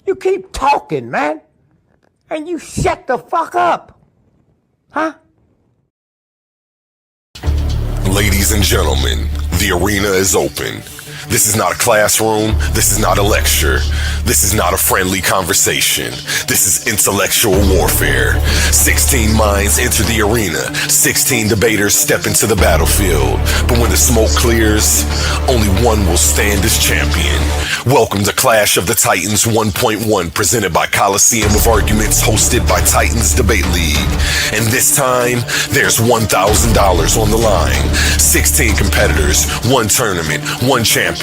You keep talking, man. And you shut the fuck up. Huh? Ladies and gentlemen, the arena is open. This is not a classroom. This is not a lecture. This is not a friendly conversation. This is intellectual warfare. 16 minds enter the arena. 16 debaters step into the battlefield. But when the smoke clears, only one will stand as champion. Welcome to Clash of the Titans 1.1, presented by Coliseum of Arguments, hosted by Titans Debate League. And this time, there's $1,000 on the line. 16 competitors, one tournament, one champion.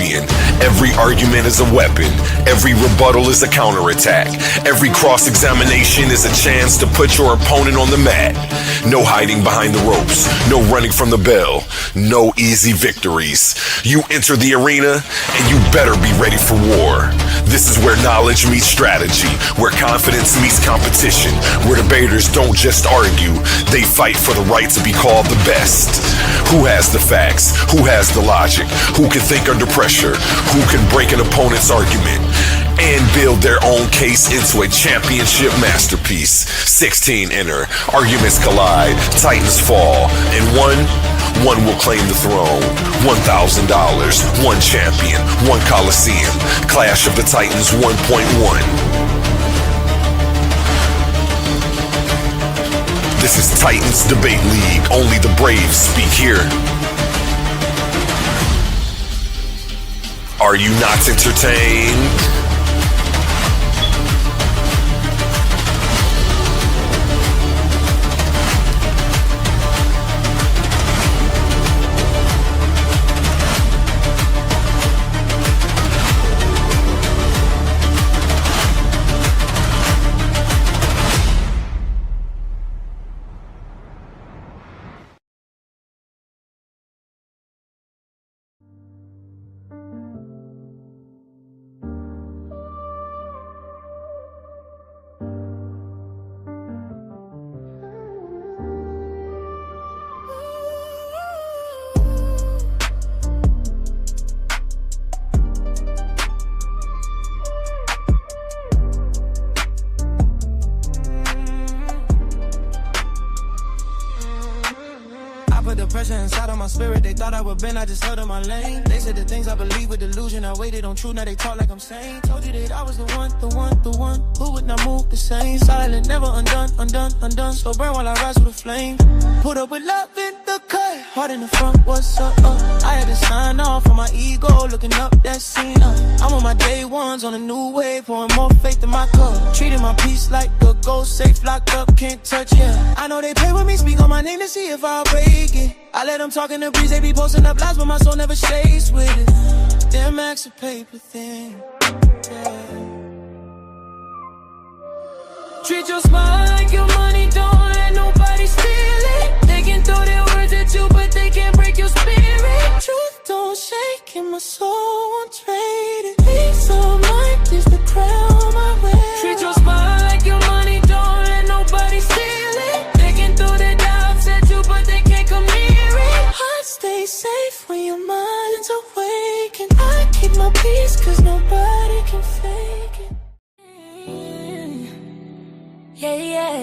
Every argument is a weapon. Every rebuttal is a counterattack. Every cross-examination is a chance to put your opponent on the mat. No hiding behind the ropes. No running from the bell. No easy victories. You enter the arena, and you better be ready for war. This is where knowledge meets strategy, where confidence meets competition, where debaters don't just argue, they fight for the right to be called the best. Who has the facts? Who has the logic? Who can think under pressure? Who can break an opponent's argument and build their own case into a championship masterpiece? 16 enter, arguments collide, titans fall, and one will claim the throne. $1,000, one champion, one Coliseum. Clash of the Titans 1.1. This is Titans Debate League. Only the brave speak here. Are you not entertained? The pressure inside of my spirit, they thought I would bend, I just held in my lane. They said the things I believe with delusion, I waited on truth, now they talk like I'm sane. Told you that I was the one who would not move the same. Silent, never undone. So burn while I rise with a flame. Put up with love in the cut, heart in the front, what's up? I had to sign off on my ego, looking up that scene. I'm on my day ones, on a new wave, pouring more faith in my cup. Treating my peace like a ghost, safe, locked up, can't touch, yeah. I know they play with me, speak on my name to see if I'll break it. I let them talk in the breeze, they be posting up lies, but my soul never stays with it. Them acts a paper thing, yeah. Treat your smile like your money, don't let nobody steal it. They can throw their words at you, but they can't break your spirit. Truth don't shake and my soul won't trade it. Peace of mind is the crown I wear. Treat your smile like your money, don't let nobody steal it. They can throw their doubts at you, but they can't come near it. Heart stay safe when your mind's awake, and I keep my peace cause nobody can fake it. Yeah.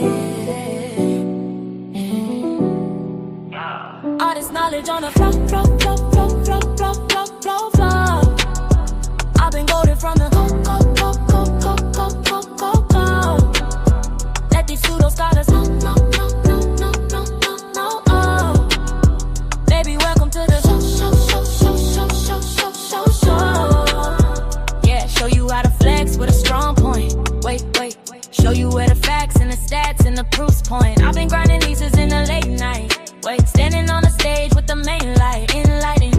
All this knowledge on the flow. I've been golden from the go. Let these pseudo scholars no. Baby, welcome to the show. Yeah, show you how to flex with a strong point. Wait. Show you where the facts and the stats and the proofs point. I've been grinding leases in the late night. Wait, standing on the stage with the main light. Enlightening.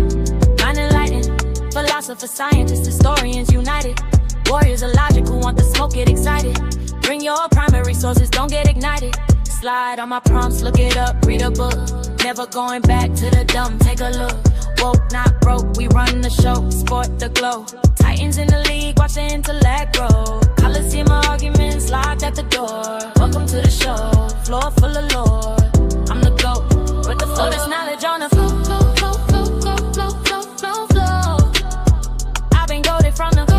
Philosophers, scientists, historians united. Warriors of logic who want the smoke, get excited. Bring your primary sources, don't get ignited. Slide on my prompts, look it up, read a book. Never going back to the dumb, take a look. Woke, not broke, we run the show, sport the glow. Titans in the league, watch the intellect grow. Coliseum arguments locked at the door. Welcome to the show, floor full of lore. I'm the GOAT, with the flow, there's knowledge on the flow. I've been goated from the go.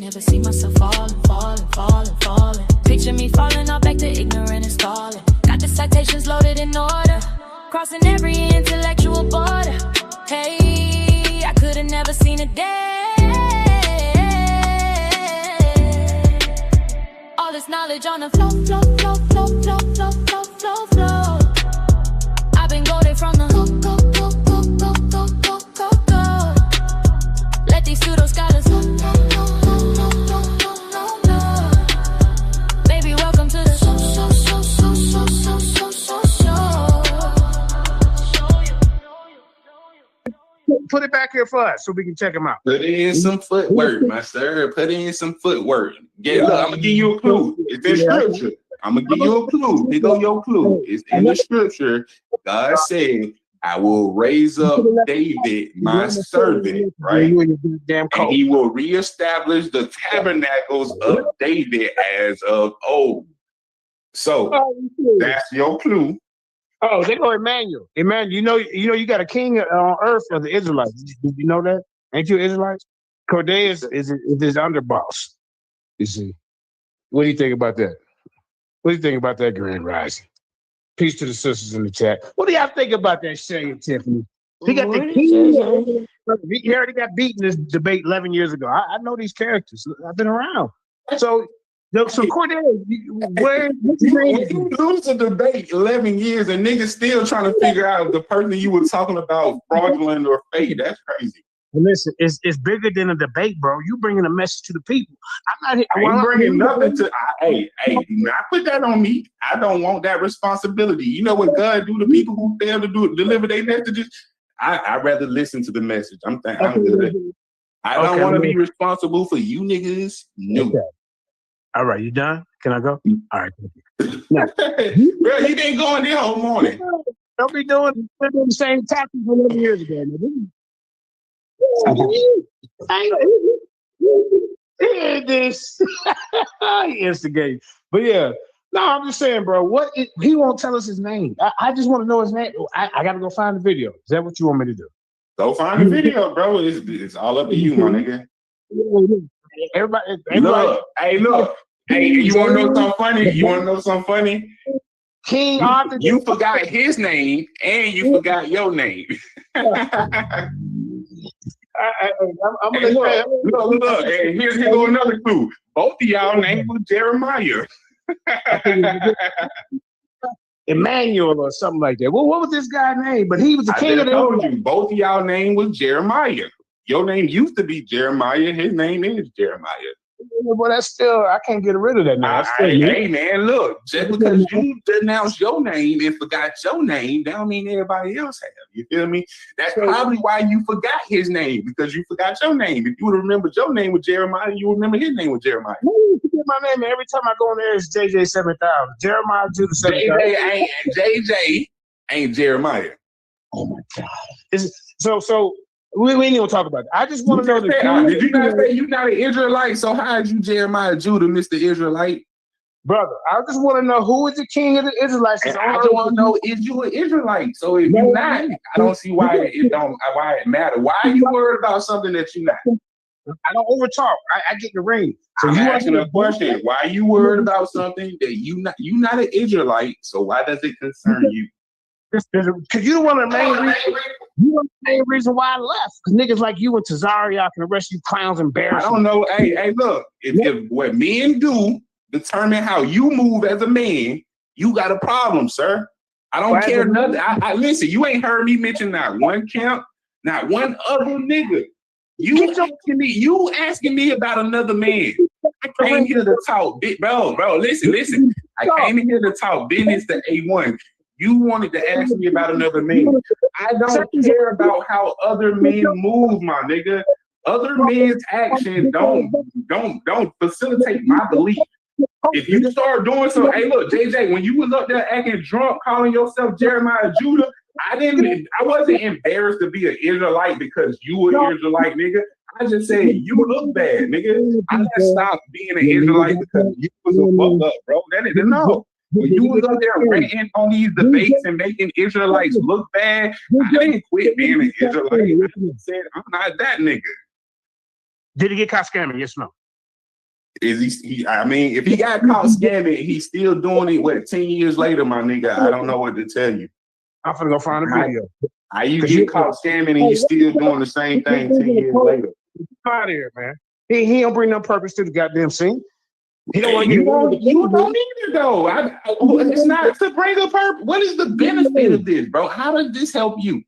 never see myself falling. Picture me falling all back to ignorant and stalling. Got the citations loaded in order, crossing every intellectual border. Hey, I could've never seen a day. All this knowledge on the flow. I've been goaded from the go. Let these pseudo scholars go. Baby, welcome to the show. Put it back here for us so we can check them out. Put in some footwork, my sir. Put in some footwork. Yeah, look, I'm gonna give you a clue. It's in scripture. I'm gonna give you a clue. Here go your clue. It's in the scripture. God said, I will raise up David, my servant, right? And he will reestablish the tabernacles of David as of old. So that's your clue. Oh, they go Emmanuel. Emmanuel, you got a king on earth of the Israelites. Did you know that? Ain't you Israelites? Corday is his underboss. You see. What do you think about that? What do you think about that, Grand Rising? Peace to the sisters in the chat. What do y'all think about that, Shay and Tiffany? He got the king. He already got beaten this debate 11 years ago. I know these characters. I've been around. So Corday, what's your name? You lose a debate 11 years and niggas still trying to figure out if the person you were talking about fraudulent or fake. That's crazy. Listen, it's bigger than a debate, bro. You bringing a message to the people. I'm not here. I ain't bringing nothing to. Hey, do not put that on me. I don't want that responsibility. You know what God do to people who fail to deliver their messages? I'd rather listen to the message. I'm good. I don't want to be responsible for you niggas. No. Okay. All right, you done? Can I go? All right. Now, bro, you been going there all morning. Don't be doing the same tactics 11 years ago. This instigate. But yeah, no, I'm just saying, bro. He won't tell us his name. I just want to know his name. I gotta go find the video. Is that what you want me to do? Go find the video, bro. It's all up to you, my nigga. Everybody. Look. Hey, you want to know something funny? King Arthur. You forgot his name and you forgot your name. I'm gonna look. Hey, here go another clue. Both of y'all names was Jeremiah. Emmanuel or something like that. Well, what was this guy's name? But he was the king of the. I told you, both of y'all name was Jeremiah. Your name used to be Jeremiah. His name is Jeremiah. Well, that's still, I can't get rid of that now. Hey, man, look, just because you denounced your name and forgot your name, that don't mean everybody else have. You feel me? That's probably why you forgot his name, because you forgot your name. If you would have remembered your name was Jeremiah, you would remember his name was Jeremiah. You forget my name, and every time I go in there, it's JJ 7000. Jeremiah Judah 7000. JJ ain't Jeremiah. Oh my God. So we ain't gonna talk about it. I just want to know the did you not say you not an Israelite? So how is you Jeremiah Judah, Mr. Israelite? Brother, I just want to know who is the king of the Israelites. I just want to know, is you an Israelite? So if you're not, I don't see why it matters. Why are you worried about something that you're not? I don't overtalk. I get the ring. So I'm asking a question. Why are you worried about something that you not an Israelite? So why does it concern you? Because you want the main reason. You want the main reason why I left. Because niggas like you and Tazariak and the rest of you clowns embarrass me. I don't know. Hey, look. If what men do determine how you move as a man, you got a problem, sir. I don't care nothing. I listen. You ain't heard me mention not one camp, not one other nigga. You asking me about another man. I came here to talk, bro. Listen. I came here to talk business to A1. You wanted to ask me about another man. I don't care about how other men move, my nigga. Other men's action don't facilitate my belief. If you start doing so, hey, look, JJ, when you was up there acting drunk, calling yourself Jeremiah Judah, I wasn't embarrassed to be an Israelite because you were an Israelite, nigga. I just said you look bad, nigga. I just stopped being an Israelite because you was a fuck up, bro. No. When you was up there ranting on these debates and making Israelites look bad, I didn't quit being an Israelite. I said, I'm not that nigga. Did he get caught scamming? Yes or no? Is he? I mean, if he got caught scamming, he's still doing it. What 10 years later, my nigga? I don't know what to tell you. I'm finna go find a video. How you get caught scamming and you still doing the same thing 10 years later? Out of here, man. He don't bring no purpose to the goddamn scene. He don't want you don't need it though. It's not to bring a purpose. What is the benefit of this, bro? How does this help you?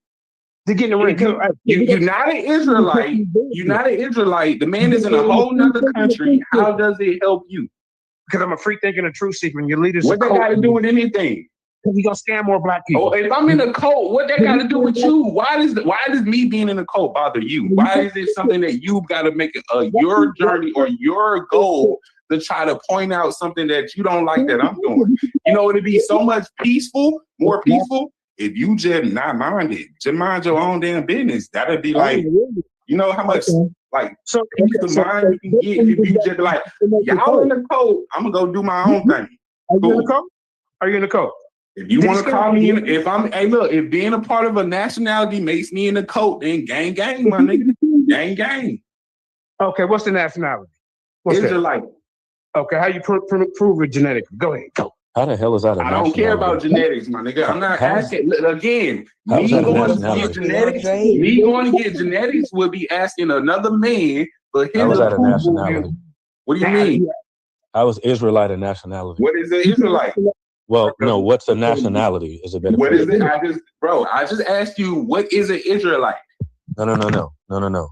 To get in the ring. You're not an Israelite. You're not an Israelite. The man is in a whole nother country. How does it help you? Because I'm a free thinking and truth seeker, and your leaders. What that got to do with anything? Because we gonna scam more black people. Oh, if I'm in a cult, what that got to do with you? Why does me being in a cult bother you? Why is it something that you've got to make your journey or your goal to try to point out something that you don't like that I'm doing? You know, it'd be so much more peaceful if you just not mind it. Just mind your own damn business. That'd be like, you know how much like peace of mind you can get if you just like, y'all in the cult, I'm gonna go do my own thing. Are you in the cult? Are you in the cult? If you want to call me in, if being a part of a nationality makes me in the cult, then gang, my nigga. Gang. Okay, what's the nationality? What's Israelite. Okay, how you prove it genetically? Go ahead, go. How the hell is that a nationality? I don't care about genetics, my nigga. I'm not asking. Again, me going to get genetics would be asking another man for his approval. How is that a nationality? What do you mean? How is Israelite a nationality? What is an Israelite? Well, no, what's a nationality? Is a better. What is it? I just asked you, what is an Israelite? No.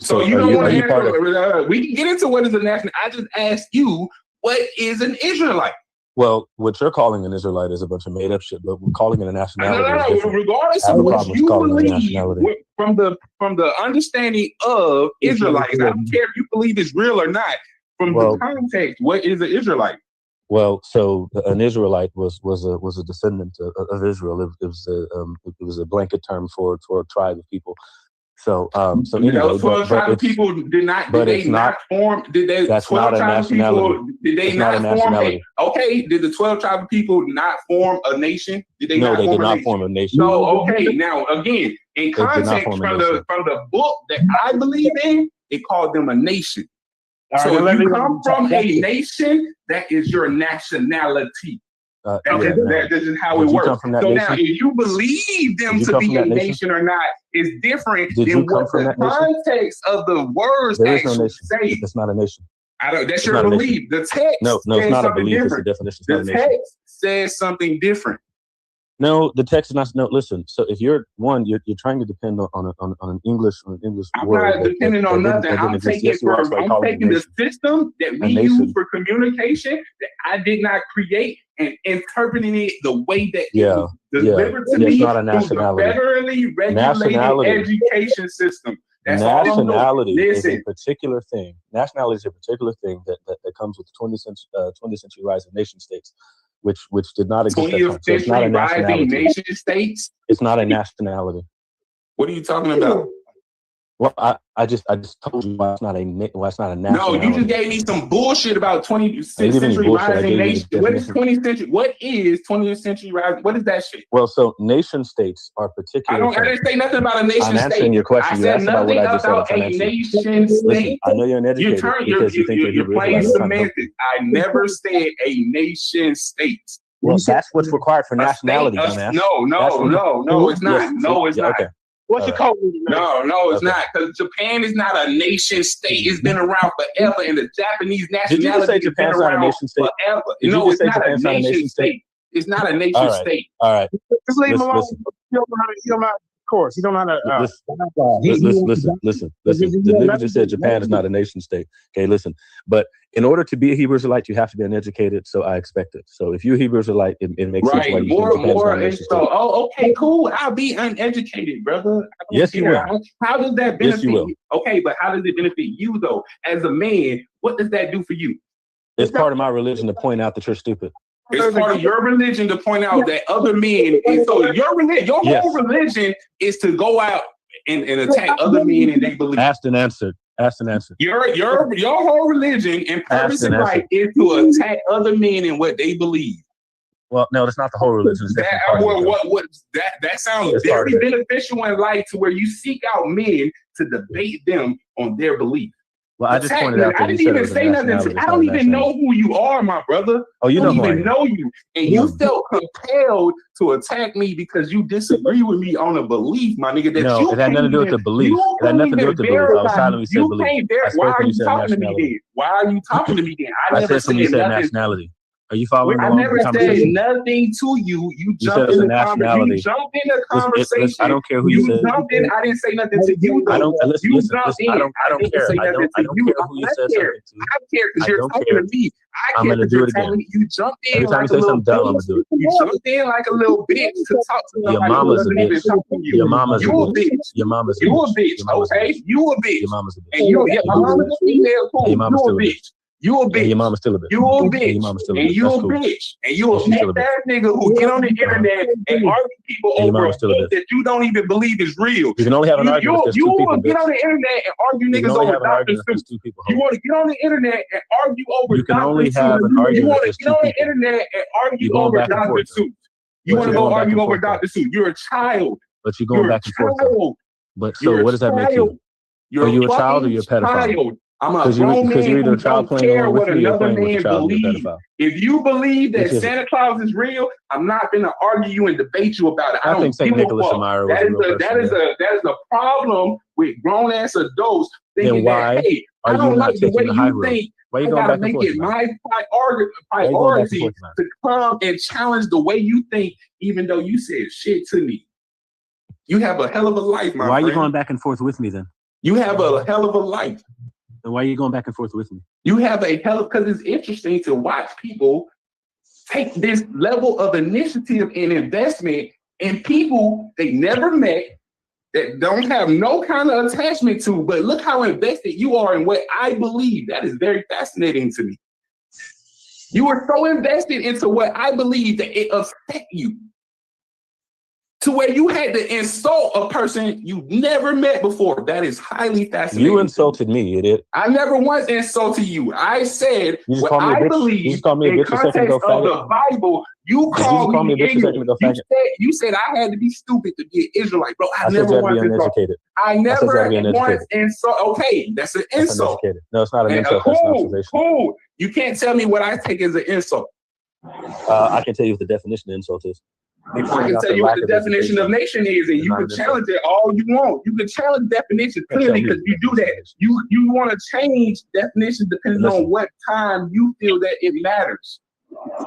So you don't want to answer. We can get into what is a national. I just asked you, what is an Israelite? Well, what you're calling an Israelite is a bunch of made up shit, but we're calling it a nationality. No. Regardless of what you believe, from the understanding of Israelites, I don't care if you believe it's real or not. From the context, what is an Israelite? Well, so an Israelite was a descendant of Israel. It was a blanket term for a tribe of people. So anyway, 12 tribes of people did not form? Did they? That's not a nationality. Did they not form? Okay, did the 12 tribes of people not form a nation? Did they? No, they did not form a nation. No, okay. Now again, in context from the book that I believe in, it called them a nation. So if you come from a nation, that is your nationality. That is how it works. So now, if you believe them to be a nation or not is different than what the context of the words actually say. It's not a nation. That's your belief. The text no, it's not a belief. It's a definition. The text says something different. No, the text is not. No, listen. So if you're trying to depend on an English word. I'm not depending on nothing. I'm taking the system that we use for communication that I did not create and interpreting it the way that it was delivered to me not a nationality. Through the federally regulated education system. That's nationality is a particular thing. Nationality is a particular thing that comes with 20th century rise of nation states. Which did not exist. 20th century rising nation states. It's not a nationality. What are you talking about? Well, I just told you why it's not a nationality. No, you just gave me some bullshit about 20th century rising nation. What is 20th century? What is 20th century rising? What is that shit? Well, so nation states are particular. I didn't say nothing about a nation state. I'm answering your question. I said nothing about a nation state. I know you're uneducated because you think you're playing semantics. I never said a nation state. Well, that's what's required for nationality, dumbass. No, it's not. No, it's not. Okay. What's your code? No, it's not. Because Japan is not a nation state. It's been around forever, and the Japanese nationality has been around forever. No, it's not a nation state. It's not a nation state. All right. Just leave him alone. You don't know. Of course, you don't know how to. Listen. The nigga just said Japan is not a nation state. Okay, listen. But in order to be a Hebrew Israelite, you have to be uneducated. So I expect it. So if you're a Hebrew Israelite, it makes sense why you think Japan's not a nation state. Okay, cool. I'll be uneducated, brother. Yes, you will. How does that benefit you? Okay, but how does it benefit you though? As a man, what does that do for you? It's part of my religion to point out that you're stupid. It's part of your religion to point out that other men. So your whole religion is to go out and attack other men and they believe. Asked and answered. Your whole religion and purpose in life is to attack other men and what they believe. Well, no, that's not the whole religion. That sounds very beneficial in life to where you seek out men to debate them on their belief. Well, I just pointed out that I didn't even say nothing. I don't even know who you are, my brother. Oh, you know who I even know you, and you felt compelled to attack me because you disagree with me on a belief, my nigga. That no, you it had nothing to do with the belief. It had nothing to do with the belief. I was silent when you said belief. Why are you talking to me then? Why are you talking to me then? I never said when you said nationality. Are you following along? I never said nothing to you. You jumped in the conversation. You jumped in the conversation. I don't care who you said. Jumped in. I didn't say nothing to you. I don't. Listen. I don't care. I don't care who you said something to. I care because you're talking to me. I care because you're telling me. You jumped in. Every time you say something dumb, I'm gonna do it. You jumped in like a little bitch to talk to somebody. Your mama's a bitch. Your mama's a bitch. Your mama's a bitch. You a bitch. Okay. You a bitch. Your mama's a bitch. And you, my mama's a female. Cool. You a bitch. You a bitch. And your mama's still a bitch. You a bitch. And you a bitch. And you a fat nigga who get on the internet and argue people over a book that you don't even believe is real. You can only have an argument with two people. You will get on the internet and argue niggas over Dr. Seuss. You want to get on the internet and argue over Dr. Seuss. You can only have an argument. You want to get on the internet and argue over Dr. Seuss. You want to go argue over Dr. Seuss. You're a child. But you're going back and forth. But so what does that make you? Are you a child or you're a pedophile? I'm a grown man who don't care what another man believes. If you believe that Santa Claus is real, I'm not going to argue you and debate you about it. I don't think Nicholas Amira was that is a problem with grown ass adults thinking that, hey, I don't like the way you think. Why you going back and forth? I gotta make it my priority to come and challenge the way you think, even though you said shit to me. You have a hell of a life, my friend. Why are you going back and forth with me then? You have a hell of a life. And why are you going back and forth with me? You have a hell of, because it's interesting to watch people take this level of initiative and investment in people they never met, that don't have no kind of attachment to, but look how invested you are in what I believe. That is very fascinating to me. You were so invested into what I believe that it upset you, to where you had to insult a person you never met before. That is highly fascinating. You insulted me, idiot. I never once insulted you. I said what I believe in context of the Bible. You called me ignorant. You said I had to be stupid to be an Israelite, bro. I never once insulted. I never once insulted. Okay, that's an insult. No, it's not an insult. Cool. You can't tell me what I take as an insult. I can tell you what the definition of insult is. I can tell you what the definition of nation is, and you can challenge it all you want. You can challenge definition clearly because you do that. You want to change definitions depending on what time you feel that it matters.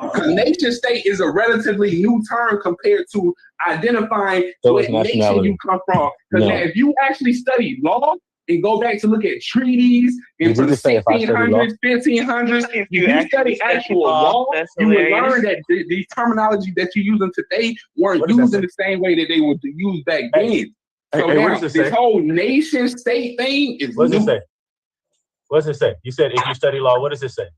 Because nation state is a relatively new term compared to identifying what nation you come from. Because if you actually study law and go back to look at treaties in the 1600s, 1500s, if you study actual law, you will learn that the terminology that you're using today weren't used in the same way that they were used back then. So now, this whole nation state thing is What does it say? What does it say? You said if you study law, what does it say?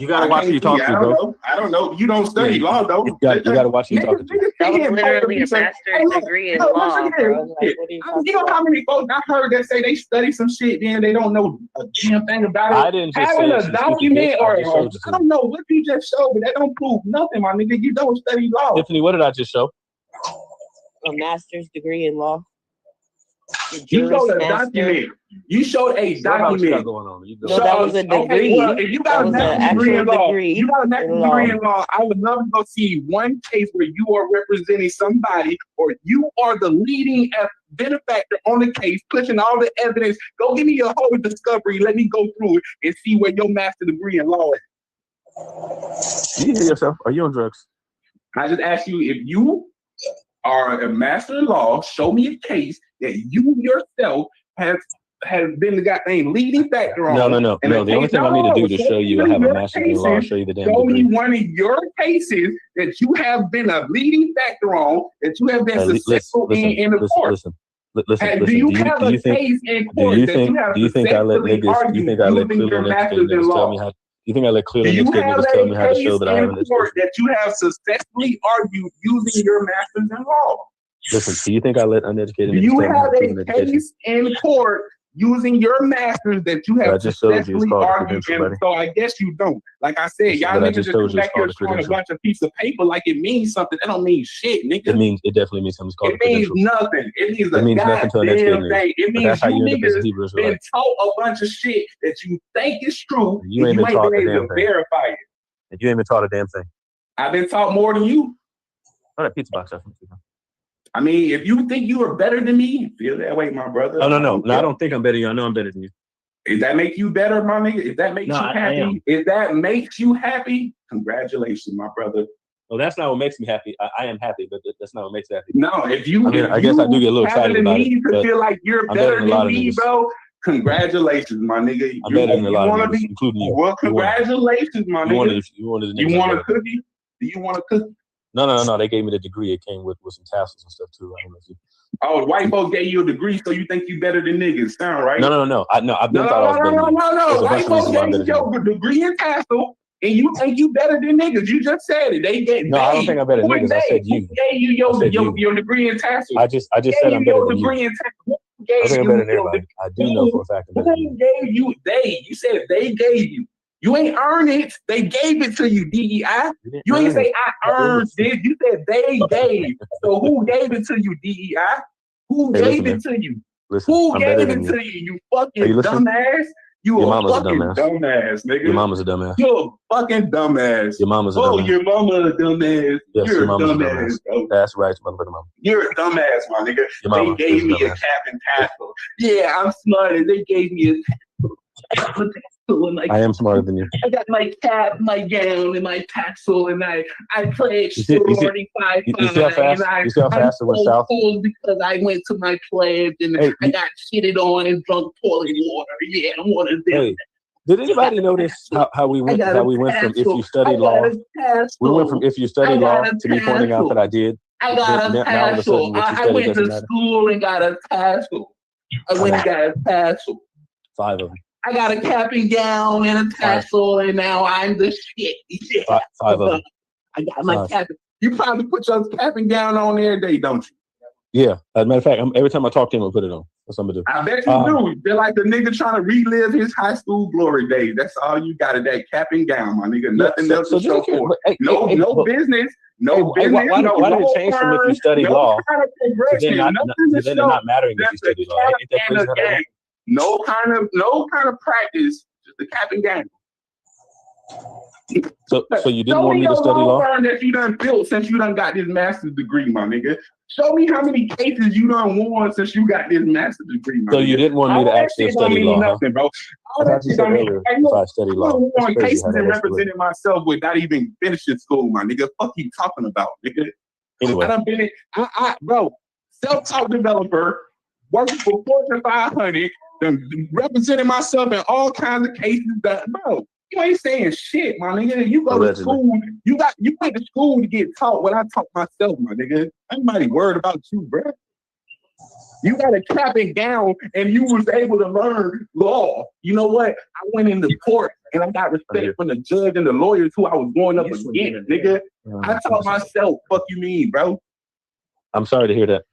You gotta watch who you talk to, bro. I don't know. You don't study law, though. You gotta watch who you talking to. That was literally a master's degree in law, bro. You know how many folks I heard that say they study some shit, then they don't know a damn thing about it. I didn't just having a document or I don't know what you just showed, but that don't prove nothing, my nigga. You don't study law. Tiffany, what did I just show? A master's degree in law. You showed a document. You showed a document. No, that was a degree. Okay, well, if you got a master's degree in law, I would love to go see one case where you are representing somebody, or you are the leading benefactor on the case, pushing all the evidence. Go give me your whole discovery. Let me go through it and see where your master's degree in law is. You hear yourself? Are you on drugs? I just asked you if you are a master in law. Show me a case that you yourself have been the goddamn leading factor on. No. The only thing I need to do to show you I have a master's in law, I'll show you the damn degree. Show me one of your cases that you have been a leading factor on, that you have been successful in the court. Listen. Do you have a case in court that you have successfully argued using your master's in law? You think I let clearly niggas tell me how to show that I have an education? That you have successfully argued using your master's in law. Listen, do you think I let uneducated niggas tell me how to education? Do you have a case in court using your masters that you have successfully argued. And so I guess you don't. Like I said, y'all niggas just come back here showing a bunch of piece of paper like it means something. That don't mean shit, nigga. It definitely means something. It means nothing. It means a goddamn thing. It means you niggas been taught a bunch of shit that you think is true. You ain't been able to verify it. And you ain't been taught a damn thing. I've been taught more than you. Oh, that pizza box. I mean, if you think you are better than me, feel that way, my brother. Oh, no, I don't think I'm better than you. I know I'm better than you. If that make you better, my nigga, if that makes you happy, congratulations, my brother. Well, that's not what makes me happy. I am happy, but that's not what makes me happy. No, I guess I do get a little excited about it. To feel like you're better than me, bro. Congratulations, my nigga. I'm better than a lot of niggas, including you. Well, congratulations, my nigga. You want a cookie? Do you want a cookie? No. They gave me the degree. It came with some tassels and stuff too. I don't know if you... Oh, white folks gave you a degree, so you think you better than niggas? Sound right? No. I've been thought I was better than you. No. White folks gave you your degree in tassel, and you think you better than niggas? You just said it. I don't think I'm better than niggas. I said you. Who gave you your degree in tassel? I just said I'm better than you. I think I'm better than everybody. I do know for a fact I'm better than you. Who gave you? You said they gave you. You ain't earned it. They gave it to you, DEI. You ain't say I earned it. You said they gave. So who gave it to you, DEI? Who gave it to you? Who gave it to you? You fucking dumbass. You a fucking dumbass, nigga. Your mama's a dumbass. You're a fucking dumbass. Your mama's a dumbass. Oh, your mama a dumbass. Yes, you're your a mama's dumbass, bro. That's right, motherfucker. You're a dumbass, my nigga. They gave me a cap and tassel. Yeah, I'm smart, and they gave me a tassel. I am smarter than you. I got my cap, my gown, and my tassel, and I played sorority 5-5. You see how fast it went south? Because I went to my pledge and I got shitted on and drunk toilet water. Yeah, I'm one of them. Hey, did anybody notice how we went from if you study law? We went from if you study law to me pointing out that I did. I got a tassel. I went to school and got a tassel. I went and got a tassel. 5 of them. I got a cap and gown and a tassel, and now I'm the shit. Yeah. 5 of them. I got my cap. You probably put your cap and gown on every day, don't you? Yeah. As a matter of fact, every time I talk to him, I put it on. That's what I'm gonna do. I bet you do. They're like the nigga trying to relive his high school glory days. That's all you got is that cap and gown, my nigga. Nothing else to show for it. No business. No business. Why did it change from if you study law? Then they're not mattering if you study law. Ain't that crazy? No kind of practice, just the cap and gown. So you didn't want me to study law? That you done built since you done got this master's degree, my nigga. Show me how many cases you done won since you got this master's degree, my nigga. So you didn't want me to actually study law, nothing, bro. All that shit don't mean nothing, bro. I study law. I won cases and represented myself with not even finishing school, my nigga. Fuck you talking about, nigga. Anyway. I done been bro, self-taught developer, working for Fortune 500, representing myself in all kinds of cases that, bro, you ain't saying shit, my nigga. You go to school, you went to school to get taught what I taught myself, my nigga. Ain't worried about you, bro. You got a cap and gown and you was able to learn law. You know what? I went into court and I got respect from the judge and the lawyers who I was going up against, nigga. I taught myself, fuck you mean, bro? I'm sorry to hear that.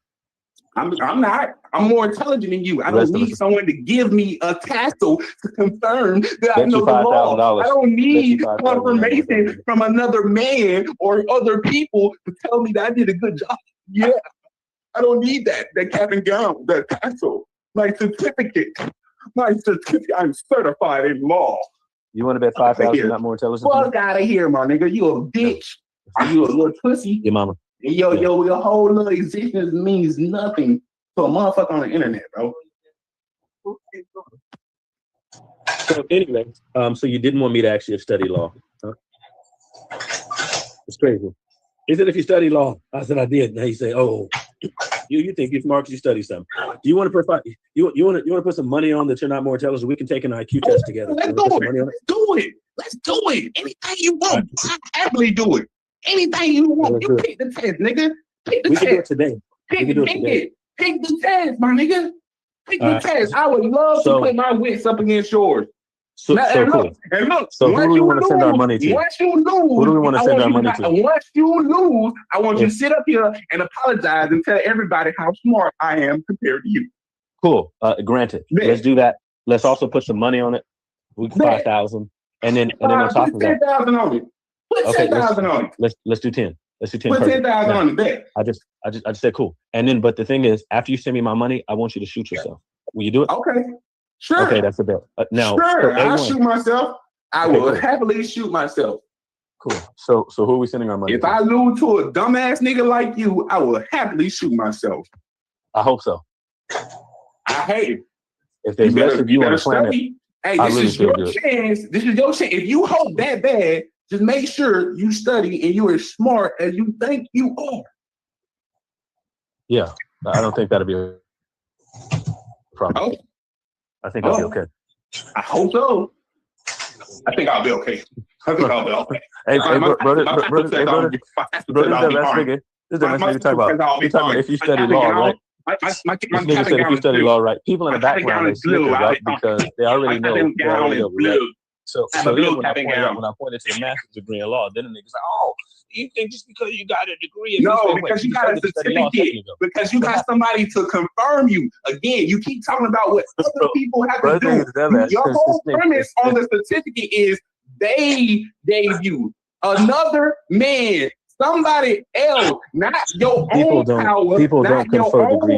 I'm not. I'm more intelligent than you. I don't need someone to give me a tassel to confirm that I know the law. I don't need confirmation from another man or other people to tell me that I did a good job. Yeah. I don't need that cap and gown, that tassel. My certificate. I'm certified in law. You want to bet 5,000 not more intelligent? Fuck out of here, my nigga. You a bitch. You a little pussy. Your mama. Your whole little existence means nothing to a motherfucker on the internet, bro. So anyway, so you didn't want me to actually study law, huh? It's crazy. He said, if you study law, I said I did. Now you say, oh, you think you're smart because you study something. Do you want to provide? You want to put some money on that you're not more intelligent? We can take an IQ test together. Let's do it. Anything you want, I happily do it. Anything you want, you pick the test, nigga. Pick the test. We can do it today. Pick the test, my nigga. Pick the test. I would love to put my wits up against yours. So who do we want to send our money to? Once you lose, who do we want to send our money to? Once you lose, I want you to sit up here and apologize and tell everybody how smart I am compared to you. Cool. Granted. Bet. Let's do that. Let's also put some money on it. We 5,000, and then on top of that, 10,000 on it. Put 10,000 on it. Let's do 10. Let's do 10. Put 10,000 on it. Bet. I just said cool. And then, but the thing is, after you send me my money, I want you to shoot yourself. Will you do it? Okay. Sure. Okay, that's the bet. Now, sure, so I'll shoot myself. I will happily shoot myself. Cool. So who are we sending our money If to? I lose to a dumbass nigga like you, I will happily shoot myself. I hope so. I hate it. If there's less of you on the planet, hey, this is your chance. This is your chance. If you hope that bad, just make sure you study and you're as smart as you think you are. Yeah, I don't think that'll be a problem. Oh. I think I'll be okay. I hope so. I think I'll be okay. I think I'll be okay. Hey, brother, this is the next thing you talk about. If you study law, right? My If you study law, right? People in the background, they slicker, right? Because they already know. So then when I pointed to the master's degree in law, then the niggas like, oh, you think just because you got a degree? No, because you got a certificate. Because you got somebody to confirm you. Again, you keep talking about what other people have to do. Your whole premise on the certificate is they gave you another man. Somebody else, not your own power, not your own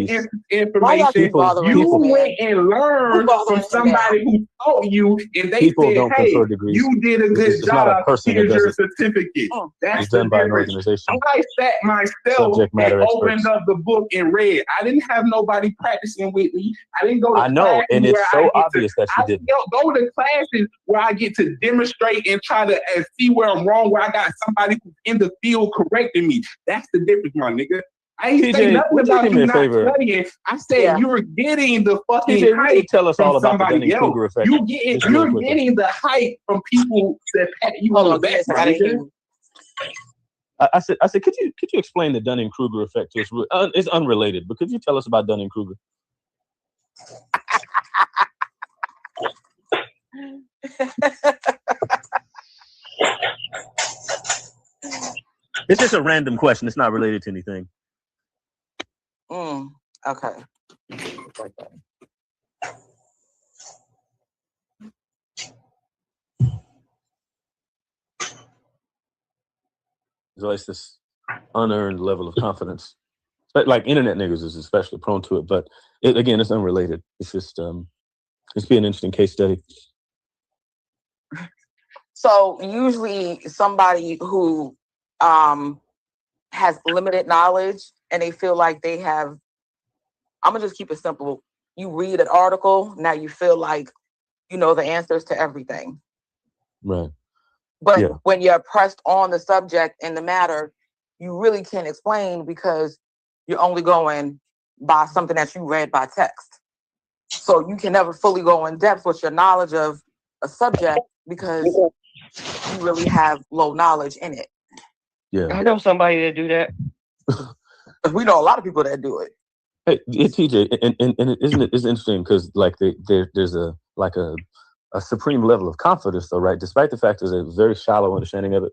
information. You went and learned from somebody who taught you, and they said, hey, you did a good job. Here's your certificate. That's done by an organization. I sat myself and opened up the book and read. I didn't have nobody practicing with me. I didn't go to I know, and it's so obvious that you didn't. Go to classes where I get to demonstrate and try to see where I'm wrong, where I got somebody who's in the field correcting me. That's the difference, my nigga. I ain't say nothing about you not studying. I said you're getting the fucking hype tell us from all about somebody else. You're getting the hype from people that pat you on the back. I said, could you explain the Dunning-Kruger effect to us? It's unrelated, but could you tell us about Dunning-Kruger? It's just a random question. It's not related to anything. Okay. There's always this unearned level of confidence. Like internet niggas is especially prone to it, but again, it's unrelated. It's just it's be an interesting case study. So usually somebody who has limited knowledge and they feel like they have, I'm gonna just keep it simple. You read an article, now you feel like you know the answers to everything. Right. But when you're pressed on the subject and the matter, you really can't explain because you're only going by something that you read by text. So you can never fully go in depth with your knowledge of a subject because you really have low knowledge in it. Yeah. I know somebody that do that. We know a lot of people that do it. Hey, TJ, and it's interesting because like there's a supreme level of confidence though, right? Despite the fact there's a very shallow understanding of it,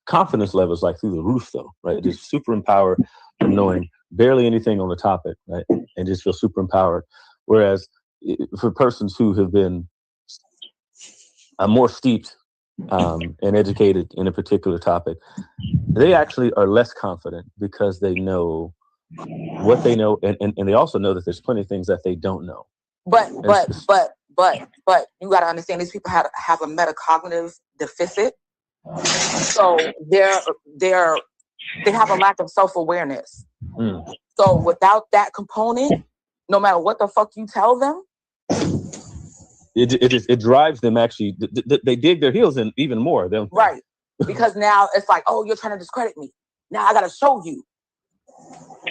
confidence levels like through the roof though, right? Just super empowered from knowing barely anything on the topic, right? And just feel super empowered. Whereas for persons who have been more steeped and educated in a particular topic, they actually are less confident because they know what they know, and they also know that there's plenty of things that they don't know. But you got to understand these people have a metacognitive deficit, so they have a lack of self-awareness. So without that component, no matter what the fuck you tell them, it drives them actually. They dig their heels in even more. Right, because now it's like, oh, you're trying to discredit me. Now I got to show you.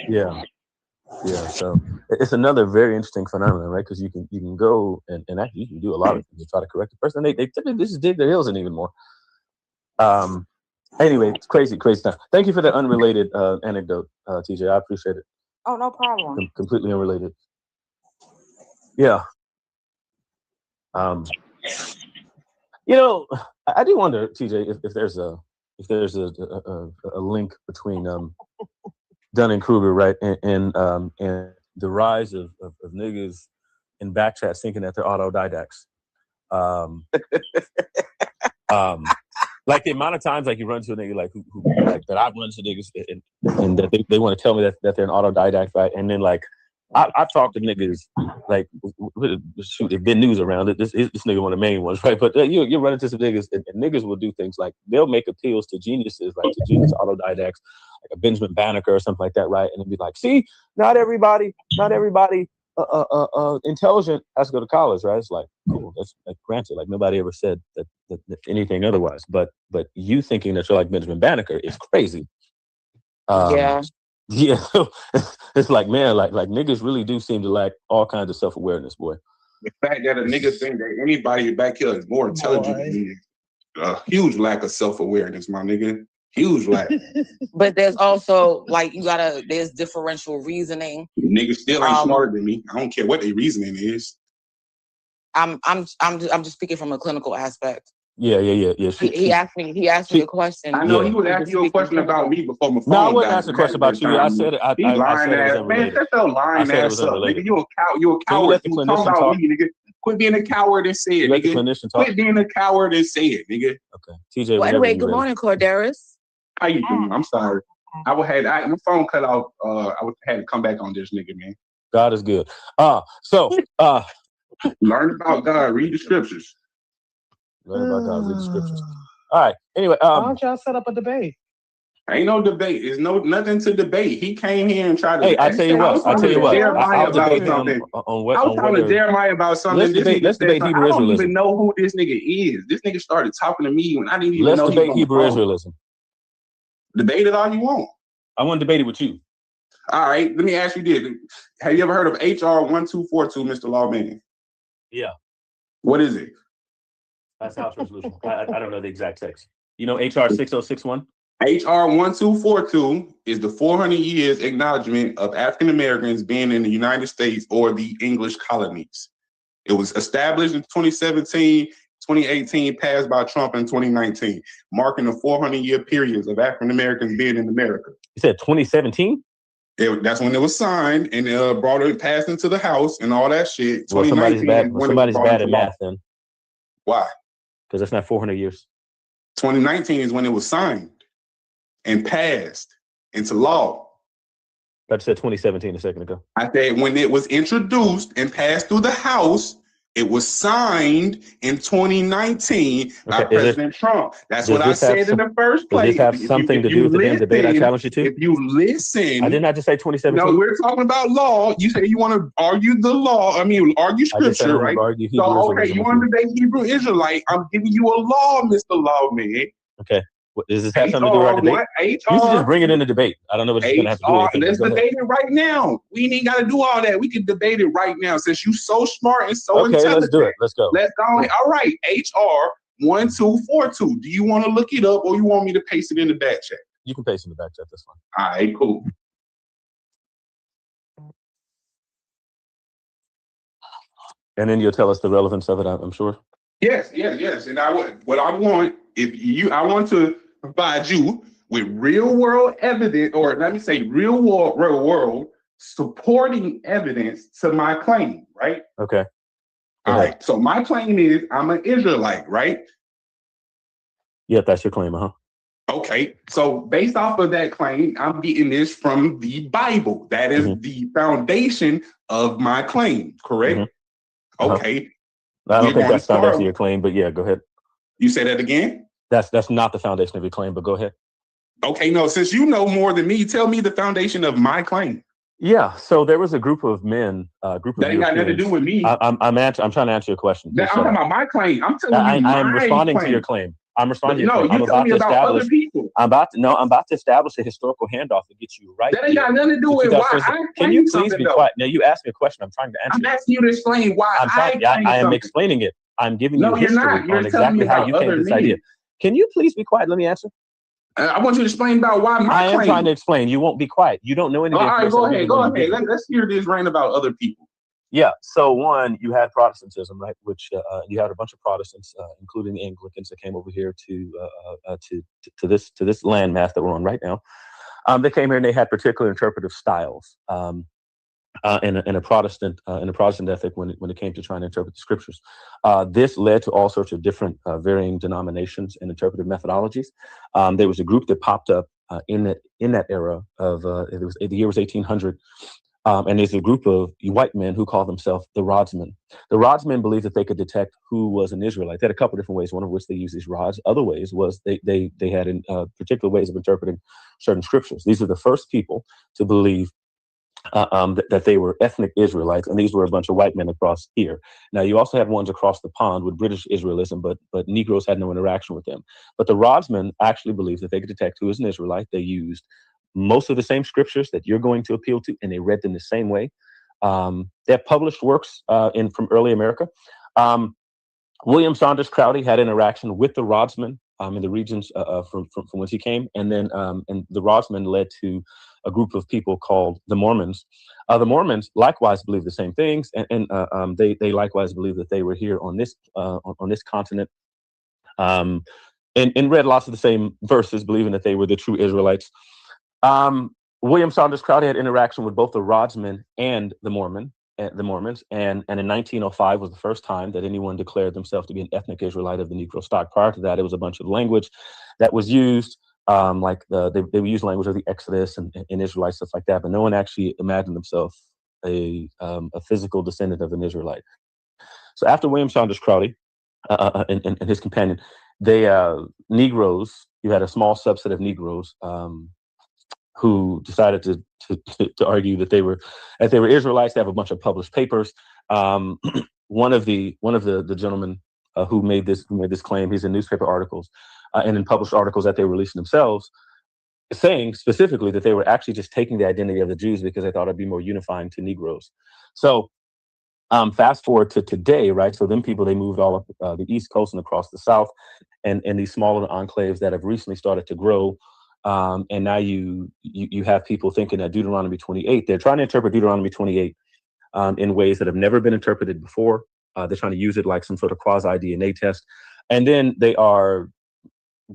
Yeah. So it's another very interesting phenomenon, right? Because you can go and actually you can do a lot of things to try to correct the person. They typically just dig their heels in even more. Anyway, it's crazy stuff. Thank you for that unrelated anecdote, TJ. I appreciate it. Oh, no problem. Completely unrelated. Yeah. I do wonder, TJ, if there's a link between Dunning-Kruger, right, and the rise of niggas in back chats thinking that they're autodidacts. Like the amount of times like you run to a nigga like who like that I've run to niggas and that they want to tell me that they're an autodidact, right? And then like I've talked to niggas like shoot, there's been news around it. This nigga one of the main ones, right? But you run into some niggas and niggas will do things like they'll make appeals to geniuses, like to genius autodidacts, like a Benjamin Banneker or something like that, right? And then be like, see, not everybody intelligent has to go to college, right? It's like, cool, that's like, granted, like nobody ever said that anything otherwise, but you thinking that you're like Benjamin Banneker is crazy. Yeah, it's like, man, like niggas really do seem to lack all kinds of self-awareness, boy. The fact that a nigga think that anybody back here is more intelligent than me, a huge lack of self-awareness, my nigga. Huge lack. But there's also like there's differential reasoning. Niggas still ain't smarter than me. I don't care what their reasoning is. I'm just speaking from a clinical aspect. Yeah. He asked me a question. I know he was asking you a question about me before my phone. No, I wasn't asking a question about you. I said it. I said it was unrelated. Man, shut your lying ass up, nigga. You a coward. You talking about me, nigga. Quit being a coward and say it, nigga. Quit being a coward and say it, nigga. Okay. TJ. Well, anyway, good morning, Corderis. How you doing? I'm sorry. My phone cut off. I had to come back on this nigga, man. God is good. Learn about God. Read the scriptures. Learn about God. Read the scriptures. All right. Anyway, why don't y'all set up a debate? Ain't no debate. There's nothing to debate. He came here and tried to. Hey, I tell you what. I'll debate him on what. I was talking to Jeremiah about something. Let's debate Hebrew Israelism. I don't even know who this nigga is. This nigga started talking to me when I didn't even know. Let's debate Hebrew Israelism. Debate it all you want. I want to debate it with you. All right. Let me ask you this. Have you ever heard of HR 1242, Mr. Lawman? Yeah. What is it? That's House Resolution. I don't know the exact text. You know HR 6061? HR 1242 is the 400 years acknowledgement of African Americans being in the United States or the English colonies. It was established in 2017, 2018, passed by Trump in 2019, marking the 400-year periods of African Americans being in America. You said 2017? That's when it was signed and passed into the House and all that shit. Well, somebody's bad at math then. Why? Because that's not 400 years. 2019 is when it was signed and passed into law. I said 2017 a second ago. I said when it was introduced and passed through the House, it was signed in 2019 by President Trump. That's what I said in the first place. Does this have something to do with the damn debate I challenged you to? If you listen. I did not just say 2017. No, we're talking about law. You say you want to argue the law. argue scripture, right? So, okay, you want to debate Hebrew Israelite. I'm giving you a law, Mr. Lawman. Okay. Does this have something to do with our debate? You should just bring it in the debate. I don't know what it's going to have to do with. Let's debate it right now. We ain't got to do all that. We can debate it right now since you're so smart and so intelligent. Okay, let's do it. Let's go. Let's go. All right, HR 1242. Do you want to look it up or you want me to paste it in the back chat? You can paste it in the back chat. That's fine. All right, cool. And then you'll tell us the relevance of it, I'm sure. Yes. And I want to provide you with real world evidence, or let me say real world supporting evidence to my claim, right? Okay. All right. So my claim is I'm an Israelite, right? Yeah, that's your claim, Okay. So based off of that claim, I'm getting this from the Bible. That is the foundation of my claim, correct? Okay. I don't think that's the foundation of your claim, but yeah, go ahead. You say that again? That's not the foundation of your claim, but go ahead. Okay, no, since you know more than me, tell me the foundation of my claim. Yeah, so there was a group of men, that ain't got nothing to do with me. I'm trying to answer your question. I'm talking about my claim. I'm telling you, I'm responding to your claim. I'm responding to your claim. No, you tell me about other people. I'm about to establish a historical handoff to get you right. That ain't got nothing to do with why. Can you please be quiet? Now you asked me a question. I'm trying to answer. I'm asking you to explain why I am explaining it. I'm giving you history on exactly how you came to this idea. Can you please be quiet? Let me answer. I want you to explain about why my claim. I am trying to explain. You won't be quiet. You don't know anything. All right, go ahead. Let's hear this rant about other people. Yeah. So one, you had Protestantism, right? Which you had a bunch of Protestants, including the Anglicans, that came over here to this landmass that we're on right now. They came here and they had particular interpretive styles. and a Protestant ethic when it came to trying to interpret the scriptures. This led to all sorts of different varying denominations and interpretive methodologies. There was a group that popped up in that era of the year was 1800. And there's a group of white men who call themselves the rodsmen. The rodsmen believed that they could detect who was an Israelite. They had a couple different ways, one of which they used these rods. Other ways was they had particular ways of interpreting certain scriptures. These are the first people to believe that they were ethnic Israelites, and these were a bunch of white men across here. Now, you also had ones across the pond with British Israelism, but Negroes had no interaction with them. But the rodsmen actually believed that they could detect who is an Israelite. They used most of the same scriptures that you're going to appeal to, and they read them the same way. They have published works from early America. William Saunders Crowdy had interaction with the rodsmen in the regions from whence he came, and then and the rodsmen led to a group of people called the Mormons. The Mormons likewise believe the same things, and they likewise believe that they were here on this continent, and read lots of the same verses, believing that they were the true Israelites. William Saunders Crowdy had interaction with both the rodsmen and the Mormons, and in 1905 was the first time that anyone declared themselves to be an ethnic Israelite of the Negro stock. Prior to that, it was a bunch of language that was used, like they would use language of the Exodus and Israelite stuff like that, but no one actually imagined themselves a physical descendant of an Israelite. So after William Saunders Crowdy and his companion, Negroes, you had a small subset of Negroes who decided to argue that they were Israelites. They have a bunch of published papers. One of the gentlemen who made this claim, he's in newspaper articles and in published articles that they were releasing themselves, saying specifically that they were actually just taking the identity of the Jews because they thought it'd be more unifying to Negroes. So fast forward to today, right? So them people, they moved all up the East Coast and across the South, and these smaller enclaves that have recently started to grow. And now you have people thinking that Deuteronomy 28, they're trying to interpret Deuteronomy 28 in ways that have never been interpreted before. They're trying to use it like some sort of quasi-DNA test. And then they are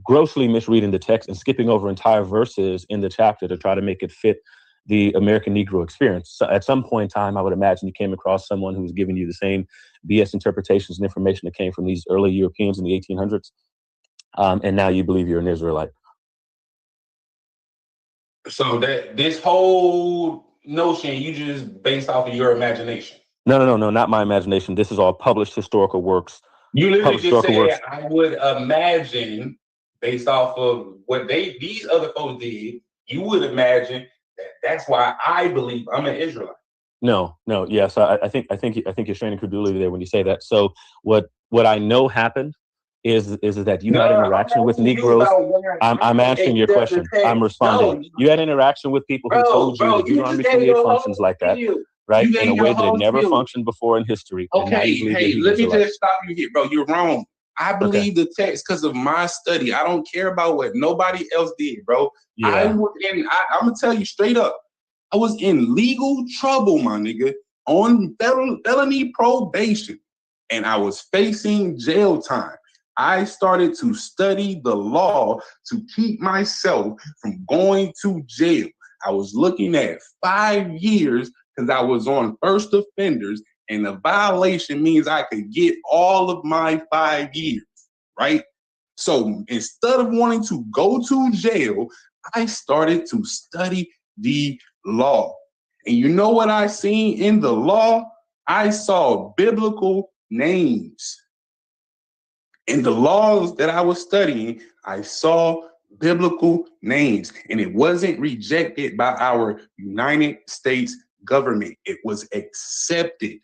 grossly misreading the text and skipping over entire verses in the chapter to try to make it fit the American Negro experience. So at some point in time, I would imagine you came across someone who was giving you the same BS interpretations and information that came from these early Europeans in the 1800s. And now you believe you're an Israelite. So that this whole notion you just based off of your imagination. No, not my imagination. This is all published historical works. You literally just said, I would imagine, based off of what these other folks did, you would imagine that's why I believe I'm an Israelite. No, yes, I think you're straining credulity there when you say that. So what I know happened is that you had interaction with Negroes. I'm answering your question. I'm responding. You had interaction with people who told you that Deuteronomy 28 functions like that, right? In a way that it never functioned before in history. Okay, hey, let me just stop you here, bro. You're wrong. I believe the text because of my study. I don't care about what nobody else did, bro. Yeah. I'm gonna tell you straight up. I was in legal trouble, my nigga, on felony probation, and I was facing jail time. I started to study the law to keep myself from going to jail. I was looking at 5 years because I was on first offenders, and the violation means I could get all of my 5 years, right? So instead of wanting to go to jail, I started to study the law. And you know what I seen in the law? I saw biblical names. In the laws that I was studying, I saw biblical names, and it wasn't rejected by our United States government. It was accepted.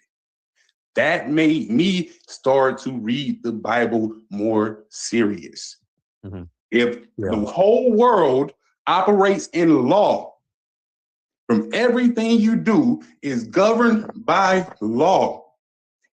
That made me start to read the Bible more serious. Mm-hmm. If the whole world operates in law, from everything you do is governed by law.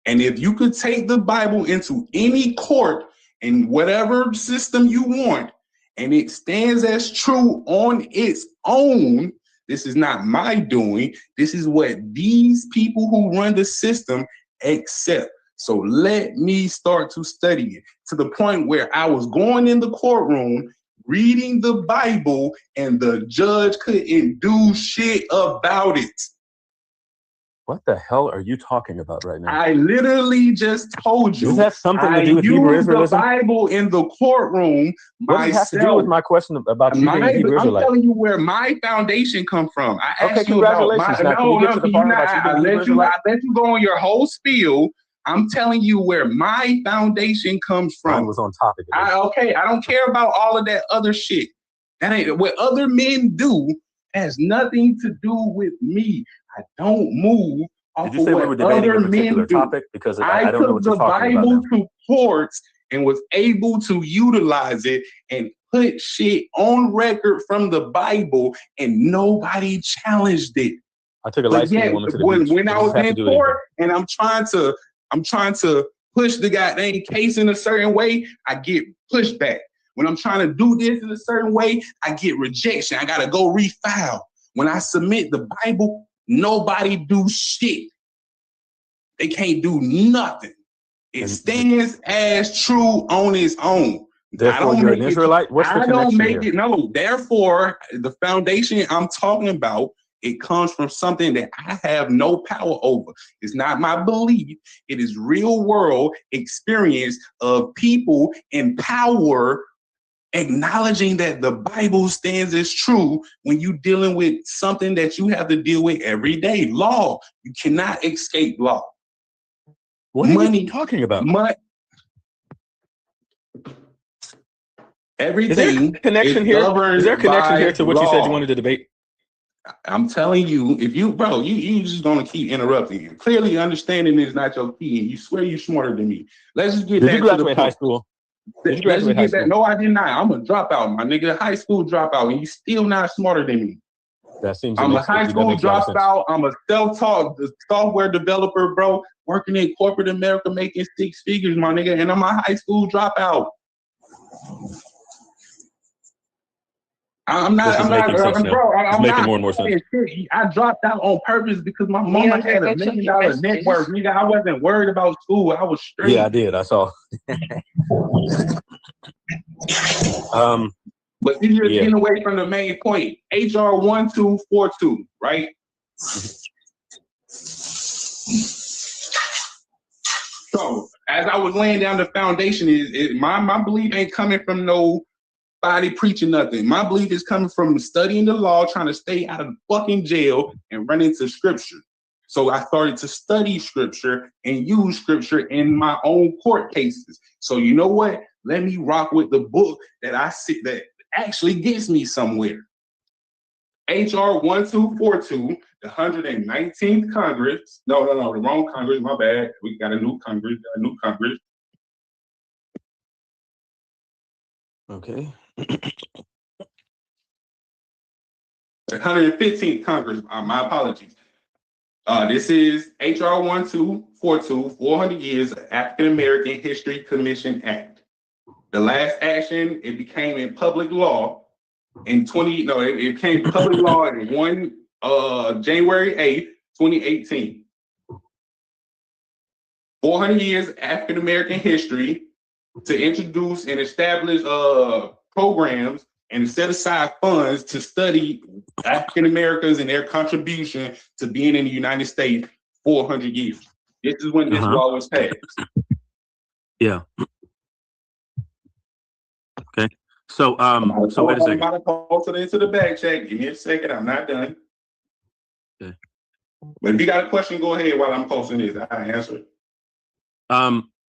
And if you could take the Bible into any court in whatever system you want, and it stands as true on its own, this is not my doing. This is what these people who run the system accept. So let me start to study it to the point where I was going in the courtroom, reading the Bible, and the judge couldn't do shit about it. What the hell are you talking about right now? I literally just told you. Does that have something to do with I Hebrew used the Israelism? Bible in the courtroom What does it have to do with my question about you being a Hebrew I'm Israelite? telling you where my foundation come from. I asked you about congratulations. Now, can you get to the part about you being a Hebrew Israelite? I let you go on your whole spiel. I'm telling you where my foundation comes from. Mine was on topic. I don't care about all of that other shit. That ain't what other men do. Has nothing to do with me. I don't move off Did you say of we were what debating other a particular men do. topic? Because I don't know what you're talking about. I took the Bible to courts and was able to utilize it and put shit on record from the Bible, and nobody challenged it. I took a light-skinned woman to the beach. When I was in court and I'm trying to push the goddamn case in a certain way, I get pushback. When I'm trying to do this in a certain way, I get rejection. I gotta go refile. When I submit the Bible, nobody do shit. They can't do nothing. It stands as true on its own. Therefore, you're an Israelite? What's the connection here? No. Therefore, the foundation I'm talking about, it comes from something that I have no power over. It's not my belief. It is real world experience of people in power acknowledging that the Bible stands as true when you're dealing with something that you have to deal with every day. Law. You cannot escape law. What are you talking about? Everything is there a connection here? Is there a connection here to what you said you wanted to debate? I'm telling you, if you just gonna keep interrupting you. Clearly, understanding is not your key, and you swear you're smarter than me. Let's just get Did back you graduate high school? Did you graduate high school? No, I did not. I'm a dropout, my nigga. High school dropout, and you still not smarter than me. That seems. I'm a high school dropout. I'm a self-taught software developer, bro, working in corporate America, making 6 figures, my nigga, and I'm a high school dropout. I'm not, bro. I'm making more and more sense. I dropped out on purpose because my mama had $1 million net worth. Nigga, I wasn't worried about school. I was straight. Yeah, I did. I saw. But then you're getting away from the main point. HR 1242, right? So as I was laying down the foundation, my belief ain't coming from nobody preaching nothing. My belief is coming from studying the law, trying to stay out of fucking jail and run into scripture. So I started to study scripture and use scripture in my own court cases. So you know what? Let me rock with the book that I see that actually gets me somewhere. HR 1242, the 119th Congress. No, the wrong Congress. My bad. We got a new Congress. Okay. The 115th Congress. My apologies. This is HR 1242, 400 Years African American History Commission Act. The last action, it became in public law in it became public law in January 8th, 2018. 400 years African American history to introduce and establish programs and set aside funds to study African Americans and their contribution to being in the United States 400 years. This is when this law was passed. Yeah. Okay. So wait a second. I'm about to post it into the back check. Give me a second. I'm not done. Okay. But if you got a question, go ahead while I'm posting this. I answer it.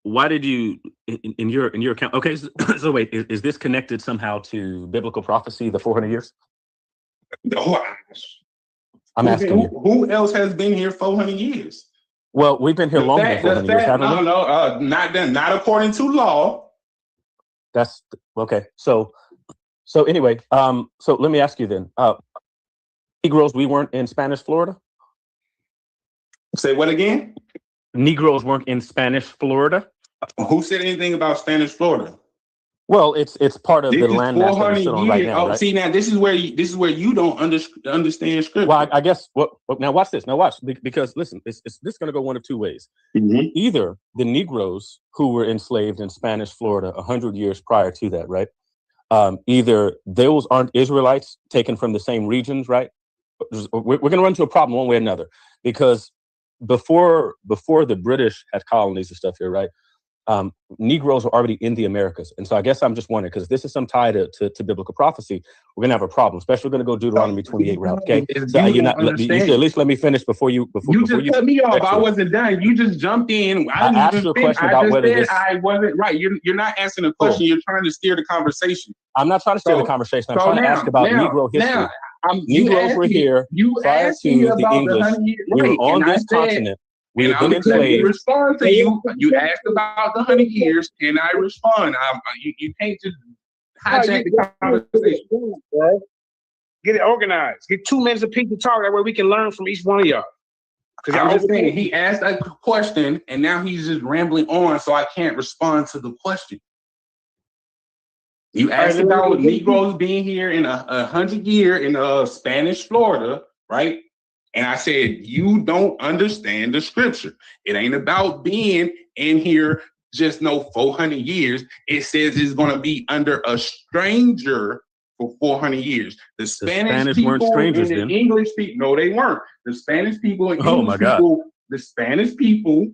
Why did you in your account? Okay, so wait, is this connected somehow to biblical prophecy, the 400 years? Oh, I'm asking you. Who else has been here 400 years? Well, we've been here longer than 400 years, haven't we? No, not according to law. That's okay. So anyway, so let me ask you then. Negroes, we weren't in Spanish Florida? Say what again? Negroes weren't in Spanish Florida? Who said anything about Spanish Florida? Well, it's part of the land mass that we sit on right now. Right? See, now this is where you don't understand scripture. Well, I guess now watch this. Now watch, because listen, this is going to go one of two ways. Mm-hmm. Either the Negroes who were enslaved in Spanish Florida 100 years prior to that, right? Either those aren't Israelites taken from the same regions, right? We're going to run into a problem one way or another, because before the British had colonies and stuff here, right? Negroes were already in the Americas. And so I guess I'm just wondering, because this is some tie to biblical prophecy, we're going to have a problem, especially we're going to go Deuteronomy 28 route. Okay. So you should at least let me finish before you cut me off. I wasn't done. You just jumped in. I asked you a question about whether this. I wasn't right. You're not asking a question. Cool. You're trying to steer the conversation. I'm not trying to steer the conversation. I'm trying to ask about Negro history. Negroes were here prior to the English. We were on this continent. We have been enslaved. Respond to you. You asked about the 100 years, and I respond. You can't just hijack the conversation. Get it organized. Get 2 minutes of people to talk. That way we can learn from each one of y'all. I'm just saying, he asked a question, and now he's just rambling on, so I can't respond to the question. You asked about Negroes being here in 100 year in Spanish Florida, right? And I said, you don't understand the scripture. It ain't about being in here just 400 years. It says it's going to be under a stranger for 400 years. The Spanish people weren't strangers and the then. English people, no, they weren't. The Spanish people and English people, the Spanish people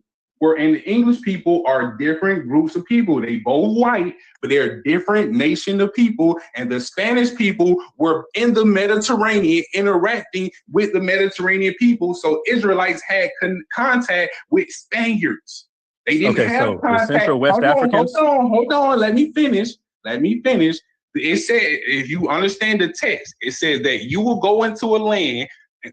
and the English people are different groups of people. They both white, but they're different nation of people. And the Spanish people were in the Mediterranean interacting with the Mediterranean people. So Israelites had contact with Spaniards. They didn't have contact. The Central West Africans. Hold on. Let me finish. It said, if you understand the text, it says that you will go into a land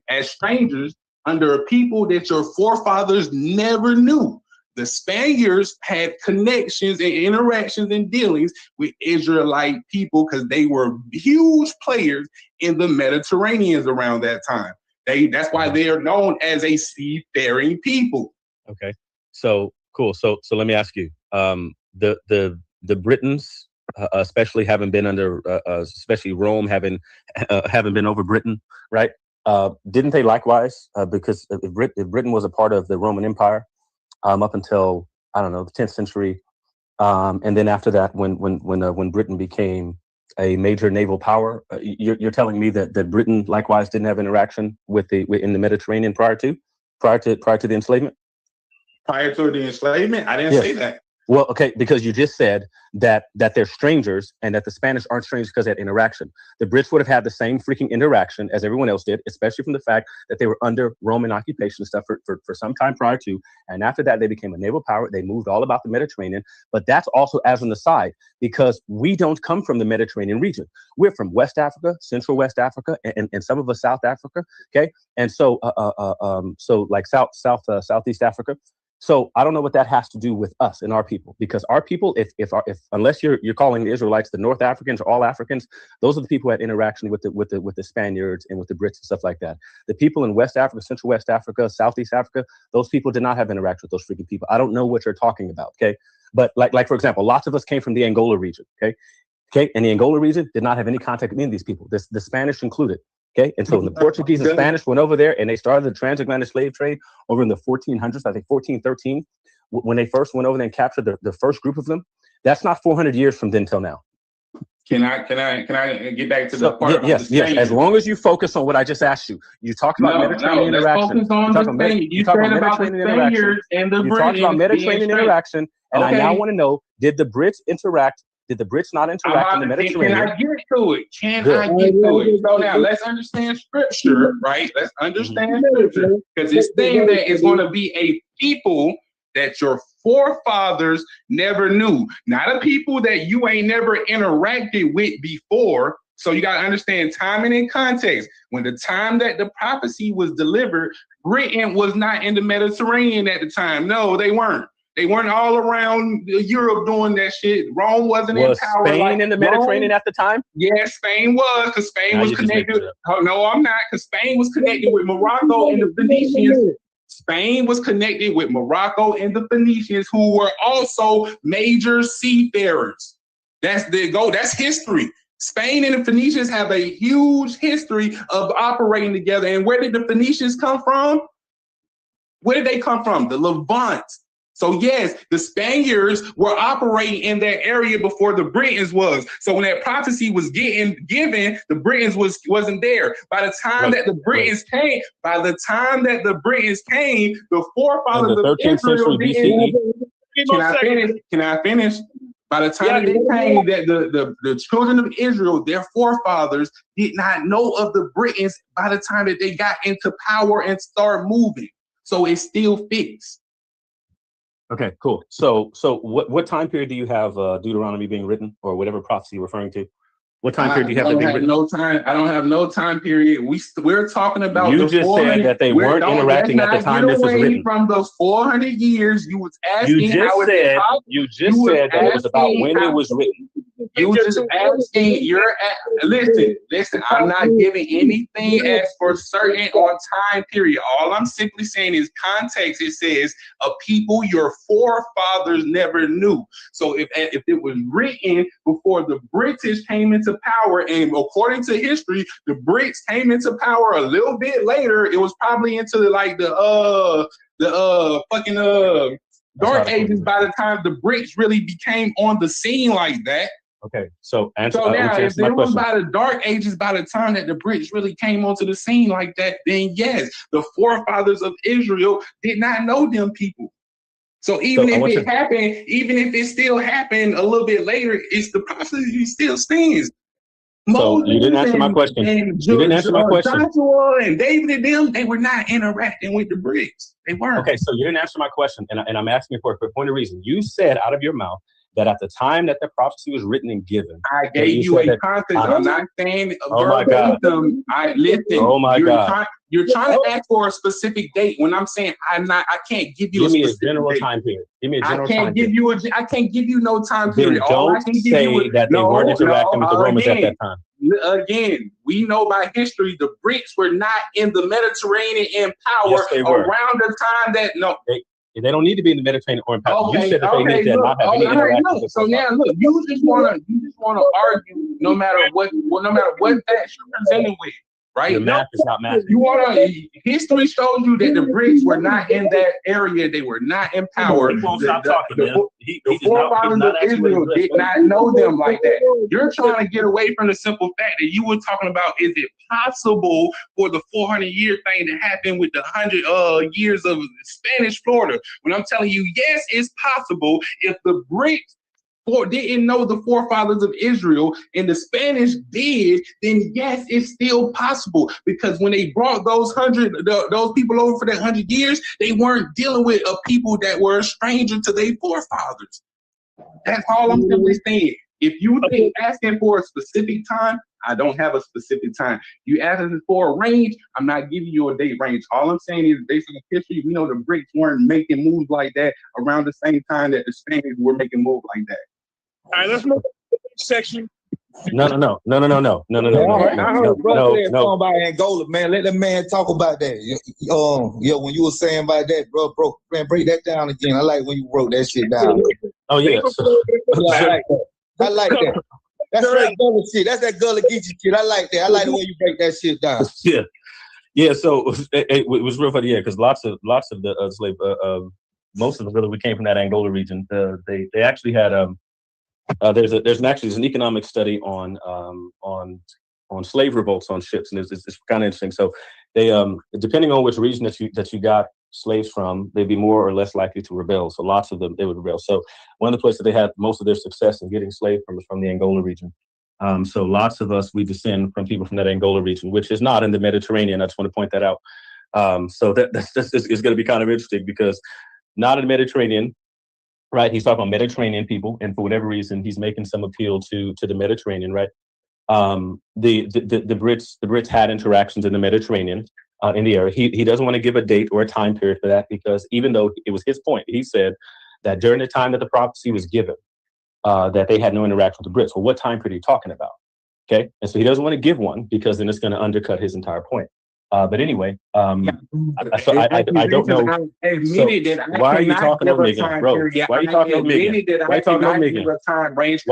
as strangers under a people that your forefathers never knew. The Spaniards had connections and interactions and dealings with Israelite people because they were huge players in the Mediterranean around that time. That's why they are known as a seafaring people. Okay, so cool. So let me ask you, the Britons, especially having been under, especially Rome having been over Britain, right? Didn't they likewise? Because if Britain was a part of the Roman Empire up until, I don't know, the 10th century, and then after that, when Britain became a major naval power, you're telling me that Britain likewise didn't have interaction in the Mediterranean prior to the enslavement? Prior to the enslavement, I didn't say that. Well, okay, because you just said that they're strangers and that the Spanish aren't strangers because they had interaction. The Brits would have had the same freaking interaction as everyone else did, especially from the fact that they were under Roman occupation and stuff for some time prior to. And after that, they became a naval power. They moved all about the Mediterranean. But that's also as an aside, because we don't come from the Mediterranean region. We're from West Africa, Central West Africa, and some of us South Africa. Okay, and so like Southeast Africa. So I don't know what that has to do with us and our people, because our people, if unless you're calling the Israelites the North Africans or all Africans, those are the people who had interaction with the Spaniards and with the Brits and stuff like that. The people in West Africa, Central West Africa, Southeast Africa, those people did not have interaction with those freaking people. I don't know what you're talking about. Okay, but like for example, lots of us came from the Angola region. Okay, and the Angola region did not have any contact with any of these people. The Spanish included. Okay, and so when the Portuguese and Spanish went over there and they started the transatlantic slave trade over in the 1400s, I think 1413, when they first went over there and captured the first group of them, that's not 400 years from then till now. Can I get back to the part? Yes. As long as you focus on what I just asked you. You talked about Mediterranean interaction. You talked about Mediterranean interaction. You talked about Mediterranean interaction, and I now want to know: did the Brits interact? Did the Brits not interact in the Mediterranean? Can I get to it? I get to it? So now let's understand scripture, right? Let's understand scripture, because it's saying that it's going to be a people that your forefathers never knew, not a people that you ain't never interacted with before. So you got to understand timing and context. When the time that the prophecy was delivered, Britain was not in the Mediterranean at the time. No, they weren't. They weren't all around Europe doing that shit. Rome wasn't in power. Was Spain in the Mediterranean at the time? Yeah, Spain was, because Spain was connected. Oh, no, I'm not, because Spain was connected with Morocco and the Phoenicians. Spain was connected with Morocco and the Phoenicians, who were also major seafarers. That's history. Spain and the Phoenicians have a huge history of operating together. And where did the Phoenicians come from? Where did they come from? The Levant. So yes, the Spaniards were operating in that area before the Britons was. So when that prophecy was getting given, the Britons wasn't there. By the time that the Britons came, the forefathers of Israel didn't. Can I finish? By the time that they came, that the children of Israel, their forefathers, did not know of the Britons by the time that they got into power and start moving. So it still fits. Okay, cool. So what time period do you have Deuteronomy being written, or whatever prophecy you're referring to? What time period do you have that being written? I don't have no time period. We're talking about. You just said that they weren't interacting at the time this was written. From those 400 years, you was asking. You just said that it was about when it was written. You just asking. Listen. I'm not giving anything as for certain on time period. All I'm simply saying is context. It says a people your forefathers never knew. So if it was written before the British came into power, and according to history, the Brits came into power a little bit later. It was probably into like the dark ages by the time the Brits really became on the scene like that. Okay, so now if it was by the dark ages, by the time that the Brits really came onto the scene like that, then yes, the forefathers of Israel did not know them people. So even if it still happened a little bit later, it's the prophecy still stands. So you didn't answer my question. You didn't answer my question. Joshua and David and them, they were not interacting with the Brits. They weren't. Okay, so you didn't answer my question, and I'm asking for a point of reason. You said out of your mouth that at the time that the prophecy was written and given, I gave you a context. I'm not saying. Oh my God! I listen. Oh my God! You're trying to ask for a specific date when I'm saying I can't give you a specific general time period. Give me a general time period. I can't give you no time period. All I can say that they weren't interacting with the Romans at that time. Again, we know by history the Brits were not in the Mediterranean in power around the time that They don't need to be in the Mediterranean or in power. You said that they need to not have any interaction. So now look, you just wanna argue no matter what facts you're presenting with. Right? The math is not math. History shows you that the Brits were not in that area. They were not in power. The forefathers of Israel did not know them like that. You're trying to get away from the simple fact that you were talking about, is it possible for the 400-year thing to happen with the 100 years of Spanish Florida? When I'm telling you, yes, it's possible. If the Brits didn't know the forefathers of Israel and the Spanish did, then yes, it's still possible, because when they brought those people over for that 100 years, they weren't dealing with a people that were a stranger to their forefathers. That's all I'm simply saying. If you think asking for a specific time, I don't have a specific time. You asking for a range, I'm not giving you a date range. All I'm saying is, based on history, we know the Brits weren't making moves like that around the same time that the Spaniards were making moves like that. All right, let's move to the next section. No. I heard brother talking about Angola, man. Let the man talk about that. When you were saying about that, bro, man, break that down again. I like when you wrote that shit down. Oh yeah. I like that. That's that Gullah shit. That's that Gullah Geechee shit. I like that. I like the way you break that shit down. Yeah. So it was real funny, because lots of the slave, most of them really, we came from that Angola region. They actually had there's an economic study on slave revolts on ships, and it's kind of interesting. So they depending on which region that you got slaves from, they'd be more or less likely to rebel. So lots of them, they would rebel. So one of the places they had most of their success in getting slaves from was from the Angola region. So lots of us, we descend from people from that Angola region, which is not in the Mediterranean. I just want to point that out. So that's going to be kind of interesting, because not in the Mediterranean. Right, he's talking about Mediterranean people, and for whatever reason, he's making some appeal to the Mediterranean. Right, the Brits had interactions in the Mediterranean, in the area. He doesn't want to give a date or a time period for that, because even though it was his point, he said that during the time that the prophecy was given, that they had no interaction with the Brits. Well, what time period are you talking about? Okay, and so he doesn't want to give one, because then it's going to undercut his entire point. But anyway, I don't know. Why are you talking over me again, bro? Why are you talking over me again? Why are you talking over me again? Why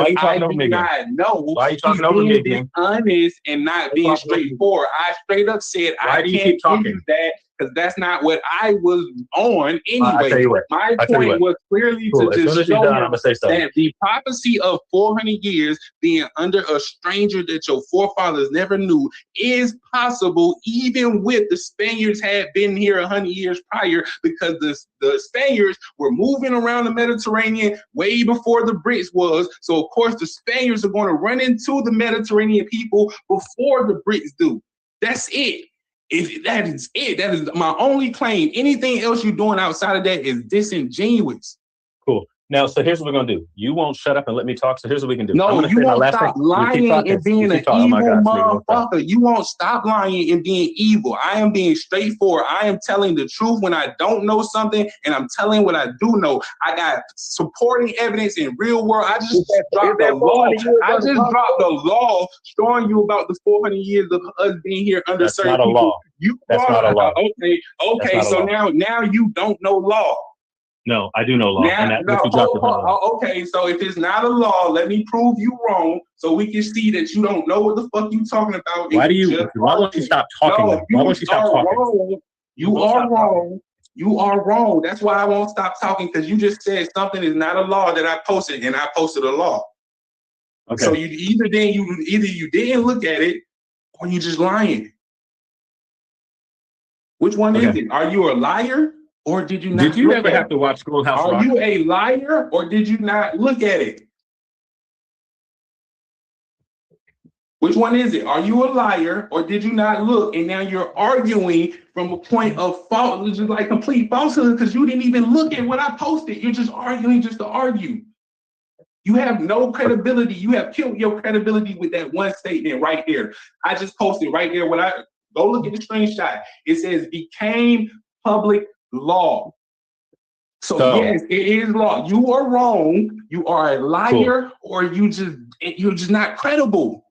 are you talking over me again? Why are you talking over me again? Honest and not being straightforward. I straight up said I can't give you that because that's not what I was on anyway. My point was clearly to just show him that the prophecy of 400 years being under a stranger that your forefathers never knew is possible, even with the Spaniards had been here 100 years prior, because the Spaniards were moving around the Mediterranean way before the Brits was. So of course the Spaniards are going to run into the Mediterranean people before the Brits do. That's it. That is it. That is my only claim. Anything else you're doing outside of that is disingenuous. Cool. Now, so here's what we're going to do. You won't shut up and let me talk, so here's what we can do. No, you won't stop lying and being an evil motherfucker. You won't stop lying and being evil. I am being straightforward. I am telling the truth when I don't know something, and I'm telling what I do know. I got supporting evidence in real world. I just dropped the law. I just dropped the law showing you about the 400 years of us being here under certain people. That's not a law. Okay. So now you don't know law. No, I do know law. Okay, so if it's not a law, let me prove you wrong so we can see that you don't know what the fuck you talking about. Why won't you stop talking? No, why won't you stop talking? You are wrong. You are wrong. That's why I won't stop talking, because you just said something is not a law that I posted, and I posted a law. Okay. So you either you didn't look at it, or you just lying. Which one is it? Are you a liar? Or did you not? Did you ever have to watch Schoolhouse Rock? Are you a liar, or did you not look at it? Which one is it? Are you a liar, or did you not look? And now you're arguing from a point of false, just like complete falsehood, because you didn't even look at what I posted. You're just arguing just to argue. You have no credibility. You have killed your credibility with that one statement right there. I just posted right there. When I go look at the screenshot, it says became public law. So yes, it is law. You are wrong. You are a liar, or you're just not credible.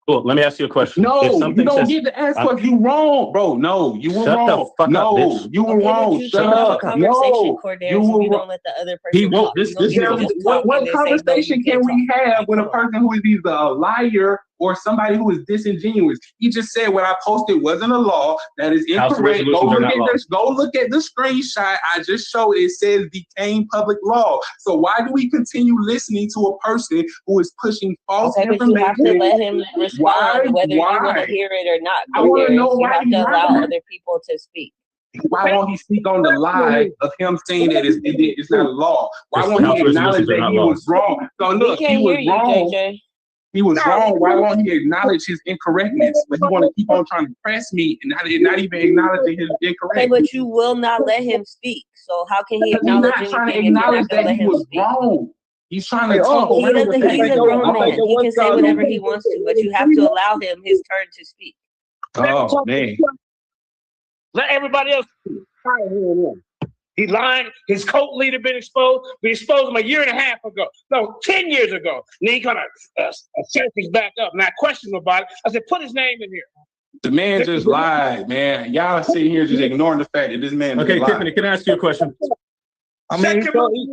Cool. Let me ask you a question. No, you don't get to ask questions. You wrong, bro. No, you were wrong. No, you were wrong. Shut up. No, you don't let the other person. He won't. What conversation can we have when a person who is either a liar or somebody who is disingenuous? He just said what I posted wasn't a law. That is incorrect. Go look at the screenshot I just showed. It says became public law. So why do we continue listening to a person who is pushing false information? You have to let him respond, whether you want to hear it or not. I want to know why you have to allow other people to speak. Why won't he speak on the lie of him saying that it's not a law? Why won't he acknowledge that he was wrong? So look, he was wrong. He was wrong. Why won't he acknowledge his incorrectness? But he want to keep on trying to press me and not even acknowledging his incorrectness. Okay, but you will not let him speak. So how can he acknowledge anything? He's not trying to acknowledge that he was wrong. He's trying to talk. He's a grown man. He can say whatever he wants to, but you have to allow him his turn to speak. Oh man! Let everybody else. He lying. His cult leader been exposed. We exposed him a year and a half ago. No, 10 years ago. And then he kind of surfaced back up. And I questioned him about it. I said, put his name in here. The man just lied, man. Y'all sitting here just ignoring the fact that this man. Okay, Tiffany, can I ask you a question? I mean,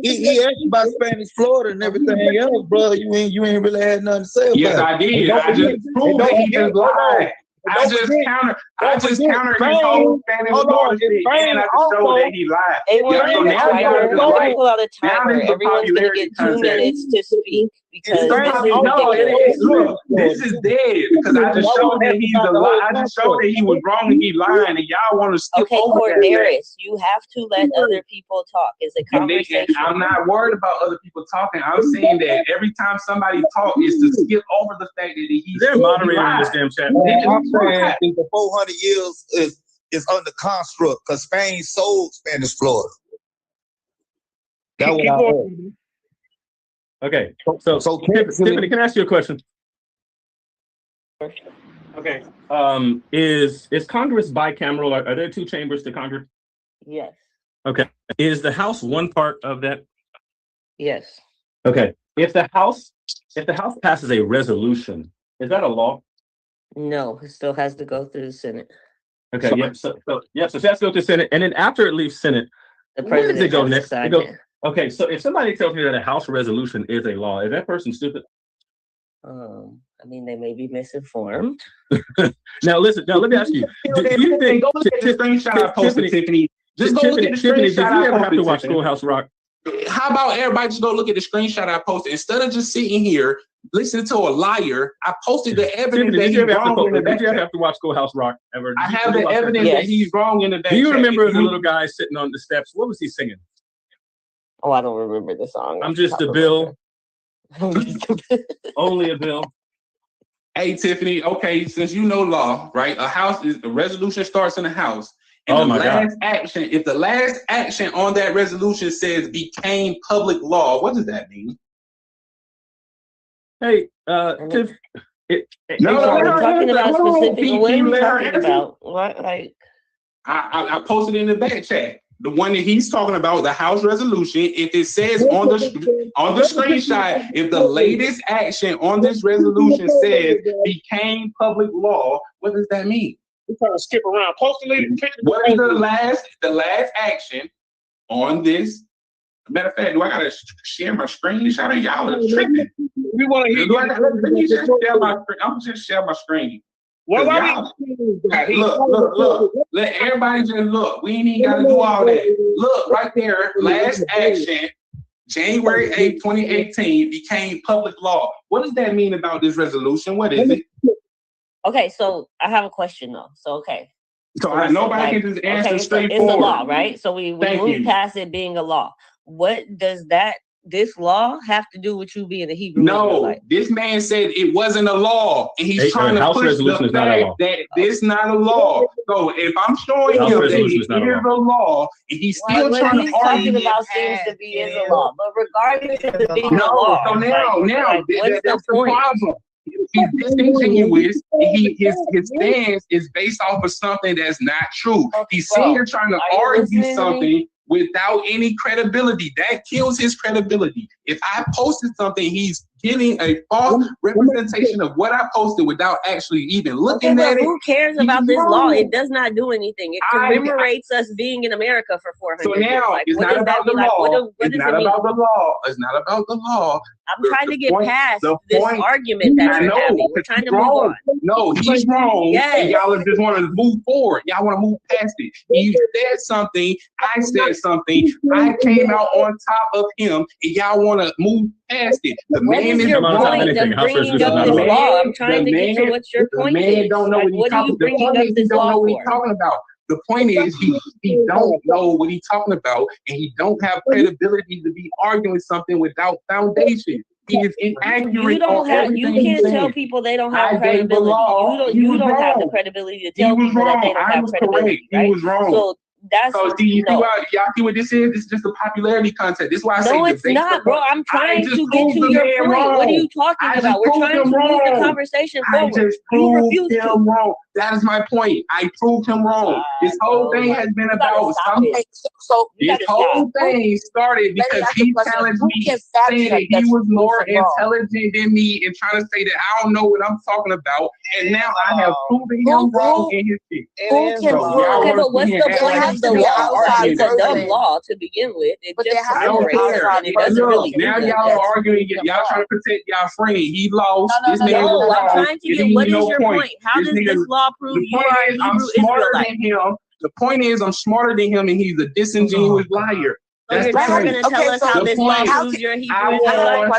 he asked you about Spanish Florida and everything else, bro. You ain't really had nothing to say about it. Yes, I did. I just proved that he just lied. I just countered his whole Spanish Florida shit, and I just showed that he lied. So now y'all just pull out a timer. Everyone's gonna get 2 minutes to speak because this is dead because I just showed that he's a lie. I just showed that he was wrong and he lying, and y'all want to skip over that. Okay, Corderis, you have to let other people talk. It's a conversation. I'm not worried about other people talking. I'm saying that every time somebody talks, is to skip over the fact that he's. They're moderating in this damn chat. The 400 years is under construct because Spain sold Spanish Florida. That was okay. So Tiffany, can I ask you a question? Okay. Is Congress bicameral? Are there 2 chambers to Congress? Yes. Okay. Is the House one part of that? Yes. Okay. If the House passes a resolution, is that a law? No, it still has to go through the Senate. Okay, so it has to go to the Senate, and then after it leaves Senate, where does it go next? Okay, so if somebody tells me that a House resolution is a law, is that person stupid? I mean, they may be misinformed. Now, listen. Now, let me ask you. Do you think? Go look at the screenshot I posted, Tiffany. Just go look at the Tiffany, screenshot did you I ever have posted, to watch Tiffany. Schoolhouse Rock? How about everybody just go look at the screenshot I posted instead of just sitting here listening to a liar? I posted the evidence Tiffany, that he's wrong in the back. Did you ever have to watch Schoolhouse Rock ever? I have the evidence that he's wrong in the back. Do you remember the little guy sitting on the steps? What was he singing? Oh, I don't remember the song. I'm just a bill. Only a bill. Hey, Tiffany, okay, since you know law, right? A resolution starts in a house. And if the last action on that resolution says became public law, what does that mean? Hey, Tiff. We're talking about specific. What are you talking about? What, like? I posted in the back chat. The one that he's talking about, the House resolution, if it says on the screenshot, if the latest action on this resolution says became public law, what does that mean? We're trying to skip around. What is the last action on this? Matter of fact, do I gotta share my screenshot or y'all are tripping? We want to hear. Let me just share my screen. I'm just share my screen. Look. Let everybody just look. We ain't even got to do all that. Look right there. Last action, January 8th, 2018, became public law. What does that mean about this resolution? What is it? Okay, so I have a question though. So nobody can just answer straightforward. It's a law, right? So we move past it being a law. What does this law have to do with you being a Hebrew Israelite? This man said it wasn't a law, and he's trying to push the fact that this not a law. So if I'm showing him that it is a law, and he's still trying to argue about things to be is a law, but regardless of it being a law, so now that's the problem. He's disingenuous, and his stance is based off of something that's not true. He's sitting here trying to argue something without any credibility. That kills his credibility. If I posted something, he's giving a false representation of what I posted without actually even looking at it. Who cares about this law? It does not do anything. It commemorates us being in America for 400 years. So now, it's not about the law. It's not about the law. It's not about the law. I'm trying to get past this argument that you're having. We're trying to move on. No, he's wrong. Yes. And y'all just want to move forward. Y'all want to move past it. He said something. I said something. I came out on top of him, and y'all want to move past it. The man is your point of bringing up this law? I'm trying to get to what your point is. The man don't know what he's talking about. The point is he don't know what he's talking about. The point is he don't know what he's talking about, and he don't have credibility to be arguing something without foundation. He is inaccurate. You can't tell people they don't have credibility. You don't have the credibility to tell people that they don't have credibility. Right? He was wrong. So that's y'all see what this is? This is just a popularity contest. This is why I say it's not, bro. I'm trying to get to your point. What are you talking about? We're trying to move the conversation forward. I just proved him wrong. That is my point. I proved him wrong. This whole thing has been about something. So this whole thing started because he challenged me, saying that he was more intelligent than me and trying to say that I don't know what I'm talking about. And now I have proven him wrong in his shit. Okay, but what's the point of the law? It's a dumb law to begin with. It just now y'all are arguing. Y'all trying to protect y'all friend. He lost. This nigga was wrong. I'm trying to get what is your point? How does this law prove you are a Hebrew Israelite? The point is, I'm smarter than him, and he's a disingenuous liar. That's you're not going to tell us how this law proves you're a Hebrew Israelite?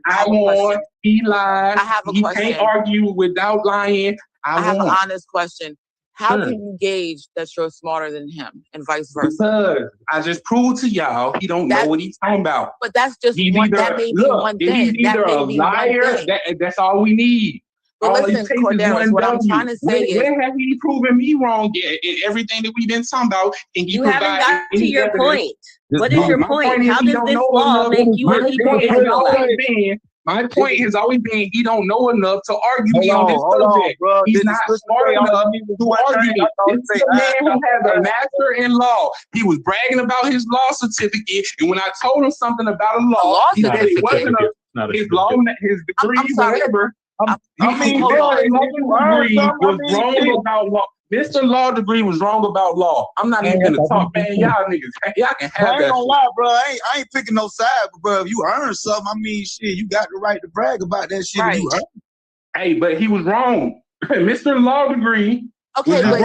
I won. He lied. He can't argue without lying. I have an honest question. How can you gauge that you're smarter than him and vice versa? Because I just proved to y'all he don't know what he's talking about. But that's just that may be one thing. He's either a liar. That's all we need. But listen, Cordelis, what I'm trying to say is, where have he proven me wrong in everything that we've been talking about? And you haven't got to your point. What is your point? How does this law make you a Hebrew Israelite? My point has always been he don't know enough to argue me on this subject. He's not smart enough to argue me. This is a man who has a master in law. He was bragging about his law certificate, and when I told him something about a law, he said it wasn't his law, his degree, whatever. His degree was wrong about law. Mr. Law Degree was wrong about law. I'm not even gonna talk, man. Y'all niggas, y'all can have that. I ain't gonna lie, bro. I ain't picking no side, but bro, if you earn something, I mean, shit, you got the right to brag about that shit. Right. You earn. Hey, but he was wrong. Mr. Law Degree. Okay, but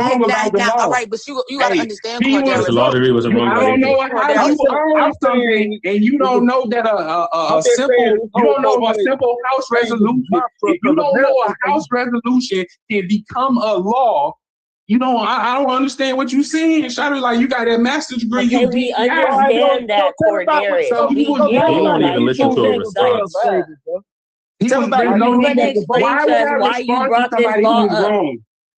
now, all right, but you gotta understand, Mr. Law Degree was wrong. I don't know how you earn something, and you don't know that a simple house resolution. If you don't know a house resolution can become a law, you don't. I don't understand what you're saying. Shawty, like you got that master's degree. Okay, we understand that, Cornelius. So we don't even listen to a response. Why you brought this law up?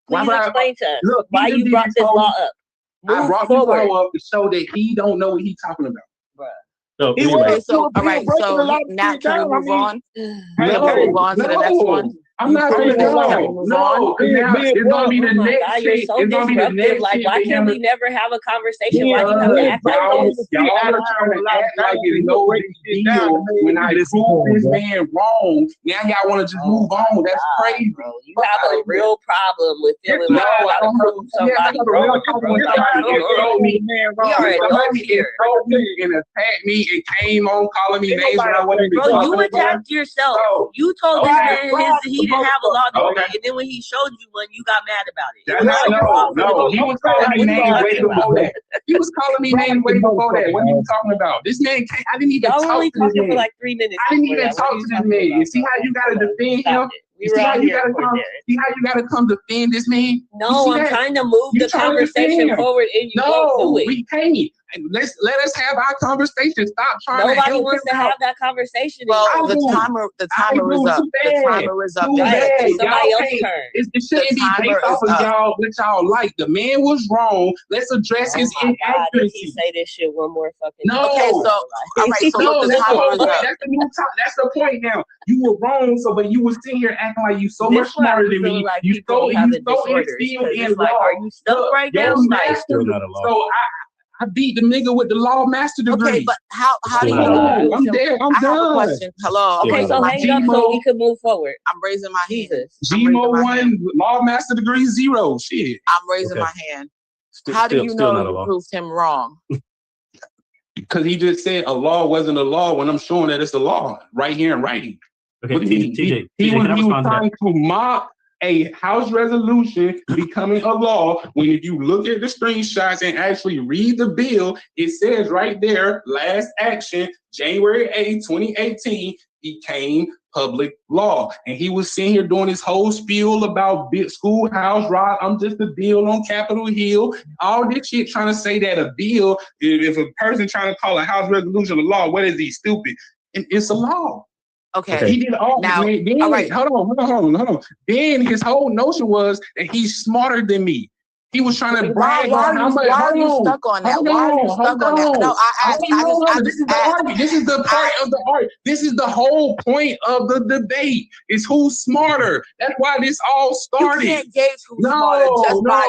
Please explain to us why you brought this law up. I brought this law up to show that he don't know what he's talking about. So, anyway, all right, so now can we move on? Move on to the next one. I'm not gonna go. No, it's gonna be the next shit. You're so disruptive. Like, why can't we never have a conversation? Why you have to act like this? Y'all are trying to act like it's no big deal. When I prove this man wrong, now y'all want to just move on. That's crazy, bro. You have a real problem with feeling like you gotta prove somebody wrong. We are adults here. And attacked me and came on calling me names. Bro, you attacked yourself. You told this man he didn't have a law degree, and then when he showed you one, you got mad about it. No, he was calling me names way before that. He was calling me names way before that. What are you talking about? This man can't. I didn't even talk to this man. For like 3 minutes. I didn't even talk to this man. You see how you gotta defend him? See how you gotta come defend this man? No, I'm trying to move the conversation forward, and you won't do it. We can't. Let us have our conversation. Stop trying to. Nobody wants to have that conversation. Well, the timer is up. The timer is up. Somebody else's turn. It shouldn't be based off of y'all what y'all like. The man was wrong. Let's address his inaccuracy. He say this shit one more fucking. No. Okay, so all right. So the timer is up. That's the new time. That's the point now. You were wrong. So, but you were sitting here acting like you so much smarter than me. You so instilled in law. Are you stuck right now? Still not a law. So I beat the nigga with the law master degree. Okay, but how do you know? I'm there. I'm done. I have a question. Hello. Okay, so hang up so we can move forward. I'm raising my hand. GMO 1, law master degree 0. Shit. I'm raising my hand. How do you know you proved him wrong? Because he just said a law wasn't a law when I'm showing that it's a law right here in writing. Okay, TJ, he was trying to mock a House resolution becoming a law when if you look at the screenshots and actually read the bill, it says right there, last action, January 8, 2018, became public law. And he was sitting here doing his whole spiel about schoolhouse rock. I'm just a bill on Capitol Hill. All this shit trying to say that a bill, if a person trying to call a House resolution a law, what is he, stupid? And it's a law. Okay. He did all now. Then, all right. Hold on. Then his whole notion was that he's smarter than me. He was trying to brag on how much. Why are you stuck on that? Why are you stuck on that? No, this is the argument. This is the part of the argument. This is the whole point of the debate. Is who's smarter. That's why this all started. You can't gauge who's smarter just by.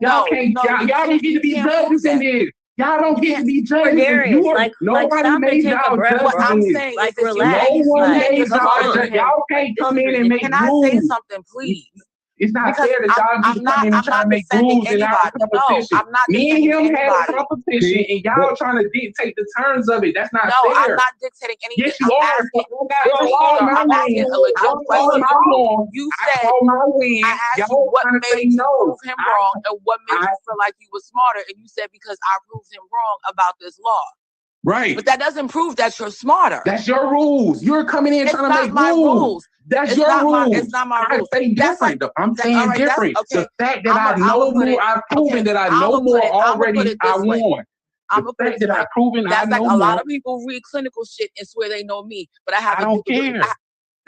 Y'all don't get to be judges in this. Y'all don't get to be judged. Nobody made y'all judge. What I'm saying, like, relax. No one made y'all judge. Y'all can't come in and make rules. Can I say something, please? It's not fair that y'all just come in and try to make rules in our competition. No, I'm not. Me and him had a competition, and y'all trying to dictate the terms of it. That's not fair. No, I'm not dictating anything. Yes, you are. I'm asking a legit question. You said, I asked you what made you prove him wrong and what made you feel like he was smarter, and you said because I proved him wrong about this law. Right. But that doesn't prove that you're smarter. That's your rules. You're coming in trying to make rules. That's your rules. It's not my rules. I say different. I'm saying different. The fact that I know more, I've proven that I know more already, I won. The fact that I've proven I know more. That's like a lot of people read clinical shit and swear they know me, but I don't care.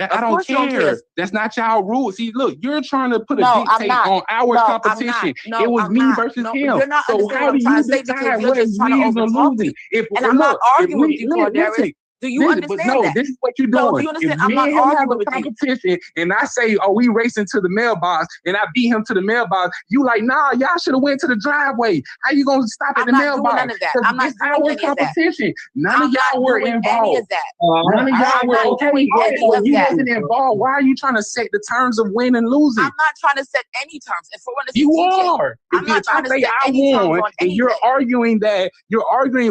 I don't care. That's not y'all rules. See, look, you're trying to put a dictate on our competition. It was me versus him. So how do you decide what is winning or losing? And I'm not arguing with you, Cornelius. Do you understand that? This is what you're doing. No, do you understand? If I'm not me and him have arguing a with you. competition and I say, oh, we racing to the mailbox and I beat him to the mailbox, you like, nah, y'all should have went to the driveway. How you gonna stop at the mailbox? I'm not doing none of that. I'm not doing any of that. Competition. None of y'all were involved. Any of that. None of y'all were doing any of you that. wasn't involved. Why are you trying to set the terms of win and losing? I'm not trying to set any terms. And for one, you are. I'm not trying to set any terms on anything. And you're arguing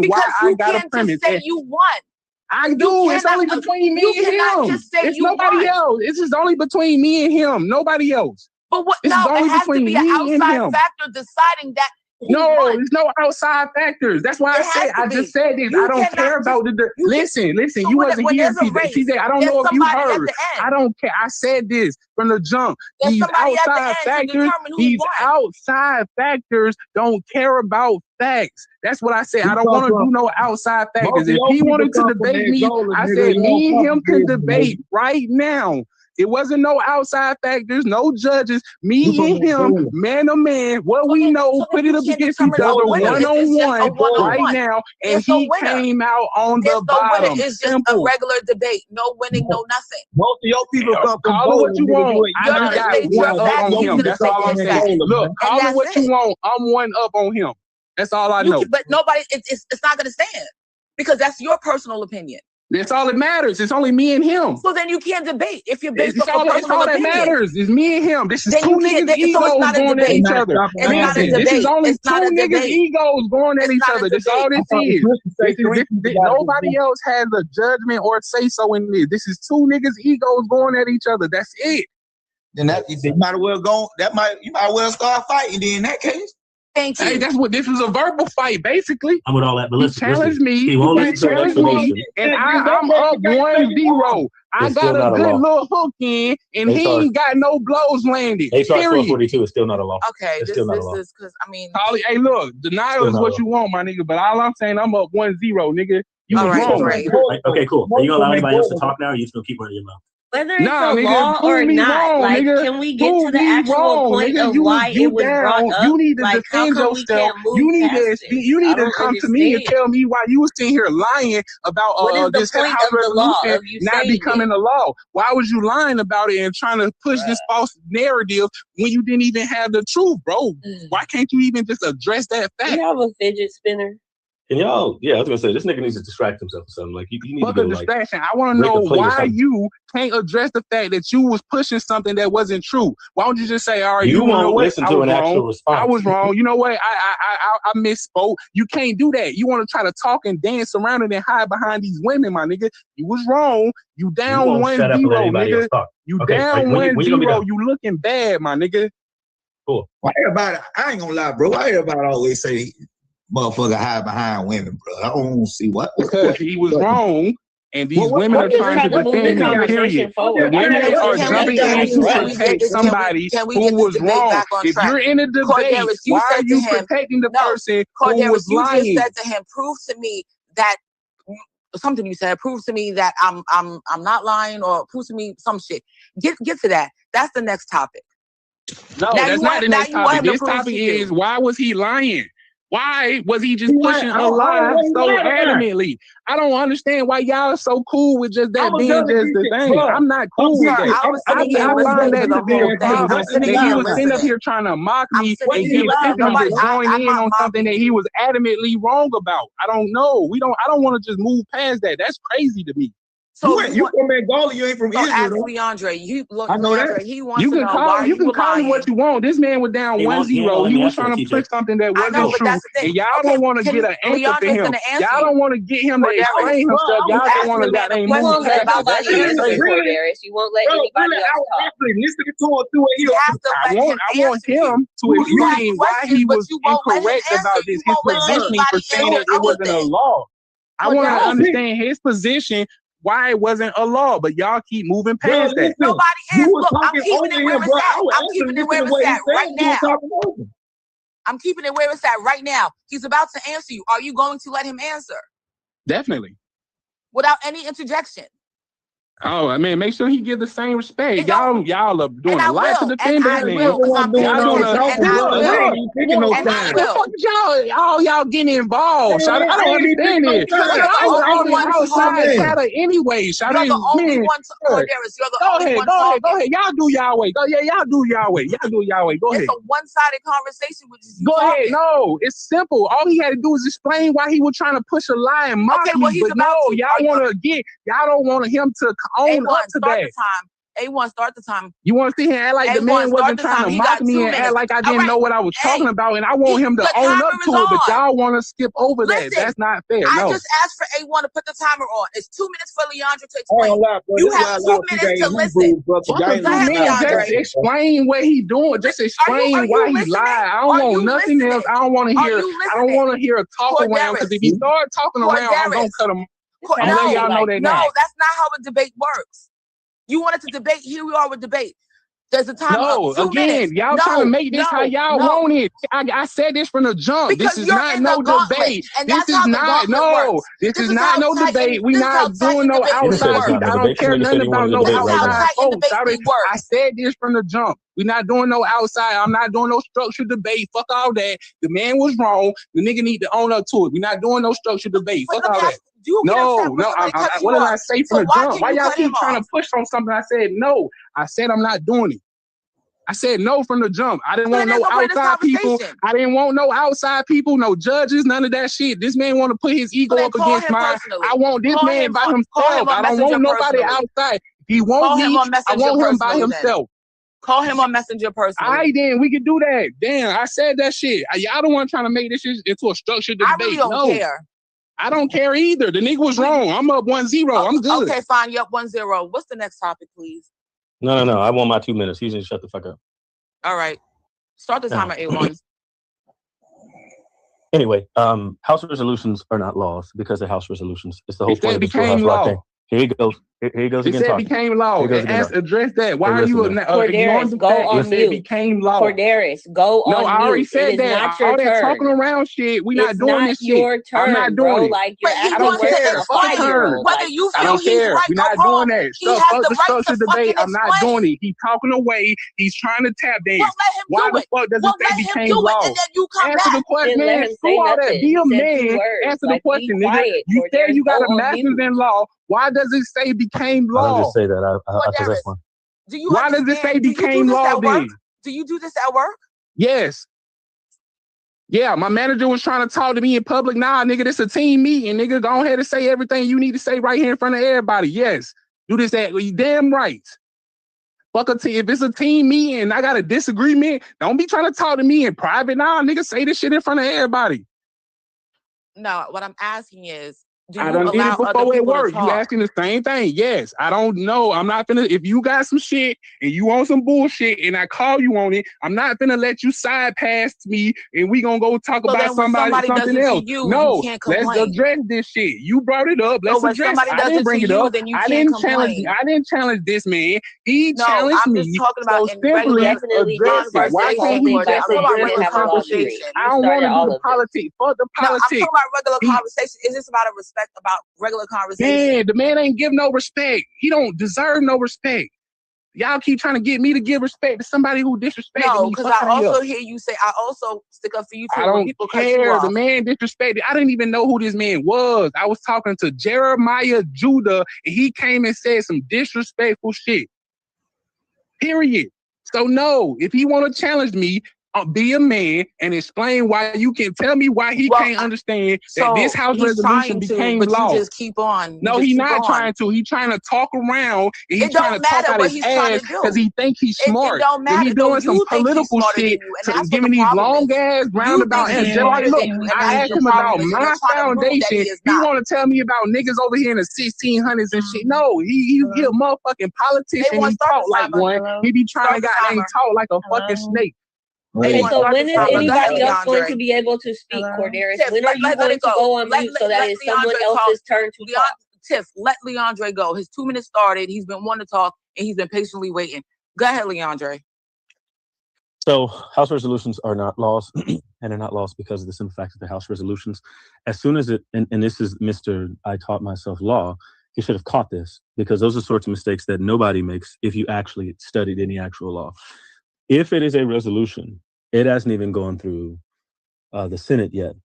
why I got a premise. Because you can't just say you won. I do. It's only between me and him. It's nobody else. It's just only between me and him. Nobody else. But what? No, it has to be an outside factor deciding that. No, there's no outside factors. That's why I just said this. I don't care about the. Listen. You wasn't here. She said, I don't know if you heard. I don't care. I said this from the jump. These outside factors don't care about facts. That's what I said. I don't want to do no outside factors. If he wanted to debate me, I said me and him can debate right now. It wasn't no outside factors, no judges. Me and him, man to man, what we know, put it up against each other, one-on-one right now, and he came out on the bottom. It's just a regular debate. No winning, no nothing. Most of your people come from call it what you want. I done got one up on him. That's all I'm saying. Look, call it what you want. I'm one up on him. That's all I know. But nobody, it's not going to stand because that's your personal opinion. That's all that matters. It's only me and him. So then you can't debate if you're based on personal opinion. That's all that matters. It's me and him. This is two niggas' egos going at each other. This is only two niggas' egos going at each other. That's all this is. Nobody else has a judgment or say so in this. This is two niggas' egos going at each other. That's it. Then you might as well go. You might as well start fighting. Then in that case. Thank you. Hey, that's what this was a verbal fight, basically. I'm with all that, but listen, challenge me. He won't listen to an explanation. And I'm up 1-0. I got a good little hook in, and he ain't got no blows landed. HR 1242 is still not a law. Okay, this is because hey, look, denial is what you want, my nigga. But all I'm saying, I'm up 1-0, nigga. You was wrong. Right. Okay, cool. Are you gonna allow anybody else to talk now, or are you just gonna keep running your mouth? Whether it's a law or not, like, can we get to the actual point of why it was brought up? You need to defend yourself. You need to come to me and tell me why you was sitting here lying about this House resolution not becoming a law. Why was you lying about it and trying to push this false narrative when you didn't even have the truth, bro? Why can't you even just address that fact? You have a fidget spinner. And y'all, I was gonna say this nigga needs to distract himself or something. Like you need to go distraction. I want to know why you can't address the fact that you was pushing something that wasn't true. Why don't you just say, all right, you won't listen to an actual response. I was wrong. You know what? I misspoke. You can't do that. You want to try to talk and dance around it and hide behind these women, my nigga. You was wrong. You down 1-0, nigga. You down 1-0. You looking bad, my nigga. Cool. Why everybody? I ain't gonna lie, bro. Why everybody always say motherfucker hide behind women, bro? I don't see what. Because he was wrong, and these women are trying to defend him, period. Women are jumping in to protect somebody who was wrong. If you're in a debate, why are you protecting the person who was lying? You just said to him, prove to me that something you said, prove to me that I'm not lying, or prove to me some shit. Get to that. That's the next topic. No, that's not the next topic. This topic is, why was he lying? Why was he just pushing a lie so adamantly? I don't understand why y'all are so cool with just that being just the thing. I'm not cool with that. I find that to be a thing. He was sitting up here trying to mock me and get people to join in on something that he was adamantly wrong about. I don't know. I don't want to just move past that. That's crazy to me. So you from Angola, you ain't from Israel. Ask Leandre. I know that. He wants to know why you can call him what you want. This man was down 1-0. He was trying to push something that wasn't true. And y'all don't want to get an answer for him. Y'all don't want to get him to explain himself. Y'all don't want to get You won't let nobody answer for Darius. You won't let anybody else talk. Listening to him through it. I want him to explain why he was incorrect about this. His positioning for saying that it wasn't a law. I want to understand his position. Why it wasn't a law, but y'all keep moving past that. Nobody asked. Look, I'm keeping it where it's at. I'm keeping it where it's at right now. I'm keeping it where it's at right now. He's about to answer you. Are you going to let him answer? Definitely. Without any interjection. Oh, I mean, make sure he give the same respect. Y'all are doing a lot to defend that man. Y'all doing y'all getting involved. I don't understand it. I was outside chatter anyway. You're the only one to Corderis. You're the only one talking. Go ahead. Y'all do y'all way. Y'all do y'all way. Go ahead. It's a one-sided conversation with you. Go ahead. No, it's simple. All he had to do is explain why he was trying to push a lie and mock me. But no, y'all don't want him to own up to that. A1, start the time. You want to see him act like the man wasn't trying to mock me and act like I didn't know what I was talking about, and I want him to own up to it, but y'all want to skip over that. That's not fair. I just asked for A1 to put the timer on. It's 2 minutes for Leandro to explain. You have 2 minutes to listen. Just explain what he doing. Just explain why he lied. I don't want nothing else. I don't want to hear. I don't want to hear a talk around, because if he start talking around, I'm gonna cut him. I'm letting y'all know that now. No, that's not how a debate works. You wanted to debate. Here we are with debate. There's a time. No, again, y'all trying to make this how y'all want it. I said this from the jump. Because this is not no debate. This is not no debate. We not doing no outside people. I don't care nothing about no outside folks. I said this from the jump. We're not doing no outside. I'm not doing no structured debate. Fuck all that. The man was wrong. The nigga need to own up to it. We're not doing no structured debate. Fuck all that. No. What did I say from the jump? Why y'all keep trying to push on something? I said no. I said I'm not doing it. I said no from the jump. I didn't want no outside people. I didn't want no outside people, no judges, none of that shit. This man want to put his ego up against mine. I want this man by himself. I don't want nobody outside. He won't me. I want him by himself. Call him on Messenger personally. All right, then we can do that. Damn, I said that shit. Y'all don't want to try to make this shit into a structured debate. I really don't care. I don't care either. The nigga was wrong. I'm up 1-0. I'm good. Okay, fine. You're up 1-0. What's the next topic, please? No. I want my 2 minutes. He's gonna shut the fuck up. All right. Start the timer, A1. Anyway, House resolutions are not laws because they're House resolutions. It's the whole point of the became law. Thing. Here he goes. Here he goes again. It said became law. Address that. Why are you Corderis, go on mute. Became law. Corderis, go on mute. No, I already said that. All that talking around shit. We not doing this shit. Your turn, I'm not doing it. Like you're I don't care. Fuck turn. Whether you I feel don't care. Right We're not doing that. Fuck the structured debate. I'm not doing it. He's talking away. He's trying to tap dance. Why the fuck does it say became law? Answer the question, man. Screw all that. Be a man. Answer the question, nigga. You said you got a master's in law. Why does it say became law? I don't just say that. I possess one. Why does it say became law then? Do you do this at work? Yes. Yeah, my manager was trying to talk to me in public. Nah, nigga, this a team meeting. Nigga, go ahead and say everything you need to say right here in front of everybody. Yes. Do this at you damn right. Fuck a team. If it's a team meeting and I got a disagreement, don't be trying to talk to me in private. Nah, nigga, say this shit in front of everybody. No, what I'm asking is, I done did it before at work. You asking the same thing. Yes. I don't know. I'm not finna, if you got some shit and you want some bullshit and I call you on it, I'm not finna let you side past me and we gonna go talk about something else. No, let's address this shit. You brought it up. Let's address it. I didn't bring it up. I didn't challenge this man. He challenged me. I'm just talking about so simply address it. Why can't he just address the conversation? I don't want to do the politics. Fuck the politics. I'm talking about regular conversation. Is this about a respect? About regular conversation. Man, the man ain't give no respect. He don't deserve no respect. Y'all keep trying to get me to give respect to somebody who disrespected me. No, because I also hear you say, I also stick up for you too. I don't care. The man disrespected. I didn't even know who this man was. I was talking to Jeremiah Judah, and he came and said some disrespectful shit. Period. So no, if he want to challenge me, be a man and explain why you can tell me why he can't understand that this House resolution became law. You just keep on. No, he's not trying to. He's trying to talk around and he's trying to talk out his ass because he think he's smart. It don't matter. He's doing some political shit, giving these long ass roundabout answers. Look, I asked him about my foundation. He want to tell me about niggas over here in the 1600s and shit. No, he's a motherfucking politician. He talk like one. He be trying to talk like a fucking snake. Okay, so when is anybody else going to be able to speak, Corderis? When are you going to go on mute so that it's someone else's turn to talk? Tiff, let Leandre go. His 2 minutes started. He's been wanting to talk, and he's been patiently waiting. Go ahead, Leandre. So House resolutions are not laws, and they're not laws because of the simple fact that they're House resolutions. As soon as it, and this is Mr. I taught myself law, He should have caught this, because those are sorts of mistakes that nobody makes if you actually studied any actual law. If it is a resolution, it hasn't even gone through the Senate yet,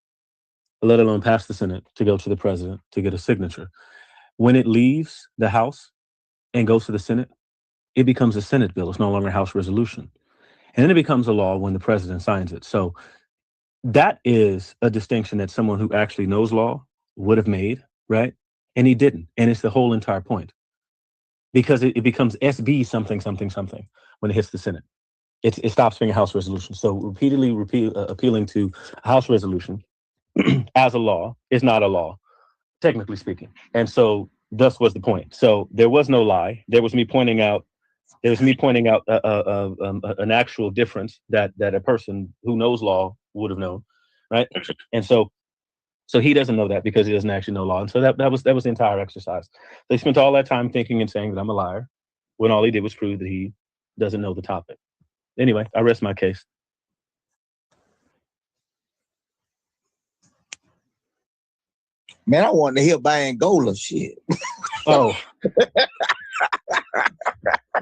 let alone past the Senate to go to the president to get a signature. When it leaves the House and goes to the Senate, it becomes a Senate bill. It's no longer a House resolution. And then it becomes a law when the president signs it. So that is a distinction that someone who actually knows law would have made, right? And he didn't. And it's the whole entire point. Because it becomes SB something, something, something when it hits the Senate. It stops being a House resolution. So repeatedly appealing to a House resolution as a law is not a law, technically speaking. And so thus was the point. So there was no lie. There was me pointing out an actual difference that a person who knows law would have known, right? And so he doesn't know that because he doesn't actually know law. And so that was the entire exercise. They spent all that time thinking and saying that I'm a liar when all he did was prove that he doesn't know the topic. Anyway, I rest my case. Man, I want to hear about Angola shit. Oh.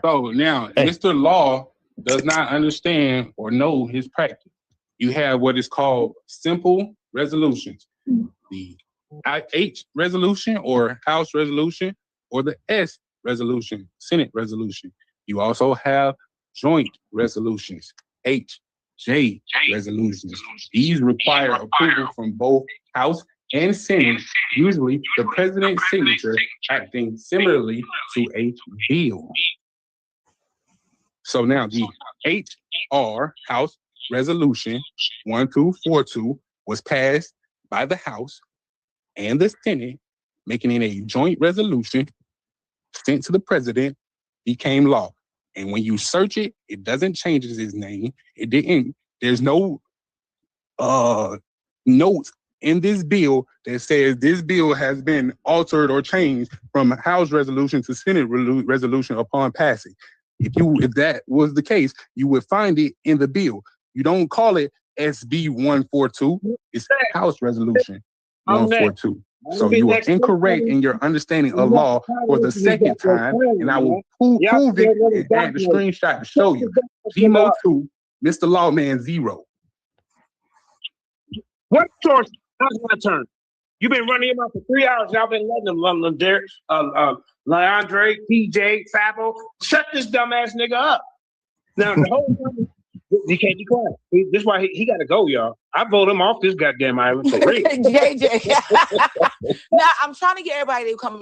So now, Mr. Law does not understand or know his practice. You have what is called simple resolutions. The H resolution or House resolution, or the S resolution, Senate resolution. You also have joint resolutions, HJ resolutions. These require approval from both House and Senate, usually the president's signature acting similarly to a bill. So now the HR House Resolution 1242 was passed by the House and the Senate, making it a joint resolution sent to the president, became law. And when you search it, it doesn't change his name. It didn't. There's no notes in this bill that says this bill has been altered or changed from House resolution to Senate resolution upon passing. If that was the case, you would find it in the bill. You don't call it SB 142. It's House Resolution 142. So you are incorrect in your understanding of law for the second time, and I will prove it and add the screenshot to show you. Gmo 2, Mr. Lawman 0. What source? That's my turn. You've been running him out for 3 hours. Y'all been letting them, Derek, Leandre, PJ, Fabo. Shut this dumbass nigga up. Now, the whole time, he can't be quiet. This is why he got to go, y'all. I vote him off this goddamn island. JJ. Now, I'm trying to get everybody to come,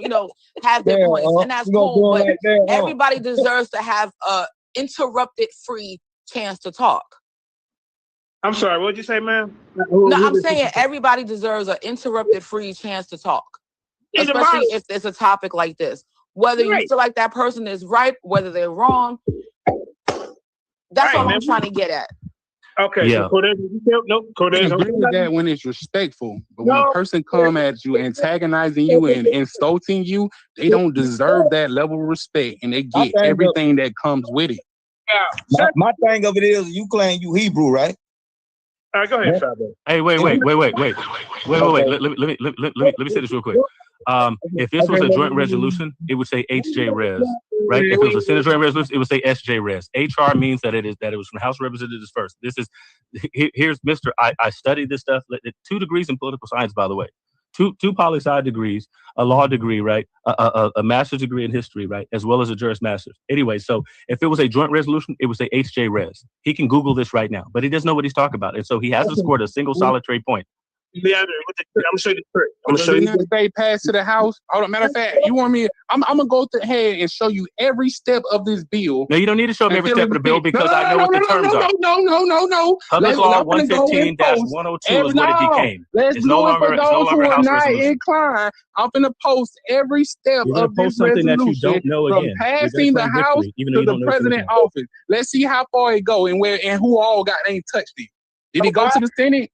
have their points. And that's cool. But everybody deserves to have a interrupted-free chance to talk. I'm sorry, what'd you say, ma'am? No, I'm saying everybody deserves an interrupted-free chance to talk, especially if it's a topic like this. Whether you feel like that person is right, whether they're wrong, that's all I'm trying to get at. Okay, yeah. So Cordes, I agree with that when it's respectful, but when a person come at you, antagonizing you and insulting you, they don't deserve that level of respect, and they get everything that comes with it. Yeah. My thing of it is, you claim you Hebrew, right? All right, go ahead, Fabo. Hey, wait. Let me say this real quick. If this was a joint resolution, it would say HJ Res, right? If it was a Senate joint resolution, it would say SJ Res. HR means that it was from House Representatives first. Here's Mr. I studied this stuff. 2 degrees in political science, by the way. Two poli-sci degrees, a law degree, right? A master's degree in history, right? As well as a Juris Master's. Anyway, so if it was a joint resolution, it would say HJ Res. He can Google this right now, but he doesn't know what he's talking about. And so he hasn't scored a single solitary point. Yeah, I'm gonna show you the trick. I'm gonna show you. They pass to the House. Hold on, matter of fact, you want me? I'm gonna go ahead and show you every step of this bill. No, you don't need to show me every step of the bill because I know what the terms are. No. Public Law 115-102 is what it became. It's no longer House resolution. Inclined. I'm gonna post every step of this resolution from passing the House to the president office. Let's see how far it go and who all ain't touched it. Did it go to the Senate?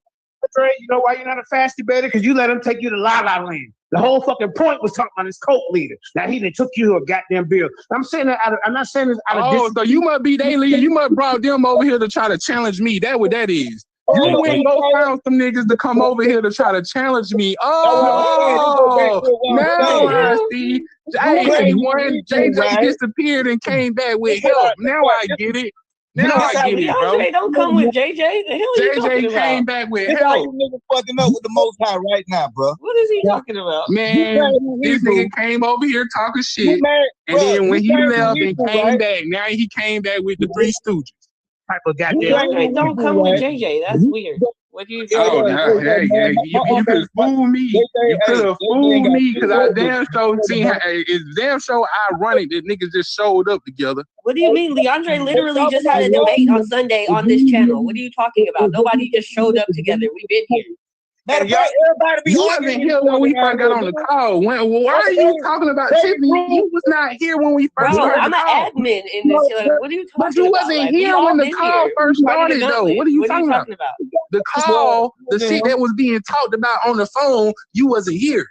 You know why you're not a fast debater? Because you let him take you to La La Land. The whole fucking point was talking about his cult leader. Now he done took you to a goddamn bill. I'm saying that I'm not saying this out of so you must be their leader. You must brought them over here to try to challenge me. That what that is. You went and go found some niggas to come over here to try to challenge me. Oh, now I see. Hey, one JJ disappeared and came back with help. Now I get it. Now I get it, bro. DeAndre don't come with JJ. The hell are you talking JJ came about? back with This how help. you niggas fucking up with the Most High right now, bro. What is he talking about? Man, this nigga came over here talking shit, and then when he left and came back, now he came back with the Three Stooges. Type of goddamn. DeAndre don't come with JJ. That's weird. What do you? Oh, hey, you could fool me. You could have fooled me because I damn sure seen how it's damn sure ironic that niggas just showed up together. What do you mean? DeAndre literally just had a debate on Sunday on this channel. What are you talking about? Nobody just showed up together. We've been here. Everybody be You wasn't here when we first got on the call. Why are you talking about Tiffany? You was not here when we first started. I'm an admin in this. What are you talking about? But you wasn't here when the call first started, though. What are you talking about? The call, the shit that was being talked about on the phone, you wasn't here.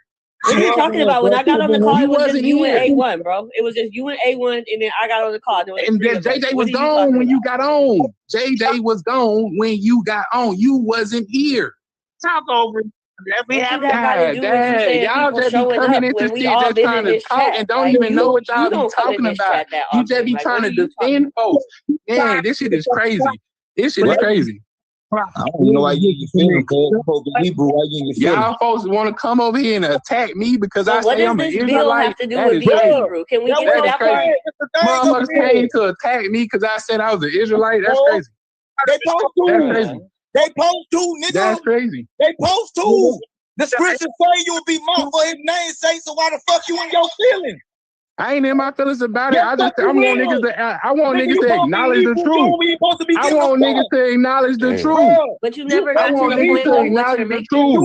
What are you talking about? When I got on the call, it was just you and A1, bro. It was just you and A1, and then I got on the call. And then JJ was gone when you got on. JJ was gone when you got on. You wasn't here. Talk over. Y'all just be coming into shit just trying to talk and don't even know what y'all be talking about. You just be trying to defend folks. Man, this shit is crazy. This shit is crazy. I don't know why you feeling, y'all folks want to come over here and attack me because I say I'm an Israelite. What does this bill have to do with being Hebrew? Can we get to that part? Motherfuckers came to attack me because I said I was an Israelite. That's crazy. They post to. That's crazy. They post to, nigga. That's crazy. They post to. The scripture say you will be mocked for his name sake, so why the fuck you in your feelings? I ain't in my feelings about it. I want niggas to acknowledge the truth. I want niggas to acknowledge the truth. But you never got to the point to acknowledge the truth.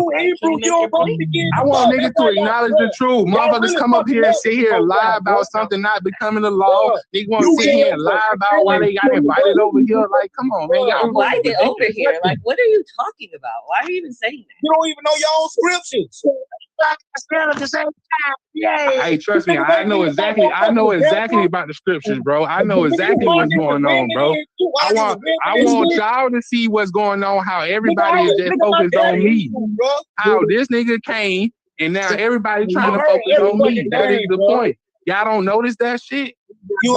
I want niggas to acknowledge the truth. Motherfuckers come up here and sit here and lie about something not becoming the law. They want to sit here and lie about why they got invited over here. Like, come on, man. Y'all invited over here. Like, what are you talking about? Why are you even saying that? You don't even know your own scriptures. At the same time. Yay. Hey, trust me, I know exactly about the scriptures, bro. I know exactly what's going on, bro. I want y'all to see what's going on, how everybody is just focused on me. How this nigga came and now everybody trying to focus on me. That is the point. Y'all don't notice that shit? Me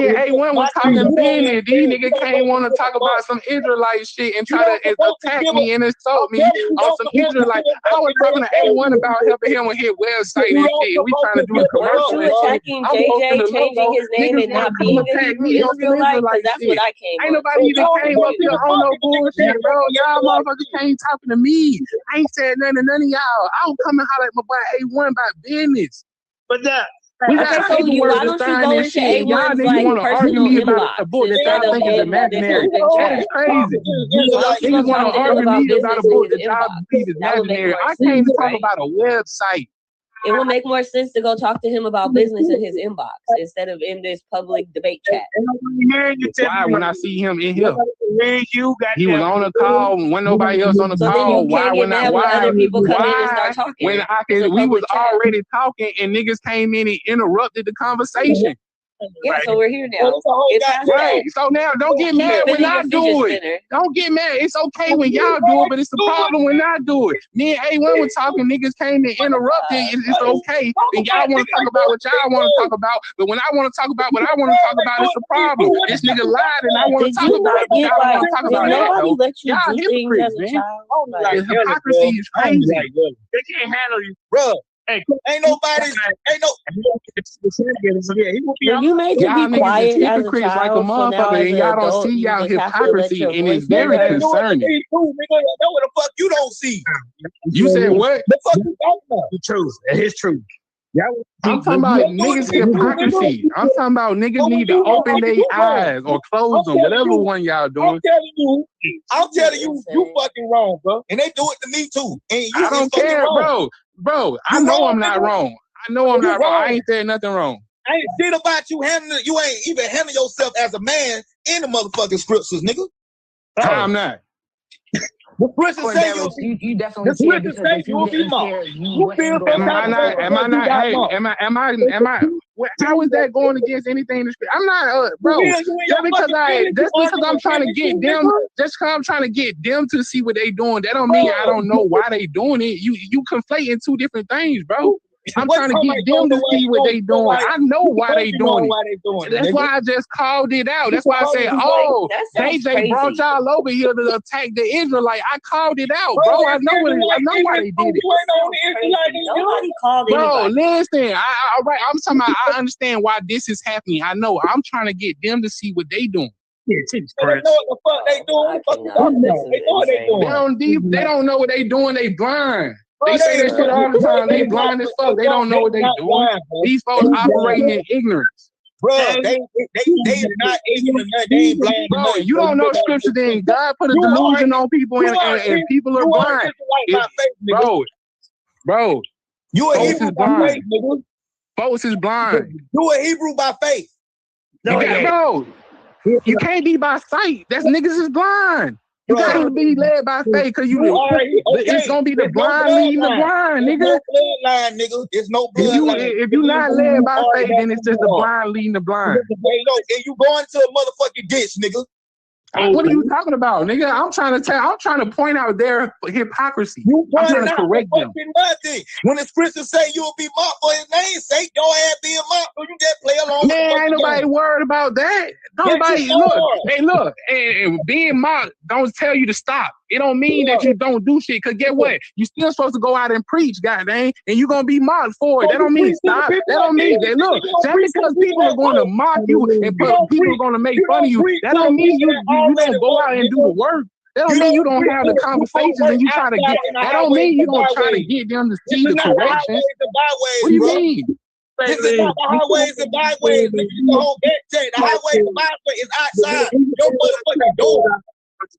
and A1 was talking business. These niggas can't want to talk about some Israelite shit and try to attack me and insult me on some Israelite. I was talking to A1 about helping him with his website and shit. We trying to do a commercial. You attacking JJ, changing his name and not being a Hebrew Israelite? Because that's what I came. Ain't nobody even came up here on no bullshit, bro. Y'all motherfuckers can't talking to me. I ain't said nothing to none of y'all. I was coming holler at my boy A1 about business. But that. We got paperwork to sign this shit. Y'all niggas want to argue me about a book that y'all think is imaginary. That is crazy. Niggas want to argue me about a book that y'all think is imaginary. I came to talk about a website. It will make more sense to go talk to him about business in his inbox instead of in this public debate chat. Why? When I see him in here, he was on a call. When nobody else on the call. Why? When we was already talking and niggas came in and interrupted the conversation. Yeah, so we're here now. Right. So now don't get mad when I do it. Don't get mad. It's okay when y'all do it, but it's a problem when I do it. Me and A1 were talking, niggas came and interrupted. It's okay. And y'all want to talk about what y'all want to talk about. But when I want to talk about what I want to talk about, it's a problem. This nigga lied and I want to talk about it. Y'all want to talk about it. Y'all hypocrites, man. The hypocrisy is crazy. They can't handle you. Bro. Hey, ain't nobody. You made to be quiet as a child, like a motherfucker, and y'all don't see y'all hypocrisy, and it's very concerning. Know what the fuck you don't see? You said what? The fuck you talking about? The truth. It's true. I'm talking about niggas hypocrisy. I'm talking about niggas need to open their eyes or close them, whatever one y'all doing. I'm telling you, you fucking wrong, bro. And they do it to me too. And you I don't care, bro. Bro, I know I'm not wrong. I know I'm not wrong. I ain't said nothing wrong. I ain't shit about you handling. You ain't even handling yourself as a man in the motherfucking scriptures, nigga. I'm not. The scripture say you definitely see it because if you didn't care, you wouldn't go. Am I not? Hey, am I? How is that going against anything in the scripture? I'm not, bro. Just because I'm trying to get them, just because I'm trying to get them to see what they doing, that don't mean I don't know why they doing it. You conflating two different things, bro. I'm trying to get them to see what they doing. I know why they doing it. That's why I just called it out. That's why I said, oh, JJ brought y'all over here to attack the Israelite. I called it out, bro. I know why they did it. Nobody called bro, listen. I'm talking about, I understand why this is happening. I know. I'm trying to get them to see what they doing. They don't know what the fuck they doing. They know what they doing. They don't know what they doing. They blind. They say that shit all the time. They blind as fuck. They don't know what they doing. These folks operating in ignorance. Bro, they not ignorant. They ain't blind. Bro, you don't know scripture. Then God put a delusion on people, and people are blind. Bro, you a Hebrew by faith, nigga. Folks is blind. You a Hebrew by faith. Bro, you can't be by sight. That's niggas is blind. You gotta be led by faith because it's gonna be the blind leading the blind, nigga. Bloodline, nigga. It's no bloodline. If you're not led by faith, then it's just the blind leading the blind. And you going to a motherfucking ditch, nigga. What are you talking about, nigga? I'm trying to point out their hypocrisy. I'm trying to correct them. Nothing. When the scriptures say you'll be mocked for his name's sake, your ass being mocked, so you just play along. Man, ain't nobody worried about that. Nobody look, and being mocked don't tell you to stop. It don't mean that you don't do shit. Cause get what? You still supposed to go out and preach, goddamn, and you gonna be mocked for it. That don't mean stop. That don't mean that. Look, just because people are going to mock you and people are gonna make fun of you, that don't mean you don't go out and do the work. That don't mean you don't have the conversations and you try to get. That don't mean you don't try to get them to see the corrections. What do you mean? This is not the highways and byways. This is the whole back check. The highway and byway is outside your motherfucking door.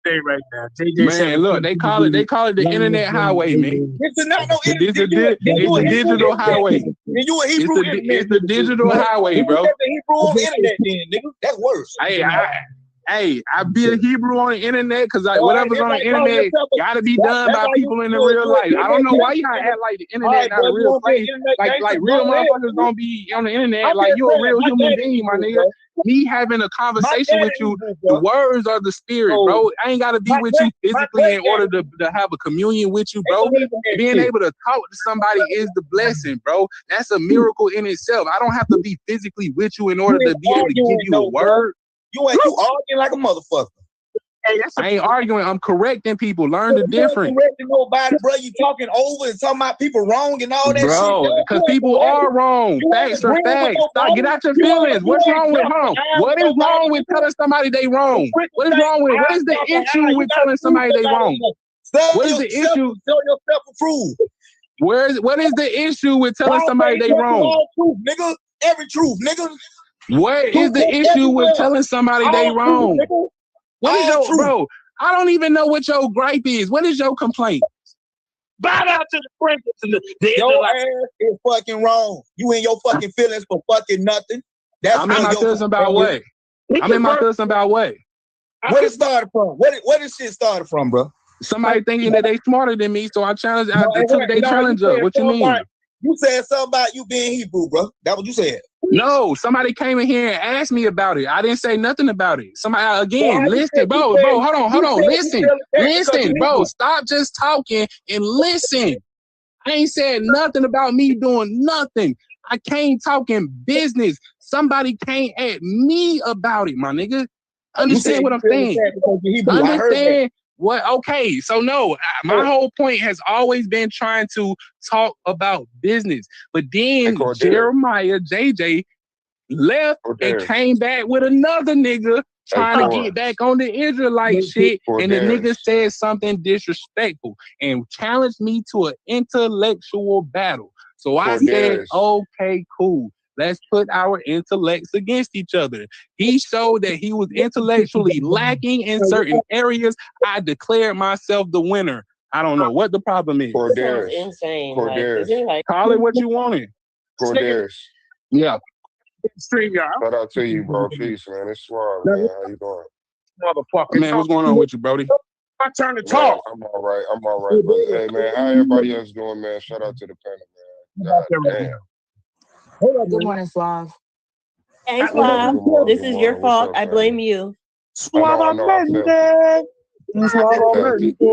Today right now, man, look, they call it the internet highway, man. This is not no internet. It's a digital highway. You a Hebrew? It's the digital highway, bro. That's the Hebrew on the internet, then, nigga. That's worse. Hey, I be a Hebrew on the internet because whatever's on the internet gotta be done by people in the real life. I don't know why y'all act like the internet not a real place. Like real motherfuckers don't be on the internet like you a real human being, my nigga. Me having a conversation with you, the words are the spirit, bro. I ain't gotta be with you physically in order to have a communion with you, bro. Being able to talk to somebody is the blessing, bro. That's a miracle in itself. I don't have to be physically with you in order to be able to give you a word. You arguing like a motherfucker. I ain't arguing. I'm correcting people. Learn the difference. Correcting nobody, bro. You talking over and talking about people wrong and all that shit. Bro, because people are wrong. Facts are facts. Stop, get out your feelings. What's wrong with What is wrong with telling somebody they wrong? What is wrong with? What is the issue with telling somebody they wrong? What is the issue? Show yourself approved. What is the issue with telling somebody they wrong? Truth, nigga. Every truth, nigga. What is the issue with telling somebody they wrong? What is your bro? I don't even know what your gripe is. What is your complaint? Bow down to the prince. Your ass is fucking wrong. You in your fucking feelings for fucking nothing. I'm in my feelings about what? I'm in my feelings about what? Where it started from? Where this shit started from, bro? Somebody thinking that they smarter than me, so I challenge. I took their challenge up. What you mean? You said something about you being Hebrew, bro. That's what you said. No, somebody came in here and asked me about it. I didn't say nothing about it. Somebody again, listen, bro, hold on, listen, bro. Stop just talking and listen. I ain't said nothing about me doing nothing. I came talking business. Somebody came at me about it, my nigga. Understand what I'm saying? Understand what? Okay, so no, my whole point has always been trying to talk about business. But then Jeremiah, JJ, left and came back with another nigga trying to get back on the Israelite shit. And the nigga said something disrespectful and challenged me to an intellectual battle. So I said, okay, cool. Let's put our intellects against each other. He showed that he was intellectually lacking in certain areas. I declared myself the winner. I don't know what the problem is. Sounds insane. Call it what you wanted. Cordarius. Yeah. Shout out to you, bro. Peace, man. It's Suave, man. How you doing? Motherfucker. Man, what's going on with you, Brody? My turn to talk. I'm all right. I'm all right, brother. Hey, man, how everybody else doing, man? Shout out to the panel, man. God damn. Good morning, Suave. Hey, Suave. This is your fault. I blame you. Suave, I felt it.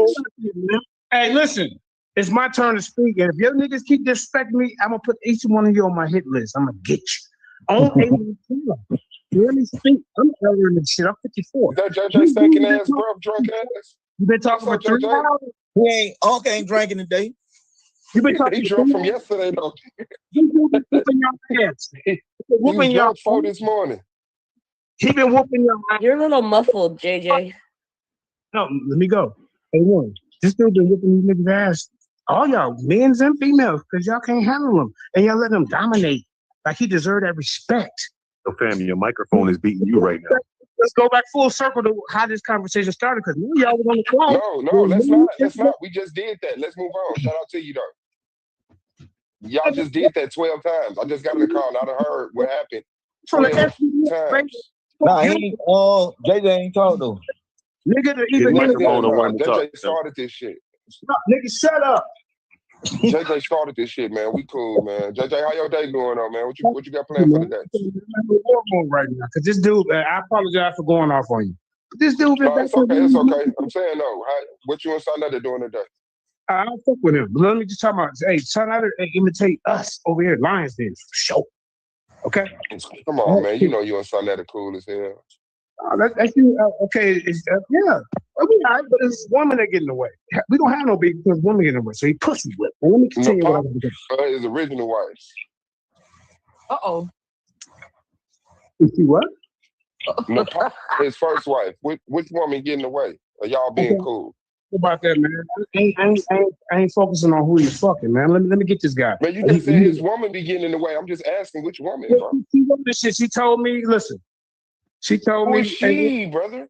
Hey, listen. It's my turn to speak, and if your niggas keep disrespecting me, I'm gonna put each one of you on my hit list. I'm gonna get you. On let me speak. I'm elder than shit. I'm 54. Is that JJ stinking ass, bro? Drunk ass? You been talking for 3 hours? Unc ain't drinking today. You been talking. He drunk from yesterday, though. He been whooping your ass. He was drunk for this morning. He been whooping your ass. You're a little muffled, JJ. No, let me go. Hey, one. This dude been whooping these niggas' ass. All y'all, men and females, because y'all can't handle them. And y'all let them dominate. Like he deserved that respect. So, fam, your microphone is beating you right now. Let's go back full circle to how this conversation started, because y'all was on the phone. No, let's not. Let's not. We just did that. Let's move on. Shout out to you, though. Y'all just did that 12 times. I just got in the car and I done heard what happened 12 times. Nah, JJ ain't talk though. Nigga, JJ started this shit. Nigga, shut up. JJ started this shit, man. We cool, man. JJ, how your day going on, man? What you got planned for the day? I'm in war mode right now, because this dude, I apologize for going off on you. But this dude been it's okay. I'm saying no. What you and Sonata doing today? I don't fuck with him. But let me just talk about, hey, Sonata imitate us over here, Lions Den, for sure. Okay? Come on, man. You know you and Sonata cool as hell. That's you. Okay, yeah. All right, but it's women that get in the way. We don't have no beef because women get in the way. So he pussy whipped. Well, let me continue what I'm doing. His original wife. You see what? His first wife. Which woman get in the way? Are y'all being cool? What about that, man? I ain't focusing on who you're fucking, man. Let me get this guy. Man, you just said his woman be getting in the way. I'm just asking which woman, bro. She told me, listen. She told me. Who is she, brother?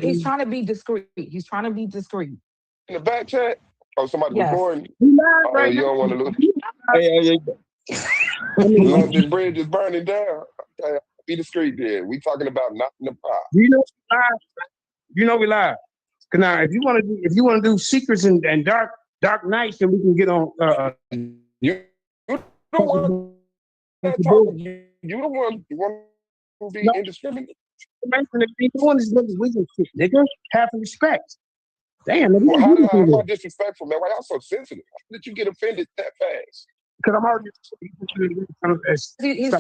He's trying to be discreet. He's trying to be discreet. In the back chat? Oh, somebody recording? Right you don't want to look. Hey. London Bridge is burning down. Okay, be discreet there. We talking about not in the pot. You know we live. Now, if you want to do secrets and dark nights, then we can get on. You the one talking. You the one who want to be indiscriminate. Nigga, have respect. Damn, well, how am I disrespectful, man? Why y'all so sensitive? How did you get offended that fast? Because I'm already.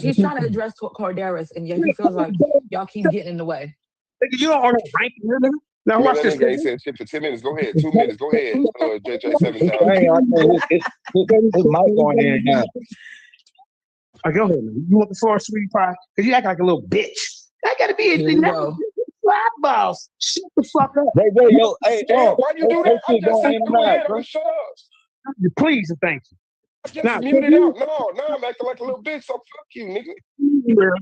He's trying to address Corderis, and yet he feels like y'all keep getting in the way. Nigga, you don't want to rank here, nigga. Now watch this. He said shit for 10 minutes. Go ahead. 2 minutes. Go ahead. JJ 7000. His mic going in now. Go ahead, man. You want the floor, sweetie pie? Because you act like a little bitch. I gotta be anything now. Boss. Shut the fuck up. Hey, why you do that? I just said go ahead. Shut up. Please and thank you. I just muted out. No, I'm acting like a little bitch, so fuck you, nigga.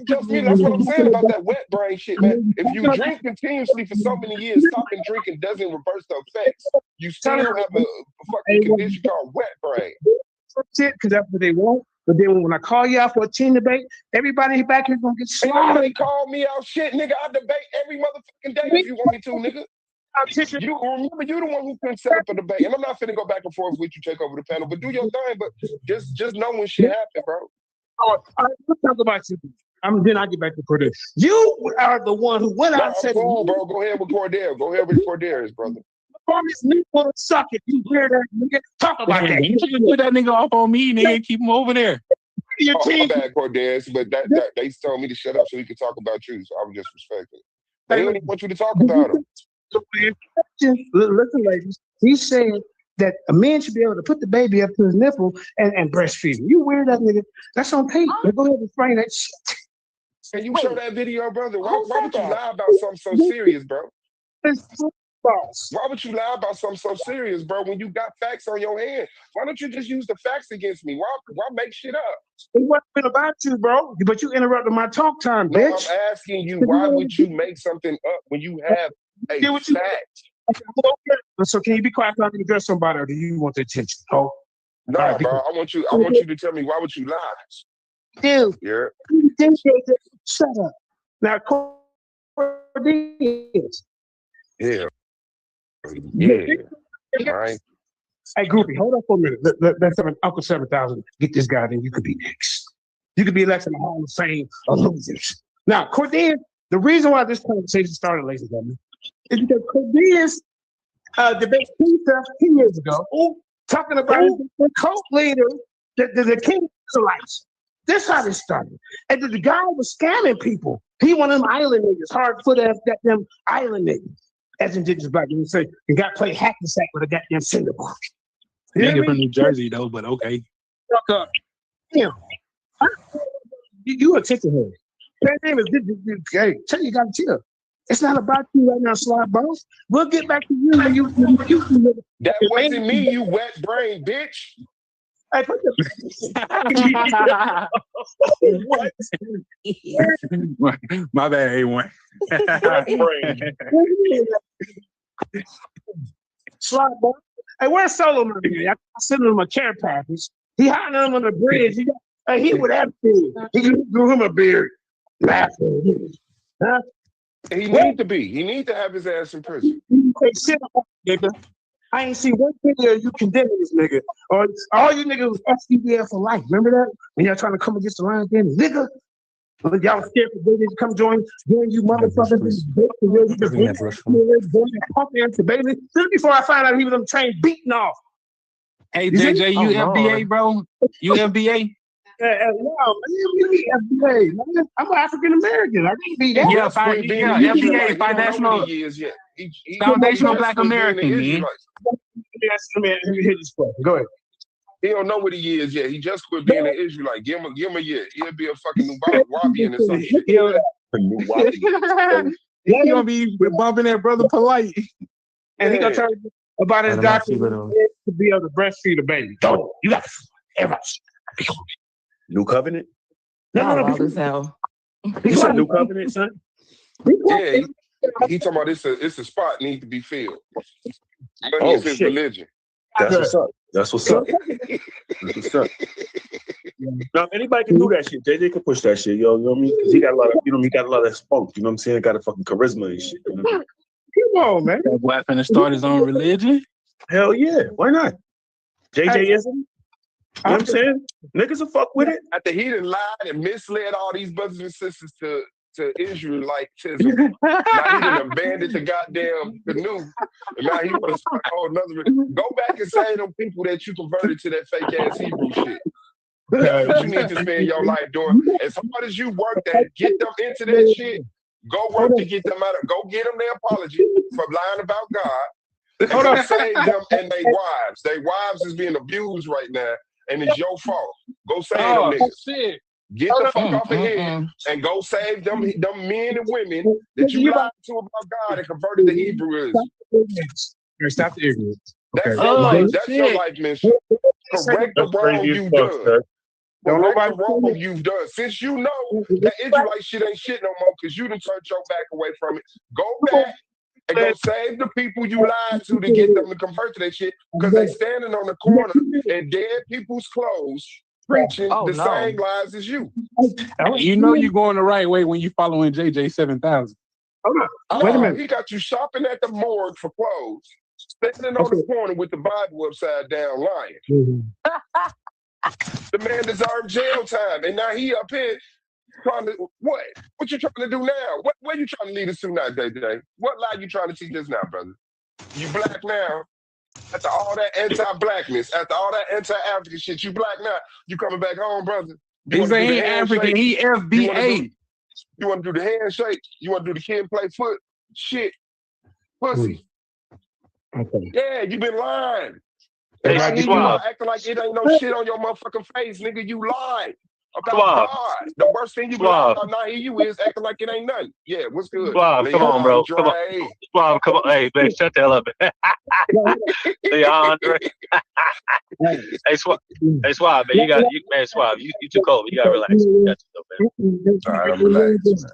Just me. That's what I'm saying about that wet brain shit, man. If you drink continuously for so many years, stopping drinking doesn't reverse the effects. You still have a fucking condition called wet brain. Shit, because that's what they want. But then when I call you out for a team debate, everybody back here gonna get slaughtered. They call me out shit, nigga. I debate every motherfucking day if you want me to, nigga. You remember you the one who couldn't set up a debate. And I'm not finna go back and forth with you, take over the panel, but do your thing. But just know when shit happen, bro. All right, let's talk about you. Then I get back to Cordell. You are the one who went out and said, cool, bro. Go ahead with Cordell. Go ahead with Cordell, brother. This nigga wanna suck it. You hear that nigga? Talk about that. You should put that nigga off on me, nigga. Keep him over there. My bad, Cordell, but that they told me to shut up so we could talk about you. So I was just respecting. They don't even want you to talk about him. Listen, ladies. He said that a man should be able to put the baby up to his nipple and breastfeed him. You weird that nigga. That's on tape. Go ahead and explain that shit. Can you show that video, brother? Why would you lie about something so serious, bro? Why would you lie about something so serious, bro, when you got facts on your hand? Why don't you just use the facts against me? Why make shit up? It wasn't about you, bro. But you interrupted my talk time, bitch. No, I'm asking you, why would you make something up when you have a fact? So can you be quiet so I can address somebody, or do you want the attention? Oh, no, right, bro. I want you to tell me, why would you lie? Dude. Yeah. Shut up. Now, Cordelis, Yeah. Yeah. Right. Hey, Groupie, hold up for a minute. Let Uncle 7,000 get this guy, then you could be next. You could be elected to the Hall of Fame of losers. Now, Cordian, the reason why this conversation started, ladies and gentlemen, is because Cordian's debate stuff 10 years ago, talking about the cult leader, the king Israelites. This how this started. And the guy was scamming people. He one of them island niggas, hard foot ass goddamn island niggas. As indigenous black people say, you got to play hack and sack with a goddamn Singapore. Nigga from New Jersey though, but okay. Fuck up. Damn. You a ticklehead. That name is hey, tell you gotta chill. It's not about you right now, Suave B.O.S. We'll get back to you when you that wasn't me, you wet brain bitch. Hey, put what? My bad, A1. Suave B.O.S. Hey, where's Solo Man? I sent him a care package. He hiding him on the bridge. He would have to. He grew him a beard. Laughing. Huh? He need to be. He need to have his ass in prison. Hey, shit, nigga. I ain't seen one video you condemning this nigga. Or all you niggas was SCBF for life. Remember that? When y'all trying to come against the line again, nigga. When y'all scared for babies to come join you motherfuckers. Just before I found out he was on the train beating off. Hey, JJ, you FBA, bro? You FBA? Yeah, FBA, man. I'm African American. I can't be that. Yeah, FBA, foundational Black American, man. Let me hit this question. Go ahead. He don't know what he is yet. He just quit being an Israelite. Give him a year. He'll be a fucking new Wabian or some shit. He gonna be bumping that brother polite. And he gonna tell you about his doctor to be able to breastfeed a baby. Don't you got everybody. New covenant? No. You said new covenant, son? Yeah, he talking about it's a spot need to be filled. But it's his religion. That's what's up. That's what's up. That's what's up. Now, anybody can do that shit. JJ can push that shit, yo. You know what I mean? Because he got a lot of, he got a lot of spunk. You know what I'm saying? Got a fucking charisma and shit. You know what I mean? Come on, man. That boy finna start his own religion? Hell yeah. Why not? JJ-ism? You know what I'm saying? Niggas will fuck with it. After he done lied and misled all these brothers and sisters to Israelitism. Now he done abandoned the goddamn canoe. And now he want to start a whole another. Go back and say them people that you converted to that fake ass Hebrew shit. That's what you need to spend your life doing. As hard as you work that, get them into that shit. Go work to get them out of. Go get them their apology for lying about God. Hold on, save them and their wives. Their wives is being abused right now, and it's your fault. Go save them niggas. Shit. Get the fuck off of here and go save them men and women that you lied to about God and converted to Hebrew. Stop the ignorance. That's your life. That's your life mission. Correct the wrong you've done. Correct the wrong you've done. Since you know that Israelite shit ain't shit no more because you done turned your back away from it, go back and go save the people you lied to get them to convert to that shit because they standing on the corner in dead people's clothes preaching same lies as you. You know you're going the right way when you following JJ 7000. Wait a minute. He got you shopping at the morgue for clothes, standing on the corner with the Bible upside down lying. The man deserved jail time, and now he up here trying to what? What you trying to do now? What you trying to lead us to now, JJ? What lie you trying to teach us now, brother? You black now. After all that anti-blackness, after all that anti-African shit, you black now. You coming back home, brother? He ain't African. He FBA. You want to do the handshake? You want to do the kid play foot? Shit, pussy. Okay. Yeah, you been lying. Hey, you acting like it ain't no shit on your motherfucking face, nigga. You lied about God. The worst thing you can lie about not you is acting like it ain't nothing. Yeah, what's good? Suave, come on, bro. Come on. Suave, come on. Hey, man, shut the hell up. Leandre. Hey, Suave, man. You got man, Suave. You too cold. You gotta relax. You got to man. All right, I'm relaxed.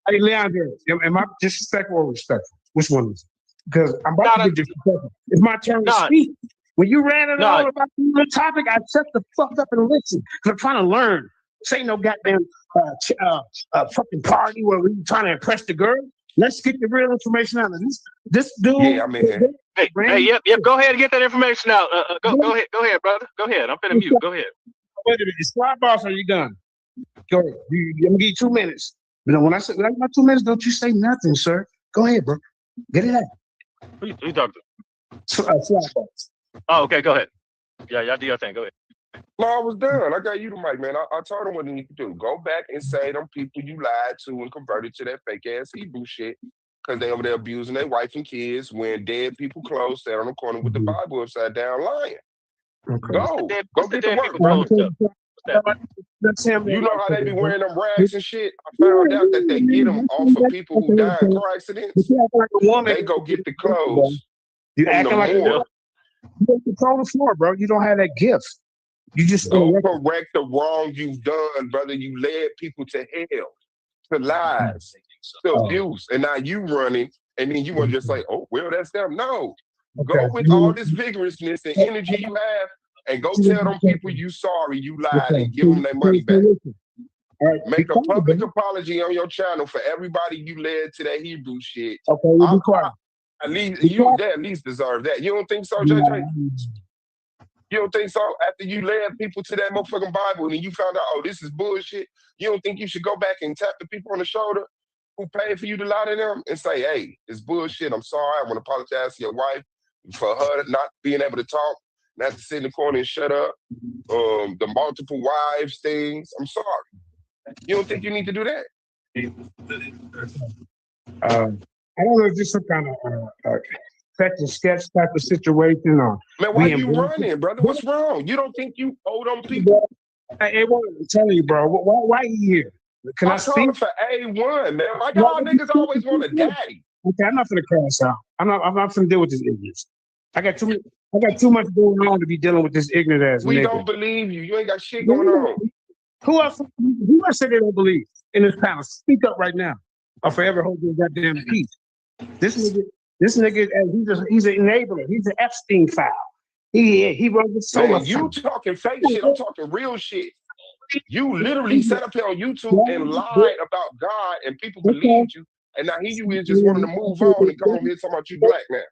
Hey, Leandre, am I disrespectful or respectful? Which one is it? Because I'm about to get disrespectful. It's my turn to speak. When you ran it all about the topic, I shut the fuck up and listen. Because I'm trying to learn. This ain't no goddamn fucking party where we trying to impress the girl. Let's get the real information out of this dude. Yeah, I mean, yep. Go ahead and get that information out. Go ahead, brother. Go ahead. I'm finna mute. Go ahead. Wait a minute, Suave B.O.S, are you done? Go ahead. I'm gonna give you 2 minutes. But when I say my 2 minutes, don't you say nothing, sir. Go ahead, bro. Get it out. Who you talking to? Suave B.O.S. Oh, okay. Go ahead. Yeah, y'all do your thing. Go ahead. No, I was done. I got you the mic, man. I told him what he need to do. Go back and say them people you lied to and converted to that fake ass Hebrew shit. Because they over there abusing their wife and kids when dead people close, sat on the corner with the Bible upside down lying. Okay. Go get the work. You know how they be wearing them rags and shit? I found out that they get them off of people who died in car accidents. They go get the clothes. You acting like you don't control the floor, bro. You don't have that gift. You just go correct the wrong you've done, brother. You led people to hell, to lies, to abuse, and now you running, and then you want to just like, oh, well, that's them. No, go with all this vigorousness and energy you have, and go tell them people you sorry, you lied, and give them their money back. Make a public apology on your channel for everybody you led to that Hebrew shit. Okay, be quiet. At least you at least deserve that. You don't think so, JJ? You don't think so? After you led people to that motherfucking Bible and you found out, oh, this is bullshit, you don't think you should go back and tap the people on the shoulder who paid for you to lie to them and say, hey, it's bullshit. I'm sorry. I want to apologize to your wife for her not being able to talk, not to sit in the corner and shut up. The multiple wives things. I'm sorry. You don't think you need to do that? I don't know if this is some kind of fetch and sketch type of situation or man, why you running, brother? What's wrong? You don't think you owe them people? Hey, I'm telling you, bro. Why are you here? Can I speak for A1, man? Why y'all niggas always want a daddy? Okay, I'm not gonna crash out. I'm not gonna deal with this ignorance. I got too much going on to be dealing with this ignorant ass. We don't believe you. You ain't got shit going on. Who else said they don't believe in this panel? Speak up right now, or forever hold your goddamn peace. This nigga, he's an enabler. He's an Epstein file. He runs the solar. You talking fake shit. I'm talking real shit. You literally sat up here on YouTube and lied about God, and people believed you. And now here you is just wanting to move on and come over here talking about you black now.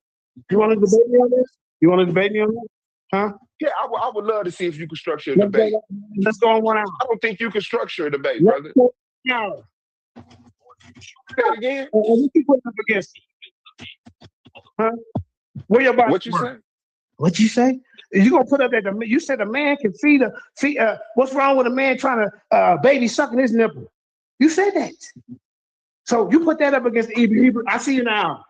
You want to debate me on this? You want to debate me on that? Huh? Yeah, I would love to see if you could structure a debate. Let's go on 1 hour. I don't think you can structure a debate, brother. No. Say it again. What you put up against? Huh? Where your body? What you say? What you say? You gonna put up that? You said a man can feed. What's wrong with a man trying to baby sucking his nipple? You said that. So you put that up against the Hebrew. I see you now.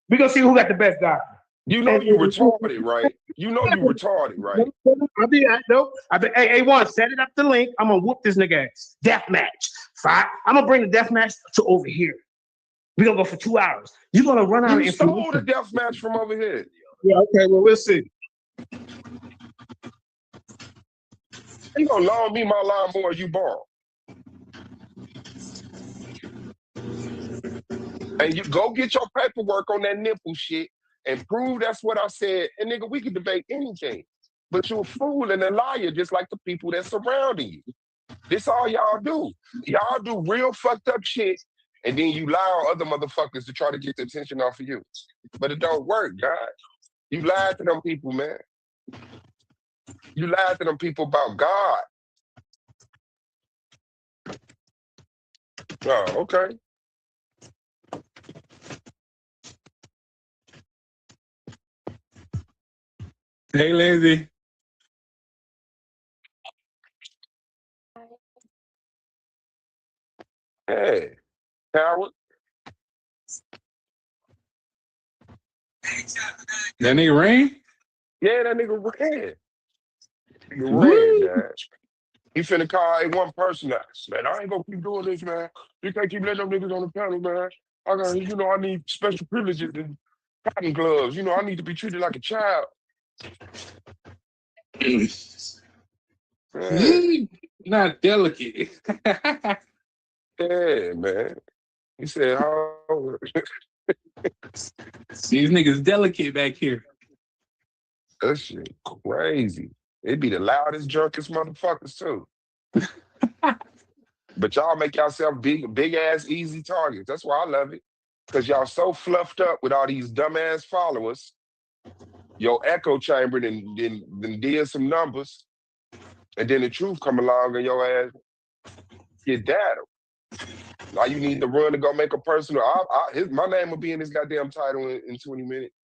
We gonna see who got the best doctor. You know you retarded, right? You know you retarded, right? Hey, A1, set it up the link. I'm gonna whoop this nigga ass. Death match. Fine. I'm gonna bring the death match to over here. We're gonna go for 2 hours. You're gonna run out of information. You stole the death match from over here. Yeah, okay, well, we'll see. You gonna loan me my lawnmower you borrow. And you go get your paperwork on that nipple shit and prove that's what I said. And nigga, we can debate anything. But you're a fool and a liar just like the people that's surrounding you. This all y'all do. Y'all do real fucked up shit. And then you lie on other motherfuckers to try to get the attention off of you. But it don't work, God. You lied to them people, man. You lied to them people about God. Oh, okay. Hey, Lindsay. Hey, Howard. That nigga Rain? Yeah, that nigga Red. Red, man. He finna call A1 person out. Man, I ain't gonna keep doing this, man. You can't keep letting them niggas on the panel, man. I need special privileges and cotton gloves. I need to be treated like a child. Not delicate. Yeah, man. He said, how? These niggas delicate back here. That shit crazy. They be the loudest, drunkest motherfuckers, too. But y'all make yourself big ass, easy targets. That's why I love it. Because y'all so fluffed up with all these dumbass followers. Your echo chamber then did some numbers. And then the truth come along and your ass get data. Now you need to run to go make a personal. My name will be in this goddamn title in 20 minutes.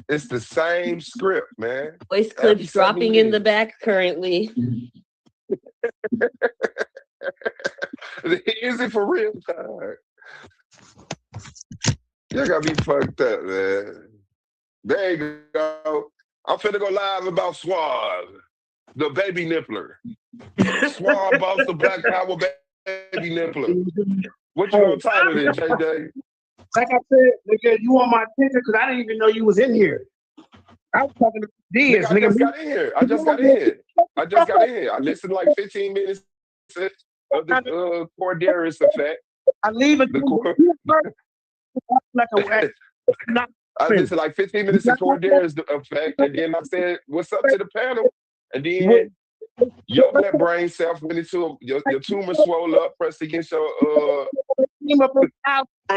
It's the same script, man. Voice clips dropping in the back currently. Is it for real? You gotta be fucked up, man. There you go. I'm finna go live about Suave, the baby nippler. Suave B.O.S, the Black Power baby nippler. What you gonna title it, JJ? Like I said, nigga, you want my attention because I didn't even know you was in here. I was talking to Diaz, nigga. I just got in here. I just got in here. I listened like 15 minutes of the Corderis effect. I leave it. I listened like 15 minutes of Corderis effect, and then I said, "What's up to the panel?" And then your wet brain self went into your tumor swole up, pressed against your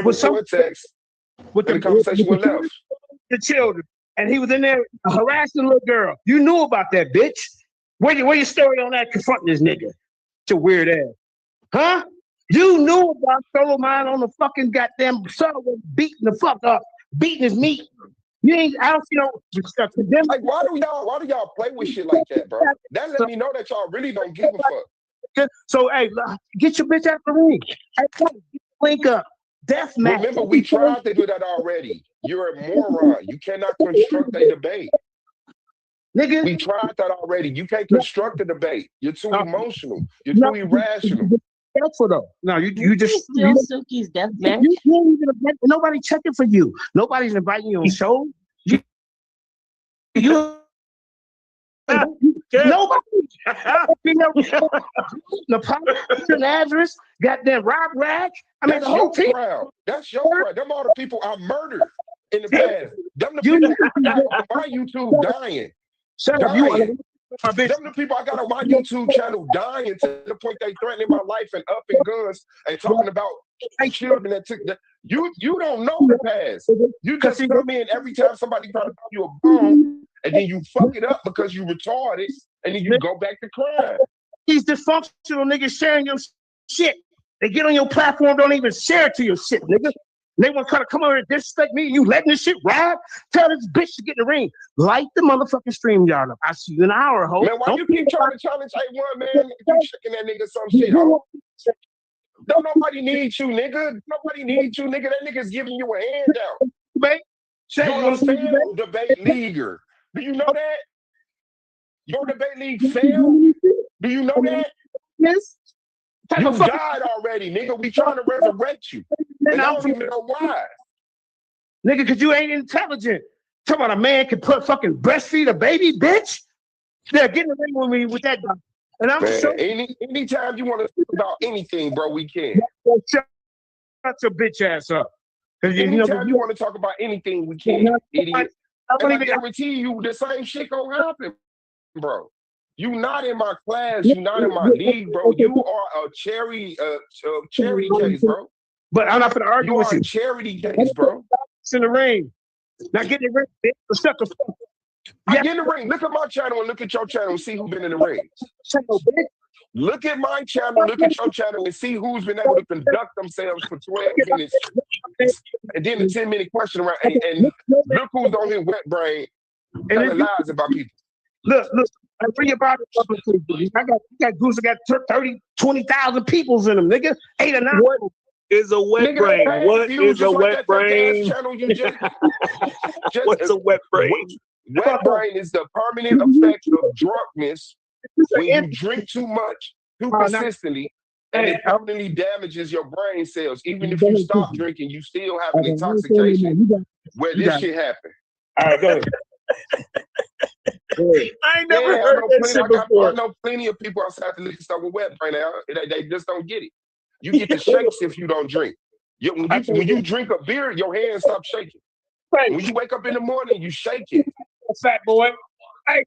cortex, with the conversation went left. The children, and he was in there harassing a little girl. You knew about that, bitch. Where your story on that confronting this nigga? Your weird ass, huh? You knew about Solomon on the fucking goddamn subway, beating the fuck up, beating his meat. You ain't out, like why do y'all play with shit like that, bro? That let me know that y'all really don't give a fuck. So hey, get your bitch out the ring. Hey, link up. Death match. Remember, we tried to do that already. You're a moron. You cannot construct a debate. Nigga. We tried that already. You can't construct a debate. You're too emotional. You're too irrational. Though. No, you just Silky's death match. Nobody checking for you. Nobody's inviting you on shows. Nobody. The politician address, goddamn Rob Rag. I mean, that's your crowd. That's your crowd. Them all the people I murdered in the past. Them the people on my YouTube dying. Dying. Them the people I got on my YouTube channel dying to the point they threatening my life and upping guns and talking about children that took the. You don't know the past. You just come in every time somebody try to call you a bum, and then you fuck it up because you retarded, and then you go back to crime. These dysfunctional niggas sharing your shit. They get on your platform, don't even share to your shit, nigga. They want to come over and disrespect me. You letting this shit ride? Tell this bitch to get in the ring. Light the motherfucking stream yard up. I see you in an hour, ho. Man, why you keep trying to challenge A1, man? You shaking that nigga some shit, ho. Don't nobody need you, nigga. Nobody needs you, nigga. That nigga's giving you a handout. You're a failed debate leaguer. Do you know that? Your debate league failed? Do you know that? Yes. You died already, nigga. We trying to resurrect you. And I don't even know why. Nigga, because you ain't intelligent. Talking about a man can fucking breastfeed a baby, bitch. Yeah, get in the ring with me with that guy. And I'm man, sure anytime you want to talk about anything, bro, we can. Shut your bitch ass up. Anytime you want to talk about anything, we can, idiot. And I guarantee you the same shit gonna happen, bro. You not in my class, you not in my league, bro. You are a charity case, bro. But I'm not gonna argue with you. You are a charity case, bro. It's in the ring. Now get in the ring, bitch. Shut the fuck up. I get in the ring. Look at my channel and look at your channel and see who's been in the ring. Look at my channel, look at your channel and see who's been able to conduct themselves for 12 minutes. And then the 10-minute question around. And look who's on his wet brain telling lies about people. Look, I bring your body up. I got groups that got 30, 20,000 peoples in them, nigga. 8 or 9. What is a wet nigga, brain? What is a wet brain? What's a wet brain? Wet brain is the permanent effect of drunkenness when you drink too much, too persistently, and it permanently damages your brain cells. Even if you stop drinking, you still have an intoxication where this shit happened. All right, go ahead. I ain't never heard that shit before. I know plenty of people outside the liquor store with wet brain now. They just don't get it. You get the shakes if you don't drink. When you drink a beer, your hands stop shaking. When you wake up in the morning, you shake it. Fat boy. Hey,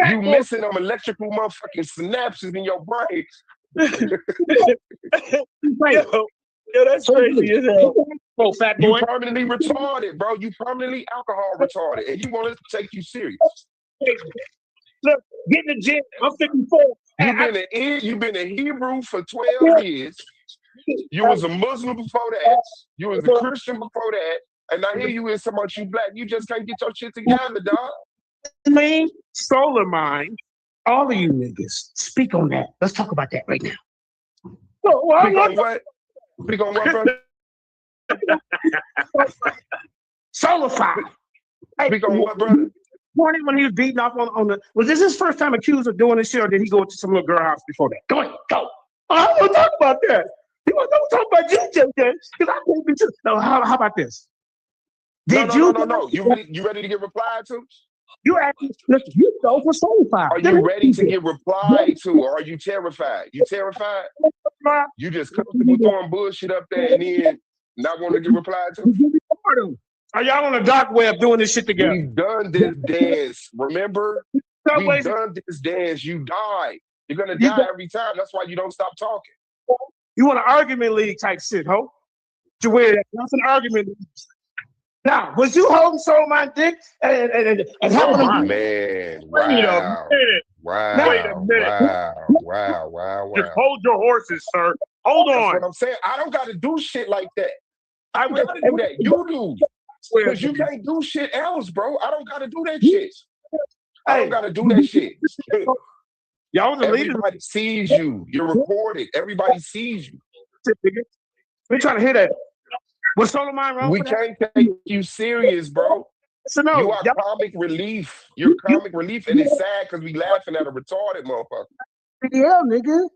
you missing them electrical motherfucking synapses in your brain Yo, that's crazy as hell. Oh, fat boy. You permanently retarded, bro. You permanently alcohol retarded, and you want us to take you serious. Look, get in the gym. I'm 54. You've been a Hebrew for 12 years. You was a Muslim before that. You was a Christian before that. And I hear you is so much you black. You just can't get your shit together, dog. Lean, solar mind. All of you niggas, speak on that. Let's talk about that right now. Speak on what? Speak on what, brother? Solify. Speak on what, brother? Morning when he was beating off on the. Was this his first time accused of doing this shit, or did he go to some little girl house before that? Go ahead, go. I don't want to talk about that. You want to talk about JJ? Because I can't be too. No, how about this? No. You ready to get replied to? You actually listen. You go for Solify. Are you ready to get replied to, or are you terrified? You terrified? You just comfortable throwing bullshit up there and then not want to get replied to? Are y'all on the dark web doing this shit together? We've done this dance, remember? We've done this dance. You died. You're going to die every time. That's why you don't stop talking. You want an argument league type shit, ho? To wear that. That's an argument league. Now, was you holding Soul My dick and helping him? Man, wow. Wow. Just hold your horses, sir. Hold on. That's what I'm saying. I don't got to do shit like that. I got to do that. You do. Because you can't do shit else, bro. I don't got to do that shit. I don't got to do that shit. Y'all the leaders. Everybody sees you. You're recorded. Everybody sees you. We're trying to hear that. What's Soul Mine wrong? We can't take you serious, bro. So no, you are comic relief. You're comic relief, and it's sad because we laughing at a retarded motherfucker. Yeah, nigga.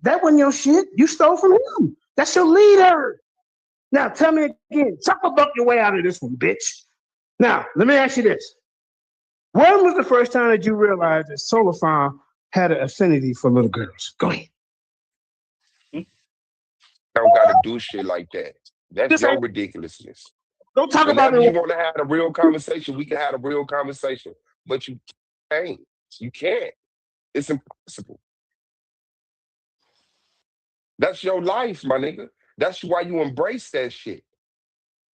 That wasn't your shit. You stole from him. That's your leader. Now, tell me again. Suck a buck your way out of this one, bitch. Now, let me ask you this. When was the first time that you realized that Solify had an affinity for little girls? Go ahead. I don't got to do shit like that. That's your ridiculousness. Don't talk about it. If you want to have a real conversation, we can have a real conversation. But you can't. You can't. It's impossible. That's your life, my nigga. That's why you embrace that shit.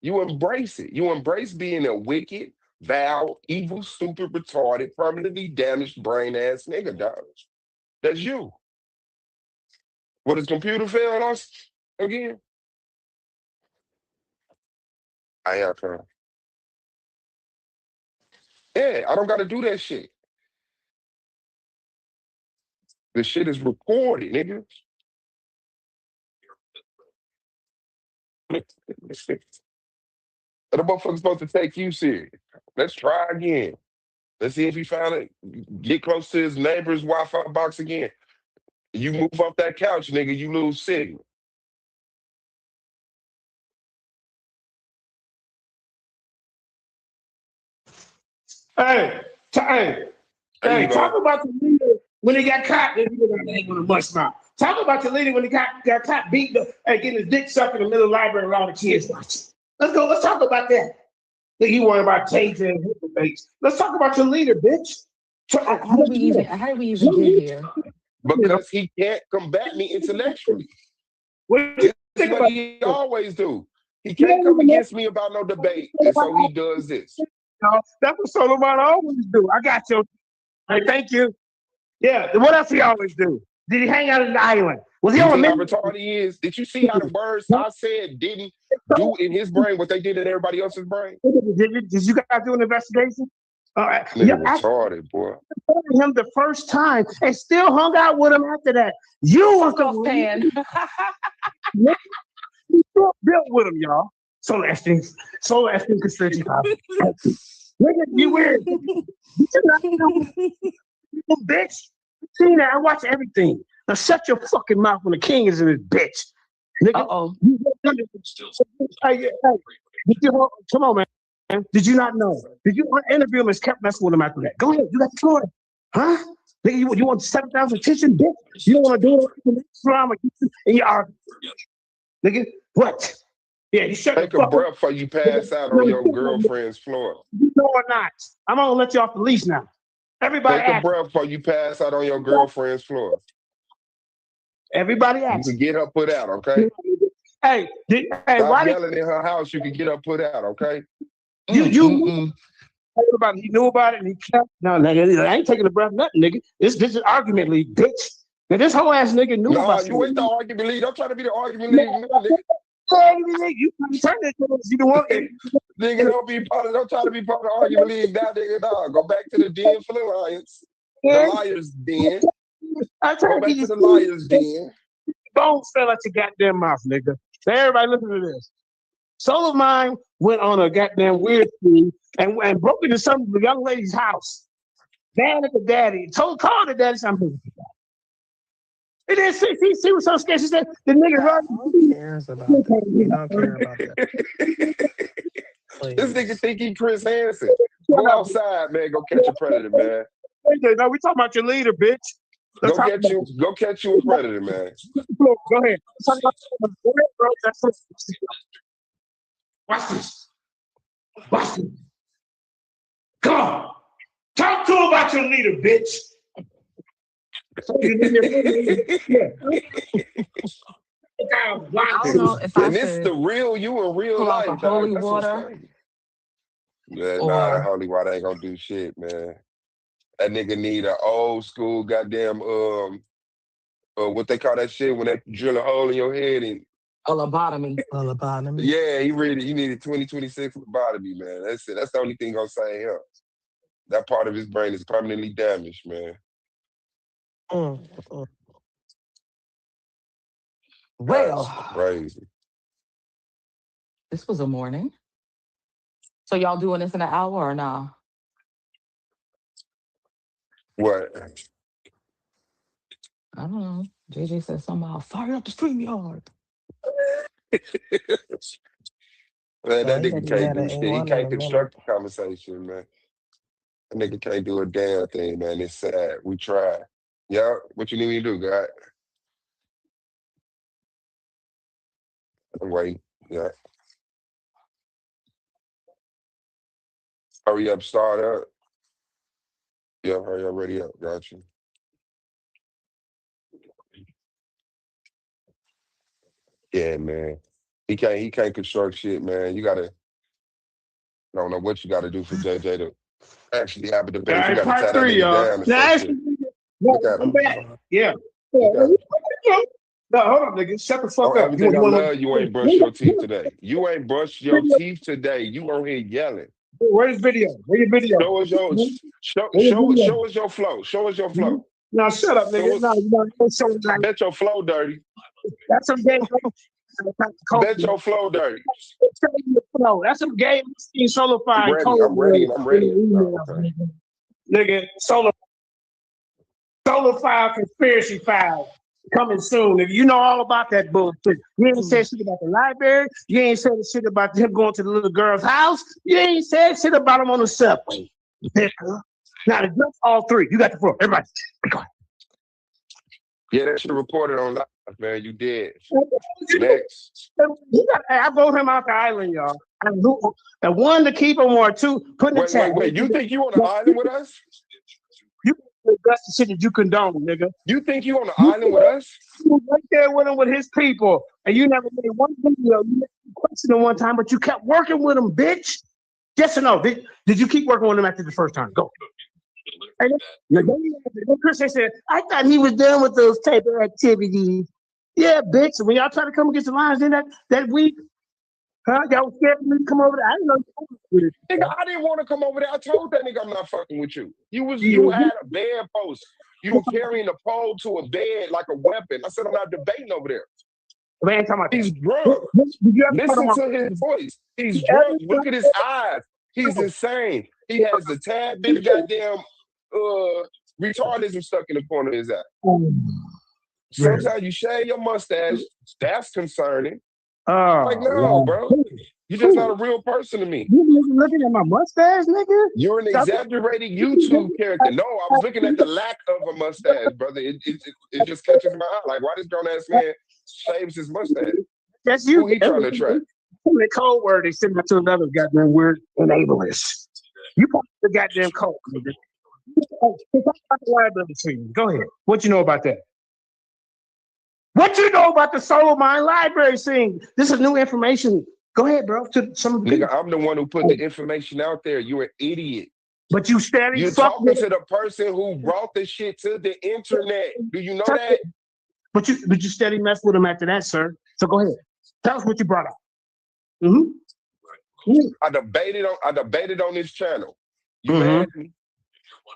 You embrace it. You embrace being a wicked, vile, evil, stupid, retarded, permanently damaged brain ass nigga, dog. That's you. What, his computer failed us again? I have her. Yeah, I don't got to do that shit. The shit is recorded, nigga. The motherfucker's supposed to take you serious. Let's try again. Let's see if he found it. Get close to his neighbor's Wi-Fi box again. You move off that couch, nigga, you lose signal. Hey, talk about the leader when he got caught. Talk about the leader when he got caught beating and getting his dick sucked in the middle of the library with all the kids watching. Let's go. Let's talk about that. You worry about Taser and hip debates. Let's talk about your leader, bitch. How do we even get here? Because he can't combat me intellectually. That's what he always do. He can't come against me about no debate, and so he does this. That's what Solomon always do. I got you. Hey, thank you. Yeah. What else he always do? Did he hang out on the island? Was he on a how retarded he is? Did you see how the words I said didn't do in his brain what they did in everybody else's brain? Did you guys do an investigation? Nigga retarded, boy. Him the first time and still hung out with him after that. You was the fan. You still built with him, y'all. Solar Epstein conspiracy power. Nigga, you weird. You bitch. See that? I watch everything. Now shut your fucking mouth when the king is in this bitch. Nigga. Come on, man. Did you not know? Did you interview him and kept messing with him after that? Go ahead, you got the floor. Huh? Nigga, you want 7,000 attention, bitch? You don't want to do it in the drama and you are. Nigga, what? Yeah, you shut Take a breath before you pass out on your girlfriend's floor. You know or not? I'm gonna let you off the leash now. Everybody take a breath before you pass out on your girlfriend's floor. Everybody asks. You can get her put out, okay? Hey, stop yelling in her house. You can get her put out, okay? You knew about it. He knew about it, and he kept. No, nigga, I ain't taking the breath, nothing, nigga. This is argument league, bitch. Now this whole ass nigga knew about. No, you ain't the argument league. Don't try to be the argument league, nigga. You turn that shit you the one. Nigga, don't try to be part of the argument league now, nigga. No, go back to the den for the lions. The liars den. Go back to the liars den. Bones fell out your goddamn mouth, nigga. So everybody listen to this. Soul of Mine went on a goddamn weird thing and broke into some young lady's house. Down at the daddy. Called the daddy something. It is. She was so scared. She said, the nigga run. Who cares about that? We don't care about that. This nigga think he Chris Hansen. Go outside, man. Go catch a predator, man. No, we talking about your leader, bitch. Go catch you a predator, man. Go ahead. Watch this. Come on. Talk to him about your leader, bitch. I don't know if and this the real you in real life. Holy water. Yeah, that holy water ain't gonna do shit, man. That nigga need an old school goddamn what they call that shit when they drill a hole in your head and a lobotomy. Yeah, he needed 2026 lobotomy, man. That's it. That's the only thing gonna save him. That part of his brain is permanently damaged, man. Well, that's crazy. This was a morning. So y'all doing this in an hour or nah? What? I don't know. JJ said somehow fire up the StreamYard. Man, that nigga can't do shit. He can't construct the conversation, man. That nigga can't do a damn thing, man. It's sad. We tried. Yeah, what you need me to do, God? Wait, yeah. Hurry up, start up. Yeah, hurry up, ready up. Got you. Yeah, man. He can't construct shit, man. I don't know what you gotta do for JJ to actually have a debate. You gotta tie that nigga down and some shit. Yeah. No, hold on, nigga. Shut the fuck up. Everything I love, you ain't brushed your teeth today. You ain't brushed your teeth today. You on here yelling. Where's video? Where's your video? Show us your flow. Show us your flow. Now shut up, nigga. I bet your flow dirty. That's some game. Bet your flow dirty. That's some game. Solify. I'm ready. Nigga, Solify conspiracy files coming soon. Nigga, you know all about that bullshit. You ain't said shit about the library. You ain't said shit about him going to the little girl's house. You ain't said shit about him on the subway. Now, just all three. You got the floor. Everybody. Yeah, that shit reported on live, man. You did. Next. I vote him out the island, y'all. And one to keep him or two, put in the chat. Wait. You think you on the island with us? That's the shit that you condone, nigga. You think you on the island with us? You was right there with him with his people, and you never made one video. You made a question one time, but you kept working with him, bitch. Yes or no? Did you keep working with him after the first time? Go. And then Chris said, I thought he was done with those type of activities. Yeah, bitch. When y'all try to come against the Lions in that week, y'all was scared for me to come over there. I didn't know you with it. Nigga, I didn't want to come over there. I told that nigga I'm not fucking with you. You had a bed post. You were carrying a pole to a bed like a weapon. I said I'm not debating over there. Man, come on. He's drunk. Listen to his voice. He's drunk. Look at his eyes. He's insane. He has a tad bit of goddamn retardism stuck in the corner of his eye. Sometimes you shave your mustache. That's concerning. No, bro. You're just not a real person to me. You looking at my mustache, nigga? You're an exaggerated YouTube character. No, I was looking at the lack of a mustache, brother. It just catches my eye. Like, why this grown-ass man shaves his mustache? That's you. Who he trying to attract? The code word they send that to another goddamn word enablers. You put the goddamn code, nigga. Talk about the liability treatment. Go ahead. What you know about that? What you know about the Solo Mind Library scene? This is new information. Go ahead, bro. To some of the Nigga, I'm the one who put the information out there. You're an idiot. But you steady You're talking to the person who brought the shit to the internet. Do you know that? But you steady mess with him after that, sir. So go ahead. Tell us what you brought up. I debated on this channel. You mad at me?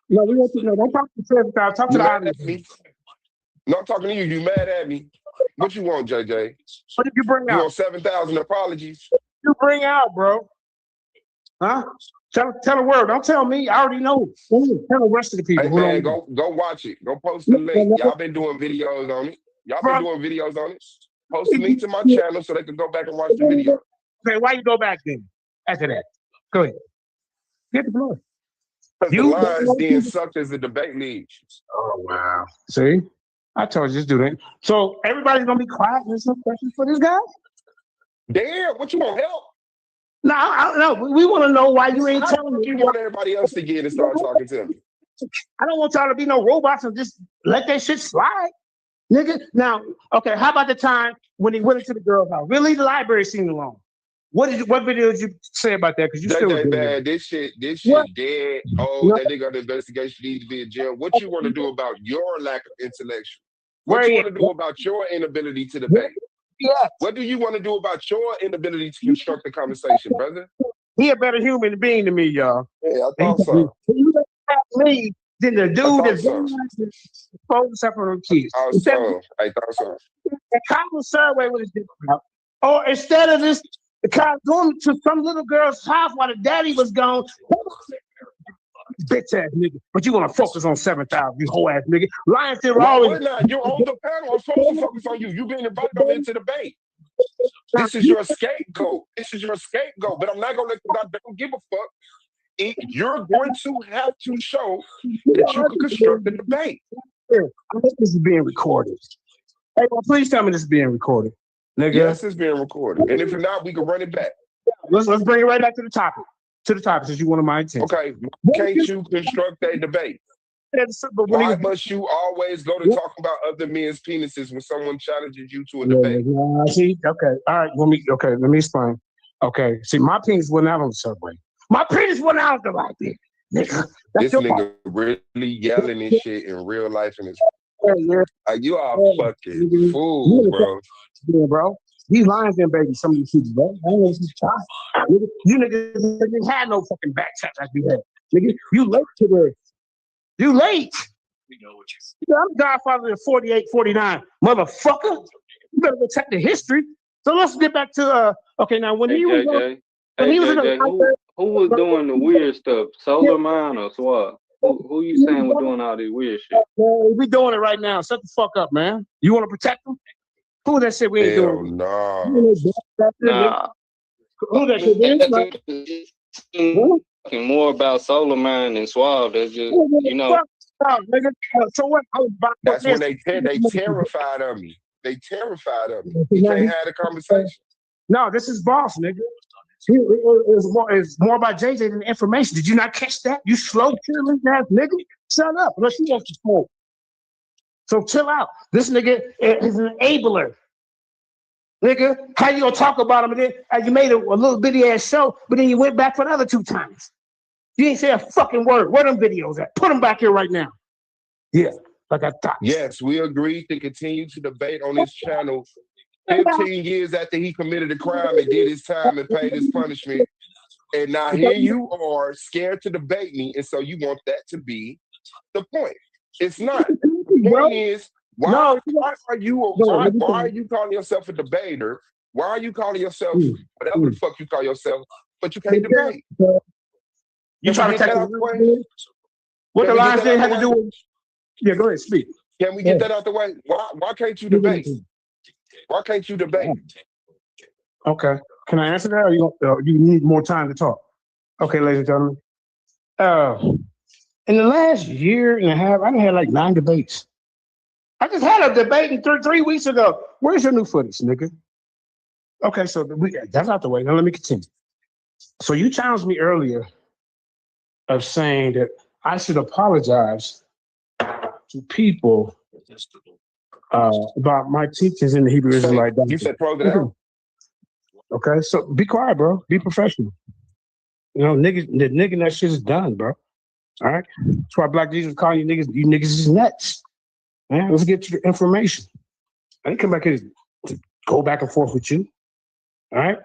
No, we want to know. Don't talk to the talk to the audience. No, I'm talking to you. You mad at me? What you want, JJ? What did you bring out? You want 7,000 apologies? You bring out, bro? Huh? Tell the world. Don't tell me. I already know. Tell the rest of the people. Hey, man, go watch it. Go post the link. Y'all been doing videos on it. Post the link to my channel so they can go back and watch the video. Okay, why you go back then? After that, go ahead. Get the floor. Because the lines being sucked as a debate league. Oh wow! See, I told you, just do that. So everybody's gonna be quiet. There's some questions for this guy. Damn, what you want help? No, we want to know why you ain't telling me. You want everybody else to get and start talking to me. I don't want y'all to be no robots and just let that shit slide, nigga. Now, okay, how about the time when he went into the girl's house? We'll leave the library scene alone. What video did you say about that? Because you still bad. This shit dead. Oh, that nigga on the investigation needs to be in jail. What you want to do about your lack of intellectual? What you want to do about your inability to debate? Yeah. What do you want to do about your inability to construct a conversation, brother? He a better human being than me, y'all. Yeah, I thought so. You me than the dude that's supposed to separate kids. I thought so. The common survey was different. Or instead of this, the cop going to some little girl's house while the daddy was gone. Bitch ass nigga. But you want to focus on 7,000, you whole ass nigga. Lions still always. You're on the panel. I'm supposed to focus on you. You've been invited on into debate. This is your scapegoat. But I'm not gonna let you. I don't give a fuck. You're going to have to show that you can construct a debate. I think this is being recorded. Hey, well, please tell me this is being recorded, nigga. Yes, it's being recorded. And if not, we can run it back. Let's bring it right back to the topic. Since you wanted my attention. Okay, can't you construct a debate? Why must you always go to talk about other men's penises when someone challenges you to a debate? See, okay, all right. Let me explain. Okay, see, my penis wasn't out on the subway. My penis wasn't out the right there, nigga. This nigga really yelling and shit in real life in his. You are fucking fool, bro. Yeah, bro. These lions and babies, some of these people, bro. I ain't know this child. You niggas didn't have no fucking back chat like you had. Nigga, you late to the. You late. I'm the godfather of 48, 49. Motherfucker. You better go check the history. So let's get back to okay now when he was who was doing the weird stuff? Solar Mind or Suave? Who you saying was doing all this weird shit? We doing it right now. Shut the fuck up, man. You want to protect them? Who that shit we ain't doing? Nah. Who that shit Talking more about Solar Mind and Suave. That's just So what? That's when they terrified of me. They terrified of me. You can't have a conversation. No, this is boss, nigga. It's more about JJ than the information. Did you not catch that? You slow killing ass nigga. Shut up, unless you want to smoke. So chill out. This nigga is an enabler. Nigga, how you gonna talk about him and then you made a little bitty ass show, but then you went back for the other 2 times. You ain't say a fucking word. Where them videos at? Put them back here right now. Yeah, like I thought. Yes, we agreed to continue to debate on this channel 15 years after he committed a crime and did his time and paid his punishment. And now here you are scared to debate me, and so you want that to be the point. It's not. The point is, why are you calling yourself a debater? Why are you calling yourself whatever the fuck you call yourself, but you can't debate? You trying to take that out the way? What the lines didn't have to do with? Yeah, go ahead, speak. Can we get that out the way? Why can't you debate? Why can't you debate? Okay. Can I answer that, or you need more time to talk? Okay, ladies and gentlemen. In the last year and a half, I had like 9 debates. I just had a debate 3 weeks ago. Where's your new footage, nigga? Okay, so that's out the way. Now let me continue. So you challenged me earlier of saying that I should apologize to people about my teachings in the Hebrew Israelite doctrine. You said throw it out. Okay, so be quiet, bro. Be professional. You know, nigga, that shit is done, bro. All right. That's why Black Jesus calling you niggas. You niggas is nuts. Man, let's get to the information. I didn't come back here to go back and forth with you. All right.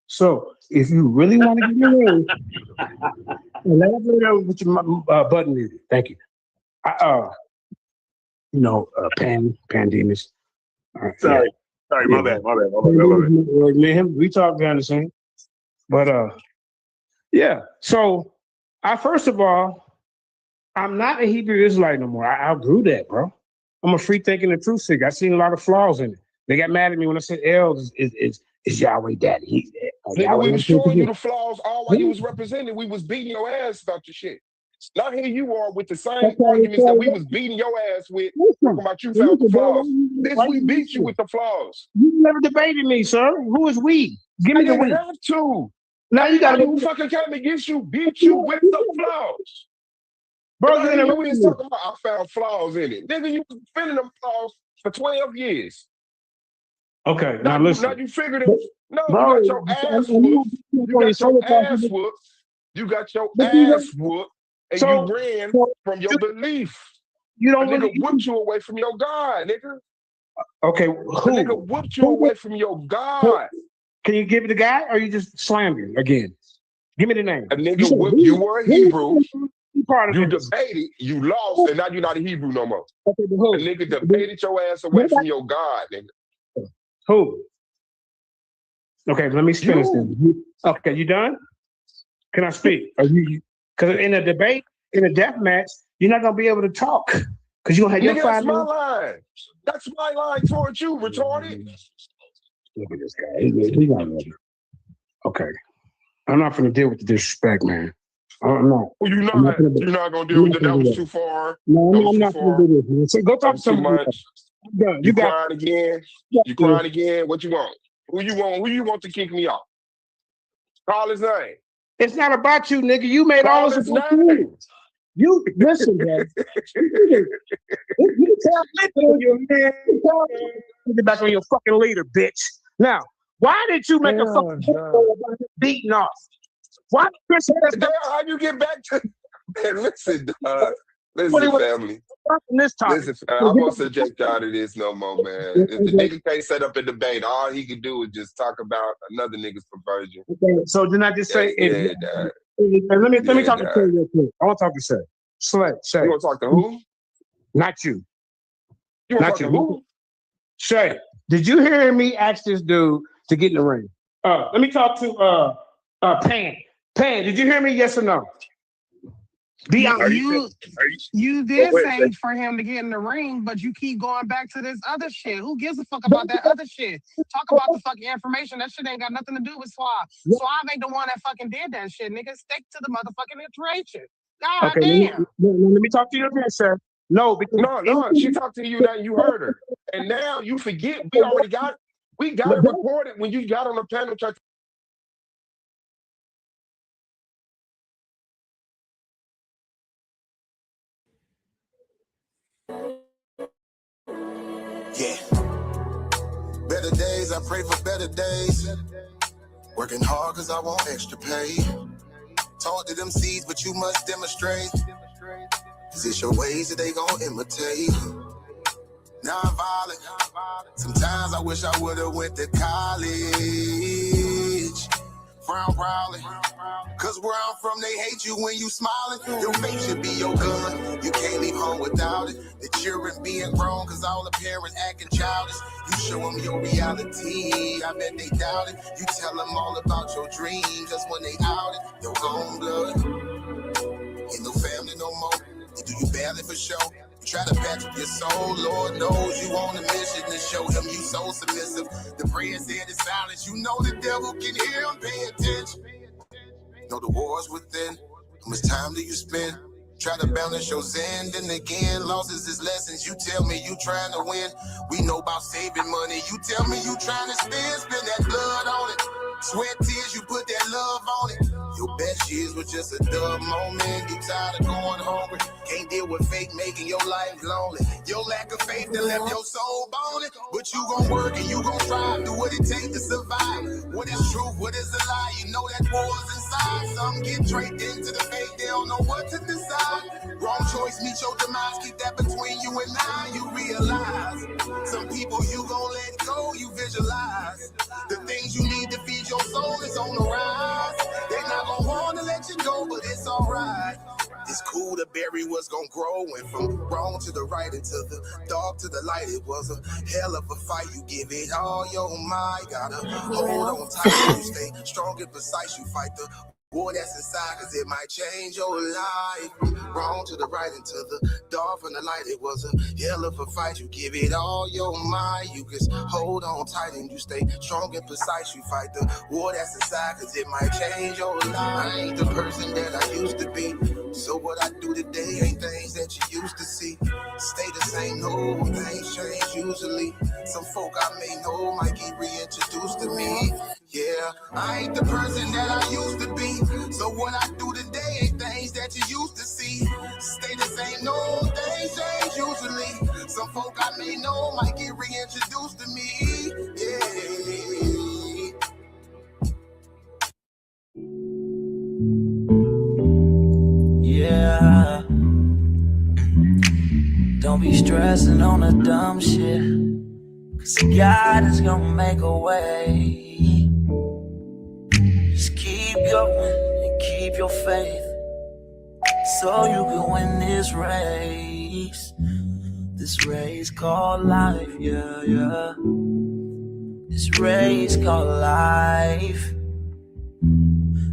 So if you really want to get in, elaborate with your button is. Thank you. Pandemus. Right, sorry, my bad. Me and him, we talk behind the scene. But yeah. So first of all, I'm not a Hebrew Israelite no more. I outgrew that, bro. I'm a free thinking and truth seeker. I seen a lot of flaws in it. They got mad at me when I said L is Yahweh daddy. Nigga, we was showing you the flaws all while you was representing. We was beating your ass about your shit. Now here you are with the same arguments that we was beating your ass with, talking about you found the flaws. Bitch, we beat you with the flaws. You never debated me, sir. Who is we? Give me the we. I didn't have to. Now you got who fucking came against you, beat you with the flaws. Bro, you ain't talking about I found flaws in it. Nigga, you was defending them flaws for 12 years. Okay, now listen. Now you figured it. No, bro, you got your ass whooped. You got your ass whooped. You got your ass whooped. And you ran from your belief. You don't nigga whooped you away from your God, nigga. Okay, who? The nigga whooped you away from your God. Can you give me the guy or you just slam him again? Give me the name. A nigga whooped you were a Hebrew. You debated, you lost, and now you're not a Hebrew no more. Okay, but who? A nigga debated your ass away from your God, nigga. Who? Okay, let me spin this thing. Okay, you done? Can I speak? Are you? Because in a debate, in a death match, you're not gonna be able to talk because you're gonna have your that's my line. That's my line towards you, retarded. Look at this guy. He's not ready. Okay, I'm not gonna deal with the disrespect, man. I'm not. Well, you're not gonna deal with it. That was too far. No, I'm not gonna do this. So go talk to somebody. You crying again? You crying again? What you want? Who you want? Who you want to kick me off? Call his name. It's not about you, nigga. You made all this about you. You listen, man. You tell me get back on your fucking leader, bitch. Now, why did you make a fucking video about him beating off? Why Chris how you get back to man, listen, family. Listen, I won't subject y'all to this no more, man. If the nigga can't set up a debate, all he can do is just talk about another nigga's perversion. Okay, so then I just say, let me talk to Shay real quick. I want to talk to Shay. Shay. You want to talk to who? Not you. You want to talk to who? Shay, did you hear me ask this dude to get in the ring? Let me talk to Pan. Pan, did you hear me? Yes or no? You did say for him to get in the ring, but you keep going back to this other shit. Who gives a fuck about that other shit? Talk about the fucking information. That shit ain't got nothing to do with Suave. Suave ain't the one that fucking did that shit, nigga. Stick to the motherfucking information. God damn. Let me talk to you again, sir. No, because no, she talked to you now. You heard her, and now you forget. We got it recorded when you got on the panel. Yeah. Better days, I pray for better days. Working hard cause I want extra pay. Talk to them seeds, but you must demonstrate. Cause it's your ways that they gon' imitate. Non-violent. Sometimes I wish I would've went to college. Frown proudly. Cause where I'm from, they hate you when you smiling. Your face should be your gun. You can't leave home without it. The children being grown, cause all the parents acting childish. You show them your reality, I bet they doubt it. You tell them all about your dreams, just when they out it. Your own blood. Ain't no family no more. You do you badly for show. You try to patch up your soul, Lord knows you on a mission to show him you so submissive. The prayer said in silence, you know the devil can hear him, pay attention. Know the war's within. How much time do you spend? Try to balance your zen, then again, losses is lessons. You tell me you trying to win. We know about saving money. You tell me you trying to spend that blood on it. Sweat, tears, you put that love on it. Your best years was just a dumb moment. You tired of going hungry. Can't deal with fake making your life lonely. Your lack of faith that left your soul boning. But you gon' work and you gon' strive. Do what it takes to survive. What is truth? What is a lie? You know that war's inside. Some get draped into the fake. They don't know what to decide. Wrong choice meet your demise. Keep that between you and I. You realize some people you gon' let go. You visualize the things you need to feed your soul is on the rise. They not gon' wanna let you go, but it's alright. It's cool to bury what's gon' grow. Went from wrong to the right and to the dark to the light. It was a hell of a fight. You give it all your might. Gotta hold on tight. You stay strong and precise. You fight the war that's inside, cause it might change your life. Wrong to the right and to the dark from the light. It was a hell of a fight. You give it all your might. You just hold on tight and you stay strong and precise. You fight the war that's inside, cause it might change your life. I ain't the person that I used to be. So what I do today ain't things that you used to see. Stay the same, no, things change usually. Some folk I may know might get reintroduced to me. Yeah, I ain't the person that I used to be. So what I do today ain't things that you used to see. Stay the same, no, things change usually. Some folk I may know might get reintroduced to me. Yeah. Don't be stressing on the dumb shit, cause God is gonna make a way. Just keep going and keep your faith, so you can win this race. This race called life, yeah, yeah. This race called life.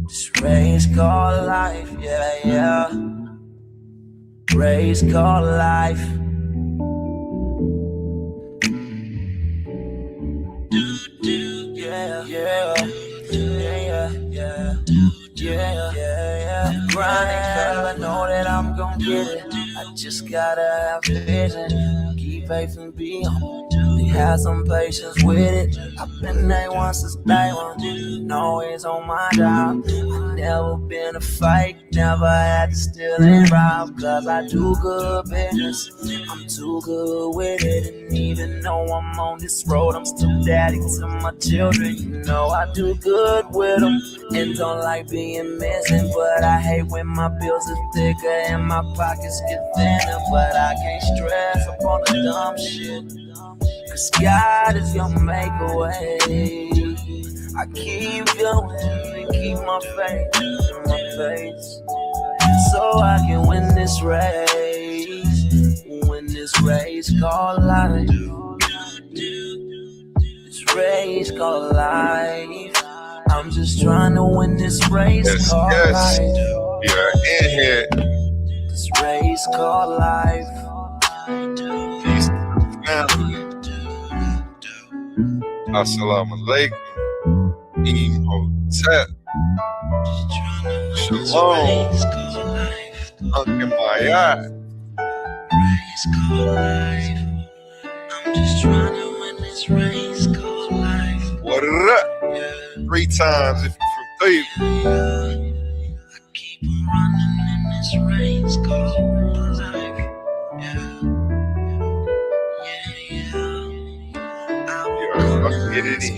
This race called life, yeah, yeah. Race called life. Yeah, yeah, yeah, yeah, yeah. I'm grinding 'cause I know that I'm gon' get it. I just gotta have vision, keep faith and be humble. Have some patience with it. I've been there once since day one. Always on my job. I never been a fight, never had to steal and rob. Cause I do good business, I'm too good with it. And even though I'm on this road, I'm still daddy to my children. You know I do good with them and don't like being missing. But I hate when my bills are thicker and my pockets get thinner. But I can't stress up on the dumb shit, cause God is gonna make a way. I keep going and keep my faith in my face, so I can win this race. Win this race called life. This race called life. I'm just trying to win this race called life. You're in here. This race called life. Peace to the family. Assalamu alaikum. Imhotep. Shalom. Uncle Maya. I'm just trying to win this race called life. What up? 3 times if you're from Cleveland. I keep running in this race called life. Get it in.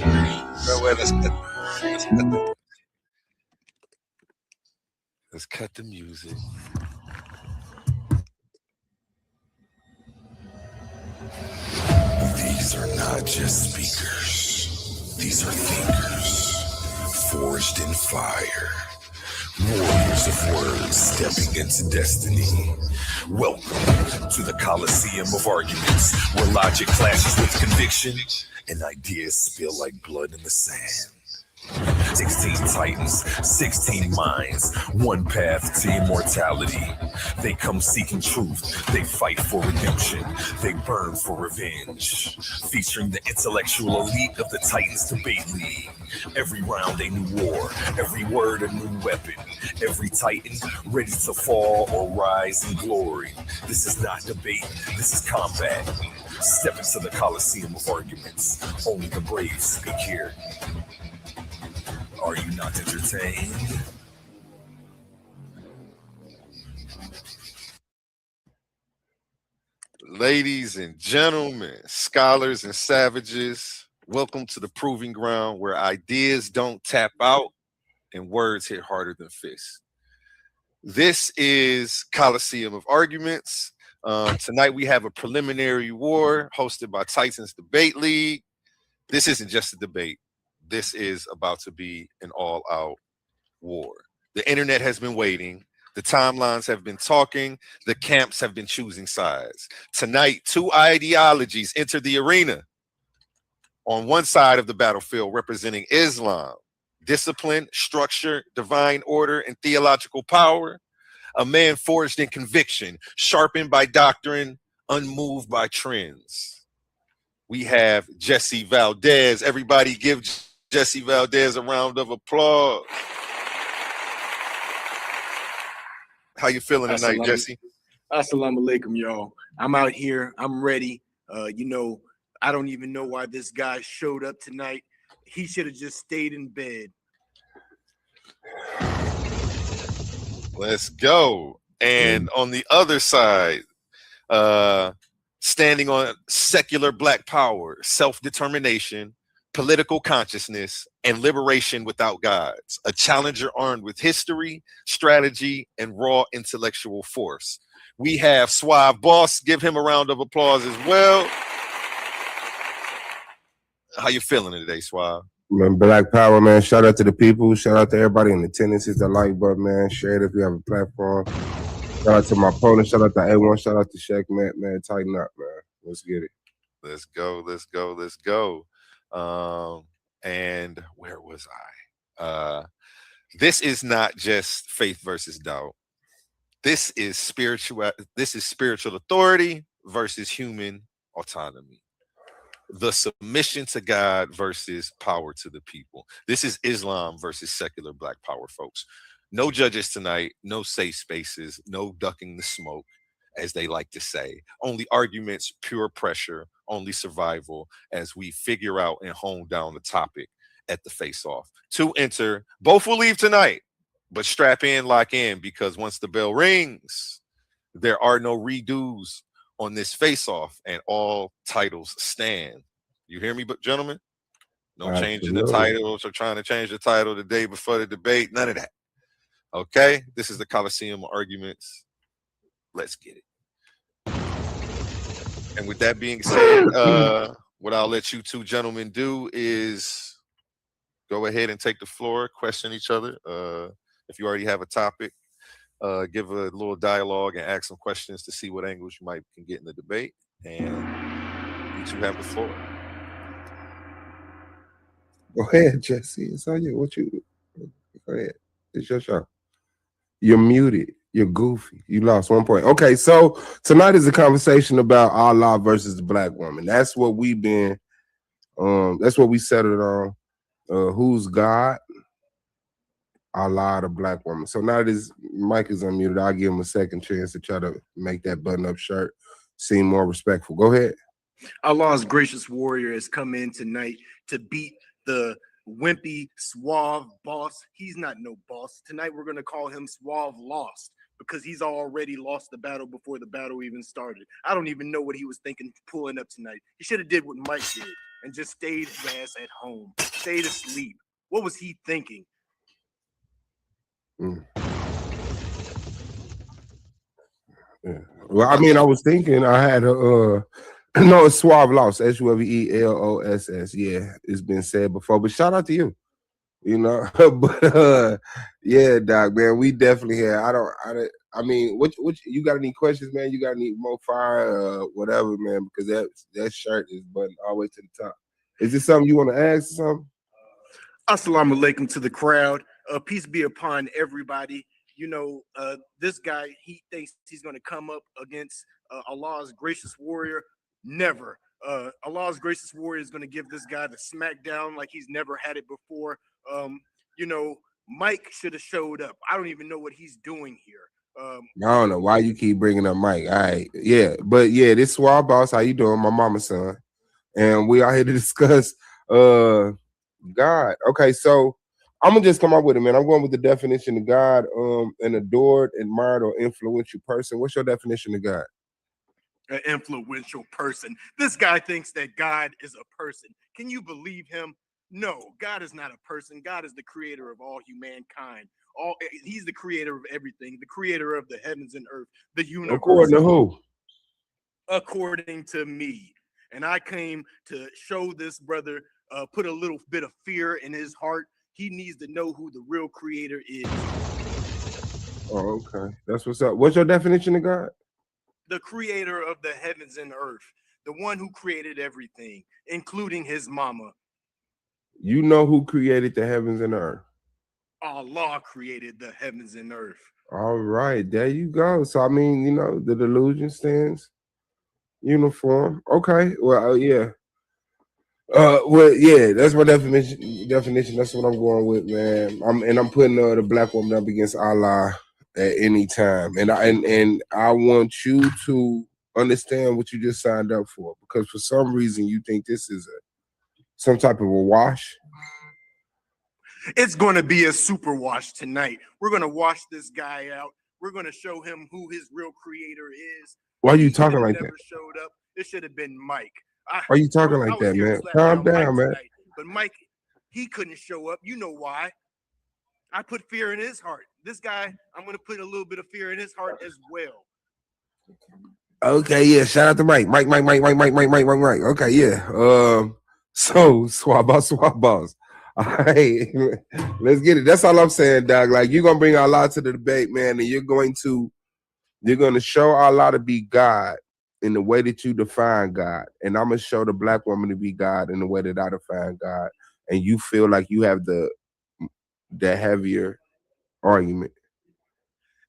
Let's cut the music. These are not just speakers. These are thinkers, forged in fire. Warriors of words stepping into destiny. Welcome to the Coliseum of Arguments, where logic clashes with conviction and ideas spill like blood in the sand. 16 titans, 16 minds, one path to immortality. They come seeking truth, they fight for redemption, they burn for revenge. Featuring the intellectual elite of the Titans Debate League. Every round a new war, every word a new weapon. Every Titan ready to fall or rise in glory. This is not debate, this is combat. Step into the Coliseum of Arguments. Only the brave speak here. Are you not entertained? Ladies and gentlemen, scholars and savages, welcome to the proving ground where ideas don't tap out and words hit harder than fists. This is Coliseum of Arguments. Tonight we have a preliminary war hosted by Titans Debate League. This isn't just a debate. This is about to be an all-out war. The internet has been waiting. The timelines have been talking. The camps have been choosing sides. Tonight, two ideologies enter the arena. On one side of the battlefield, representing Islam, discipline, structure, divine order, and theological power. A man forged in conviction, sharpened by doctrine, unmoved by trends. We have Jesse Valdez. Everybody give Jesse Valdez a round of applause. How you feeling tonight, Jesse? Assalamu alaikum, y'all. I'm out here. I'm ready. I don't even know why this guy showed up tonight. He should have just stayed in bed. Let's go. And on the other side, standing on secular black power, self-determination, political consciousness, and liberation without gods. A challenger armed with history, strategy, and raw intellectual force. We have Suave B.O.S. Give him a round of applause as well. How you feeling today, Suave? Man, Black Power, man. Shout out to the people. Shout out to everybody in attendance. Hit the like button, man. Share it if you have a platform. Shout out to my opponent. Shout out to A1. Shout out to Shaq, man. Tighten up, man. Let's get it. Let's go. Let's go. Let's go. And where was I? This is not just faith versus doubt. This is spiritual authority versus human autonomy. The submission to God versus power to the people. This is Islam versus secular black power, folks. No judges tonight, no safe spaces, no ducking the smoke, as they like to say. Only arguments, pure pressure, only survival as we figure out and hone down the topic at the face-off. To enter, both will leave tonight, but strap in, lock in, because once the bell rings, there are no redos on this face-off, and all titles stand. You hear me, but gentlemen? No changing the titles or trying to change the title the day before the debate. None of that. Okay? This is the Coliseum of Arguments. Let's get it. And with that being said, what I'll let you two gentlemen do is go ahead and take the floor, question each other. If you already have a topic, give a little dialogue and ask some questions to see what angles you might can get in the debate. And you two have the floor. Go ahead, Jesse. It's on you. Go ahead. It's your show. You're muted. You're goofy. You lost 1 point. Okay, so tonight is a conversation about Allah versus the black woman. That's what we've been. That's what we settled on. Who's God? Allah, the black woman. So now this mic is unmuted. I'll give him a second chance to try to make that button-up shirt seem more respectful. Go ahead. Allah's gracious warrior has come in tonight to beat the wimpy Suave boss. He's not no boss. Tonight we're going to call him Suave Lost because he's already lost the battle before the battle even started. I don't even know what he was thinking pulling up tonight. He should have did what Mike did and just stayed his ass at home, stayed asleep. What was he thinking? Yeah. Well, I mean, I was thinking I had a no, it's Suave Loss, SUAVELOSS. Yeah, it's been said before, but shout out to you. You know, but yeah, Doc, man, we definitely had. I mean, what you got any questions, man? You got any more fire, whatever, man? Because that shirt is buttoned all the way to the top. Is this something you want to ask or something? Assalamu alaikum to the crowd. Peace be upon everybody. You know, this guy, he thinks he's going to come up against Allah's gracious warrior. Never. Allah's gracious warrior is going to give this guy the smackdown like he's never had it before. You know, Mike should have showed up. I don't even know what he's doing here. I don't know why you keep bringing up Mike. All right, yeah, but yeah, this Suave Boss. How you doing? My mama's son, and we are here to discuss God. Okay, so I'm gonna just come up with it, man. I'm going with the definition of God. An adored, admired, or influential person. What's your definition of God? An influential person. This guy thinks that God is a person. Can you believe him? No, God is not a person. God is the creator of all humankind. He's the creator of everything, the creator of the heavens and earth, the universe. According to who? According to me. And I came to show this brother, put a little bit of fear in his heart. He needs to know who the real creator is. Oh, okay. That's what's up. What's your definition of God? The creator of the heavens and earth, the one who created everything, including his mama. You know who created the heavens and earth? Allah created the heavens and earth. All right, there you go. So I mean, you know, the delusion stands uniform. Okay, well, yeah. Well, yeah, that's my definition. That's what I'm going with, man. I'm putting the black woman up against Allah at any time, and I want you to understand what you just signed up for, because for some reason you think this is some type of a wash. It's going to be a super wash tonight. We're going to wash this guy out. We're going to show him who his real creator is. Why are you talking like never that? Showed up. It should have been Mike. Why are you talking like that, man? Calm down, man. Tonight, but Mike, he couldn't show up. You know why? I put fear in his heart. This guy, I'm going to put a little bit of fear in his heart as well. Okay, yeah. Shout out to Mike. Mike. Okay, yeah. So Suave B.O.S. All right, let's get it. That's all I'm saying, dog. Like, you're gonna bring Allah to the debate, man, and you're going to show Allah to be God in the way that you define God, and I'm gonna show the black woman to be God in the way that I define God, and you feel like you have the heavier argument.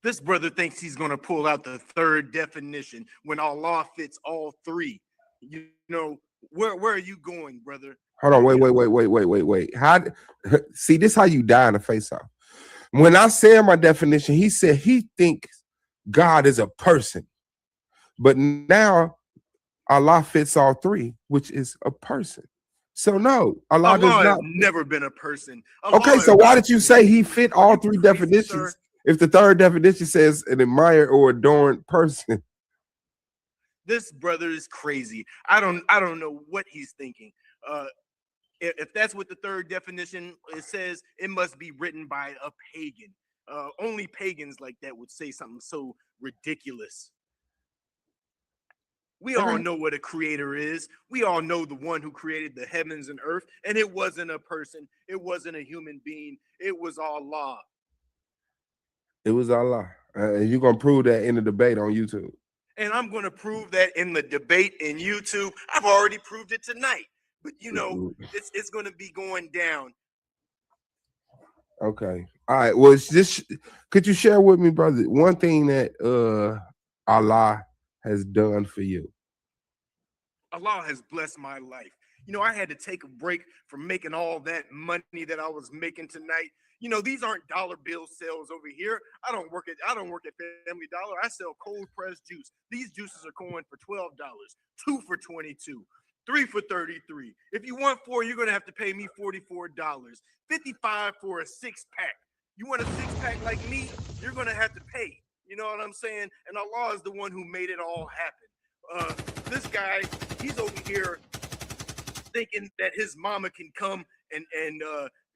This brother thinks he's gonna pull out the third definition when Allah fits all three. You know, where are you going, brother? Hold on, wait. See, this how you die in a face-off. When I said my definition, he said he thinks God is a person. But now Allah fits all three, which is a person. So no, Allah does not. has never been a person. Okay, so why did you say he fit all three definitions, sir? If the third definition says an admired or adorned person? This brother is crazy. I don't know what he's thinking. If that's what the third definition it says, it must be written by a pagan. Only pagans like that would say something so ridiculous. We all know what a creator is. We all know the one who created the heavens and earth, and it wasn't a person. It wasn't a human being. It was Allah. It was Allah. And you're going to prove that in the debate on YouTube. And I'm going to prove that in the debate in YouTube. I've already proved it tonight. But, you know, it's going to be going down. Okay. All right. Well, could you share with me, brother, one thing that Allah has done for you? Allah has blessed my life. You know, I had to take a break from making all that money that I was making tonight. You know, these aren't dollar bill sales over here. I don't work at Family Dollar. I sell cold pressed juice. These juices are going for $12, 2 for $22, 3 for $33. If you want 4, you're gonna have to pay me $44, $55 for a 6-pack. You want a 6-pack like me? You're gonna have to pay. You know what I'm saying? And Allah is the one who made it all happen. This guy, he's over here thinking that his mama can come and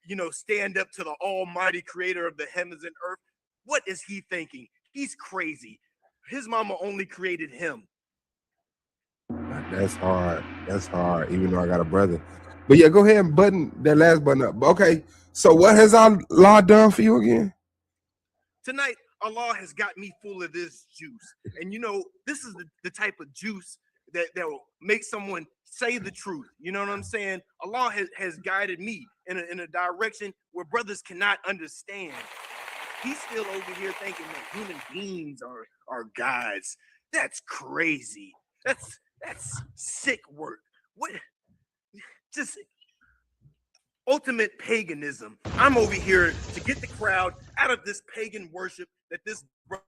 you know, stand up to the almighty creator of the heavens and earth. What is he thinking? He's crazy. His mama only created him. That's hard. That's hard, even though I got a brother. But yeah, go ahead and button that last button up. Okay, so what has Allah done for you again? Tonight, Allah has got me full of this juice. And you know, this is the type of juice that will make someone say the truth. You know what I'm saying? Allah has guided me in a direction where brothers cannot understand. He's still over here thinking that human beings are gods. That's crazy. That's sick work. What? Just ultimate paganism. I'm over here to get the crowd out of this pagan worship that this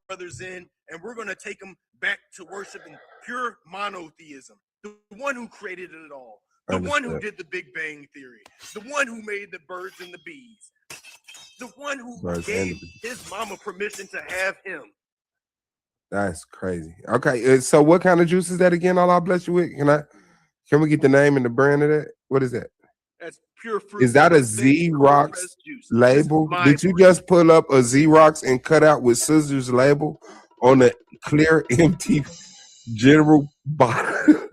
brother's in, and we're going to take them back to worshiping pure monotheism. The one who created it all. The one who did the Big Bang Theory. The one who made the birds and the bees. The one who gave his mama permission to have him. That's crazy. Okay, so what kind of juice is that again? Allah bless you with. Can we get the name and the brand of that? What is that? That's pure fruit. Is that a Xerox label? Did you just pull up a Xerox and cut out with scissors label on a clear, empty general bottle?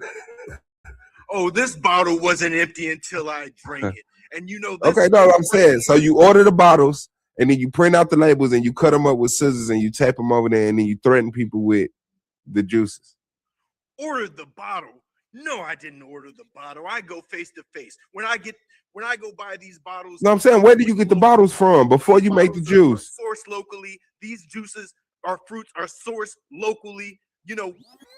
Oh, this bottle wasn't empty until I drank it. And you know, okay, no, I'm saying. So you order the bottles and then you print out the labels and you cut them up with scissors and you tape them over there and then you threaten people with the juices. Ordered the bottle. No, I didn't order the bottle. I go face to face. When I go buy these bottles. No, I'm saying, where do you get the bottles from before you make the juice? Sourced locally. These juices, fruits are sourced locally, you know,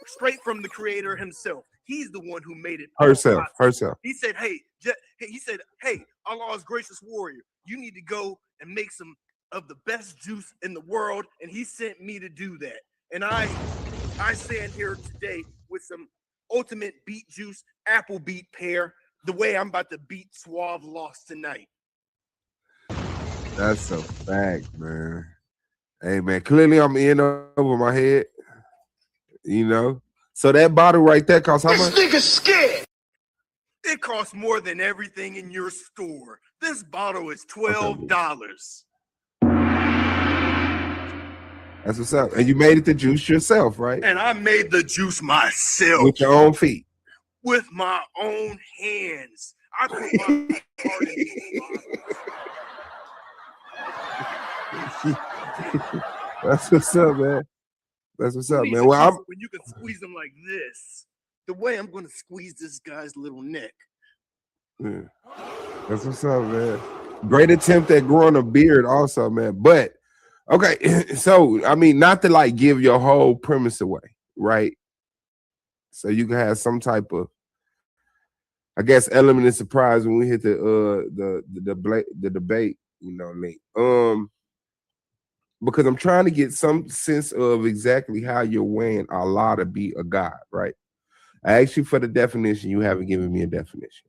straight from the creator himself. He's the one who made it. Herself. He said, hey, Allah's gracious warrior, you need to go and make some of the best juice in the world. And he sent me to do that. And I stand here today with some ultimate beet juice, apple beet pear, the way I'm about to beat Suave B.O.S tonight. That's a fact, man. Hey, man, clearly I'm in over my head, you know? So that bottle right there costs how much? This nigga's scared. It costs more than everything in your store. This bottle is $12. That's what's up. And you made it the juice yourself, right? And I made the juice myself. With your own feet. With my own hands. I put my heart in this. That's what's up, man. That's what's up, man. Well, when you can squeeze them like this, the way I'm going to squeeze this guy's little neck. Yeah. That's what's up, man. Great attempt at growing a beard also, man. But okay, so I mean, not to like give your whole premise away, right? So you can have some type of, I guess, element of surprise when we hit the debate, you know, link. Because I'm trying to get some sense of exactly how you're weighing Allah to be a God, right? I asked you for the definition. You haven't given me a definition.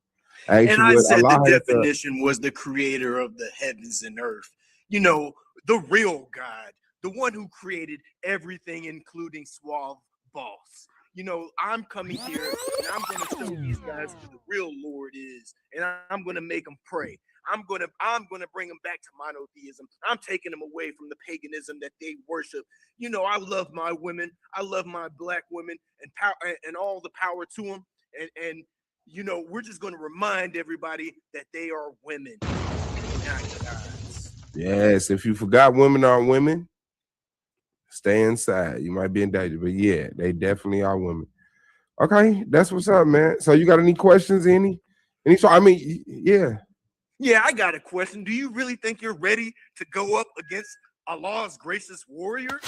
I said the definition was the creator of the heavens and earth. You know, the real God, the one who created everything, including Suave B.O.S. You know, I'm coming here and I'm going to show these guys who the real Lord is, and I'm going to make them pray. I'm gonna bring them back to monotheism. I'm taking them away from the paganism that they worship. You know, I love my women. I love my black women and power and all the power to them. And you know, we're just gonna remind everybody that they are women, not gods. Yes, if you forgot women are women, stay inside. You might be in danger, but yeah, they definitely are women. Okay, that's what's up, man. So you got any questions? Any? So I mean, yeah. Yeah, I got a question. Do you really think you're ready to go up against Allah's gracious warrior?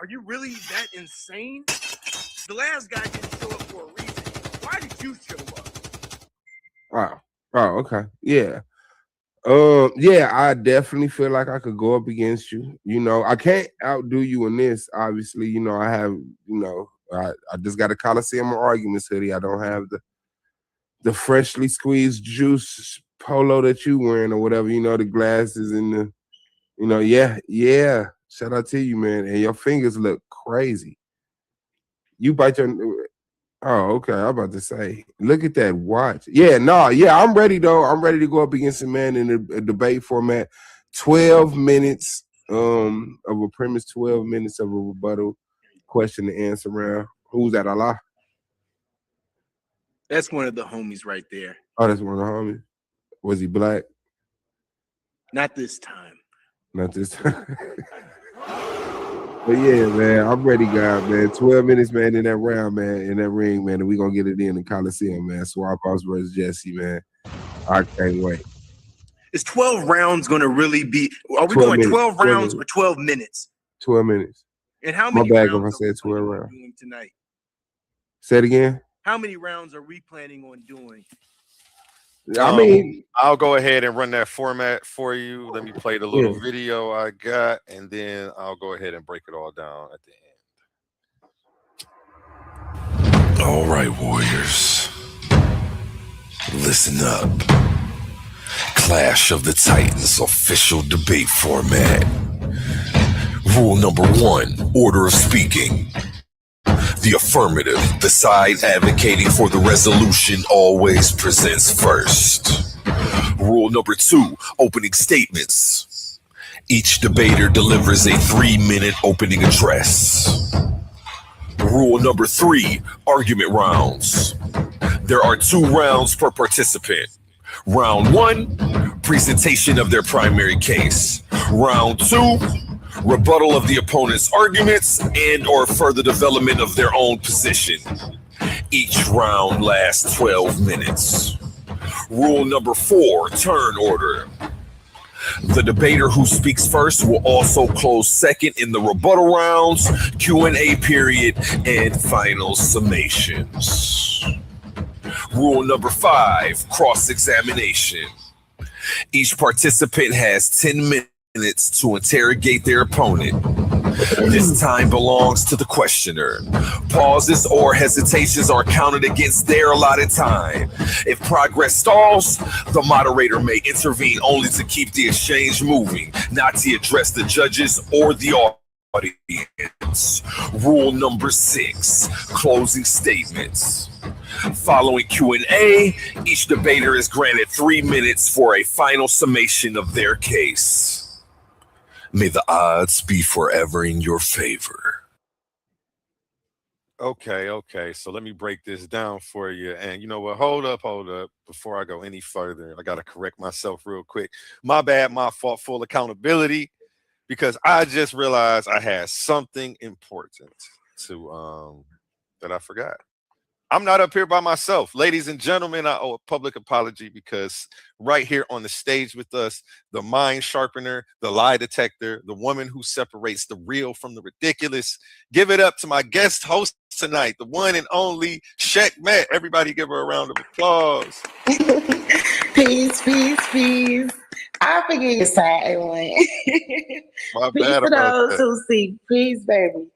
Are you really that insane? The last guy didn't show up for a reason. Why did you show up? Wow. Oh, okay. Yeah. Yeah, I definitely feel like I could go up against you. You know, I can't outdo you in this. Obviously, you know, I have, you know, I just got a Coliseum of Arguments hoodie. I don't have the freshly squeezed juice polo that you wearing or whatever, you know, the glasses and the, you know, yeah. Shout out to you, man. And your fingers look crazy. You bite your, oh, okay. I'm about to say, look at that watch. Yeah, I'm ready though. I'm ready to go up against a man in a debate format. 12 minutes of a premise, 12 minutes of a rebuttal, question to answer round. Who's that, Allah? That's one of the homies right there. Oh, that's one of the homies. Was he black? Not this time. Not this time. But yeah, man, I'm ready, God, man. 12 minutes, man, in that round, man, in that ring, man, and we're going to get it in the Coliseum, man. Suave B.O.S versus Jesse, man. I can't wait. Is 12 rounds going to really be, are we going 12 rounds or 12 minutes? 12 minutes. And how many rounds if I said 12 rounds. Doing tonight? Say it again. How many rounds are we planning on doing? I mean, I'll go ahead and run that format for you. Let me play the little video I got, and then I'll go ahead and break it all down at the end. All right, warriors. Listen up. Clash of the Titans official debate format. Rule number 1, order of speaking. The affirmative, the side advocating for the resolution, always presents first. Rule number 2, opening statements. Each debater delivers a 3-minute opening address. Rule number 3, argument rounds. There are 2 rounds per participant. Round 1, presentation of their primary case. Round 2, rebuttal of the opponent's arguments and/or further development of their own position. Each round lasts 12 minutes. Rule number 4, turn order. The debater who speaks first will also close second in the rebuttal rounds, Q&A period, and final summations. Rule number 5, cross-examination. Each participant has 10 minutes to interrogate their opponent. This time belongs to the questioner. Pauses or hesitations are counted against their allotted time. If progress stalls, the moderator may intervene only to keep the exchange moving, not to address the judges or the audience. Rule number 6, closing statements. Following Q&A, each debater is granted 3 minutes for a final summation of their case. May the odds be forever in your favor. Okay. So let me break this down for you. And you know what? Hold up. Before I go any further, I got to correct myself real quick. My bad, my fault, full accountability, because I just realized I had something important to that I forgot. I'm not up here by myself. Ladies and gentlemen, I owe a public apology because right here on the stage with us, the mind sharpener, the lie detector, the woman who separates the real from the ridiculous. Give it up to my guest host tonight, the one and only Checkmate. Everybody give her a round of applause. Peace. I forget your side one. My Peace bad to about those that. who see. Peace, baby.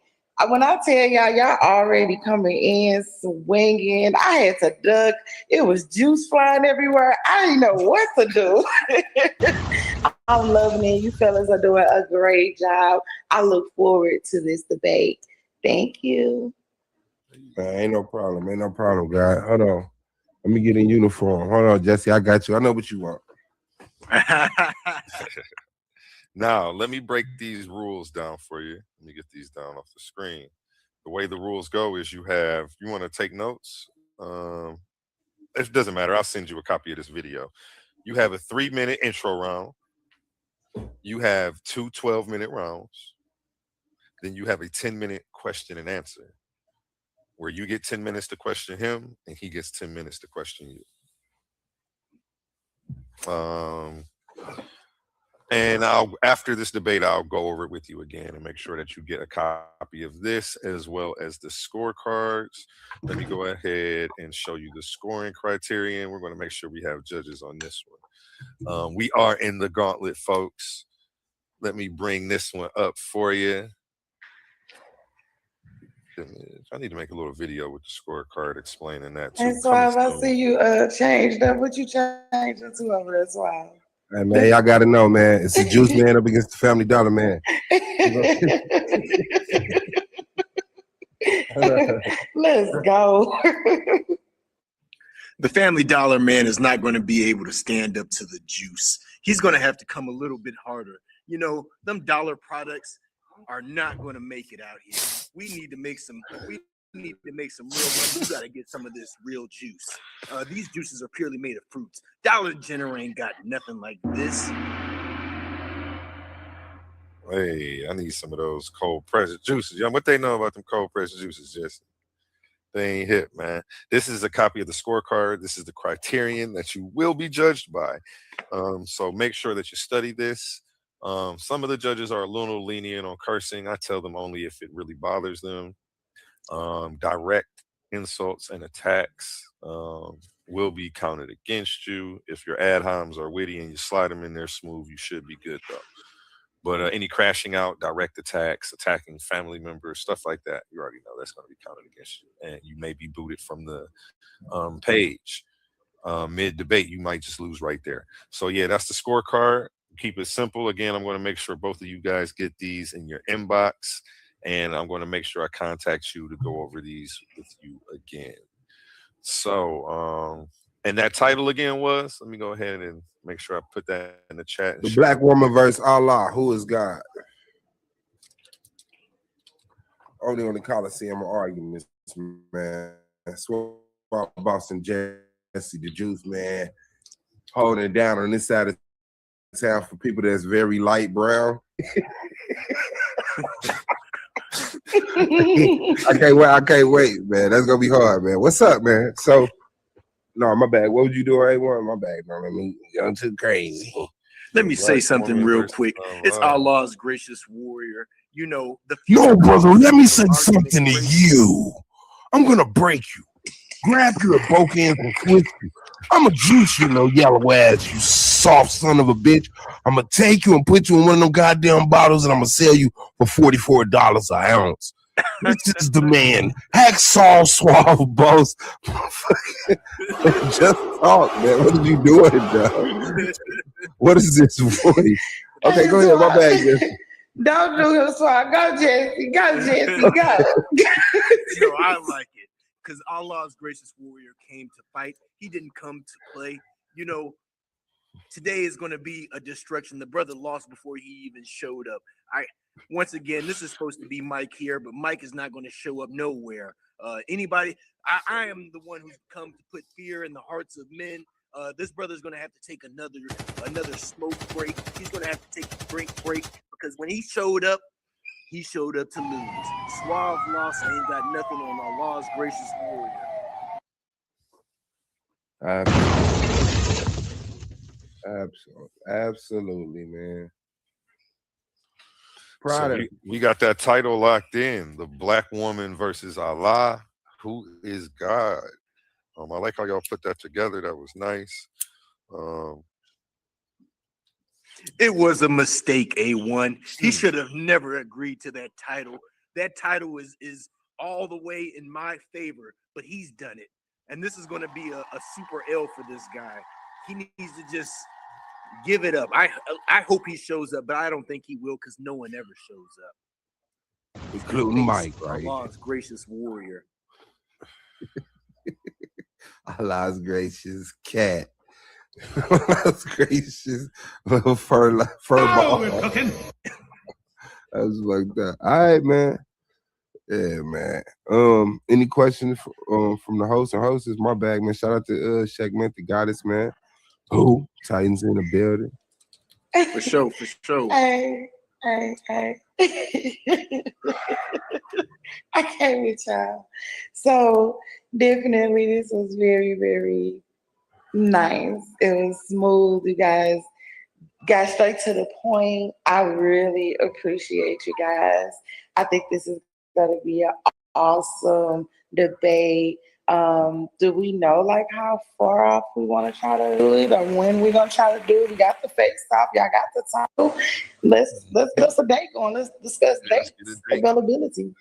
When I tell y'all already coming in, swinging. I had to duck. It was juice flying everywhere. I didn't know what to do. I'm loving it. You fellas are doing a great job. I look forward to this debate. Thank you. Ain't no problem, guy. Hold on. Let me get in uniform. Hold on, Jesse. I got you. I know what you want. Now, let me break these rules down for you. Let me get these down off the screen. The way the rules go is you want to take notes? It doesn't matter. I'll send you a copy of this video. You have a 3-minute intro round. You have 2 12-minute rounds. Then you have a 10-minute question and answer where you get 10 minutes to question him and he gets 10 minutes to question you. And after this debate, I'll go over it with you again and make sure that you get a copy of this as well as the scorecards. Let me go ahead and show you the scoring criterion. We're going to make sure we have judges on this one. We are in the gauntlet, folks. Let me bring this one up for you. I need to make a little video with the scorecard explaining that too. And Suave, I see you changed up. What you changed it to over there, Suave? Hey, man, y'all got to know, man. It's the Juice Man up against the Family Dollar Man. Let's go. The Family Dollar Man is not going to be able to stand up to the juice. He's going to have to come a little bit harder. You know, them dollar products are not going to make it out here. We need to make some real money. You got to get some of this real juice. These juices are purely made of fruits. Dollar General ain't got nothing like this. Hey, I need some of those cold pressed juices. Young, what they know about them cold pressed juices, Jesse? They ain't hip, man. This is a copy of the scorecard. This is the criterion that you will be judged by. So make sure that you study this. Some of the judges are a little lenient on cursing. I tell them only if it really bothers them. Direct insults and attacks will be counted against you. If your ad homs are witty and you slide them in there smooth, you should be good though. But any crashing out, direct attacks, attacking family members, stuff like that, you already know that's going to be counted against you. And you may be booted from the page. Mid-debate, you might just lose right there. So, yeah, that's the scorecard. Keep it simple. Again, I'm going to make sure both of you guys get these in your inbox, and I'm going to make sure I contact you to go over these with you again. So, and that title again was, let me go ahead and make sure I put that in the chat. The Black Woman versus Allah. Who is God? Only on the Coliseum are arguing this, man. Suave B.O.S and Jesse the Juice, man, holding it down on this side of town for people that's very light brown. I can't wait, man. That's gonna be hard, man. What's up, man? So, no, my bad. What would you do, A1? My bad, man. I mean, I'm too crazy. Let me say something real quick. It's Allah's gracious warrior. You know, no, brother, let me say something to you. I'm gonna break you, grab you at both ends and twist you. I'm gonna juice you, little yellow ass, you soft son of a bitch. I'm gonna take you and put you in one of them goddamn bottles, and I'm gonna sell you for $44 an ounce. This is the man, Hacksaw Suave B.O.S. Just talk, man. What are you doing, dog? What is this voice? Okay, go ahead. My bad, Jesse. Don't do him, Suave. Go, Jesse. Go, Jesse. Go. No, I like it because Allah's gracious warrior came to fight. He didn't come to play. You know, today is going to be a destruction. The brother lost before he even showed up. Once again, this is supposed to be Mike here, but Mike is not going to show up nowhere. Anybody, I am the one who's come to put fear in the hearts of men. This brother's going to have to take another smoke break. He's going to have to take a drink break because when he showed up to lose. Suave lost and ain't got nothing on Allah's gracious warrior. Absolutely, man. So we got that title locked in. The Black Woman versus Allah. Who is God? I like how y'all put that together. That was nice. It was a mistake, A1. He should have never agreed to that title. That title is all the way in my favor, but he's done it. And this is going to be a super L for this guy. He needs to just give it up. I hope he shows up, but I don't think he will because no one ever shows up. Including Mike, right? Allah's gracious warrior. Allah's gracious cat. Allah's gracious little fur ball. We're cooking. I was like that. All right, man. Yeah, man. Any questions from the host and hostess? My bag, man. Shout out to Shagment, the goddess, man. Who? Titans in the building. For sure. Hey. I can't with y'all. So definitely this was very, very nice. It was smooth. You guys got straight to the point. I really appreciate you guys. I think this is going to be an awesome debate. Do we know like how far off we want to try to do it or when we're going to try to do it? We got the face off. Y'all got the time. Let's get a date going. Let's discuss dates, availability.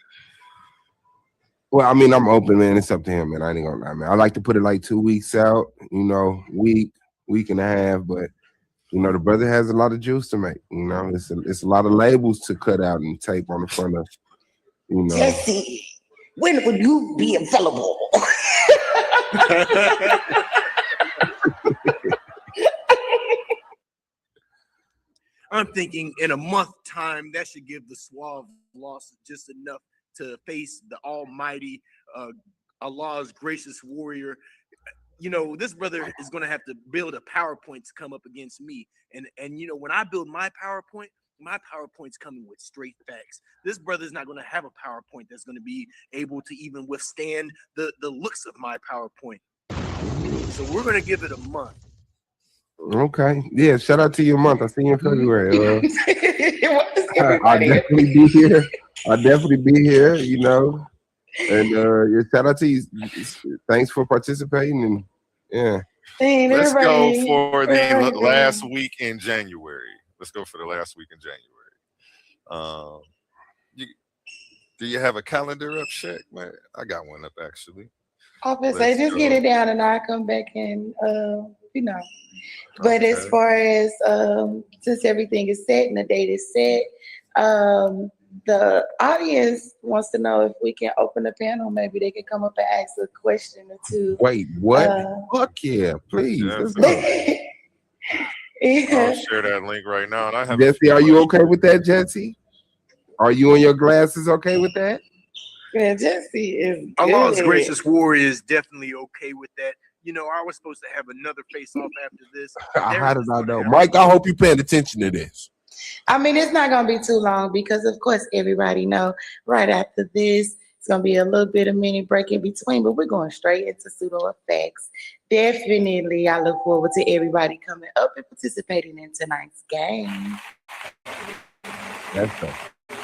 Well, I mean, I'm open, man. It's up to him, man. I ain't gonna lie, man. I like to put it like 2 weeks out, you know, week and a half, but you know, the brother has a lot of juice to make. You know, it's a lot of labels to cut out and tape on the front of, you know. Jesse, when would you be available? I'm thinking in a month time, that should give the Suave loss just enough to face the almighty Allah's gracious warrior. You know, this brother is going to have to build a PowerPoint to come up against me. And you know, when I build my PowerPoint's coming with straight facts. This brother's not going to have a PowerPoint that's going to be able to even withstand the looks of my PowerPoint. So we're going to give it a month. Okay. Yeah, shout out to your month. I see you in February. I'll definitely be here. You know. And yeah, shout out to you. Thanks for participating. And yeah. Let's go for the last week in January. Do you have a calendar up, Shaq? I got one up actually. I'll say just get it down and I'll come back and you know. But as far as since everything is set and the date is set, the audience wants to know if we can open the panel. Maybe they can come up and ask a question or two. Wait, what? Fuck yeah, please. Let's go. I'll share that link right now. And I have Jesse, are you okay with that, Jesse? Are you and your glasses okay with that? Yeah, Jesse is good. Allah's gracious warrior is definitely okay with that. You know, I was supposed to have another face-off after this. How did I know? Mike, I hope you paying attention to this. I mean, it's not going to be too long because, of course, everybody know right after this, it's going to be a little bit of mini break in between, but we're going straight into pseudo effects. Definitely, I look forward to everybody coming up and participating in tonight's game. That's so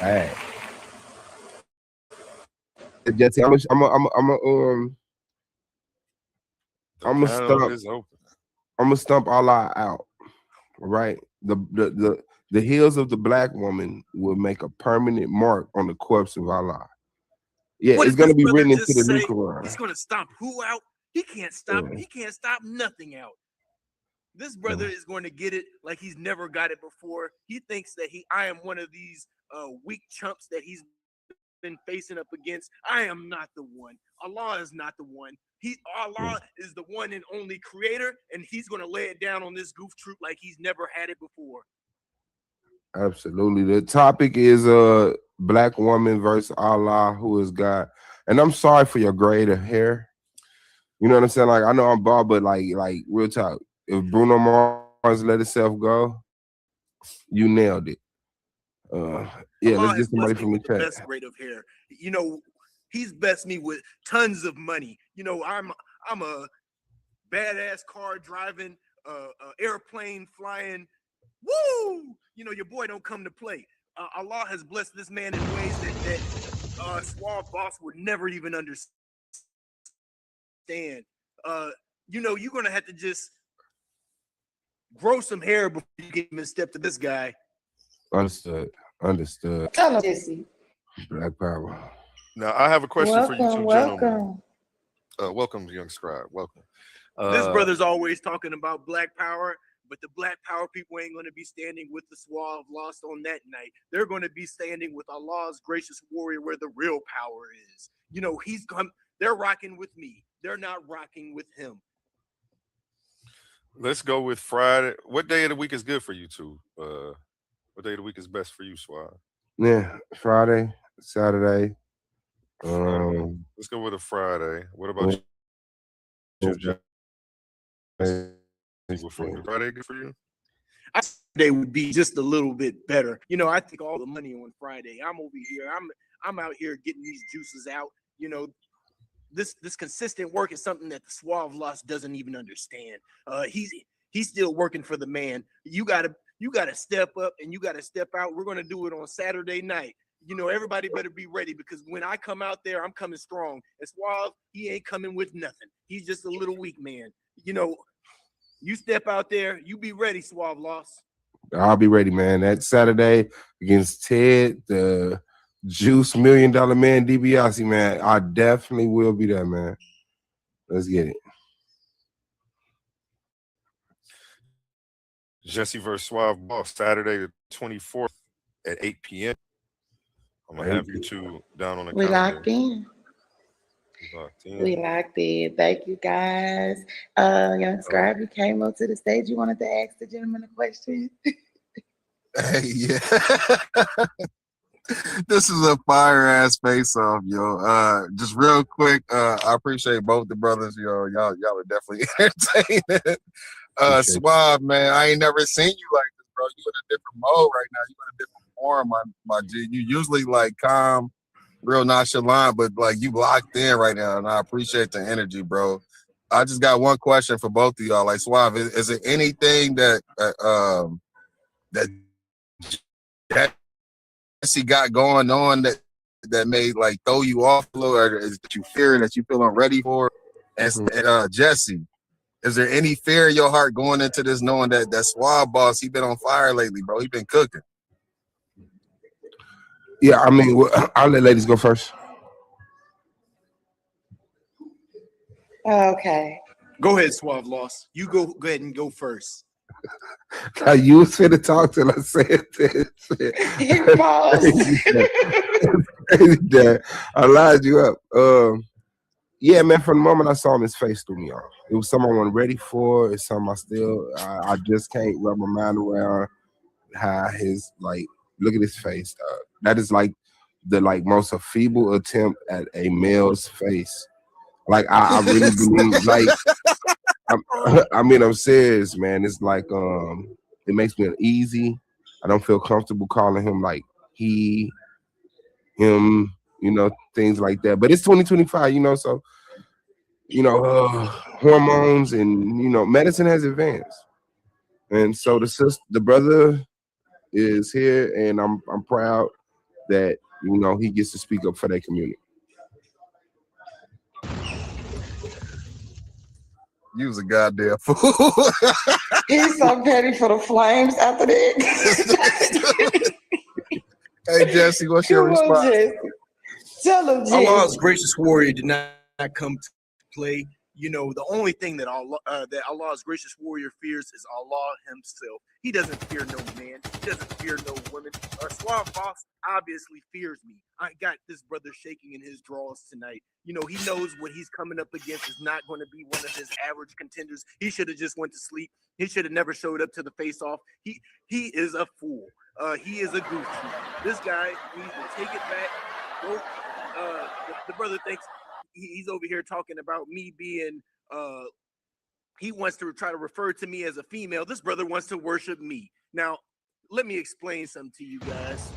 bad. Jesse, I'm gonna stump Allah out. Right? The heels of the black woman will make a permanent mark on the corpse of Allah. Yeah, it's gonna be written into the new Quran. He's gonna stomp who out? He can't stop. Yeah. He can't stop nothing out. This brother is going to get it like he's never got it before. He thinks that I am one of these weak chumps that he's been facing up against. I am not the one. Allah is not the one. Allah is the one and only creator, and he's going to lay it down on this goof troop like he's never had it before. Absolutely. The topic is black woman versus Allah, who is God. And I'm sorry for your grade of hair. You know what I'm saying? Like, I know I'm bald, but like real talk. If Bruno Mars let himself go, you nailed it. Yeah, let's get somebody from the chat. Best grade of hair. You know, he's blessed me with tons of money. You know, I'm a badass car driving, airplane flying. Woo! You know, your boy don't come to play. Allah has blessed this man in ways that Suave B.O.S would never even understand. You know, you're gonna have to just grow some hair before you get him in step to this guy. Understood. Tell him, Jesse. Black power. Now, I have a question for you two gentlemen. Welcome. Welcome, young scribe. Welcome. This brother's always talking about black power, but the black power people ain't going to be standing with the Suave lost on that night. They're going to be standing with Allah's gracious warrior where the real power is. You know, they're rocking with me. They're not rocking with him. Let's go with Friday. What day of the week is good for you two? What day of the week is best for you, Suave? Yeah, Friday, Saturday. Let's go with a Friday. What about you? Friday good for you? Friday would be just a little bit better. You know, I take all the money on Friday. I'm over here. I'm out here getting these juices out. You know, this consistent work is something that the Suave lost doesn't even understand. He's still working for the man. You gotta step up and you gotta step out. We're gonna do it on Saturday night. You know, everybody better be ready because when I come out there, I'm coming strong. And Suave, he ain't coming with nothing. He's just a little weak man. You know, you step out there, you be ready, Suave lost. I'll be ready, man. That Saturday against Ted, the Juice $1 Million Man, DiBiase, man. I definitely will be there, man. Let's get it. Jesse versus Suave B.O.S, Saturday the 24th at 8 p.m. I'm going to have you two down on the We calendar. locked in. We locked in. Thank you, guys. Young Scribe, you came up to the stage. You wanted to ask the gentleman a question? Hey, yeah. This is a fire ass face off, yo. Just real quick, I appreciate both the brothers, yo. Y'all are definitely entertaining. Suave, man, I ain't never seen you like this, bro. You in a different mode right now. You in a different form, my G. You usually like calm, real nonchalant, but like you locked in right now, and I appreciate the energy, bro. I just got one question for both of y'all. Like, Suave, is it anything that Jesse got going on that may like throw you off a little, or is that you fear that you feel unready for? And Jesse, is there any fear in your heart going into this, knowing that Suave B.O.S, he been on fire lately, bro? He been cooking. Yeah, I mean, I'll let ladies go first. Okay. Go ahead, Suave Loss. You go ahead and go first. Now you was finna talk till I said this. Crazy, I lied you up. Yeah, man. From the moment I saw him, his face threw me off. It was something I wasn't ready for. It's something I just can't wrap my mind around. How his look at his face. That is like the most feeble attempt at a male's face. Like I really believe I'm serious, man. It's like it makes me uneasy. I don't feel comfortable calling him like he, him, things like that. But it's 2025, so hormones and medicine has advanced. And so the brother is here, and I'm proud that he gets to speak up for that community. You was a goddamn fool. He's so petty for the flames after that. Hey Jesse, what's your response? Jesse. Tell him, Jesse. Allah's gracious warrior did not come to play. The only thing that Allah's gracious warrior fears is Allah himself. He doesn't fear no man. He doesn't fear no women. Suave B.O.S obviously fears me. I got this brother shaking in his drawers tonight. He knows what he's coming up against is not going to be one of his average contenders. He should have just went to sleep. He should have never showed up to the face-off. He is a fool. He is a goofy. This guy needs to take it back. Go. The brother thinks he's over here talking about me being he wants to try to refer to me as a female. This brother wants to worship me. Now, let me explain something to you guys.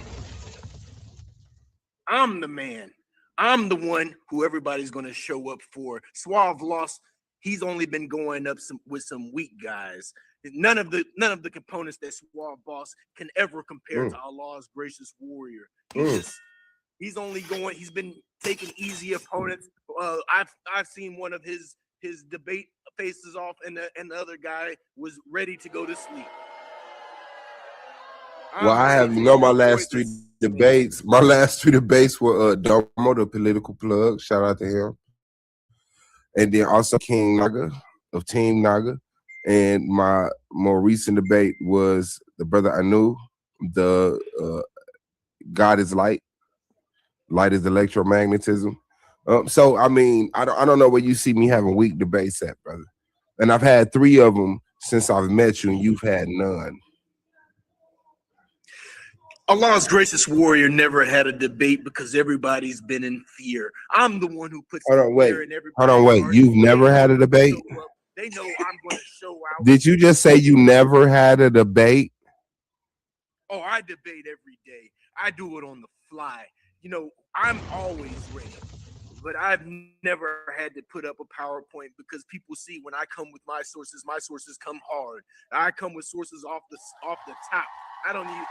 I'm the man. I'm the one who everybody's going to show up for. Suave lost. He's only been going up with some weak guys. None of the components that Suave B.O.S can ever compare to Allah's gracious warrior. He's been taking easy opponents. I've seen one of his debate faces off, and the other guy was ready to go to sleep. Well, I have my last three debates. My last three debates were Domo, the political plug. Shout out to him. And then also King Naga of Team Naga. And my more recent debate was the brother Anu, the God is light. Light is electromagnetism. So I mean, I don't know where you see me having weak debates at, brother. And I've had 3 of them since I've met you, and you've had none. Allah's gracious warrior never had a debate because everybody's been in fear. I'm the one who puts fear in everybody. Hold on, wait. You've never had a debate? They know I'm going to show out. Did you just say you never had a debate? Oh, I debate every day. I do it on the fly. I'm always ready. But I've never had to put up a PowerPoint because people see when I come with my sources come hard. I come with sources off the top. I don't need.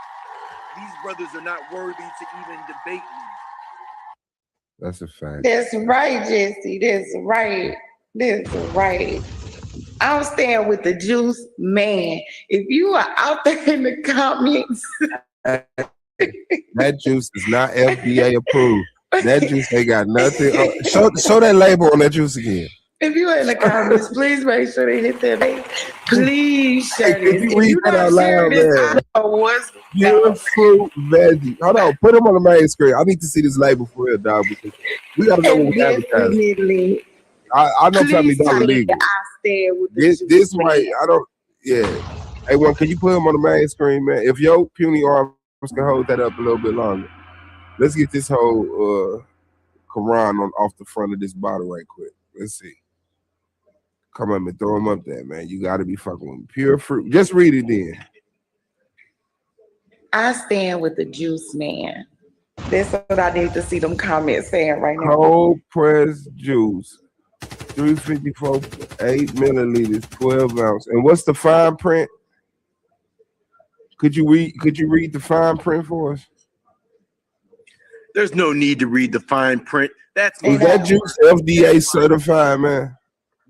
These brothers are not worthy to even debate me. That's a fact. That's right, Jesse. That's right. That's right. I'm staying with the juice man. If you are out there in the comments, that juice is not FDA approved. That juice ain't got nothing. Show that label on that juice again. If you are in the comments, please make sure they hit that link. Please share this. If you not out loud, man. I know what's Pure fruit veggie. Hold on, put them on the main screen. I need to see this label for real, dog. Because we gotta know what we advertising. I know Family Dollar legal. This might. I don't. Yeah. Hey, one, can you put them on the main screen, man? If your puny arms can hold that up a little bit longer. Let's get this whole Quran off the front of this bottle right quick. Let's see. Come on, man, throw them up there, man. You got to be fucking with me. Pure fruit. Just read it then. I stand with the juice man. That's what I need to see them comments saying right now. Cold pressed juice, 354, 8 milliliters, 12 ounce. And what's the fine print? Could you read the fine print for us? There's no need to read the fine print. Is that juice FDA certified, man?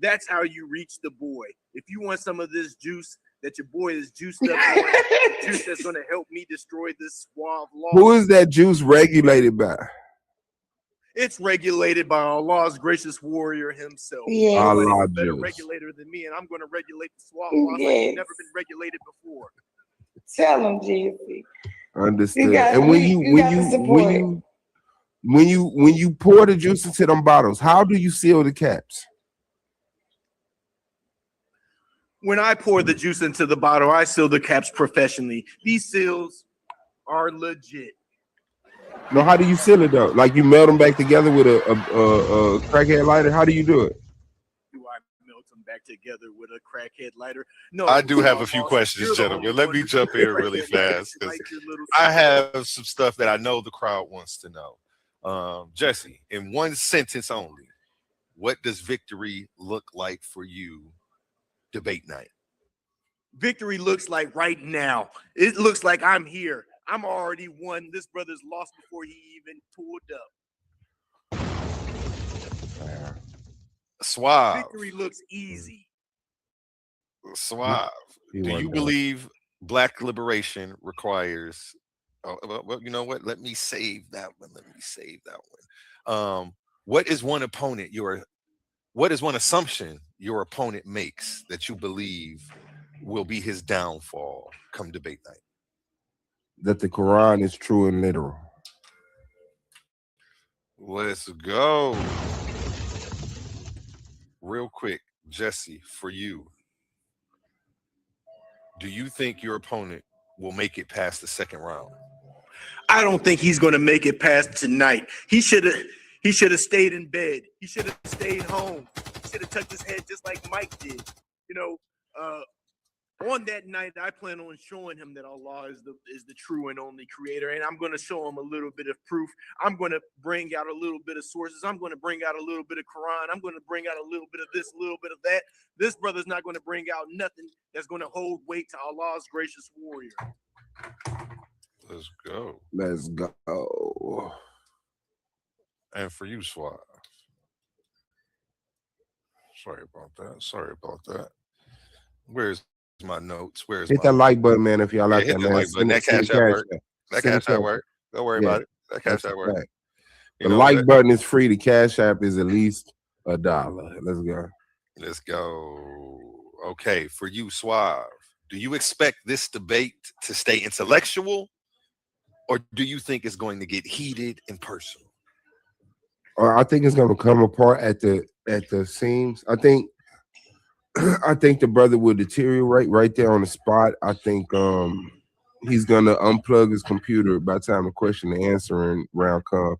That's how you reach the boy. If you want some of this juice that your boy is juiced up on, juice that's going to help me destroy this Suave law. Who is that juice regulated by? It's regulated by Allah's gracious warrior himself. Yes. Nobody's Allah a better just. regulator than me, and I'm going to regulate the Suave like it's never been regulated before. Tell him, Jesse. Understood. And when you pour the juice into them bottles, how do you seal the caps? When I pour the juice into the bottle, I seal the caps professionally. These seals are legit. No, how do you seal it though? Like you melt them back together with a crackhead lighter? How do you do it? Do I melt them back together with a crackhead lighter? No. I do have a few questions, gentlemen. Let me jump in really fast because I have some stuff that I know the crowd wants to know. Jesse, in one sentence only, what does victory look like for you debate night? Victory looks like right now. It looks like I'm here. I'm already won. This brother's lost before he even pulled up. Suave. Victory looks easy. Suave. Do you believe Black liberation requires? Well, you know what? Let me save that one. What is one assumption your opponent makes that you believe will be his downfall come debate night? That the Quran is true and literal. Let's go. Real quick, Jesse, for you, do you think your opponent will make it past the second round? I don't think he's going to make it past tonight. He should have stayed in bed. He should have stayed home. He should have tucked his head just like Mike did. You know, on that night, I plan on showing him that Allah is the true and only creator, and I'm going to show him a little bit of proof. I'm going to bring out a little bit of sources. I'm going to bring out a little bit of Quran. I'm going to bring out a little bit of this, a little bit of that. This brother's not going to bring out nothing that's going to hold weight to Allah's gracious warrior. Let's go. Let's go. And for you, Suave. Sorry about that. Where's my notes? Hit that like button, man, if y'all like that, man. Like button. That cash at work. That cash at work. Don't worry about it. That cash at work. The like button is free. The cash app is at least $1. Let's go. Let's go. Okay, for you, Suave, do you expect this debate to stay intellectual, or do you think it's going to get heated and personal? I think it's going to come apart at the seams. I think the brother will deteriorate right there on the spot. I think he's gonna unplug his computer by the time the question and answering round come.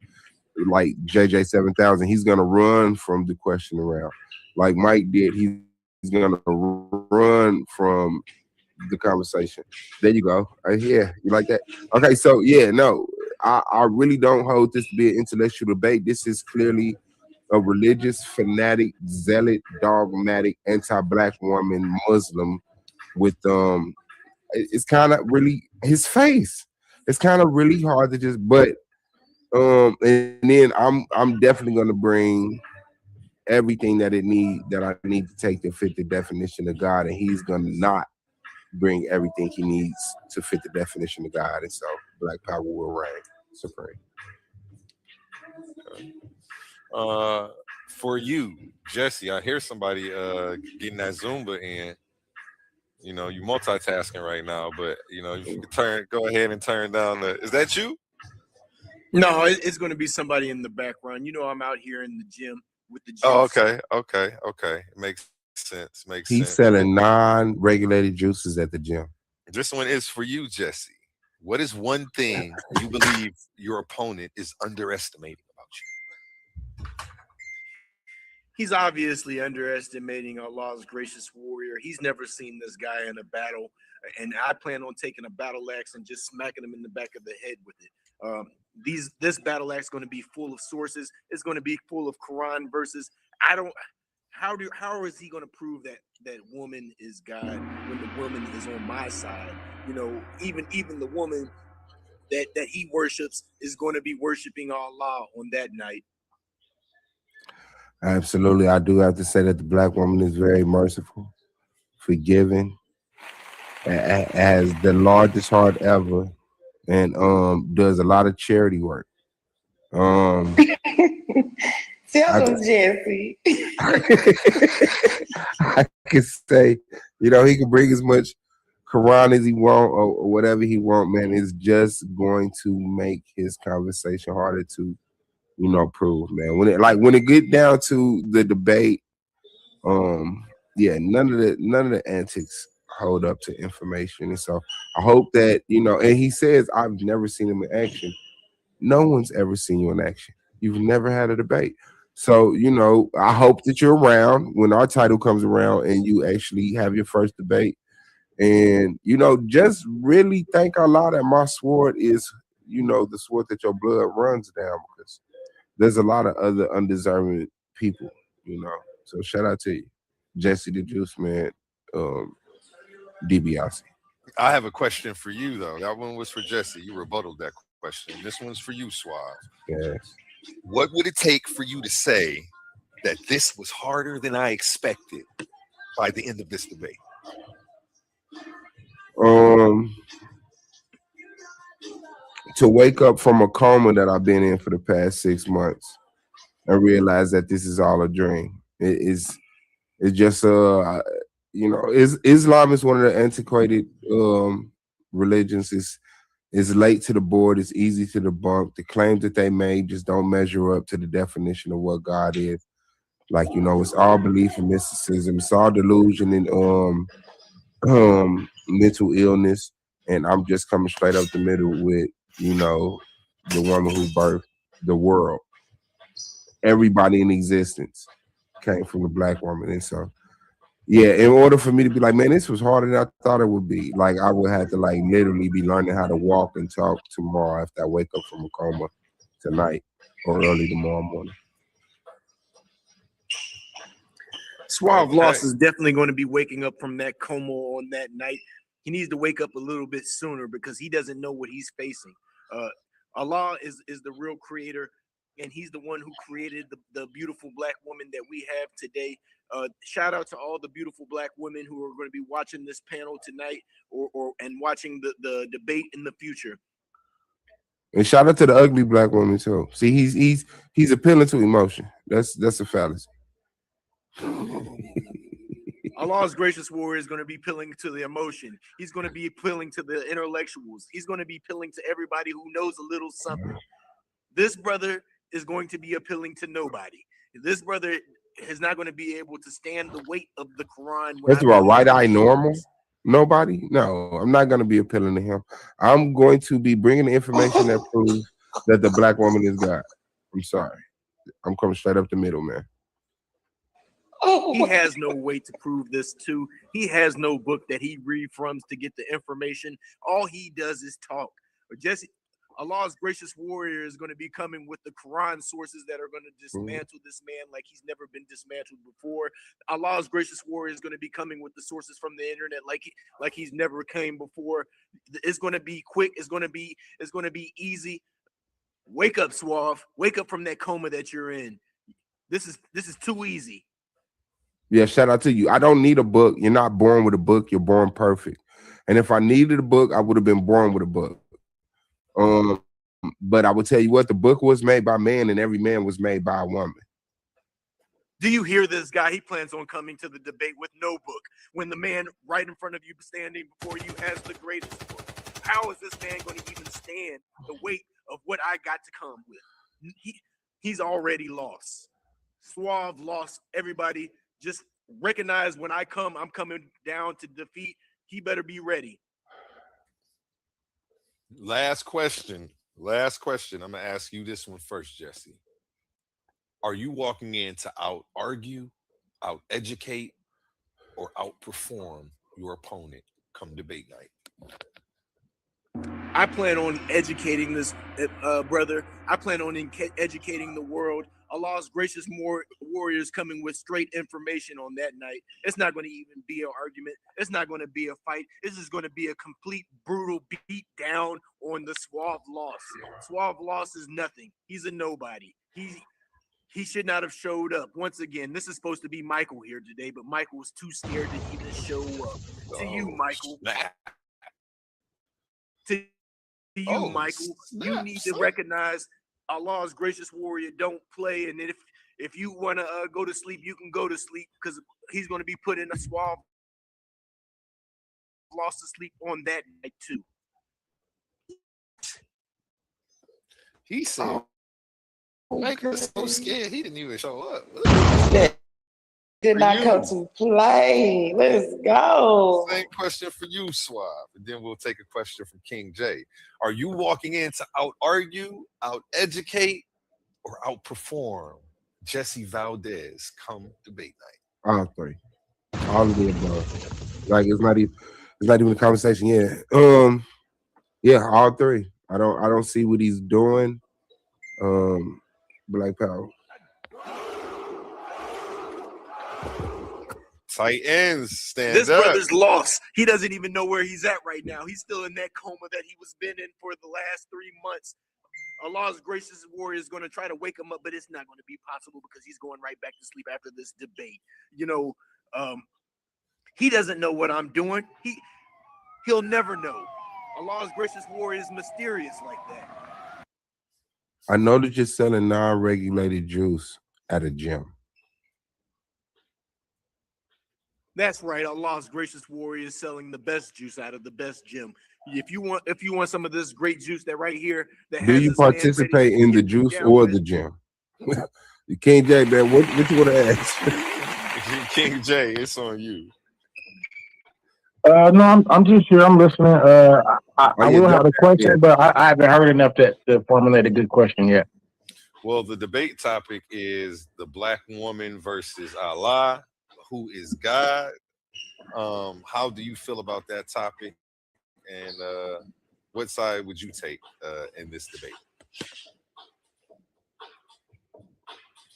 Like JJ 7000, he's gonna run from the question round, like Mike did. He's gonna run from the conversation. There you go. Yeah, you like that? Okay, so yeah, no, I really don't hold this to be an intellectual debate. This is clearly a religious, fanatic, zealot, dogmatic, anti-black woman, Muslim with it's kind of really his face. It's kind of really hard to just, but and then I'm definitely gonna bring everything that I need to take to fit the definition of God, and he's gonna not bring everything he needs to fit the definition of God, and so Black Power will reign supreme. Okay. For you, Jesse, I hear somebody getting that Zumba in. You know, you multitasking right now, but you know, you can go ahead and turn down is that you? No, it's going to be somebody in the background. You know, I'm out here in the gym with the juice. Oh, okay. Makes sense. He's selling non-regulated juices at the gym. This one is for you, Jesse. What is one thing you believe your opponent is underestimating about you? He's obviously underestimating Allah's gracious warrior. He's never seen this guy in a battle, and I plan on taking a battle axe and just smacking him in the back of the head with it. This battle axe is going to be full of sources. It's going to be full of Quran verses. How is he going to prove that woman is God when the woman is on my side? You know, even the woman that he worships is going to be worshiping Allah on that night. Absolutely. I do have to say that the black woman is very merciful, forgiving, has the largest heart ever, and does a lot of charity work. Tell them, Jesse. I could say, he can bring as much Quran as he want or whatever he want, man. It's just going to make his conversation harder to, prove, man. When it get down to the debate, yeah, none of the antics hold up to information. And so I hope that, and he says, I've never seen him in action. No one's ever seen you in action. You've never had a debate. So, I hope that you're around when our title comes around and you actually have your first debate. And, just really thank Allah that my sword is, the sword that your blood runs down, because there's a lot of other undeserving people, So shout out to you, Jesse the Juice Man, DiBiase. I have a question for you, though. That one was for Jesse. You rebutted that question. This one's for you, Suave. Yes. What would it take for you to say that this was harder than I expected by the end of this debate? To wake up from a coma that I've been in for the past 6 months and realize that this is all a dream. It's just Islam is one of the antiquated religions. It's late to the board. It's easy to debunk. The claims that they made just don't measure up to the definition of what God is. It's all belief in mysticism. It's all delusion and mental illness. And I'm just coming straight up the middle with, the woman who birthed the world. Everybody in existence came from a black woman. And so, yeah, in order for me to be like, man, this was harder than I thought it would be. I would have to literally be learning how to walk and talk tomorrow after I wake up from a coma tonight or early tomorrow morning. Suave Loss is definitely going to be waking up from that coma on that night. He needs to wake up a little bit sooner because he doesn't know what he's facing. Allah is the real creator, and he's the one who created the beautiful black woman that we have today. Shout out to all the beautiful black women who are going to be watching this panel tonight and watching the debate in the future. And shout out to the ugly black woman too. See, he's appealing to emotion. That's a fallacy. Allah's gracious warrior is going to be appealing to the emotion. He's going to be appealing to the intellectuals. He's going to be appealing to everybody who knows a little something. This brother is going to be appealing to nobody. This brother is not going to be able to stand the weight of the Quran. First of all, right eye normal? Nobody? No, I'm not going to be appealing to him. I'm going to be bringing the information that proves that the black woman is God. I'm sorry. I'm coming straight up the middle, man. He has no way to prove this to. He has no book that he read from to get the information. All he does is talk. But Jesse, Allah's gracious warrior is going to be coming with the Quran sources that are going to dismantle this man like he's never been dismantled before. Allah's gracious warrior is going to be coming with the sources from the internet like he's never came before. It's going to be quick. It's going to be easy. Wake up, Suave. Wake up from that coma that you're in. This is too easy. Yeah, shout out to you. I don't need a book. You're not born with a book. You're born perfect. And if I needed a book, I would have been born with a book. But I will tell you what, the book was made by man and every man was made by a woman. Do you hear this guy? He plans on coming to the debate with no book when the man right in front of you standing before you has the greatest book. How is this man going to even stand the weight of what I got to come with? He's already lost. Suave lost. Everybody just recognize when I'm coming down to defeat. He better be ready. Last question. I'm going to ask you this one first, Jesse. Are you walking in to out-argue, out-educate, or outperform your opponent come debate night? I plan on educating this brother. I plan on educating the world. Allah's gracious warriors coming with straight information on that night. It's not going to even be an argument. It's not going to be a fight. This is going to be a complete brutal beat down on the Suave Loss. Suave Loss is nothing. He's a nobody. He should not have showed up. Once again, this is supposed to be Michael here today, but Michael was too scared to even show up. To you, Michael. To you, Michael. You need to recognize Allah's gracious warrior don't play, and if you want to go to sleep, you can go to sleep because he's going to be put in a Suave lost to sleep on that night too. He said, "Make us so scared he didn't even show up." Did not come to play. Let's go. Same question for you, Suave, and then we'll take a question from King J. Are you walking in to out-argue, out-educate, or outperform Jesse Valdez come debate night? All three. All of the above. Like it's not even a conversation yet. Yeah, all three. I don't see what he's doing. Black Power. Tight ends, stand this up. Brother's lost. He doesn't even know where he's at right now. He's still in that coma that he was been in for the last 3 months. Allah's gracious warrior is going to try to wake him up, but it's not going to be possible because he's going right back to sleep after this debate. You know, he doesn't know what I'm doing. He'll never know. Allah's gracious warrior is mysterious like that. I know that you're selling non-regulated juice at a gym. That's right. Allah's gracious warrior is selling the best juice out of the best gym. If you want some of this great juice that right here, that do you participate in the juice or the gym? King J, man, what you want to ask? King J, it's on you. No, I'm just here. I'm listening. I will have a question, but I haven't heard enough to formulate a good question yet. Well, the debate topic is the black woman versus Allah. Who is God? How do you feel about that topic? And what side would you take in this debate?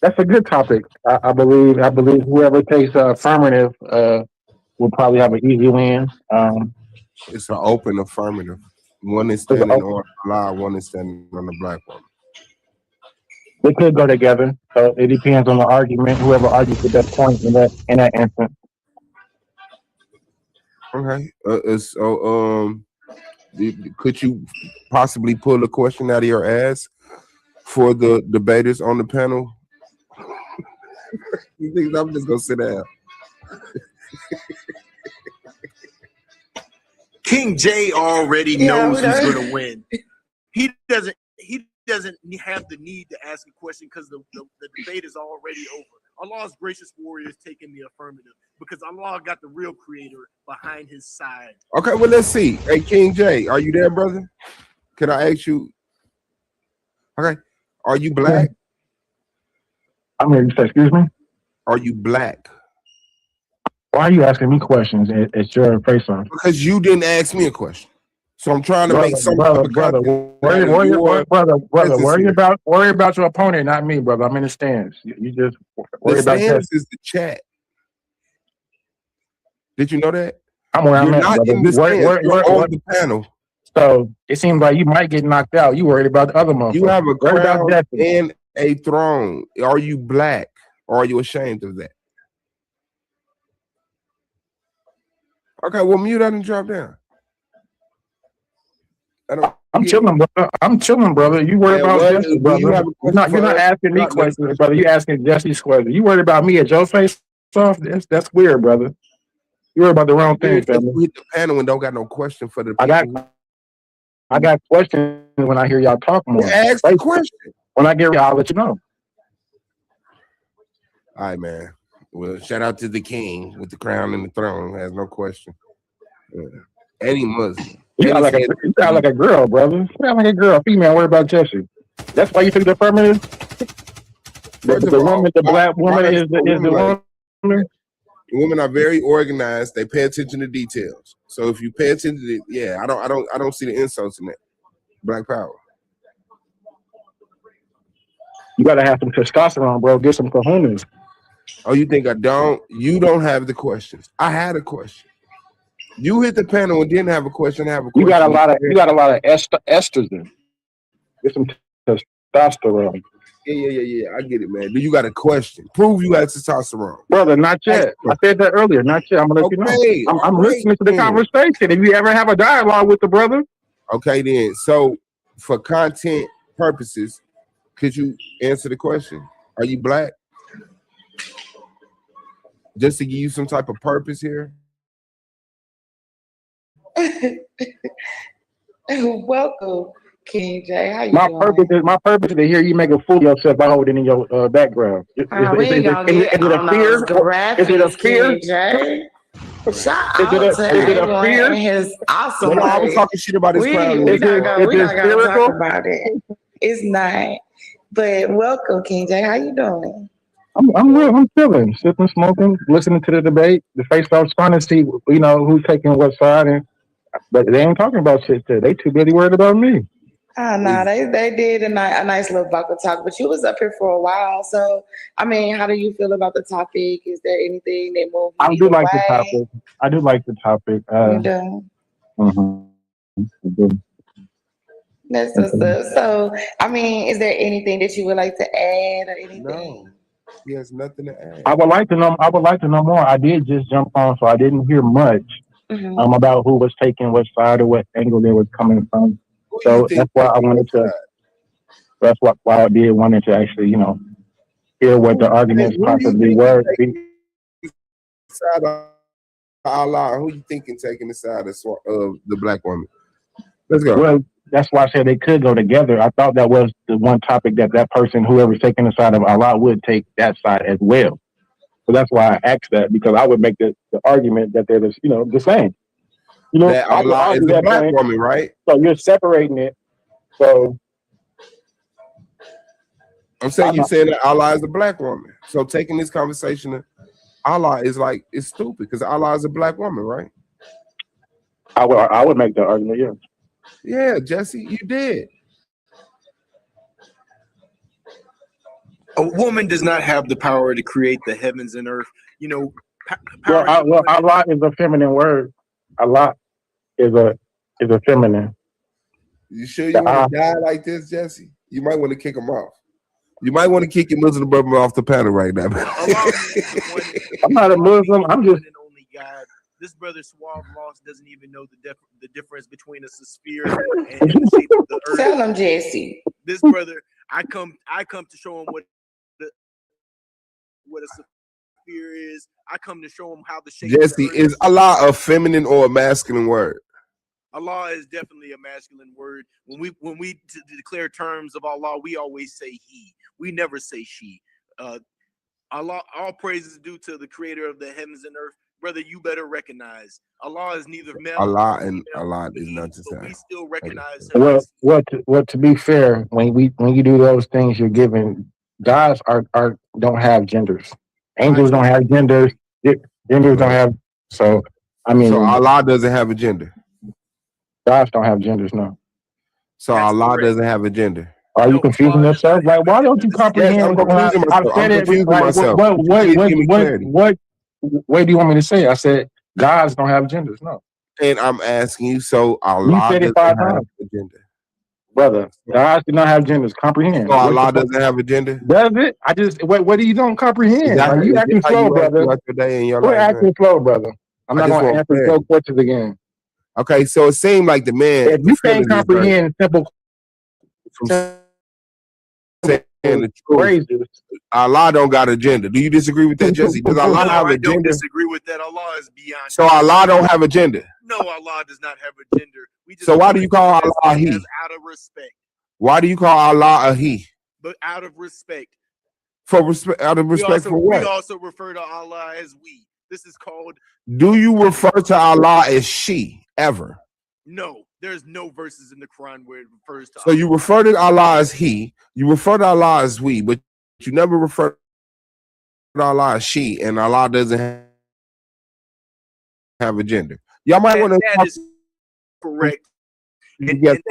That's a good topic. I believe whoever takes affirmative will probably have an easy win. It's an open affirmative. One is standing on Allah, one is standing on the black woman. They could go together. So it depends on the argument. Whoever argues the best point in that instance. Okay. So could you possibly pull a question out of your ass for the debaters on the panel? You think I'm just gonna sit down? King J already knows who's going to win. He doesn't have the need to ask a question because the debate is already over. Allah's gracious warrior is taking the affirmative because Allah got the real creator behind his side. Okay, well, let's see. Hey, King J, are you there, brother? Can I ask you? Okay, are you black? I'm here. Excuse me? Are you black? Why are you asking me questions? It's your face on. Because you didn't ask me a question. So I'm trying to make some brother. Worry about your opponent, not me, brother. I'm in the stands. You just worry about that. The stands is the chat. Did you know that? I'm where I'm at, not brother. in the stands. You're on the panel. So it seems like you might get knocked out. You worried about the other motherfucker. You have a crown and a throne. Are you black? Or are you ashamed of that? Okay, well, mute out and drop down. I'm chilling, brother. You worry about Jesse, brother. You're not asking me questions, brother. You asking Jesse's questions. You worried about me at your face off? That's weird, brother. You worried about the wrong thing, family. We hit the panel and don't got no question for the people. I got questions when I hear y'all talk more. Ask the question. When I get y'all, I'll let you know. All right, man. Well, shout out to the king with the crown and the throne. Has no question. And he Muslim. You sound like a girl, brother. You sound like a girl. Female, worry about Jesse. That's why you took the affirmative? The black woman is the woman? The women are very organized. They pay attention to details. So if you pay attention to it, I don't see the insults in that. Black power. You gotta have some testosterone, bro. Get some cojones. Oh, you think I don't? You don't have the questions. I had a question. You hit the panel and didn't have a question. I have a question. You got a lot of estrogen. Get some testosterone. Yeah. I get it, man. Do you got a question? Prove you got testosterone, brother. Not yet. I said that earlier. Not yet. I'm gonna let you know. I'm listening to the conversation. If you ever have a dialogue with the brother, okay, then. So for content purposes, Could you answer the question? Are you black? Just to give you some type of purpose here. Welcome, King J. How you My doing? purpose is to hear you make a fool of yourself by holding in your background. Is it a fear? Is it a fear? King J. Shout Is out to it a everyone fear? and his awesome I was life. talking shit about his crown. We gotta talk about it. It's not. But welcome, King J. How you doing? I'm chilling, sipping, smoking, listening to the debate. The face off's trying to see, who's taking what side, but they ain't talking about shit today. They too busy worried about me. No, they did a nice little vocal talk, but you was up here for a while. So, I mean, how do you feel about the topic? Is there anything that moved you I do like way? the topic. I do like the topic. You do? I do. That's what's up. So, I mean, is there anything that you would like to add or anything? No, he has nothing to add. I would like to know more. I did just jump on, so I didn't hear much about who was taking what side or what angle they was coming from. So that's why I wanted to. That's why I did wanted to actually, hear what the arguments possibly were. Side of Allah, who you thinking taking the side of the black woman? Let's go. Well, that's why I said they could go together. I thought that was the one topic that person, whoever's taking the side of Allah, would take that side as well. So that's why I asked that, because I would make the argument that they're the same. That Allah is the black woman, right? So you're separating it. So I'm saying you're saying that Allah is a black woman. So taking this conversation, Allah is like, it's stupid because Allah is a black woman, right? I would make that argument, yeah. Yeah, Jesse, you did. A woman does not have the power to create the heavens and earth. Allah is a feminine word. Allah is a feminine. You sure you want to die like this, Jesse? You might want to kick him off. You might want to kick your Muslim brother off the panel right now. I'm not a Muslim. I'm just. This brother Suave B.O.S doesn't even know the difference between a sphere and the shape of the earth. Tell him, Jesse. This brother, I come to show him what a sphere is. I come to show him how the shape. Jesse, is Allah a feminine or a masculine word? Allah is definitely a masculine word. When we declare terms of Allah, we always say He. We never say she. Allah, all praise is due to the Creator of the heavens and earth. Brother, you better recognize Allah is neither male. Allah and Allah is not the same. We still recognize Him. Well, to be fair, when you do those things, you're giving gods don't have genders. Angels don't have genders. Genders don't have. So I mean, so Allah doesn't have a gender. Gods don't have genders, no. So Allah doesn't have a gender. Are you confusing yourself? Like, why don't you comprehend? Yes, I'm confusing myself. What way do you want me to say? I said gods don't have genders, no. And I'm asking you, so Allah doesn't have a gender. Brother, gods do not have genders. Comprehend. So Allah doesn't have a gender? Does it? I just what do you don't comprehend? Like, you acting slow, brother. We're acting slow, brother. I'm not gonna answer slow questions again. Okay, so it seemed like the man. If you can't comprehend simple from saying the truth, Allah don't got a gender. Do you disagree with that, Jesse? Does Allah have a gender? I don't disagree with that. Allah is beyond. So Allah don't have a gender. No, Allah does not have a gender. So why do you call Allah He? Out of respect. Why do you call Allah a He? But out of respect. For respect, out of respect for what? We also refer to Allah as we. This is called. Do you refer to Allah as she ever? No, there's no verses in the Quran where it refers to. So you refer to Allah as He, you refer to Allah as we, but you never refer to Allah as she, and Allah doesn't have a gender. Y'all might want to. That is correct. And they get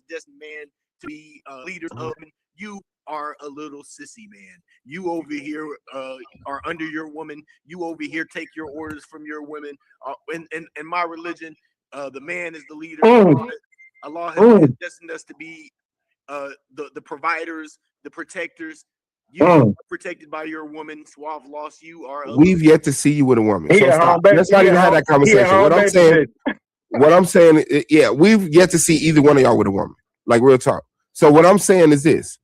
this man to be leaders of. You are a little sissy, man. You over here are under your woman. You over here take your orders from your women. In my religion, the man is the leader. Allah has destined us to be the providers, the protectors. You are protected by your woman. Suave B.O.S, you are. We've yet to see you with a woman. So stop. Let's not even have that conversation. What I'm saying, yeah, we've yet to see either one of y'all with a woman. Like, real talk. So what I'm saying is this.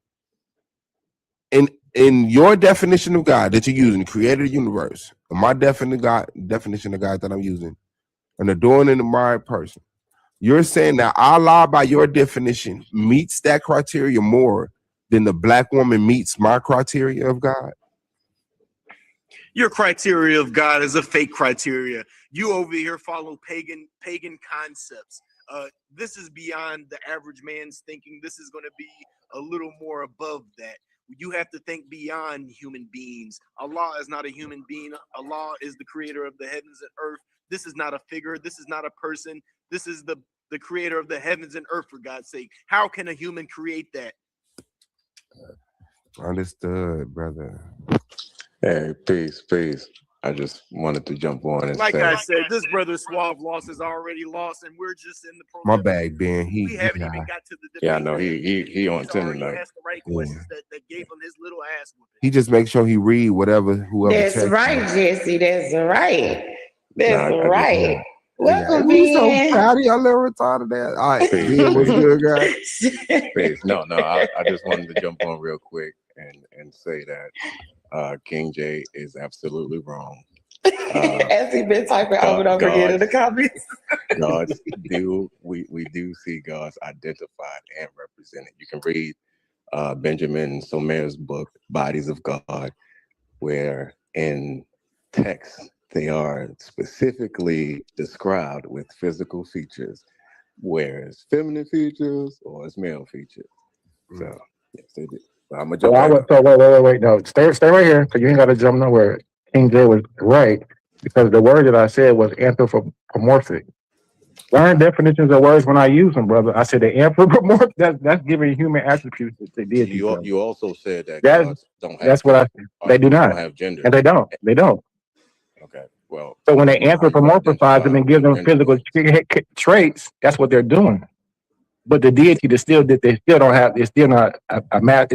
in your definition of God that you're using, the creator of the universe, and my definition of God that I'm using, an adoring and admired person, you're saying that Allah, by your definition, meets that criteria more than the black woman meets my criteria of God? Your criteria of God is a fake criteria. You over here follow pagan concepts. This is beyond the average man's thinking. This is going to be a little more above that. You have to think beyond human beings. Allah is not a human being. Allah is the creator of the heavens and earth. This is not a figure. This is not a person. This is the creator of the heavens and earth, for God's sake. How can a human create that? Understood, brother. Hey, peace. I just wanted to jump on and like say, I said, this brother Suave Lost is already lost, and we're just in the process. My bag, Ben. We haven't even got to the debate. Yeah, I know he on 10 tonight. Asked the right questions that gave him his little ass whooping. He just makes sure he read whoever. That's right, Jesse. That's right. That's right. Welcome, Ben. So Ben. proud of y'all little retarded ass. All right, Ben, what's good, guys? Peace. No, I just wanted to jump on real quick and say that King J is absolutely wrong. As he been typing over and over again in the comments. Gods we do see gods identified and represented. You can read Benjamin Somer's book, Bodies of God, where in text they are specifically described with physical features, whereas feminine features or as male features. So yes, they do. So I'm gonna jump wait. No, stay right here, because you ain't got to jump nowhere. King J was right, because the word that I said was anthropomorphic. Learn definitions of words when I use them, brother. I said the anthropomorphic, that's giving human attributes to deity. You also said that gods don't have. That's what I said. They do not have gender, and they don't. Okay, well. So when they anthropomorphize them and give them physical traits, that's what they're doing. But the deity they still don't have. They're still not a mass.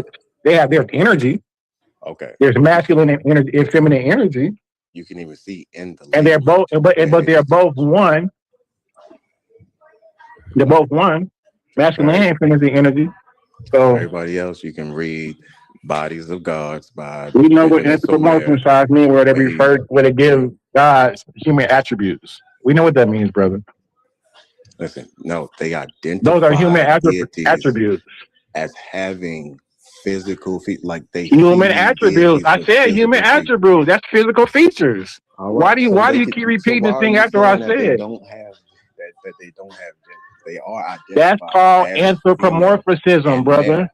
They have their energy. Okay. There's masculine and energy and feminine energy. You can even see in the. And they're both, but they're both one. They're both one, masculine and feminine energy. So everybody else, you can read Bodies of Gods by. We know what anthropomorphize means, where they give gods human attributes. We know what that means, brother. Listen, no, they identify. Those are human attributes as having physical feet, like they human attributes. I said human attributes. That's physical features. Right. Why do you keep repeating this thing after I said? They don't have that. They don't have gender. They are identified. That's called anthropomorphism, brother.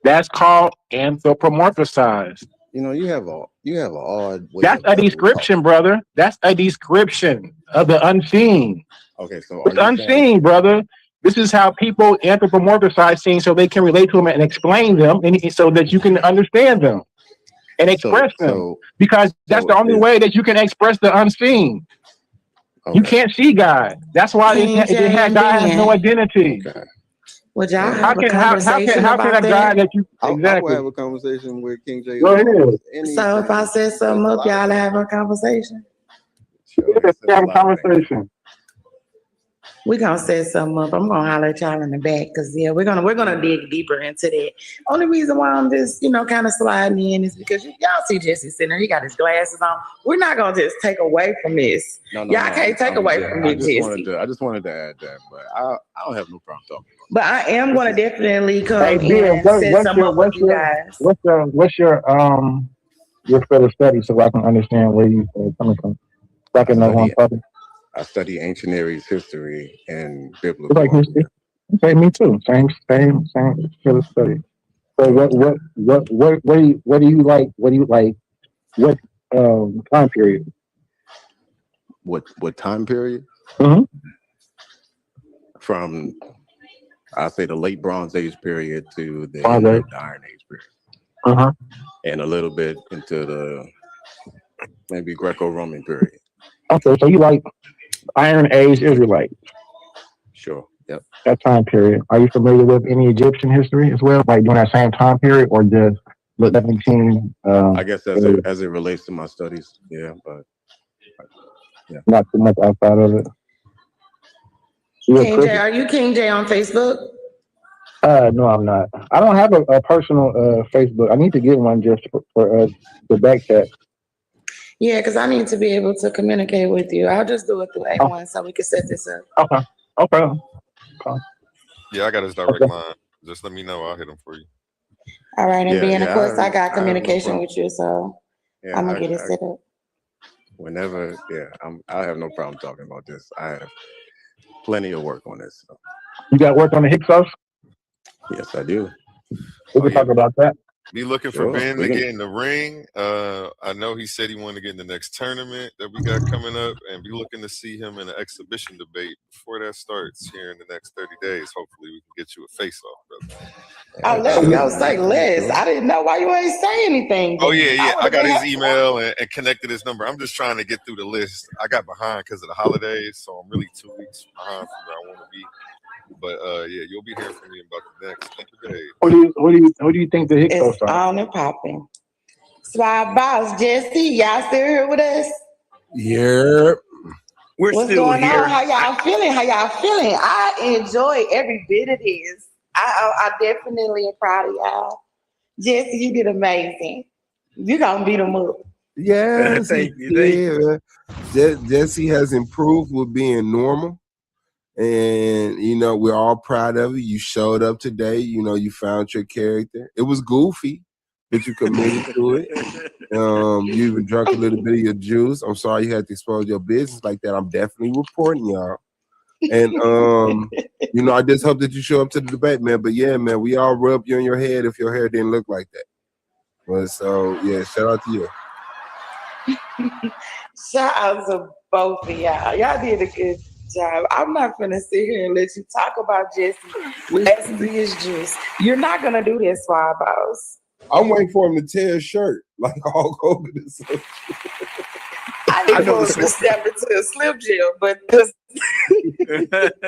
That's called anthropomorphized. You know, you have an odd way. That's a description, brother. That's a description of the unseen. Okay, so it's unseen, brother. This is how people anthropomorphize things so they can relate to them and explain them, and so that you can understand them and express them. Because that's the only way that you can express the unseen. Okay. You can't see God. That's why God has no identity. Okay. Would y'all have a conversation how can a God that you exactly? I will have a conversation with King J. Go ahead. So if I set something up, y'all have a conversation. Sure, have a conversation. We're gonna set something up. I'm gonna holler at y'all in the back, because we're gonna dig deeper into that. Only reason why I'm just kind of sliding in is because y'all see Jesse sitting there, he got his glasses on. We're not gonna just take away from this. Y'all can't take away from me, Jesse. I just wanted to add that, but I don't have no problem talking. But I am gonna definitely come and set something up with you guys. What's your field of study, so I can understand where you coming from? So I can know who I'm talking. I study ancient Near East history and biblical. Okay, me too. Same field of study. So what do you like? What do you like? What time period? What time period? Mm-hmm. From I say the late Bronze Age period to the Iron Age period. And a little bit into the maybe Greco-Roman period. Okay, so you like Iron Age Israelite? Sure. Yep. That time period. Are you familiar with any Egyptian history as well, like during that same time period, or just the 17? I guess as it relates to my studies, yeah, but yeah, not too much outside of it. King J, are you King J on Facebook? No, I'm not. I don't have a personal Facebook. I need to get one just for the back chat. Yeah, because I need to be able to communicate with you. I'll just do it through A1 so we can set this up. Okay. Yeah, I got his direct line. Just let me know. I'll hit him for you. All right, and of course, I got communication with you, so I'm gonna get it set up. Whenever, I have no problem talking about this. I have plenty of work on this. So. You got work on the Hicks? Yes, I do. We can talk about that. Be looking for Ben to get in the ring. I know he said he wanted to get in the next tournament that we got coming up, and be looking to see him in an exhibition debate before that starts here in the next 30 days. Hopefully, we can get you a face-off, brother. Oh, let's go say Les. I didn't know why you ain't say anything. Oh, yeah. I got his email and connected his number. I'm just trying to get through the list. I got behind because of the holidays, so I'm really 2 weeks behind from where I want to be. But yeah, you'll be hearing from me about the next couple days. What do you think the Hicks are? On and popping. Suave B.O.S, Jesse, y'all still here with us? Yeah. What's still going here. On? How y'all feeling? I enjoy every bit of this. I definitely am proud of y'all. Jesse, you did amazing. You gonna beat them up. Yes, thank you. Jesse has improved with being normal. And, we're all proud of you. You showed up today. You found your character. It was goofy, but you committed to it. You even drunk a little bit of your juice. I'm sorry you had to expose your business like that. I'm definitely reporting y'all. And, I just hope that you show up to the debate, man. But, yeah, man, we all rub you on your head if your hair didn't look like that. But so, yeah, shout out to you. Shout out to both of y'all. Y'all did a good job. I'm not gonna sit here and let you talk about Jesse as his juice. You're not gonna do this, Suave B.O.S. I'm waiting for him to tear his shirt like Hulk Hogan. I need for him to step into a Slim Jim, but this. I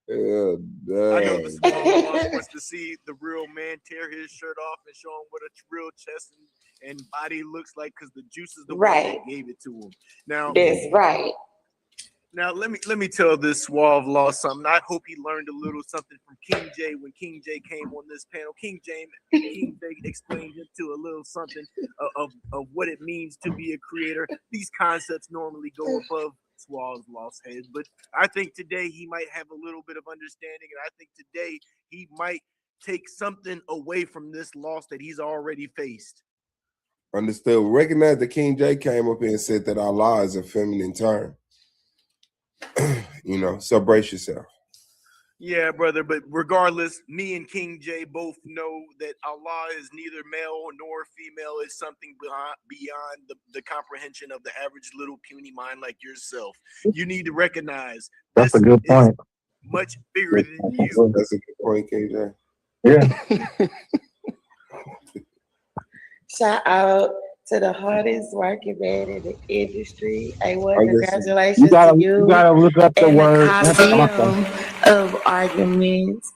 know the Suave B.O.S wants to see the real man tear his shirt off and show him what a real chest and body looks like, because the juice is the one that gave it to him. Now that's right. Now let me tell this Suave Law something. I hope he learned a little something from King J when King J came on this panel. King J explained into a little something of what it means to be a creator. These concepts normally go above Suave Law's head, but I think today he might have a little bit of understanding, and I think today he might take something away from this loss that he's already faced. Understood. Recognize that King J came up here and said that Allah is a feminine term. So brace yourself. Yeah, brother, but regardless, me and King J both know that Allah is neither male nor female. It's something beyond the comprehension of the average little puny mind like yourself. You need to recognize that's a good point. Much bigger than you. That's a good point, King J. Yeah. Shout out to the hardest working man in the industry. Congratulations to you. You gotta look up the word. Of arguments,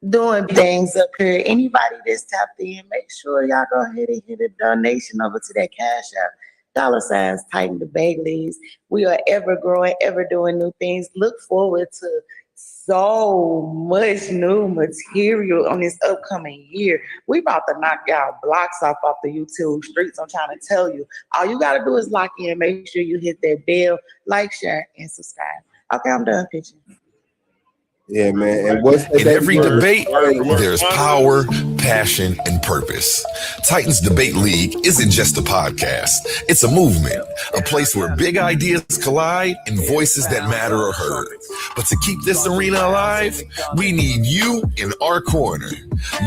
doing things up here. Anybody that's tapped in, make sure y'all go ahead and hit a donation over to that Cash App. $ Titan Debate Leagues. We are ever growing, ever doing new things. Look forward to so much new material on this upcoming year. We about to knock y'all blocks off the YouTube streets. I'm trying to tell you. All you gotta do is lock in. Make sure you hit that bell, like, share, and subscribe. Okay, I'm done pitching. Yeah, man. And in every debate, there's power, passion, and purpose. Titans Debate League isn't just a podcast. It's a movement, a place where big ideas collide and voices that matter are heard. But to keep this arena alive, we need you in our corner.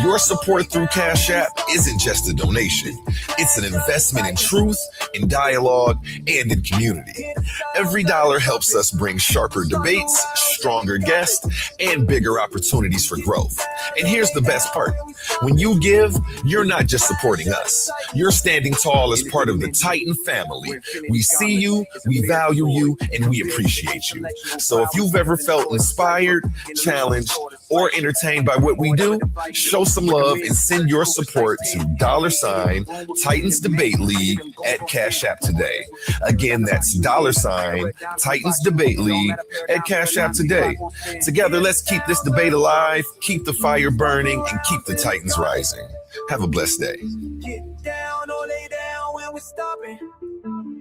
Your support through Cash App isn't just a donation. It's an investment in truth, in dialogue, and in community. Every dollar helps us bring sharper debates, stronger guests, and bigger opportunities for growth. And here's the best part. When you give, you're not just supporting us. You're standing tall as part of the Titan family. We see you, we value you, and we appreciate you. So if you've ever felt inspired, challenged, or entertained by what we do, show some love and send your support to $ Titans Debate League at Cash App today. Again, that's $ Titans Debate League at Cash App today. Together, let's keep this debate alive, keep the fire burning, and keep the Titans rising. Have a blessed day. Get down or lay down when we're stopping.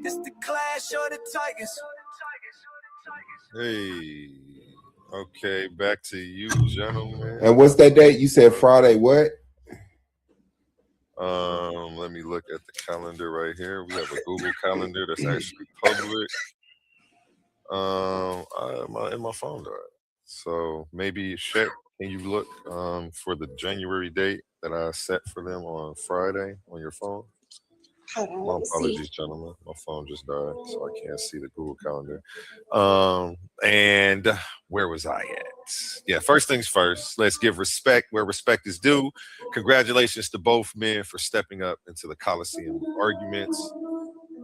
It's the Clash of the Titans. Hey, okay, back to you, gentlemen. And what's that date? You said Friday. What? Let me look at the calendar right here. We have a Google calendar that's actually public. My phone died, so maybe Shep, can you look for the January date that I set for them on Friday on your phone? My apologies, gentlemen. My phone just died, so I can't see the Google calendar. And where was I at? Yeah, first things first, let's give respect where respect is due. Congratulations to both men for stepping up into the Coliseum arguments.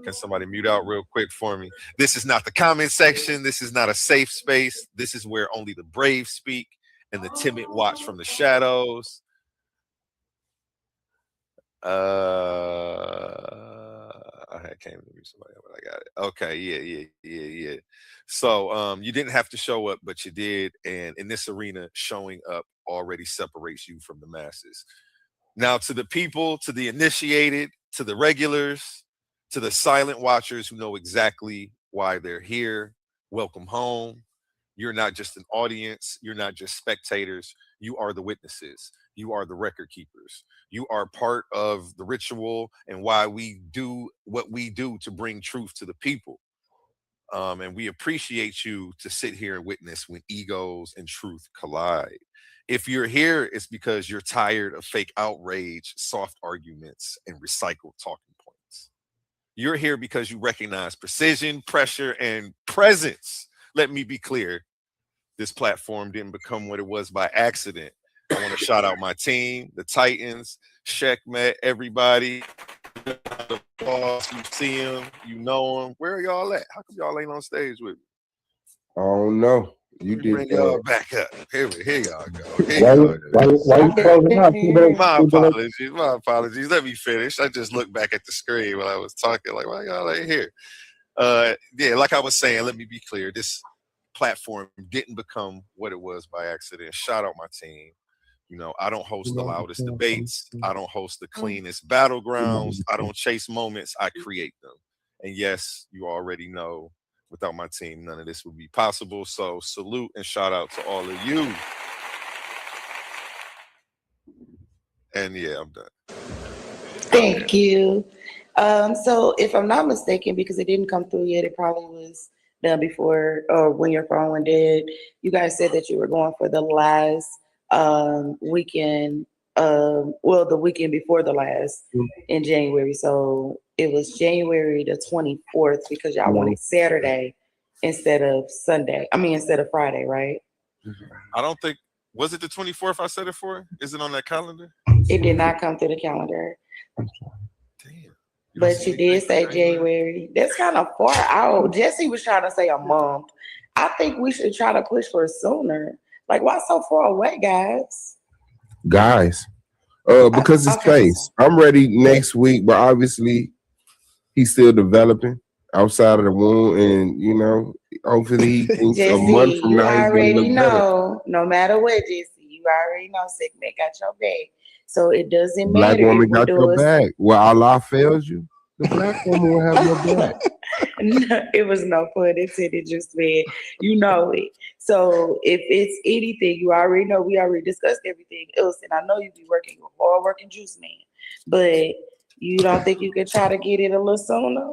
Can somebody mute out real quick for me? This is not the comment section. This is not a safe space. This is where only the brave speak and the timid watch from the shadows. I came to meet somebody, but I got it. Okay, yeah. So you didn't have to show up, but you did, and in this arena, showing up already separates you from the masses. Now, to the people, to the initiated, to the regulars, to the silent watchers who know exactly why they're here, welcome home. You're not just an audience. You're not just spectators. You are the witnesses. You are the record keepers. You are part of the ritual and why we do what we do to bring truth to the people. And we appreciate you to sit here and witness when egos and truth collide. If you're here, it's because you're tired of fake outrage, soft arguments, and recycled talking points. You're here because you recognize precision, pressure, and presence. Let me be clear. This platform didn't become what it was by accident. I want to shout out my team, the Titans, Checkmate, everybody. The boss, you see him, you know him. Where are y'all at? How come y'all ain't on stage with me? I don't know. You did bring y'all back up. Here y'all go. My apologies. Let me finish. I just looked back at the screen while I was talking. Like, why y'all ain't here? Yeah, like I was saying, let me be clear. This platform didn't become what it was by accident. Shout out my team. You know, I don't host the loudest debates. I don't host the cleanest battlegrounds. I don't chase moments. I create them. And yes, you already know, without my team, none of this would be possible. So salute and shout out to all of you. And yeah, I'm done. Thank you. So if I'm not mistaken, because it didn't come through yet, it probably was done before or when your phone went dead. You guys said that you were going for the last weekend, the weekend before the last in January. So it was January the 24th because y'all wanted Saturday instead of Friday, right? I don't think, was it the 24th I said it for? Is it on that calendar? It did not come through the calendar. Damn. But you did say January. That's kind of far out. Jesse was trying to say a month. I think we should try to push for sooner. Like, why so far away, guys? Because it's space. I'm ready next week, but obviously he's still developing outside of the womb, and you know, hopefully he thinks Jesse, a month from now he's gonna look know, no matter what, Jesse, you already know Segment got your back. So it doesn't Black matter. woman got your back. Well, Allah fails you. The black woman will have your back. No, it was no pun intended, just man. You know it. So if it's anything, you already know. We already discussed everything else, and I know you be working with hard working juice man. But you don't think you could try to get it a little sooner?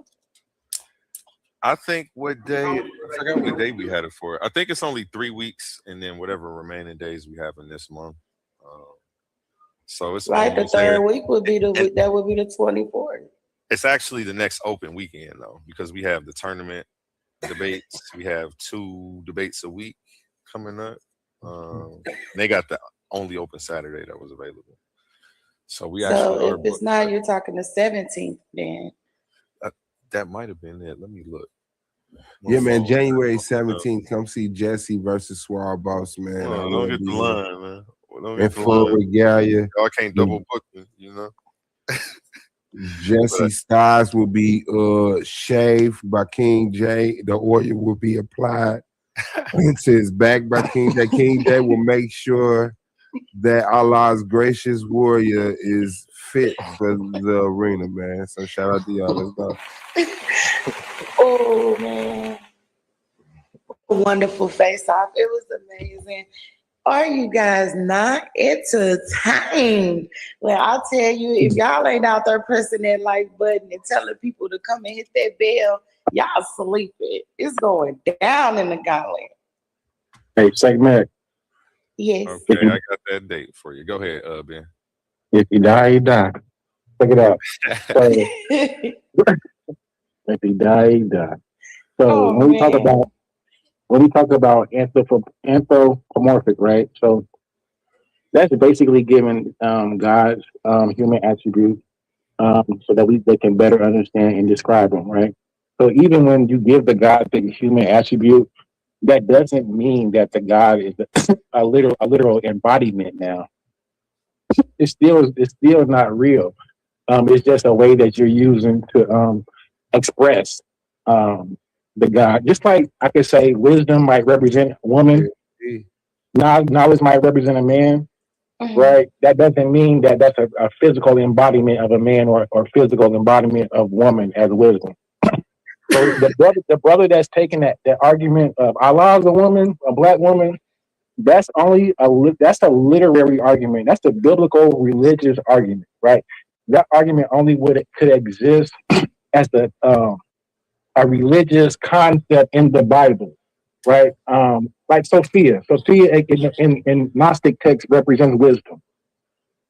I think what day, I forgot what day we had it for. I think it's only 3 weeks, and then whatever remaining days we have in this month. So it's right. The third week would be the 24th. It's actually the next open weekend though, because we have the tournament debates. We have 2 debates a week coming up. They got the only open Saturday that was available. So we actually. So if it's not, you're talking the 17th then. That might have been it. Let me look. Yeah, man. January 17th, come see Jesse versus Suave B.O.S, man. Don't get the line, man. Don't in get the full line. regalia. Y'all can't double book me, you know. Jesse's thighs will be shaved by King J. The oil will be applied into his back by King J. King J will make sure that Allah's gracious warrior is fit for the arena, man. So shout out to y'all. Let's go. Oh man. Wonderful face off. It was amazing. Are you guys not entertained? Well, I'll tell you, if y'all ain't out there pressing that like button and telling people to come and hit that bell, y'all sleeping. It's going down in the gauntlet. Hey, segment. Yes. Okay, I got that date for you. Go ahead, Ben. If you die, you die. Check it out. So, if you die, you die. So when we talk about anthropomorphic, right? So that's basically giving God's human attributes so that they can better understand and describe them, right? So even when you give the God the human attribute, that doesn't mean that the God is a literal embodiment. Now, it's still not real. It's just a way that you're using to express the God. Just like I could say, wisdom might represent a woman, knowledge might represent a man. Right, that doesn't mean that that's a physical embodiment of a man or physical embodiment of woman as wisdom. So the brother that's taking that argument of Allah is a woman, a black woman, that's a literary argument. That's the biblical religious argument, right? That argument only could exist as a religious concept in the Bible, right? Like Sophia in Gnostic text represents wisdom.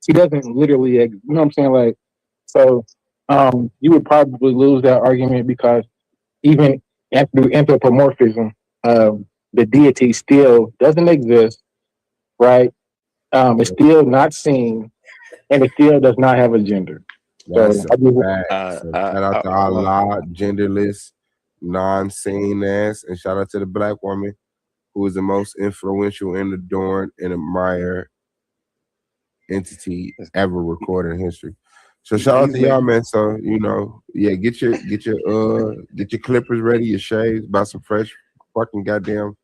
She doesn't literally, you know what I'm saying? Like, so you would probably lose that argument because even through anthropomorphism, the deity still doesn't exist, right? It's still not seen, and it still does not have a gender. That's So, a fact. So shout out to Allah, genderless, non-seen ass, and shout out to the black woman who is the most influential and adored and admired entity ever recorded in history. So shout out to y'all, man. So get your clippers ready, your shaves, buy some fresh fucking goddamn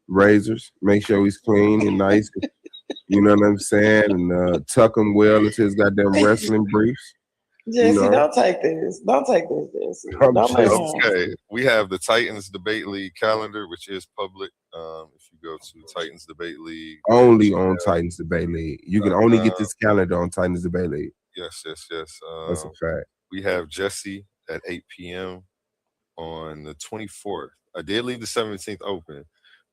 razors. Make sure he's clean and nice. You know what I'm saying? And tuck him well into his goddamn wrestling briefs. Jesse, don't take this. Don't take this, Jesse. Don't make Okay, we have the Titans Debate League calendar, which is public. If you go to Titans Debate League, only on Titans Debate League. You can only get this calendar on Titans Debate League. Yes. That's a fact. We have Jesse at 8 p.m. on the 24th. I did leave the 17th open,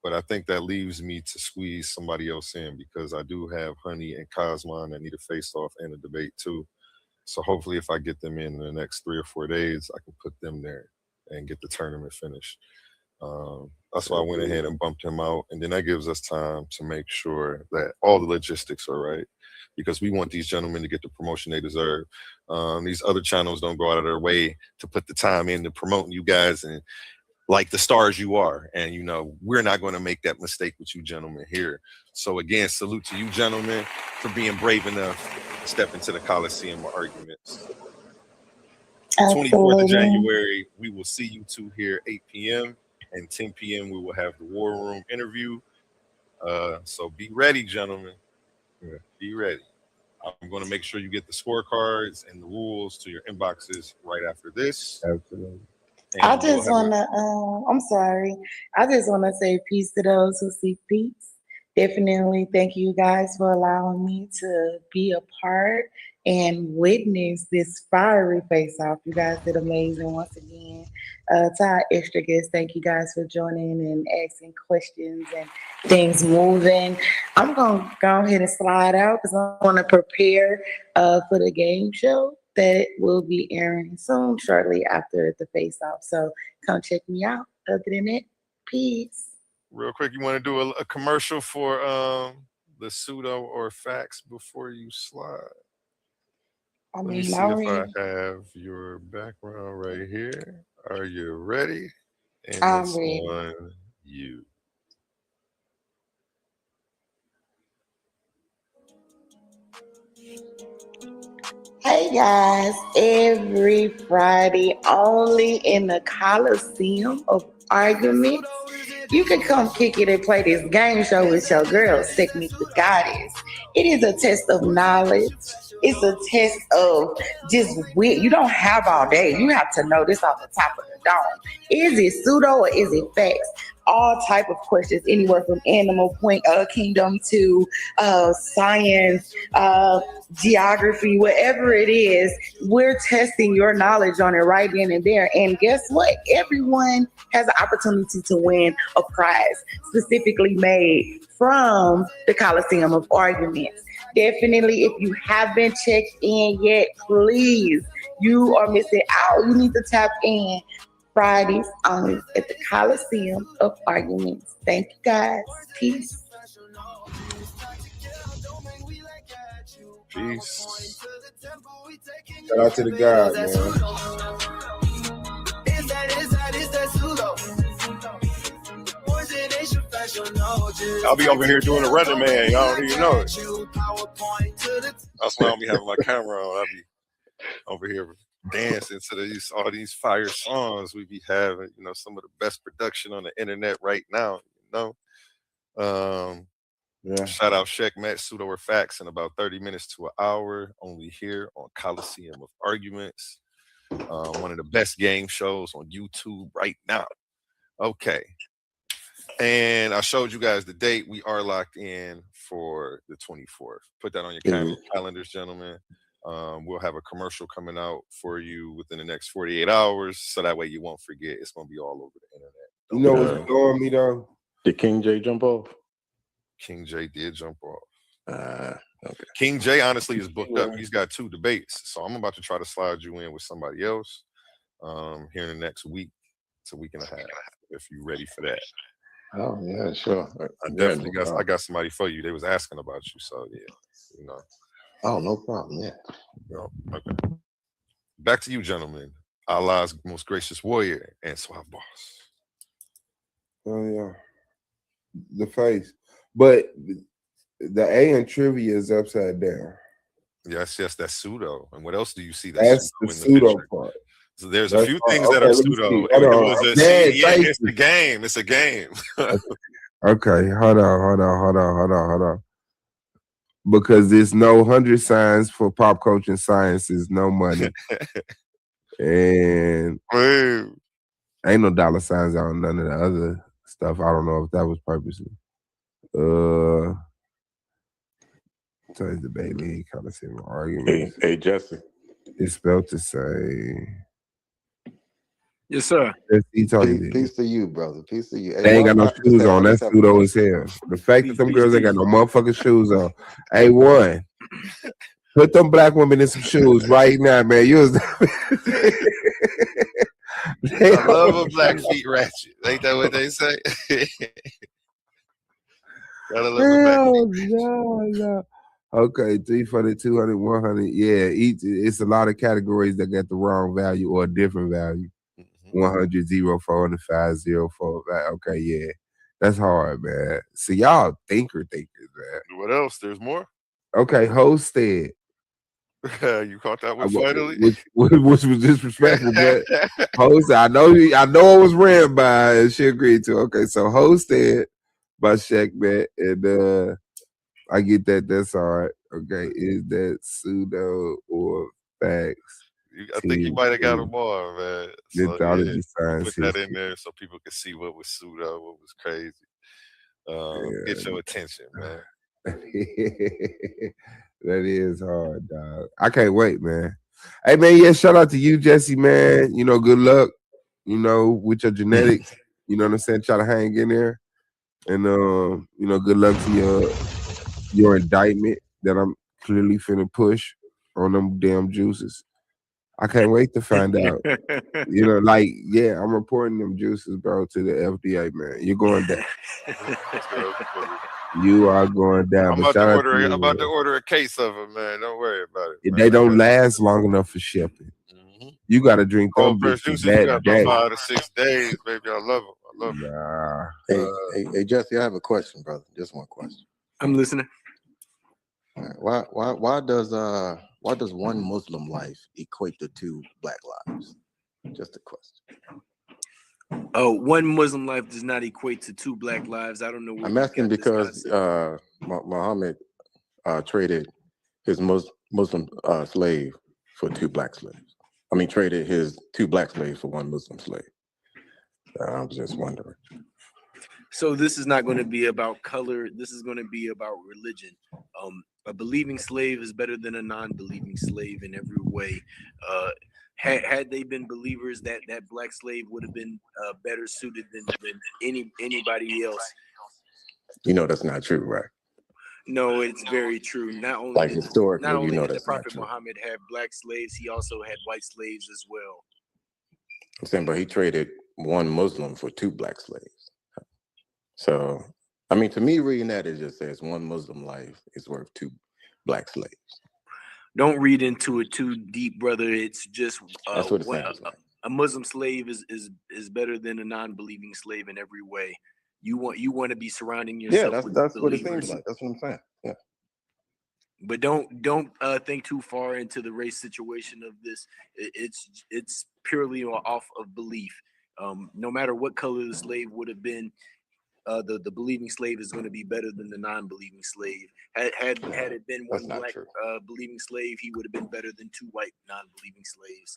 but I think that leaves me to squeeze somebody else in because I do have Honey and Cosmon that need a face-off and a debate too. So hopefully if I get them in the next 3 or 4 days, I can put them there and get the tournament finished. That's why I went ahead and bumped him out. And then that gives us time to make sure that all the logistics are right because we want these gentlemen to get the promotion they deserve. These other channels don't go out of their way to put the time in to promoting you guys and like the stars you are. And, we're not going to make that mistake with you gentlemen here. So again, salute to you gentlemen for being brave enough to step into the Coliseum of arguments. 24th of January, we will see you two here 8 p.m. and 10 p.m. we will have the War Room interview. So be ready, gentlemen. Be ready. I'm going to make sure you get the scorecards and the rules to your inboxes right after this. Absolutely. I just want to, I'm sorry. I just want to say peace to those who seek peace. Definitely thank you guys for allowing me to be a part and witness this fiery face-off. You guys did amazing once again. To our extra guests, thank you guys for joining and asking questions and things moving. I'm going to go ahead and slide out because I want to prepare for the game show that will be airing soon, shortly after the face-off. So come check me out. Other than that, peace. Real quick, you want to do a commercial for the pseudo or facts before you slide? Let me see if I have your background right here. Are you ready? And I'm it's ready. on you. Hey guys, every Friday only in the Coliseum of Arguments. You can come kick it and play this game show with your girls, Technique the Goddess. It is a test of knowledge. It's a test of just wit. You don't have all day. You have to know this off the top of the dome. Is it pseudo or is it facts? All type of questions, anywhere from animal kingdom to science, geography, whatever it is, we're testing your knowledge on it right then and there. And guess what? Everyone has an opportunity to win a prize specifically made from the Coliseum of Arguments. Definitely, if you haven't checked in yet, please, you are missing out. You need to tap in. Fridays only at the Coliseum of Arguments. Thank you guys. Peace. Peace. Shout out to the God, man. I'll be over here doing a running man. Y'all don't even know it. That's why I don't be having my camera on. I'll be over here dancing to all these fire songs we be having. You know, some of the best production on the internet right now. You know, Shout out Checkmate, Pseudo or Facts in about 30 minutes to an hour. Only here on Coliseum of Arguments. One of the best game shows on YouTube right now. Okay. And I showed you guys the date. We are locked in for the 24th. Put that on your calendars, gentlemen. We'll have a commercial coming out for you within the next 48 hours. So that way you won't forget. It's going to be all over the internet. You know what's throwing me though? Did King J jump off? King J did jump off. Okay. King J honestly is booked up. He's got 2 debates. So I'm about to try to slide you in with somebody else here in the next week to week and a half if you're ready for that. Oh yeah, sure. I definitely got somebody for you. They was asking about you, so yeah, you know. Oh, no problem. Yeah. No, okay. Back to you, gentlemen. Allah's most gracious warrior and Suave B.O.S. Oh yeah, the face, but the A in trivia is upside down. Yes, that's pseudo. And what else do you see? That's the pseudo part. So there's a few things that are pseudo. It's a game. It's a game. Okay, hold on. Because there's no 100 signs for pop culture and science. Is no money, and ain't no dollar signs on none of the other stuff. I don't know if that was purposely. Today's the Bailey kind of similar arguments. Hey, Jesse. It's spelled to say. Yes, sir. Peace to you, brother. Peace to you. Hey, they ain't got no shoes on. That's pseudo as hell. The fact that them girls ain't got no motherfucking shoes on. Hey, one. Put them black women in some shoes right now, man. You was I love a black feet ratchet. Ain't that what they say? Gotta love a black feet. No. Okay, 300, 200, 100. Yeah, it's a lot of categories that got the wrong value or a different value. 100, 0, 405, 0, 405. Okay, yeah. That's hard, man. So y'all thinkers, man. What else? There's more? Okay, Hosted. You caught that one finally? Which was disrespectful, but Hosted. I know it was ran by and she agreed to. Okay, so Hosted by Checkmate, and I get that. That's all right. Okay, is that pseudo or facts? I think you might have got them all, man. So, mythology science. Put that in there so people can see what was pseudo, what was crazy. Get your attention, man. That is hard, dog. I can't wait, man. Hey, man, yeah, shout out to you, Jesse, man. You know, good luck, you know, with your genetics. You know what I'm saying? Try to hang in there. And, you know, good luck to your indictment that I'm clearly finna push on them damn juices. I can't wait to find out. You know, like, yeah, I'm reporting them juices, bro, to the FDA, man. You're going down. You are going down. I'm about to order a case of them, man. Don't worry about it. They don't last long enough for shipping. You got to drink them Cold pressed bitches juices, you got that about day. 5 to 6 days, baby. I love them. I love them. Nah. Hey, Jesse, I have a question, brother. Just one question. I'm listening. Why does one Muslim life equate to 2 black lives? Just a question. Oh, one Muslim life does not equate to 2 black lives. I don't know where I'm asking because Muhammad traded his Muslim slave for 2 black slaves. I mean, traded his 2 black slaves for 1 Muslim slave. I'm just wondering. So this is not going to be about color. This is going to be about religion. A believing slave is better than a non-believing slave in every way. Had they been believers, that black slave would have been better suited than anybody else. You know that's not true, right? No, it's very true. Not only Like historically, not only you know did the that's not Prophet true. Muhammad have black slaves, he also had white slaves as well. I'm saying, but he traded 1 Muslim for 2 black slaves. So, I mean, to me, reading that, it just says 1 Muslim life is worth 2 black slaves. Don't read into it too deep, brother. It's just That's what it sounds like. a Muslim slave is better than a non-believing slave in every way. You want to be surrounding yourself with That's what believers. it seems like. That's what I'm saying. Yeah. But don't think too far into the race situation of this. It's purely off of belief. No matter what color the slave would have been, the believing slave is going to be better than the non-believing slave. Had it been 1 black believing slave, he would have been better than 2 white non-believing slaves.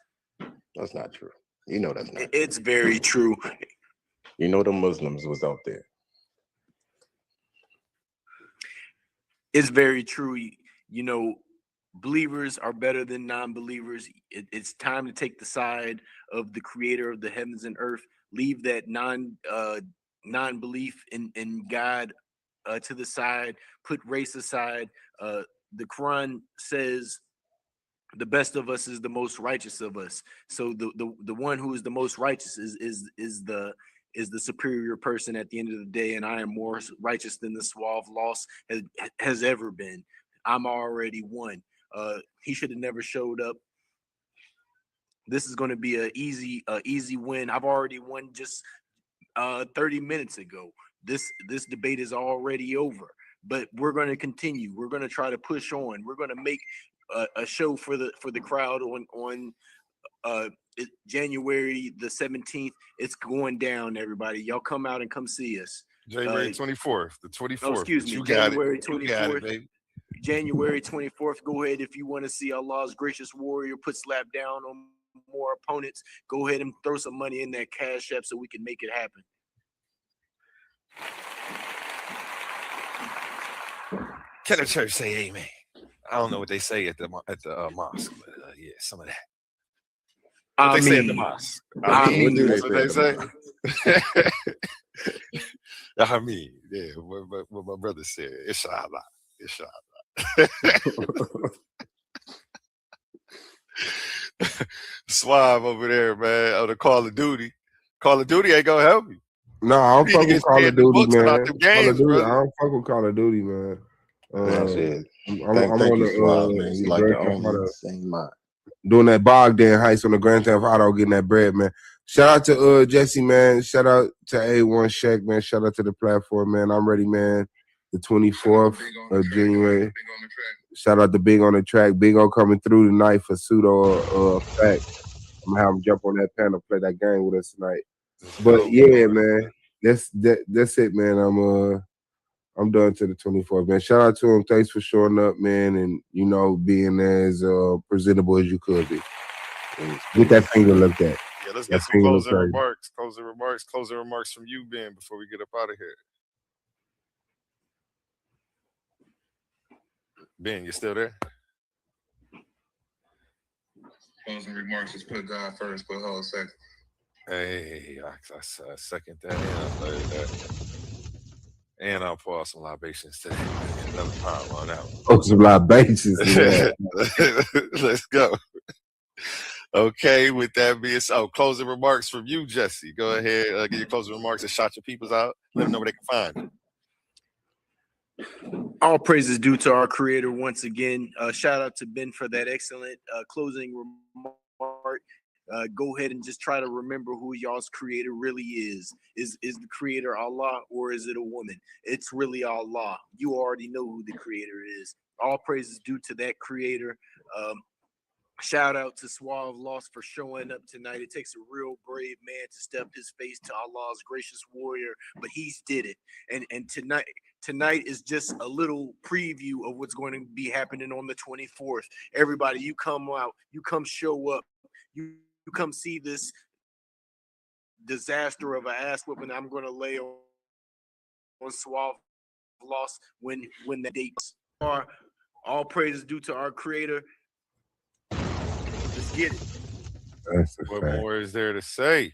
That's not true. You know that's not true. It's very true. You know the Muslims was out there. It's very true. You know, believers are better than non-believers. It's time to take the side of the creator of the heavens and earth. Leave that non-belief in God to the side. Put race aside. The Quran says the best of us is the most righteous of us. So the one who is the most righteous is the superior person at the end of the day, and I am more righteous than the Suave loss has ever been. I'm already won. He should have never showed up. This is going to be an easy win. I've already won just 30 minutes ago. This debate is already over, but we're going to continue. We're going to try to push on. We're going to make a show for the crowd on January the 17th. It's going down, everybody. Y'all come out and come see us. January 24th, the 24th. Oh, excuse me, You got January it. 24th. You got it, baby. January 24th. Go ahead if you want to see Allah's gracious warrior put slap down on more opponents. Go ahead and throw some money in that Cash App so we can make it happen. Can the church say amen? I don't know what they say at the mosque, but yeah, some of that. What they say at the mosque. I mean, that's what they say. I mean, yeah, what my brother said. Inshallah. Suave over there, man, on the Call of Duty. Call of Duty ain't gonna help you. No, I don't fuck with Call of Duty, man. Call of Duty, I don't fuck with Call of Duty, man. That's it. I'm Thank on you, the Suave, man. You like the Grand Theft only Auto. same mind. Doing that Bogdan heist on the Grand Theft Auto, getting that bread, man. Shout out to Jesse, man. Shout out to A1 Shaq, man. Shout out to the platform, man. I'm ready, man. The 24th of January. Shout out to Big on the Track. Big O coming through tonight for pseudo fact. I'm gonna have him jump on that panel, play that game with us tonight. But yeah, man, that's it, man. I'm done to the 24th, man. Shout out to him. Thanks for showing up, man, and being as presentable as you could be. Get that finger looked at. Yeah, let's get some closing remarks. Closing remarks from you, Ben, before we get up out of here. Ben, you still there? Closing remarks. Just put God first. Put hold second. Hey, I second that and I third that. And I'll pour some libations today. Another pound on that one. Oh, some libations. Yeah. Let's go. Okay, with that being so, closing remarks from you, Jesse. Go ahead, give your closing remarks and shout your peoples out. Let them know where they can find you. All praises due to our creator once again. Shout out to Ben for that excellent closing remark. Go ahead and just try to remember who y'all's creator really is. Is the creator Allah or is it a woman? It's really Allah. You already know who the creator is. All praise is due to that creator. Shout out to Suave B.O.S for showing up tonight. It takes a real brave man to step his face to Allah's gracious warrior, but he's did it. And tonight is just a little preview of what's going to be happening on the 24th. Everybody, you come out, you come show up, you come see this disaster of an ass whooping I'm going to lay on Suave B.O.S when the dates are. All praises due to our creator. Let's get it. What more is there to say?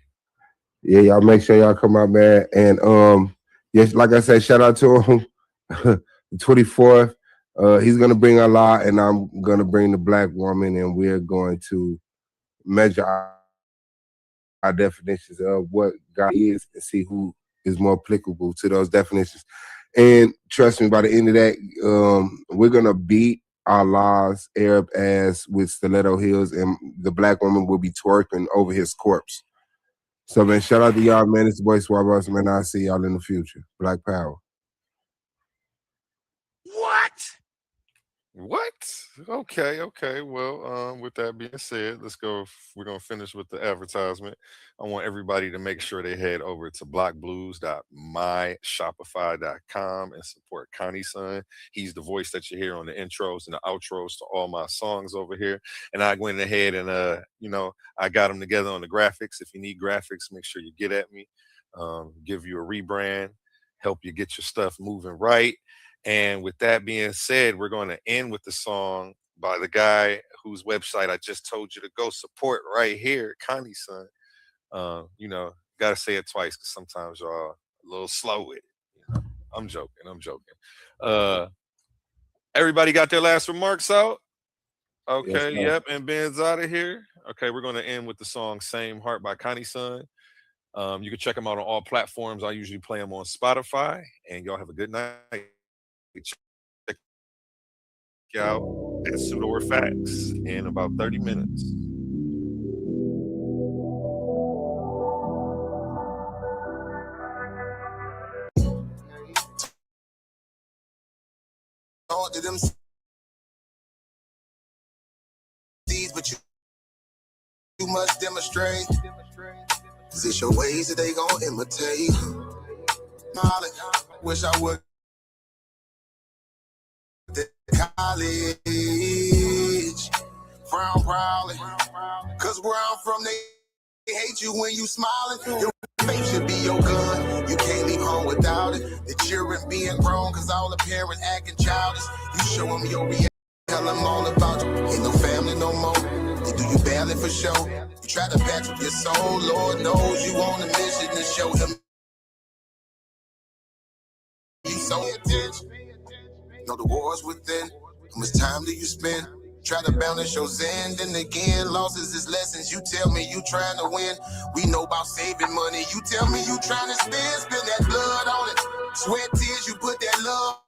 Yeah, y'all make sure y'all come out, man. And yes, like I said, shout out to him. The 24th. He's gonna bring Allah, and I'm gonna bring the black woman, and we're going to measure our definitions of what God is and see who is more applicable to those definitions. And trust me, by the end of that, we're gonna beat Allah's Arab ass with stiletto heels, and the black woman will be twerking over his corpse. So, man, shout out to y'all, man. It's the boy Suave B.O.S, man. I'll see y'all in the future. Black Power. What? Okay. Well, with that being said, let's go. We're gonna finish with the advertisement. I want everybody to make sure they head over to blockblues.myshopify.com and support Connie's son. He's the voice that you hear on the intros and the outros to all my songs over here. And I went ahead and I got them together on the graphics. If you need graphics, make sure you get at me. Give you a rebrand, help you get your stuff moving right. And with that being said, we're going to end with the song by the guy whose website I just told you to go support right here, Connie's son. Got to say it twice because sometimes y'all a little slow with it. I'm joking. Everybody got their last remarks out? Okay, Yes, yep, and Ben's out of here. Okay, we're going to end with the song Same Heart by Connie's son. You can check them out on all platforms. I usually play them on Spotify. And y'all have a good night. Check out at Pseudo or Facts in about 30 minutes. To them seeds, but you must demonstrate. Cause it's your ways that they gon' imitate. Molly, wish I would the college. Frown proudly. Cause where I'm from, they hate you when you smiling. Your face should be your gun. You can't leave home without it. The children being grown, cause all the parents acting childish. You show them your reality. Tell them all about you. Ain't no family no more. They do you badly for show. You try to patch up your soul. Lord knows you on a mission to show him you so attention. Know the war's within. How much time do you spend? Try to balance your zen, then again, losses is lessons. You tell me you trying to win. We know about saving money. You tell me you trying to spend that blood on it. Sweat, tears, you put that love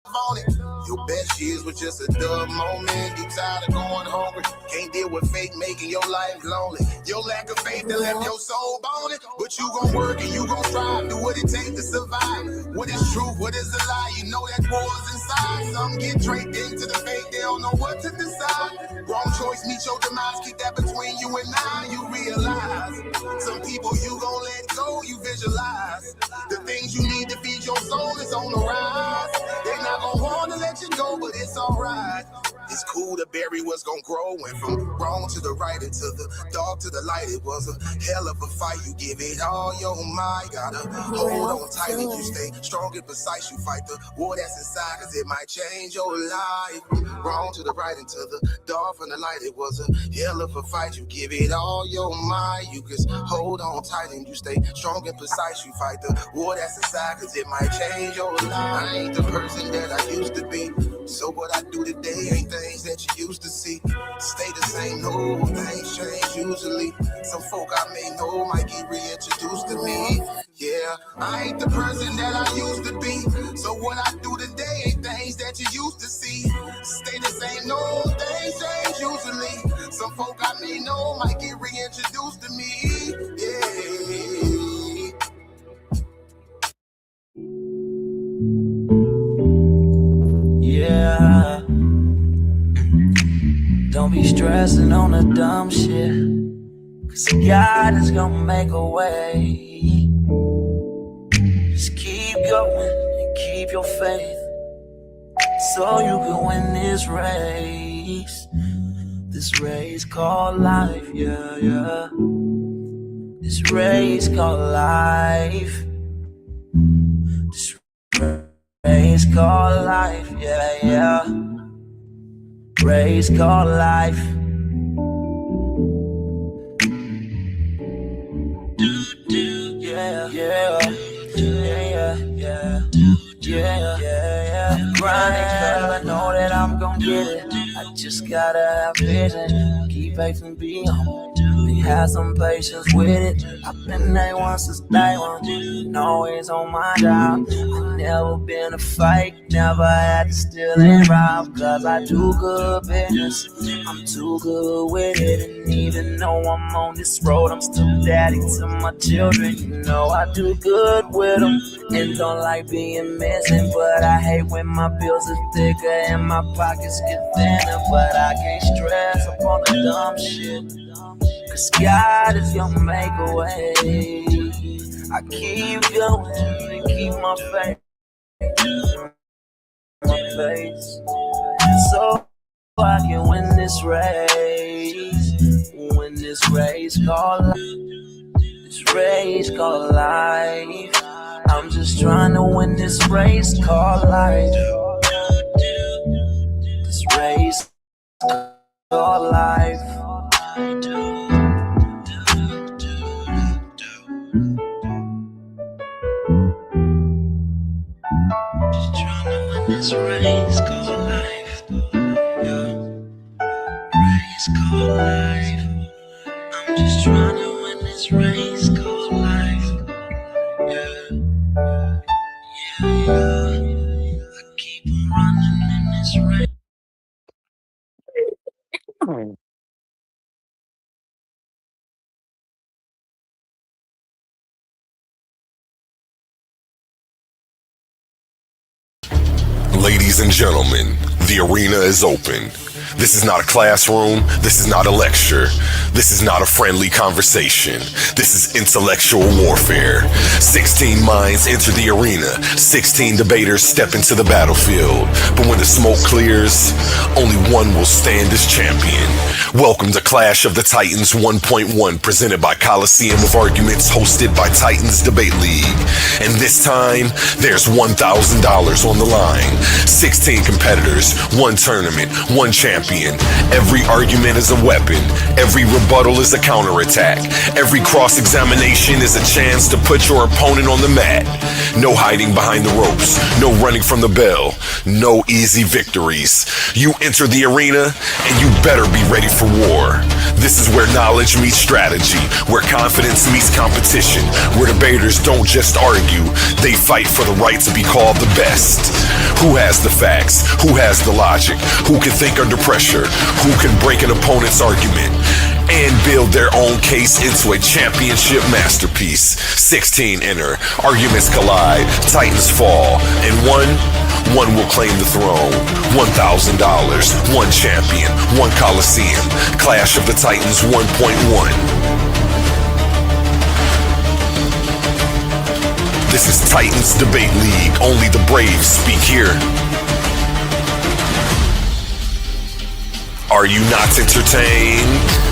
on it. Your best years was just a dumb moment. You tired of going hungry. Can't deal with fate making your life lonely. Your lack of faith that left your soul bone it. But you gon' work and you gon' strive. Do what it takes to survive. What is truth? What is a lie? You know that war's inside. Some get draped into the fate. They don't know what to decide. Wrong choice meet your demise. Keep that between you and I. You realize some people you gon' let go. You visualize the things you need to feed your soul is on the rise. They not gon' wanna let you go, but it's alright. It's cool to bury what's gon' grow. Went from wrong to the right and to the dark to the light. It was a hell of a fight. You give it all your might. Gotta hold on tight and you stay strong and precise. You fight the war that's inside, cause it might change your life. Wrong to the right and to the dark from the light. It was a hell of a fight. You give it all your might. You just hold on tight and you stay strong and precise. You fight the war that's inside, cause it might change your life. I ain't the person that I used to be. So what I do today ain't things that you used to see. Stay the same, no things change usually. Some folk I may know might get reintroduced to me. Yeah, I ain't the person that I used to be. So what I do today ain't things that you used to see. Stay the same, no things change usually. Some folk I may know stressing on the dumb shit. Cause God is gonna make a way. Just keep going and keep your faith, so you can win this race. This race called life, yeah, yeah. This race called life. This race called life, yeah, yeah. Race called life. Yeah, yeah, yeah, yeah, yeah, yeah. Grinding 'cause I know that I'm gon' get it. I just gotta have vision. Keep faith and be on. We have some patience with it. I've been there once since day one. And always on my job. I never been a fake. Never had to steal and rob. Cause I do good business. I'm too good with it. And even though I'm on this road, I'm still daddy to my children. You know I do good with them. And don't like being missing. But I hate when my bills are thicker and my pockets get thinner. But I can't stress upon the dumb shit. Cause God is gonna make a way. I keep going and keep my faith. My face. So I can win this race. Win this race called life. This race called life. I'm just trying to win this race called life. This race called life. Just trying to win this race called life. Yeah. Race called life. I'm just trying to win this race called life. Yeah. Yeah, yeah. I keep on running in this race. Ladies and gentlemen, the arena is open. This is not a classroom. This is not a lecture. This is not a friendly conversation. This is intellectual warfare. 16 minds enter the arena. 16 debaters step into the battlefield. But when the smoke clears, only one will stand as champion. Welcome to Clash of the Titans 1.1, presented by Coliseum of Arguments, hosted by Titans Debate League. And this time, there's $1,000 on the line. 16 competitors, one tournament, one champion. Every argument is a weapon. Every rebuttal is a counterattack. Every cross-examination is a chance to put your opponent on the mat. No hiding behind the ropes. No running from the bell. No easy victories. You enter the arena, and you better be ready for war. This is where knowledge meets strategy, where confidence meets competition, where debaters don't just argue, they fight for the right to be called the best. Who has the facts? Who has the logic? Who can think under pressure? Who can break an opponent's argument and build their own case into a championship masterpiece? 16 enter, arguments collide, titans fall, and one will claim the throne. $1,000, one champion, one Coliseum. Clash of the Titans 1.1. This is Titans Debate League. Only the brave speak here. Are you not entertained?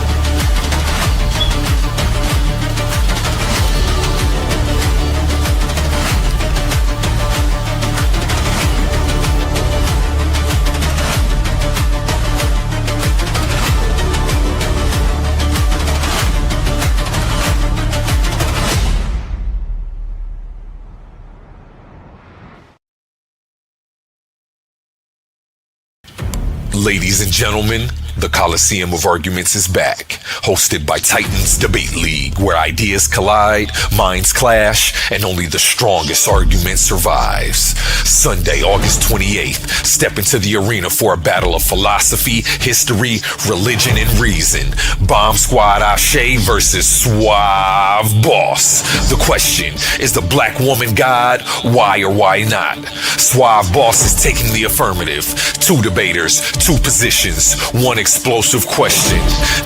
Ladies and gentlemen, the Coliseum of Arguments is back, hosted by Titans Debate League, where ideas collide, minds clash, and only the strongest argument survives. Sunday, August 28th, step into the arena for a battle of philosophy, history, religion, and reason. Bomb Squad Ashe versus Suave B.O.S. The question, is the black woman God? Why or why not? Suave B.O.S is taking the affirmative. Two debaters, two positions, one explosive question.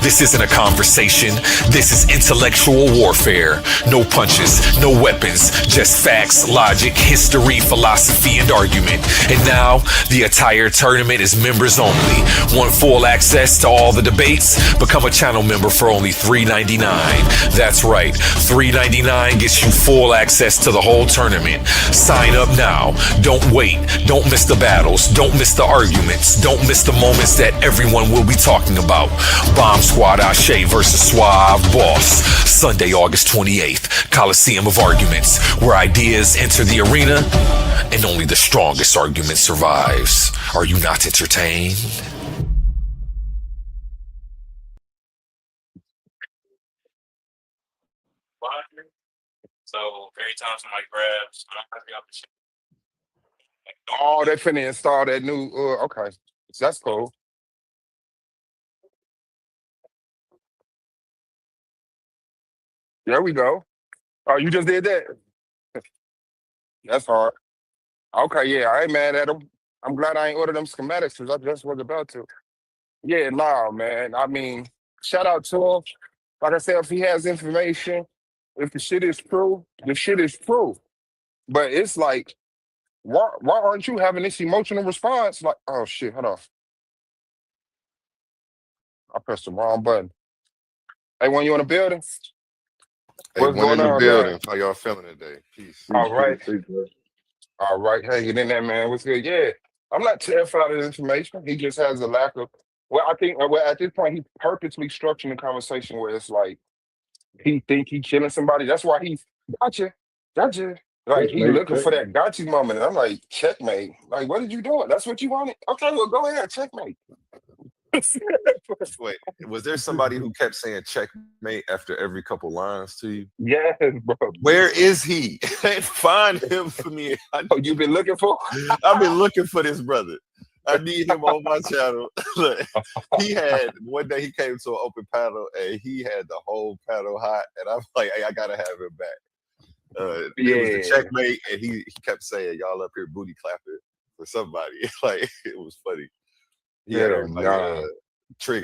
This isn't a conversation. This is intellectual warfare. No punches, no weapons, just facts, logic, history, philosophy, and argument. And now, the entire tournament is members only. Want full access to all the debates? Become a channel member for only $3.99. That's right, $3.99 gets you full access to the whole tournament. Sign up now. Don't wait. Don't miss the battles. Don't miss the arguments. Don't miss the moments that everyone will be talking about. Bomb Squad Ashe versus Suave B.O.S. Sunday, August 28th. Coliseum of Arguments, where ideas enter the arena and only the strongest argument survives. Are you not entertained? So every time somebody grabs, Oh, they finna install that new. Okay, that's cool. There we go. Oh, you just did that. That's hard. Okay, yeah, I ain't mad at them. I'm glad I ain't ordered them schematics because I just was about to. Yeah, nah, man. I mean, shout out to him. Like I said, if he has information, if the shit is true, the shit is true. But it's like, why aren't you having this emotional response? Like, oh shit, hold on. I pressed the wrong button. Hey, when you in the building? Hey, What's one going in the on, building. guys? How y'all feeling today? Peace. All right. All right. Hanging in there, man. What's good? Yeah. I'm not terrified of the information. He just has a lack of, well, I think at this point, he purposely structuring the conversation where it's like, he think he killing somebody. That's why he's gotcha. Like he looking for that gotcha moment. And I'm like, checkmate. Like, what did you do? That's what you wanted? Okay, well, go ahead, checkmate. Wait, was there somebody who kept saying checkmate after every couple lines to you? Yes, bro. Where is he? Find him for me. Oh, you've been looking for? I've been looking for this brother. I need him on my channel. Look, he had one day he came to an open panel and he had the whole panel hot, and I'm like, hey, I gotta have him back. It was the checkmate, and he kept saying, y'all up here booty clapping for somebody. Like it was funny. He had everybody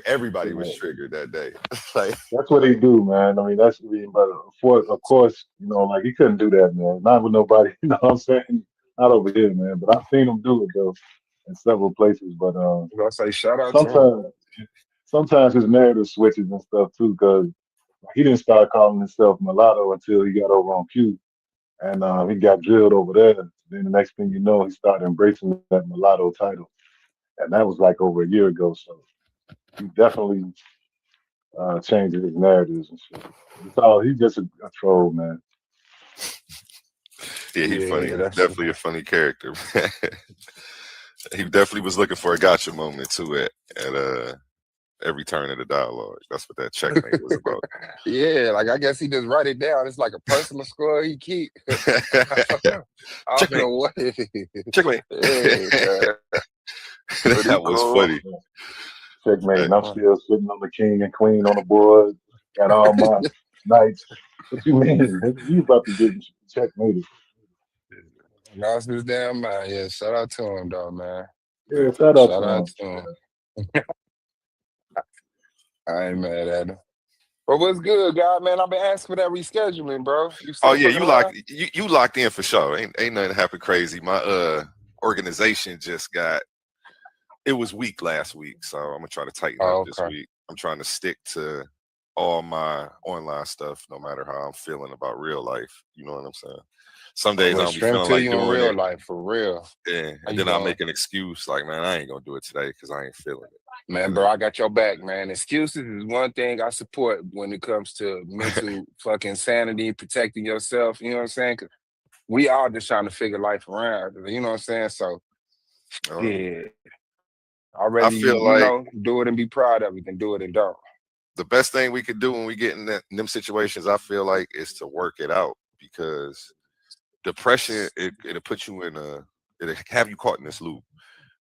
everybody was triggered that day. Like that's what he do, man. I mean, but of course, you know, like he couldn't do that, man. Not with nobody, you know what I'm saying? Not over here, man. But I've seen him do it though in several places. But I say shout out to him. Sometimes his narrative switches and stuff too, because he didn't start calling himself mulatto until he got over on Q, and he got drilled over there. Then the next thing you know, he started embracing that mulatto title, and that was like over a year ago. So he definitely changing his narratives and shit. He's just a troll, man. Yeah, he's funny. Definitely a funny character. He definitely was looking for a gotcha moment too at every turn of the dialogue. That's what that checkmate was about. Yeah, like I guess he just write it down. It's like a personal score he keep. I don't know what it is. Checkmate. That was funny. Checkmate. And I'm still sitting on the king and queen on the board. Got all my knights. What you mean? You about to get checkmated. Lost his damn mind. Yeah, shout out to him though, man. Yeah, shout out to him. I ain't mad at him. But what's good, God, man? I've been asking for that rescheduling, bro. Oh yeah, you locked in for sure. Ain't nothing happened crazy. My organization just got, it was weak last week, so I'm gonna try to tighten up this week. I'm trying to stick to all my online stuff, no matter how I'm feeling about real life. You know what I'm saying? Some days I'll be feeling like doing real life for real. Yeah, and then I'll make an excuse like, man, I ain't gonna do it today because I ain't feeling it. Man, bro, I got your back, man. Excuses is one thing I support when it comes to mental fucking sanity, protecting yourself. You know what I'm saying? 'Cause we all just trying to figure life around. You know what I'm saying? So, yeah. I'd rather you do it and be proud of it than do it and don't. The best thing we could do when we get in them situations, I feel like, is to work it out, because depression, it'll put you in it'll have you caught in this loop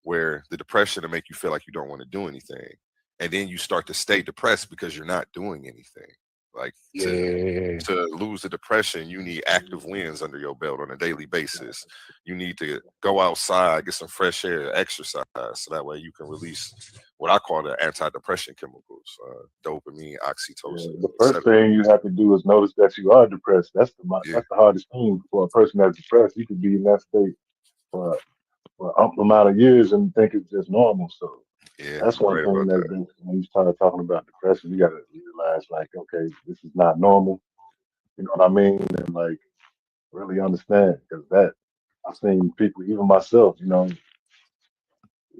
where the depression will make you feel like you don't want to do anything. And then you start to stay depressed because you're not doing anything. Like Yeah. to lose the depression, you need active wins under your belt on a daily basis. You need to go outside, get some fresh air, exercise, so that way you can release what I call the antidepressant chemicals, dopamine, oxytocin, The first etc. thing you have to do is notice that you are depressed. That's Yeah, that's the hardest thing for a person that's depressed. You could be in that state for an amount of years and think it's just normal. So yeah, that's you're one right thing about that that. when you start talking about depression, you got to realize like, okay, this is not normal. You know what I mean? And like really understand because that I've seen people, even myself. You know,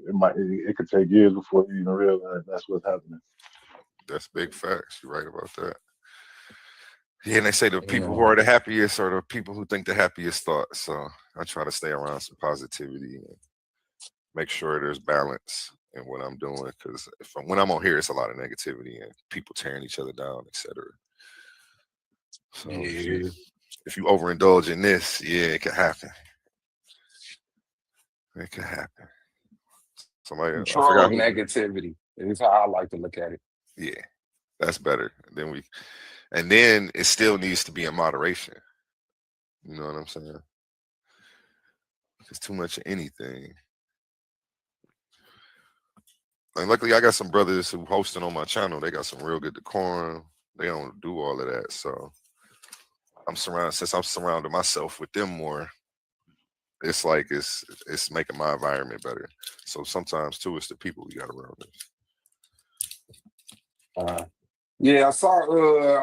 it could take years before you even realize that's what's happening. That's big facts. You're right about that. Yeah, and they say the people who Yeah. are the happiest are the people who think the happiest thoughts. So I try to stay around some positivity and make sure there's balance in what I'm doing. Because when I'm on here, it's a lot of negativity and people tearing each other down, etc. So Yeah. if you overindulge in this, yeah, it could happen. It could happen. Somebody, I Control forgot who. negativity is how I like to look at it. Yeah, that's better. And then it still needs to be in moderation. You know what I'm saying? It's too much of anything. And luckily, I got some brothers who hosting on my channel. They got some real good decorum. They don't do all of that. So since I'm surrounding myself with them more, it's like it's making my environment better. So sometimes too, it's the people we got around us. Yeah, I saw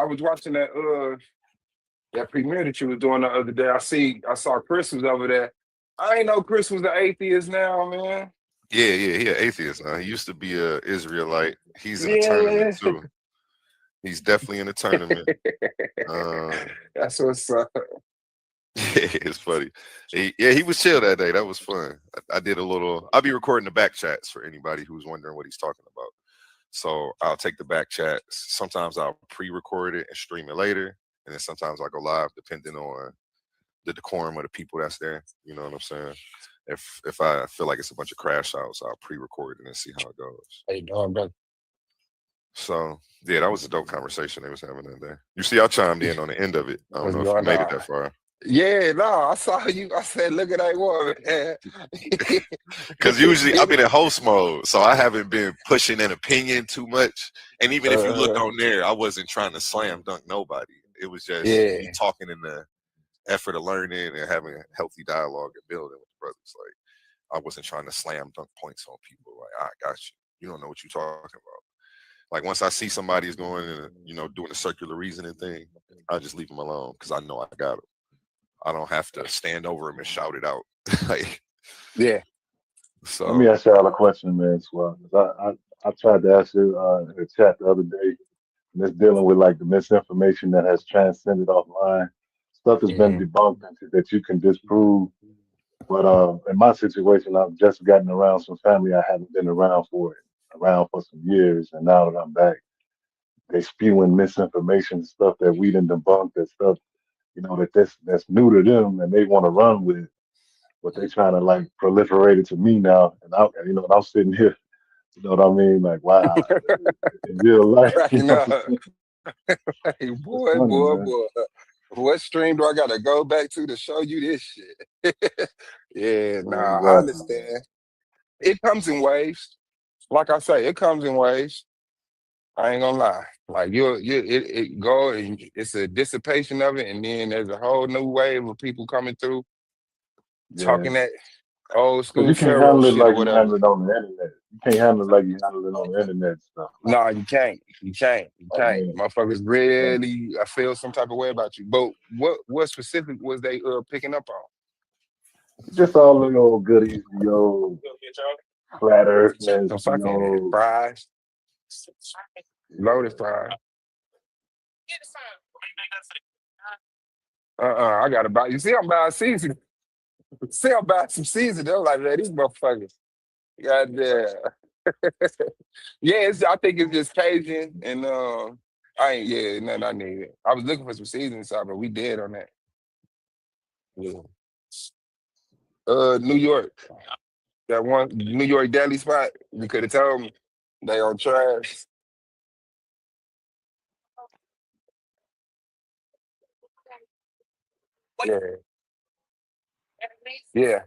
I was watching that premiere that you was doing the other day. I saw Chris was over there. I ain't know Chris was an atheist now, man. Yeah, he an atheist now. He used to be a Israelite. He's in a tournament Yeah. too. He's definitely in a tournament. That's what's up. Yeah, it's funny. He was chill that day. That was fun. I did a little. I'll be recording the back chats for anybody who's wondering what he's talking about. So I'll take the back chats. Sometimes I'll pre-record it and stream it later, and then sometimes I'll go live, depending on the decorum of the people that's there. You know what I'm saying? If I feel like it's a bunch of crash outs, I'll pre-record it and see how it goes. How you doing, brother? So yeah, that was a dope conversation they was having that day. You see, I chimed in on the end of it. I don't What's know if you going made it on? that far. Yeah, no, I saw you. I said, look at that woman, man. Because usually I've been in host mode, so I haven't been pushing an opinion too much. And even if you look on there, I wasn't trying to slam dunk nobody. It was just me talking in the effort of learning and having a healthy dialogue and building with the brothers. Like I wasn't trying to slam dunk points on people. Like I got you. You don't know what you're talking about. Like once I see somebody is going and doing a circular reasoning thing, I just leave them alone because I know I got them. I don't have to stand over them and shout it out. Like, yeah. So let me ask y'all a question, man. Swell. I tried to ask you in the chat the other day, and it's dealing with like the misinformation that has transcended offline. Stuff has been debunked that you can disprove. But in my situation, I've just gotten around some family I haven't been around for some years, and now that I'm back, they spewing misinformation, stuff that we didn't debunk, that stuff that's new to them, and they want to run with it. But they trying to like proliferate it to me now, and and I'm sitting here, you know what I mean? Like, wow, in real life, you Cracking know up. what I'm saying? Hey, It's boy, funny, boy, man. boy. What stream do I gotta go back to show you this shit? Yeah, nah, I Exactly. understand. It comes in waves. Like I say, it comes in waves. I ain't gonna lie. Like it go and it's a dissipation of it, and then there's a whole new wave of people coming through Yeah. talking that old Because school you can't Pharaoh handle it shit or like you whatever. handle it on the internet. You can't handle it like you handle it on the internet and stuff. Like, No, you can't. You can't. You I can't. mean, Motherfuckers really I feel some type of way about you. But what specific was they picking up on? just all the old goodies, the old flat earthness, Some the fucking old fries. Loaded yeah. fries. I gotta buy. You see, I'm buying season. See, I'm buying some season. They're like, man, these motherfuckers. Goddamn. Yeah, I think it's just Cajun and I ain't nothing I need it. I was looking for some seasoning sauce, but we dead on that. Yeah. New York. That one New York deli spot. You could have told me they on trash. Yeah. Yeah.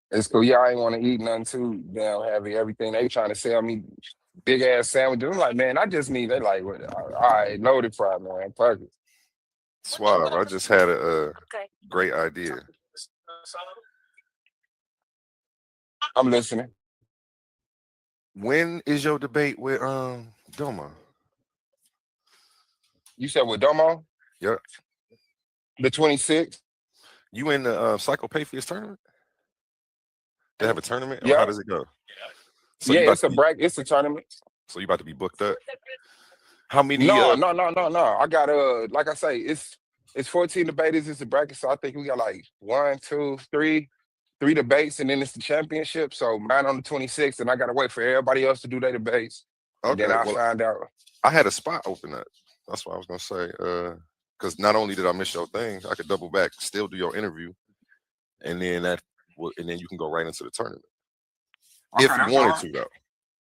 It's cool. Yeah, I ain't want to eat nothing too damn heavy. Everything they trying to sell me big ass sandwiches. I'm like, man, I just need. They like, all right, loaded fry, man. Fuck it. Suave, I just had a great idea. I'm listening. When is your debate with Doma? You said with Domo? Yep. The 26th. You in the Psychopathia tournament? They have a tournament, or Yeah. how does it go? So Yeah, it's a bracket. It's a tournament. So you about to be booked up? How many? No. I got like I say, it's 14 debaters. It's a bracket, so I think we got like 1, 2, 3 debates, and then it's the championship. So mine on the 26th, and I gotta wait for everybody else to do their debates. And Okay, then I well, find out. I had a spot open up. That's what I was gonna say. Because not only did I miss your thing, I could double back, still do your interview, and then you can go right into the tournament. Okay, if you wanted to, though.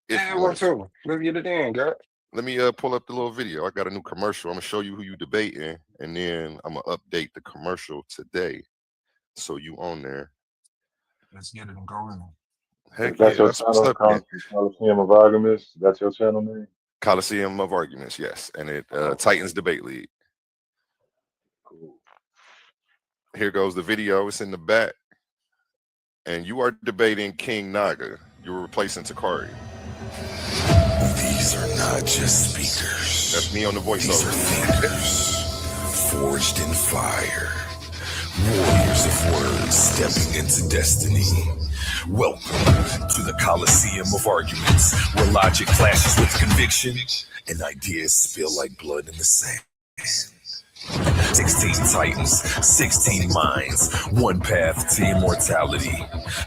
Yeah, I want to. Let's get it in, girl. Let me pull up the little video. I got a new commercial. I'm gonna show you who you debating, and then I'm gonna update the commercial today, so you on there. Let's get it and go in. Heck That's yeah, your that's what's channel, up, man. Coliseum of Arguments. That's your channel name? Coliseum of Arguments, yes, and it Titans Debate League. Cool. Here goes the video. It's in the back, and you are debating King Naga. You're replacing Takari. These are not just speakers. That's me on the voiceover. These are thinkers, forged in fire, warriors of words stepping into destiny. Welcome to the Coliseum of Arguments, where logic clashes with conviction and ideas spill like blood in the sand. 16 titans, 16 minds, one path to immortality.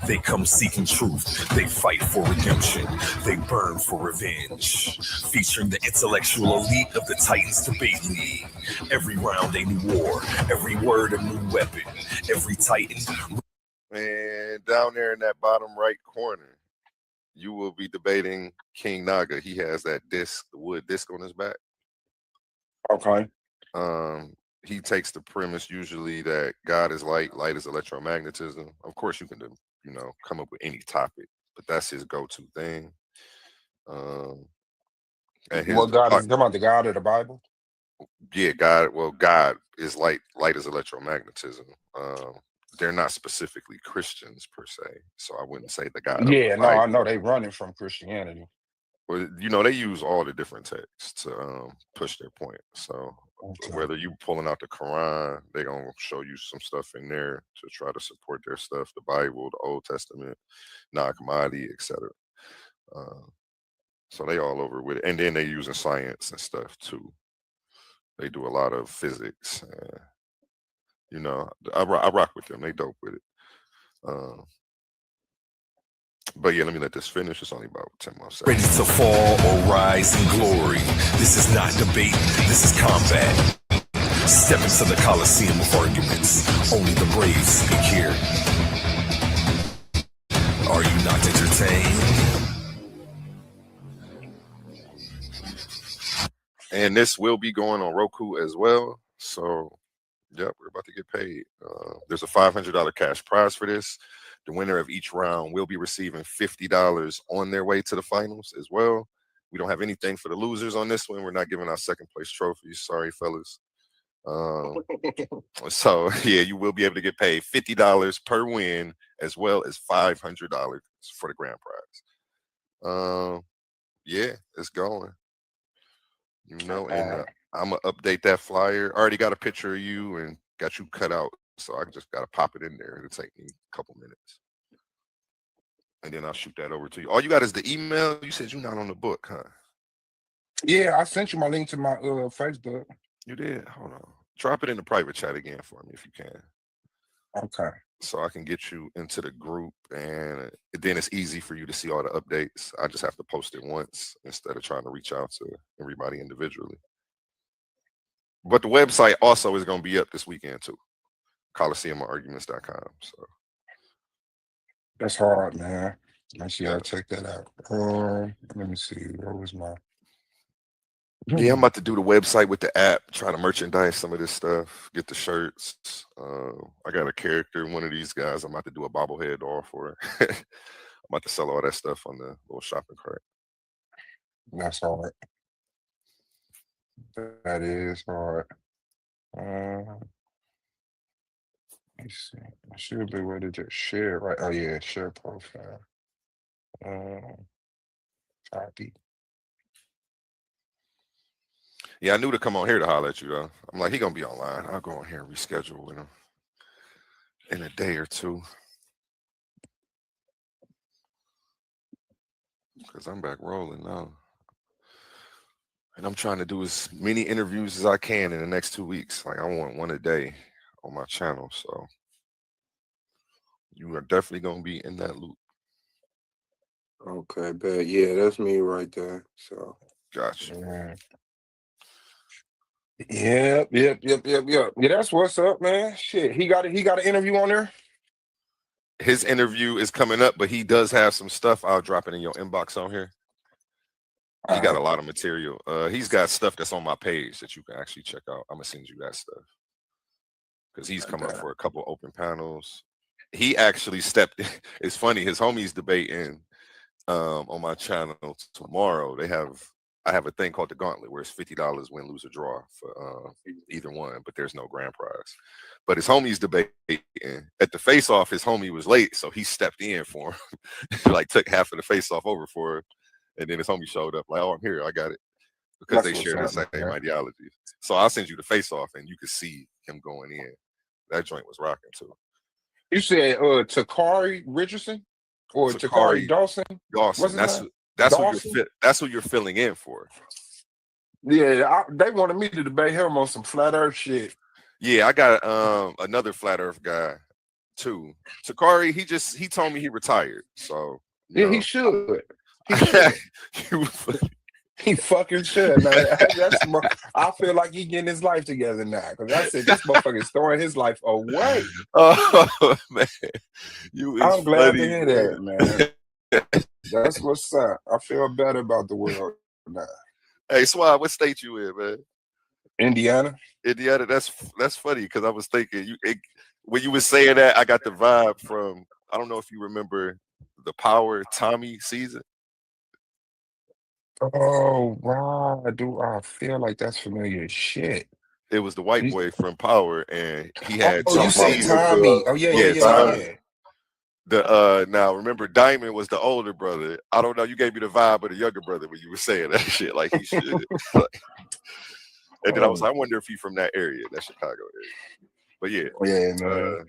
They come seeking truth, they fight for redemption, they burn for revenge. Featuring the intellectual elite of the Titans Debate League. Every round a new war, every word a new weapon, every titan. And down there in that bottom right corner, you will be debating King Naga. He has that disc, the wood disc on his back. Okay. He takes the premise usually that God is light, light is electromagnetism. Of course, you can come up with any topic, but that's his go-to thing. And What God is talking about? The God of the Bible? Yeah, God. Well, God is light. Light is electromagnetism. They're not specifically Christians per se, so I wouldn't say the God of the Bible. I know they running from Christianity. Well, they use all the different texts to push their point. So whether you pulling out the Quran, they're gonna show you some stuff in there to try to support their stuff. The Bible, the Old Testament, Nag Hammadi, etc. So they all over with it, and then they using science and stuff too. They do a lot of physics. I rock with them. They dope with it. But yeah, let me let this finish. It's only about 10 more seconds. Ready to fall or rise in glory. This is not debate. This is combat. Step into the Coliseum of Arguments. Only the brave speak here. Are you not entertained? And this will be going on Roku as well. So, yep, we're about to get paid. There's a $500 cash prize for this. The winner of each round will be receiving $50 on their way to the finals as well. We don't have anything for the losers on this one. We're not giving out second place trophies. Sorry, fellas. So, yeah, you will be able to get paid $50 per win as well as $500 for the grand prize. Yeah, it's going. And I'm going to update that flyer. I already got a picture of you and got you cut out. So I just got to pop it in there. It'll take me a couple minutes. And then I'll shoot that over to you. All you got is the email. You said you're not on the book, huh? Yeah, I sent you my link to my Facebook. You did? Hold on. Drop it in the private chat again for me if you can. Okay. So I can get you into the group, and then it's easy for you to see all the updates. I just have to post it once instead of trying to reach out to everybody individually. But the website also is going to be up this weekend too. ColiseumArguments.com. So that's hard, man. Let's see. I'll check that out. Let me see. Where was my? Yeah, I'm about to do the website with the app, try to merchandise some of this stuff, get the shirts. I got a character, one of these guys. I'm about to do a bobblehead doll for. I'm about to sell all that stuff on the little shopping cart. That's hard. That is hard. Let's see. I should be able to just share, right? Oh yeah, share profile. Copy. Yeah, I knew to come on here to holler at you though. I'm like, he gonna be online. I'll go on here and reschedule with him in a day or two. Because I'm back rolling now. And I'm trying to do as many interviews as I can in the next 2 weeks. Like I want one a day on my channel. So you are definitely gonna be in that loop. Okay, bet. Yeah, that's me right there. So gotcha. Yep. Yeah, that's what's up, man. Shit. He got an interview on there. His interview is coming up, but he does have some stuff. I'll drop it in your inbox on here. He got a lot of material. He's got stuff that's on my page that you can actually check out. I'm gonna send you that stuff because he's coming up for a couple open panels. He actually stepped. It's funny. His homies debating on my channel tomorrow. I have a thing called the Gauntlet where it's $50 win, lose, or draw for either one, but there's no grand prize. But his homies debating at the face-off. His homie was late, so he stepped in for him. Like took half of the face-off over for him. And then his homie showed up like, oh, I'm here. I got it. Because they share the same ideologies. So I'll send you the face-off and you can see him going in. That joint was rocking too. You said Takari Richardson or Takari Dawson? Dawson. That's who you're filling in for. Yeah, they wanted me to debate him on some flat earth shit. Yeah, I got another flat earth guy too. Takari, he told me he retired. So yeah, he should. He fucking should, man. I feel like he getting his life together now. Because I said this motherfucker's throwing his life away. Oh man. I'm glad to hear that, man. That's what's up. I feel better about the world now. Hey, Suave, what state you in, man? Indiana. Indiana. That's funny because I was thinking when you were saying that, I got the vibe from, I don't know if you remember the Power Tommy season. Oh wow, I feel like that's familiar shit. It was the white boy from Power, and he had. Oh, you say Tommy? Oh yeah. Tommy. Now remember, Diamond was the older brother. I don't know. You gave me the vibe of the younger brother when you were saying that shit. Like he should. And then I was like, I wonder if he's from that area, that Chicago area. But yeah, man.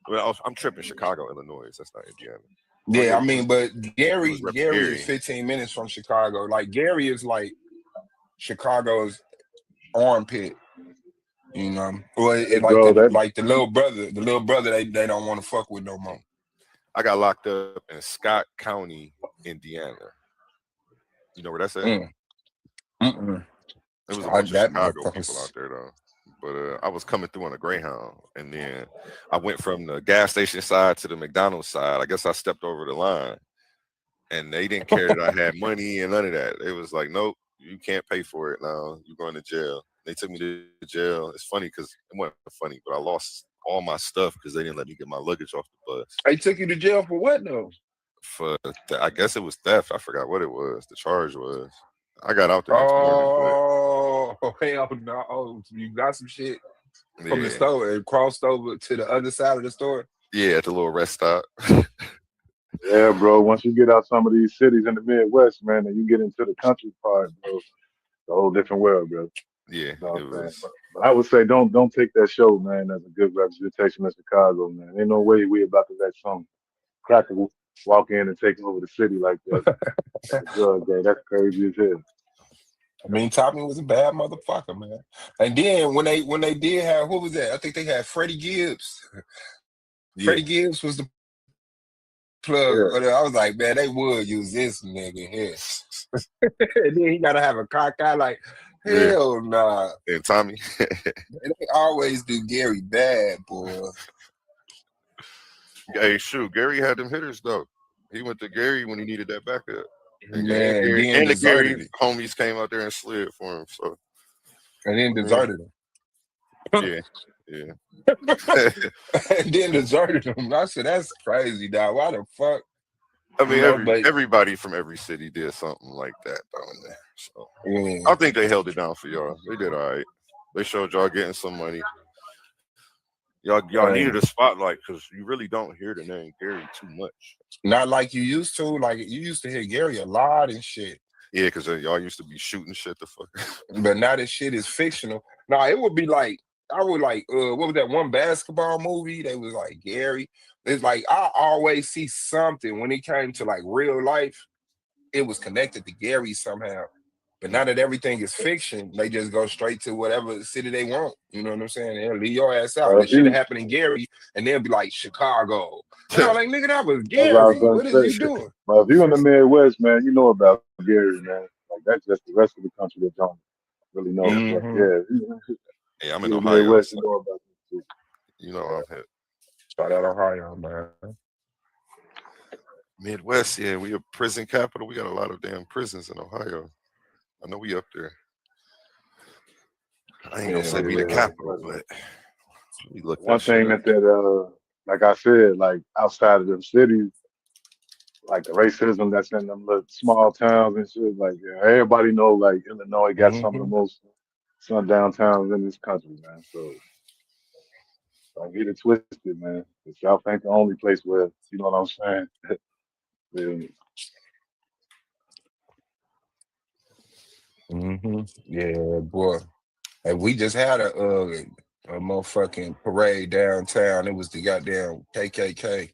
Well, I'm tripping. Chicago, Illinois. That's not Indiana. Yeah, I mean, but Gary is 15 minutes from Chicago. Like Gary is like Chicago's armpit, you know. Or like the little brother they don't want to fuck with no more. I got locked up in Scott County, Indiana. You know where that's at? It was a bunch of Chicago people out there though. But I was coming through on a Greyhound, and then I went from the gas station side to the McDonald's side. I guess I stepped over the line, and they didn't care that I had money and none of that. It was like, nope, you can't pay for it now. You're going to jail. They took me to jail. It's funny because it wasn't funny, but I lost all my stuff because they didn't let me get my luggage off the bus. They took you to jail for what though? I guess it was theft. I forgot what it was. The charge was. I got out the next morning. Oh, hell no. Oh, you got some shit from the store and crossed over to the other side of the store? Yeah, at the little rest stop. Yeah, bro. Once you get out some of these cities in the Midwest, man, and you get into the country part, bro, it's a whole different world, bro. Yeah, it was. But I would say don't take that show, man, as a good representation of Chicago, man. Ain't no way we about to let some cracker walk in and take over the city like that. That's crazy as hell. I mean, Tommy was a bad motherfucker, man. And then when they did have, who was that? I think they had Freddie Gibbs. Yeah. Freddie Gibbs was the plug. Yeah. I was like, man, they would use this nigga here. And then he gotta have a cock eye like, hell nah. And Tommy. They always do Gary bad, boy. Hey, shoot, Gary had them hitters though. He went to Gary when he needed that backup. And, Man, and, then and the Gary deserted it. homies came out there and slid for him. So And then deserted him. Yeah. And then deserted him. I said, that's crazy, dog. Why the fuck? I mean, But everybody from every city did something like that down there. So I think they held it down for y'all. They did all right. They showed y'all getting some money. Y'all needed a spotlight because you really don't hear the name Gary too much. Not like you used to. Like you used to hear Gary a lot and shit. Yeah, because y'all used to be shooting shit the fuck. But now this shit is fictional. Now it would be like I would like what was that one basketball movie? They was like Gary. It's like I always see something when it came to like real life. It was connected to Gary somehow. But now that everything is fiction, they just go straight to whatever city they want. You know what I'm saying? They'll leave your ass out. That shit happened in Gary, and they'll be like Chicago. And I'm like, nigga, that was That's what I was Gary. gonna What is say. you doing? But if you in the Midwest, man, you know about Gary, man. Like that's just the rest of the country that don't really know. But yeah, Hey, I'm in you in the Ohio. Midwest, So you know about this. you know I'm hit. Shout out Ohio, man. Midwest, yeah, we a prison capital. We got a lot of damn prisons in Ohio. I know we up there. I ain't gonna say we the capital, but we look One that shit thing up. that like I said, like outside of them cities, like the racism that's in them little small towns and shit, like everybody know like Illinois got some of the most sundown towns in this country, man. So don't get it twisted, man. The South ain't the only place where you know what I'm saying. Yeah, boy. And we just had a motherfucking parade downtown. It was the goddamn KKK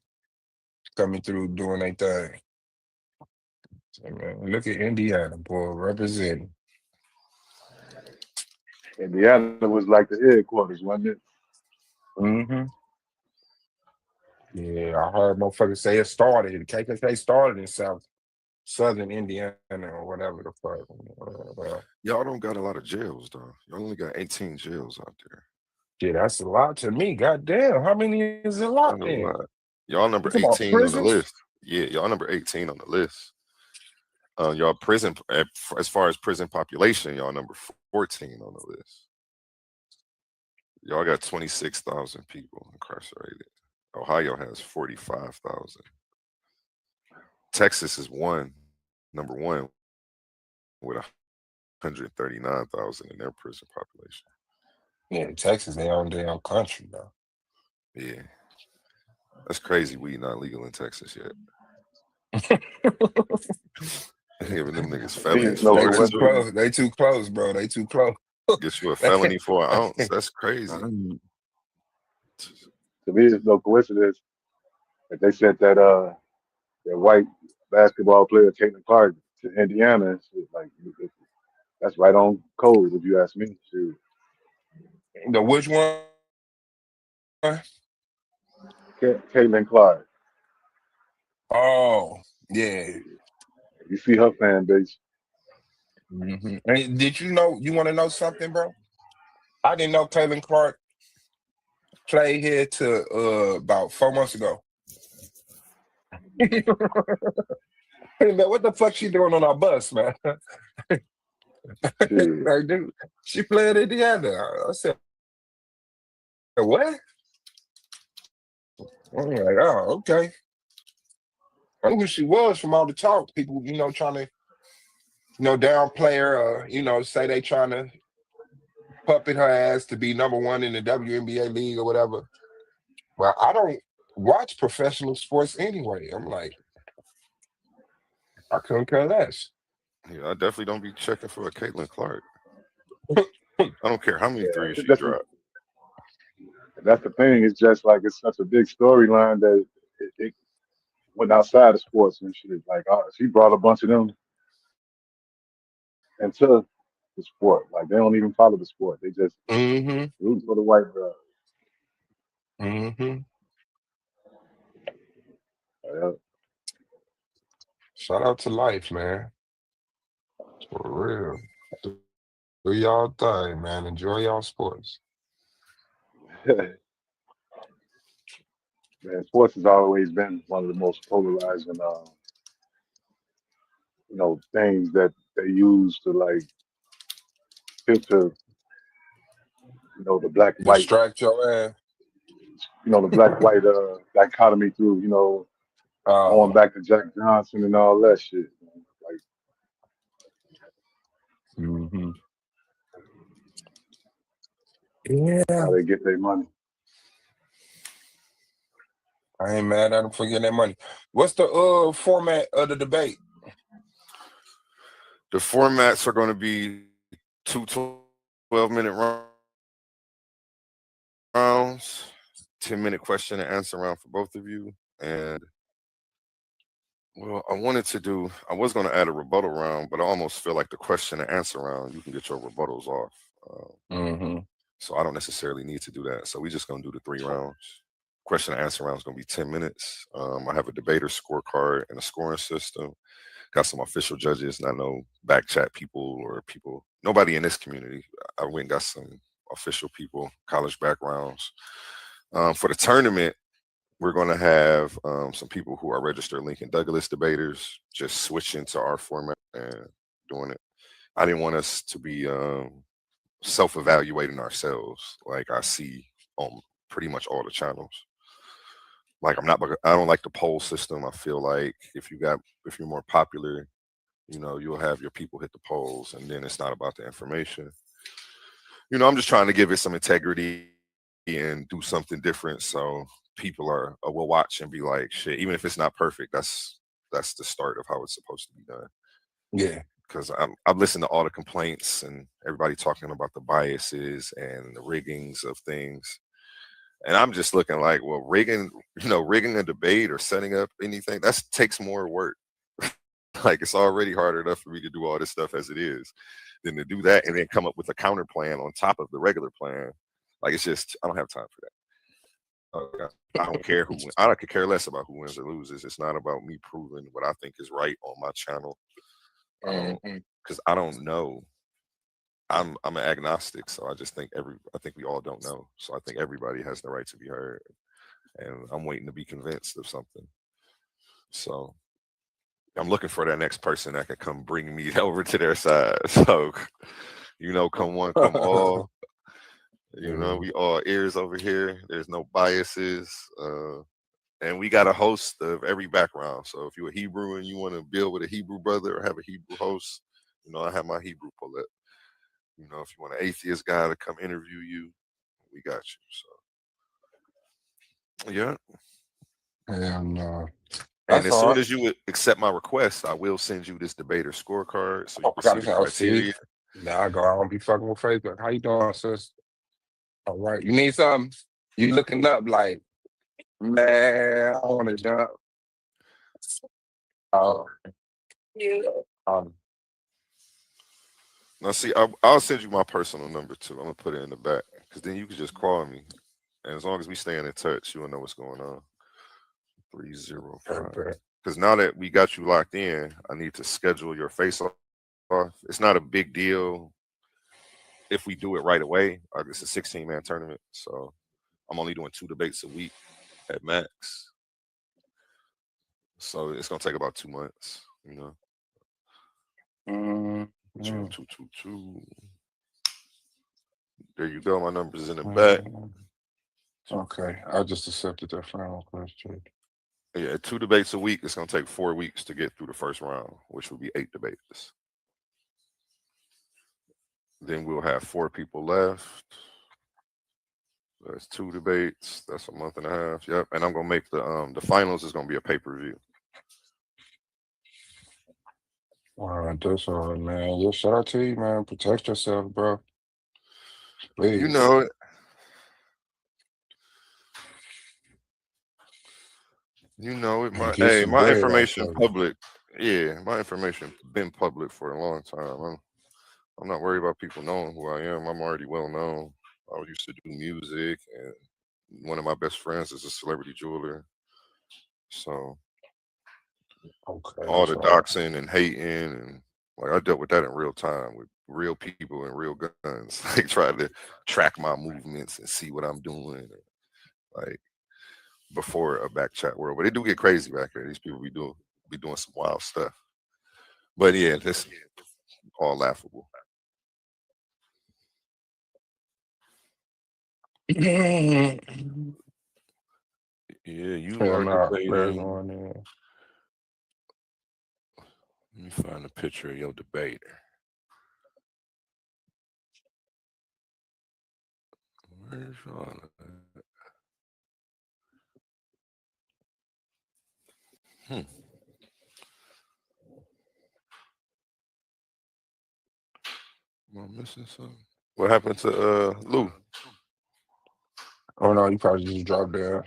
coming through doing their thing. So, man, look at Indiana, boy, representing. Indiana was like the headquarters, wasn't it? Yeah, I heard motherfuckers say it started. The KKK started in southern Indiana or whatever the fuck. Y'all don't got a lot of jails though. Y'all only got 18 jails out there. Yeah, that's a lot to me. Goddamn, how many is a lot That's a then? lot. Y'all number You talking about 18 on the prisons? list. Yeah, y'all number 18 on the list. Y'all prison as far as prison population, y'all number 14 on the list. Y'all got 26,000 people incarcerated. Ohio has 45,000. Texas is number one with 139,000 in their prison population. Yeah, in Texas, they own their own country though. Yeah. That's crazy. Weed not legal in Texas yet. Giving them niggas felonies for it. Too close. They too close, bro. They too close. Get you a felony for an ounce. That's crazy. To me, it's no coincidence that they sent that white basketball player Caitlin Clark to Indiana. And shit. Like that's right on code, if you ask me. Shit. The which one? Caitlin Clark. Oh, yeah. You see her fan base. And did you know? You want to know something, bro? I didn't know Caitlin Clark played here to about 4 months ago. Hey, man, what the fuck she doing on our bus, man? Like, dude, she played Indiana. I said, what? I'm like, oh, okay. I knew who she was from all the talk. People, trying to, downplay her, say they trying to puppet her ass to be number one in the WNBA league or whatever. Well, I don't watch professional sports anyway. I'm like, I couldn't care less. Yeah, I definitely don't be checking for a Caitlin Clark. I don't care how many threes she dropped. That's the thing. It's just like it's such a big storyline that it went outside of sports and shit. Like she brought a bunch of them into the sport. Like they don't even follow the sport. They just root for the white girl. Shout out to life, man. For real. Do y'all thing, man. Enjoy y'all sports. Man, sports has always been one of the most polarizing things that they use to like filter, the black white, Distract your ass. the black white dichotomy through, going back to Jack Johnson and all that shit. Like Mm-hmm. that's Yeah. how they get their money. I ain't mad at them for getting that money. What's the format of the debate? The formats are going to be 2 12-minute rounds, 10-minute question and answer round for both of you. And well, I was going to add a rebuttal round, but I almost feel like the question and answer round, you can get your rebuttals off. So I don't necessarily need to do that. So we're just going to do the 3 rounds. Question and answer round is going to be 10 minutes. I have a debater scorecard and a scoring system. Got some official judges, not no back chat people or people, nobody in this community. I went and got some official people, college backgrounds. For the tournament, we're going to have some people who are registered Lincoln Douglas debaters, just switching to our format and doing it. I didn't want us to be self-evaluating ourselves like I see on pretty much all the channels. Like I don't like the poll system. I feel like if you're more popular, you'll have your people hit the polls, and then it's not about the information. I'm just trying to give it some integrity and do something different, so people will watch and be like, shit. Even if it's not perfect, that's the start of how it's supposed to be done. Yeah, because I've listened to all the complaints and everybody talking about the biases and the riggings of things. And I'm just looking like, well, rigging a debate or setting up anything, that takes more work. Like, it's already hard enough for me to do all this stuff as it is, than to do that and then come up with a counter plan on top of the regular plan. Like, it's just, I don't have time for that. I don't care who wins. I could care less about who wins or loses. It's not about me proving what I think is right on my channel. Because I don't know. I'm an agnostic, so I just think I think we all don't know. So I think everybody has the right to be heard, and I'm waiting to be convinced of something. So I'm looking for that next person that can come bring me over to their side. So, come one, come all. We all ears over here. There's no biases. And we got a host of every background. So if you're a Hebrew and you want to build with a Hebrew brother or have a Hebrew host, I have my Hebrew pull up. If you want an atheist guy to come interview you, we got you. So, yeah. And as soon as you would accept my request, I will send you this debater scorecard so you can see the criteria. Now I don't be fucking with Facebook. How you doing, sis? All right. You need something? You looking up like, man, I want to jump. Now, see, I'll send you my personal number too. I'm gonna put it in the back because then you can just call me, and as long as we stay in touch, you'll know what's going on. 305. Because now that we got you locked in, I need to schedule your face-off. It's not a big deal if we do it right away. It's a 16-man tournament, so I'm only doing 2 debates a week at max. So it's gonna take about 2 months. 222. There you go. My number's in the back. Okay, I just accepted that friend request. Yeah, 2 debates a week. It's gonna take 4 weeks to get through the first round, which will be 8 debates. Then we'll have 4 people left. That's 2 debates. That's a month and a half. Yep. And I'm gonna make the finals is gonna be a pay-per-view. All right, that's all right, man. Yo, shout out to you, man. Protect yourself, bro. Please. You know it. My information public. Yeah, my information been public for a long time. I'm not worried about people knowing who I am. I'm already well known. I used to do music, and one of my best friends is a celebrity jeweler. So all the doxing and hating, and like, I dealt with that in real time with real people and real guns. Like, trying to track my movements and see what I'm doing. Like, before a back chat world, but it do get crazy back here. These people be doing some wild stuff. But yeah, this all laughable. Yeah, you are debating. Let me find a picture of your debater. Where's all of that? Am I missing something? What happened to Lou? Oh no, you probably just dropped down.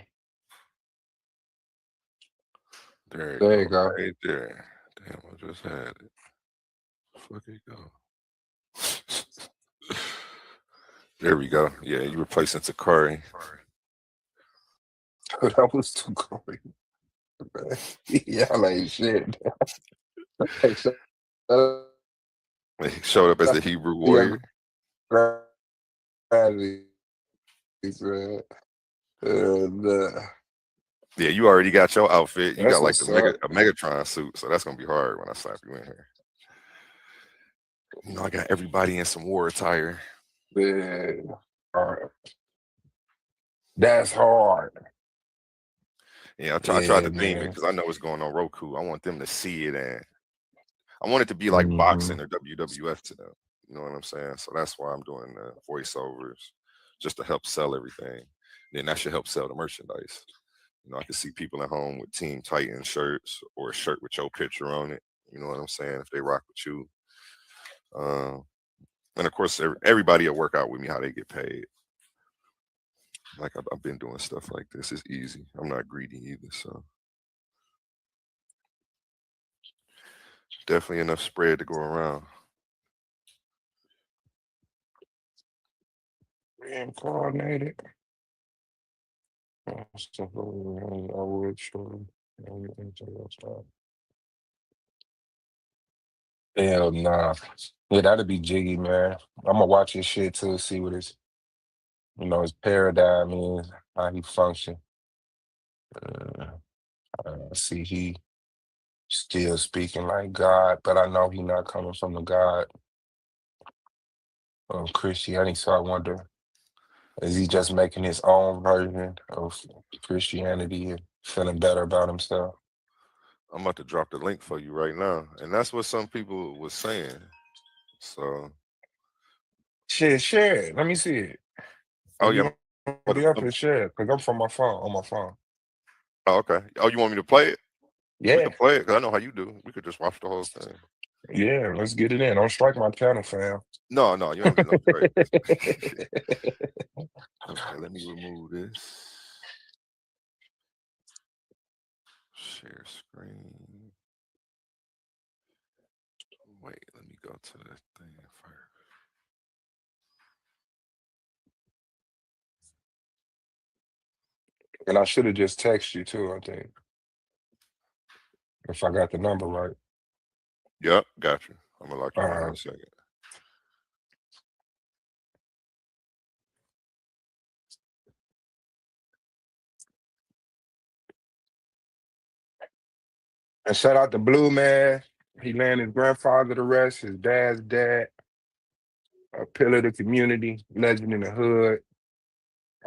There You go. Right there. Damn, I just had it. Fuck it go. There we go. Yeah, you replacing Takari. That was too great. Y'all ain't shit. He showed up as the Hebrew warrior. Yeah, you already got your outfit. You got like a Megatron suit, so that's gonna be hard when I slap you in here. You know, I got everybody in some war attire. Yeah. All right. That's hard. Yeah, I tried to beam it because I know what's going on Roku. I want them to see it, and I want it to be like boxing or WWF to them. You know what I'm saying? So that's why I'm doing the voiceovers, just to help sell everything. Then that should help sell the merchandise. You know, I can see people at home with Team Titan shirts or a shirt with your picture on it. You know what I'm saying? If they rock with you. And of course, everybody will work out with me how they get paid. Like I've been doing stuff like this. It's easy. I'm not greedy either. So definitely enough spread to go around. Reincarnated. I would show. Hell nah. Yeah, that'd be jiggy, man. I'm gonna watch his shit too, see what his, his paradigm is, how he function. See, he still speaking like God, but I know he not coming from the God of Christianity. So I wonder, is he just making his own version of Christianity and feeling better about himself? I'm about to drop the link for you right now, and that's what some people was saying. So, share it. Let me see it. Oh yeah, be up and share it because I'm from my phone on my phone. Oh okay. Oh, you want me to play it? Yeah, we can play it because I know how you do. We could just watch the whole thing. Yeah, let's get it in. Don't strike my channel, fam. No, you ain't no strike. Okay, let me remove this. Share screen. Wait, let me go to the thing first. And I should have just texted you too, I think. If I got the number right. Yep, got you. I'm gonna lock you in a second. And shout out to Blue Man. He laying his grandfather to rest, his dad's dad, a pillar of the community, legend in the hood.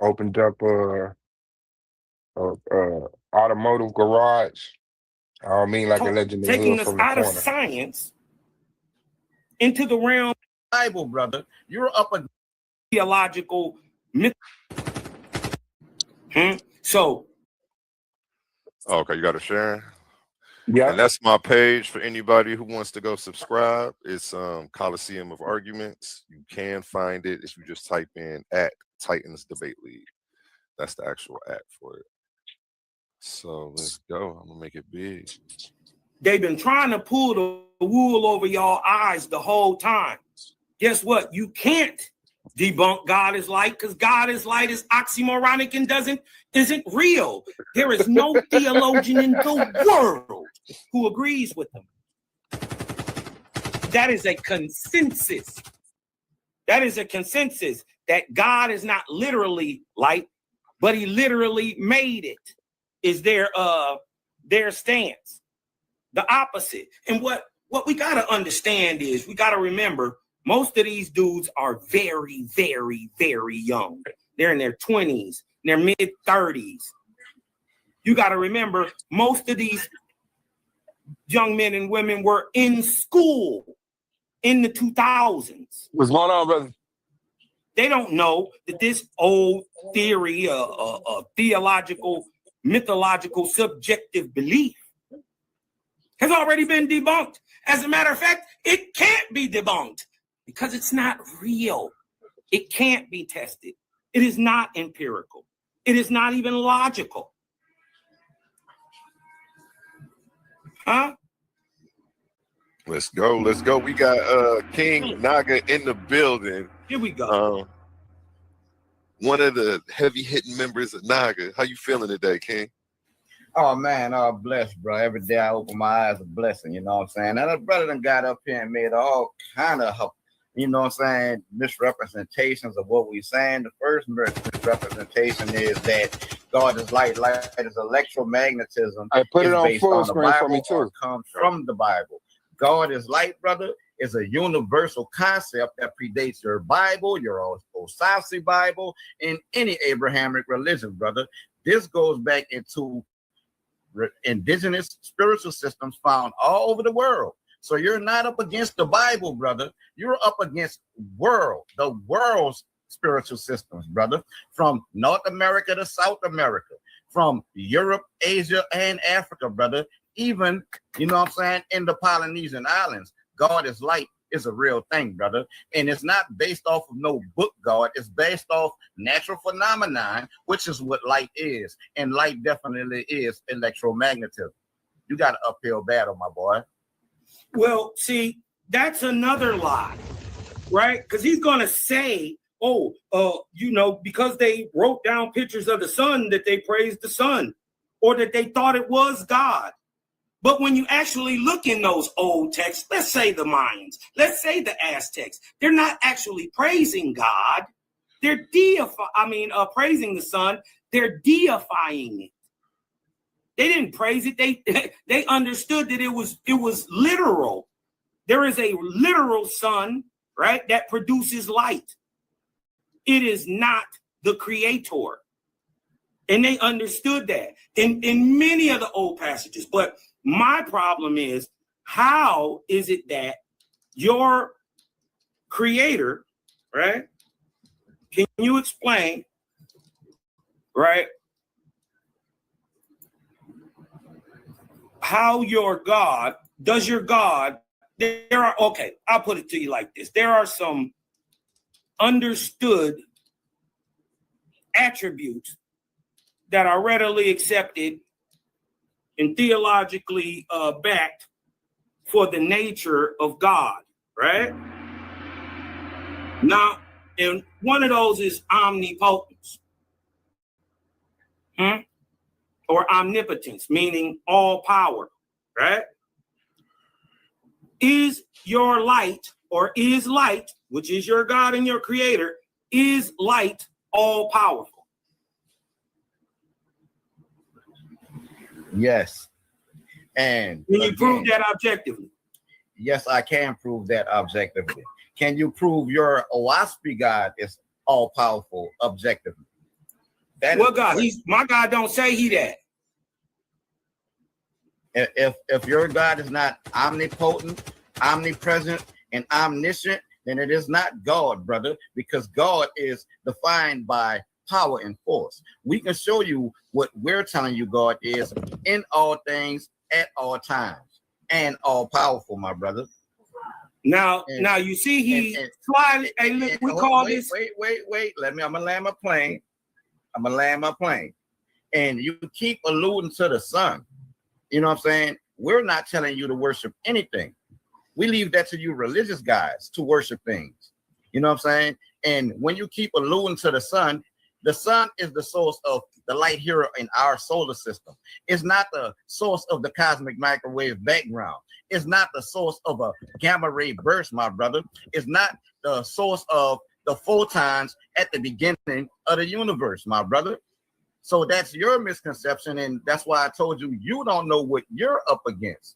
Opened up a automotive garage. I don't mean like a legend in the hood from the corner. Taking us out of science into the realm of the Bible, brother. You're up a theological myth. So. Okay, you got to share. Yeah. And that's my page for anybody who wants to go subscribe. It's Coliseum of Arguments. You can find it if you just type in @Titans Debate League. That's the actual for it. So let's go. I'm gonna make it big. They've been trying to pull the wool over y'all eyes the whole time. Guess what? You can't debunk God is light because God is light is oxymoronic and isn't real. There is no theologian in the world who agrees with them. That is a consensus. That is a consensus that God is not literally light, but he literally made it, is their stance. The opposite. And what what we got to understand is we got to remember most of these dudes are very, very, very young. They're in their 20s, their mid 30s. You got to remember most of these young men and women were in school in the 2000s. What's going on, brother? They don't know that this old theory, theological, mythological, subjective belief has already been debunked. As a matter of fact, it can't be debunked because it's not real. It can't be tested. It is not empirical. It is not even logical. Huh? Let's go. Let's go. We got King Naga in the building. Here we go. One of the heavy hitting members of Naga. How you feeling today, King? Oh man, blessed, bro. Every day I open my eyes, a blessing, you know what I'm saying? And a brother done got up here and made all kind of, you know what I'm saying, misrepresentations of what we're saying. The first misrepresentation is that God is light. Light is electromagnetism. I put it on based full the screen for Bible me too. Comes from the Bible. God is light, brother, is a universal concept that predates your Bible, your Osasi Bible, and any Abrahamic religion, brother. This goes back into indigenous spiritual systems found all over the world. So you're not up against the Bible, brother. You're up against the world's spiritual systems, brother, from North America to South America, from Europe, Asia, and Africa, brother. Even, you know what I'm saying, in the Polynesian islands, God is light is a real thing, brother. And it's not based off of no book, God. It's based off natural phenomenon, which is what light is. And light definitely is electromagnetism. You got an uphill battle, my boy. Well, see, that's another lie, right? Because he's going to say, you know, because they wrote down pictures of the sun, that they praised the sun, or that they thought it was God. But when you actually look in those old texts, let's say the Mayans, let's say the Aztecs, they're not actually praising God. They're praising the sun. They're deifying it. They didn't praise it. They understood that it was literal. There is a literal sun, right, that produces light. It is not the creator. And they understood that in many of the old passages. But my problem is, how is it that your creator, right? Can you explain, right, how your God, I'll put it to you like this. There are some understood attributes that are readily accepted and theologically backed for the nature of God, right? Now, and one of those is omnipotence, or omnipotence, meaning all power, right? Is your light, or is light, which is your God and your creator, is light all powerful? Yes. And can you prove that objectively? Yes, I can prove that objectively. Can you prove your OSP God is all powerful objectively? Well, God, my God don't say he that. If your God is not omnipotent, omnipresent, and omniscient, then it is not God, brother, because God is defined by power and force. We can show you what we're telling you God is in all things at all times and all powerful, my brother. Now you see slightly. Hey, look, we call this. Wait. I'm gonna land my plane. And you keep alluding to the sun. You know what I'm saying? We're not telling you to worship anything. We leave that to you religious guys to worship things. You know what I'm saying? And when you keep alluding to the sun is the source of the light here in our solar system. It's not the source of the cosmic microwave background. It's not the source of a gamma ray burst, my brother. It's not the source of the photons at the beginning of the universe, my brother. So that's your misconception, and that's why I told you don't know what you're up against.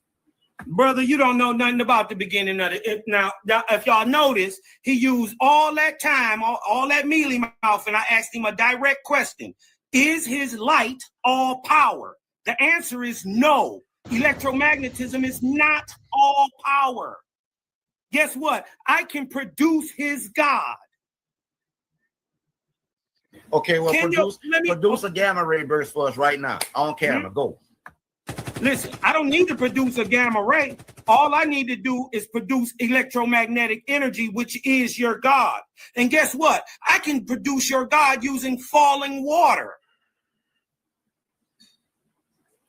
Brother, you don't know nothing about the beginning of it. Now, if y'all notice, he used all that time, all that mealy mouth, and I asked him a direct question. Is his light all power? The answer is no. Electromagnetism is not all power. Guess what? I can produce his God. Okay, well, produce a gamma ray burst for us right now on camera. Go. Listen, I don't need to produce a gamma ray. All I need to do is produce electromagnetic energy, which is your God. And guess what? I can produce your God using falling water.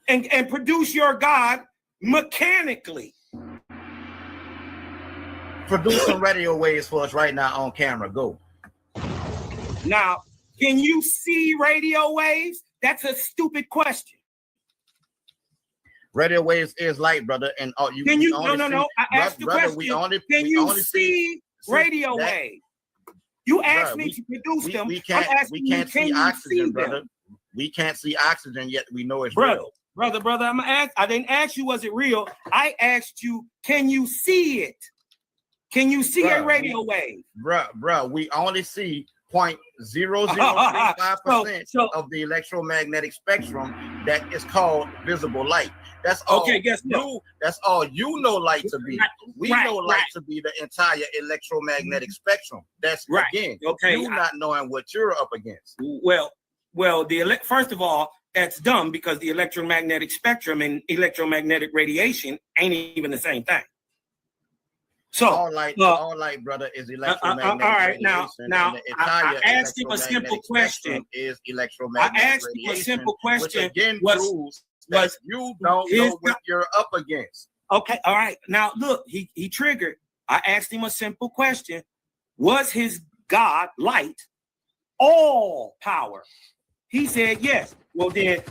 And produce your God mechanically. Produce some radio waves for us right now on camera. Go. Now, can you see radio waves? That's a stupid question. Radio waves is light, brother, and you can you? No. I asked the question. Can you see radio waves? You asked me to produce them. We can't see oxygen, brother. We can't see oxygen yet. We know it's real. Brother. I didn't ask you, was it real? I asked you, can you see it? Can you see a radio wave? Bro, we only see 0.0035% of the electromagnetic spectrum that is called visible light. That's all. Okay, guess what? That's all you know light to be. We know light to be the entire electromagnetic spectrum. That's again, you not knowing what you're up against. Well, first of all, that's dumb because the electromagnetic spectrum and electromagnetic radiation ain't even the same thing. So all light, brother, is electromagnetic. All right, now, I asked him a simple question. Is electromagnetic I asked him a simple question. Which again proves that you don't know what you're up against. Okay, all right. Now look, he triggered. I asked him a simple question: was his God light all power? He said yes. Well then,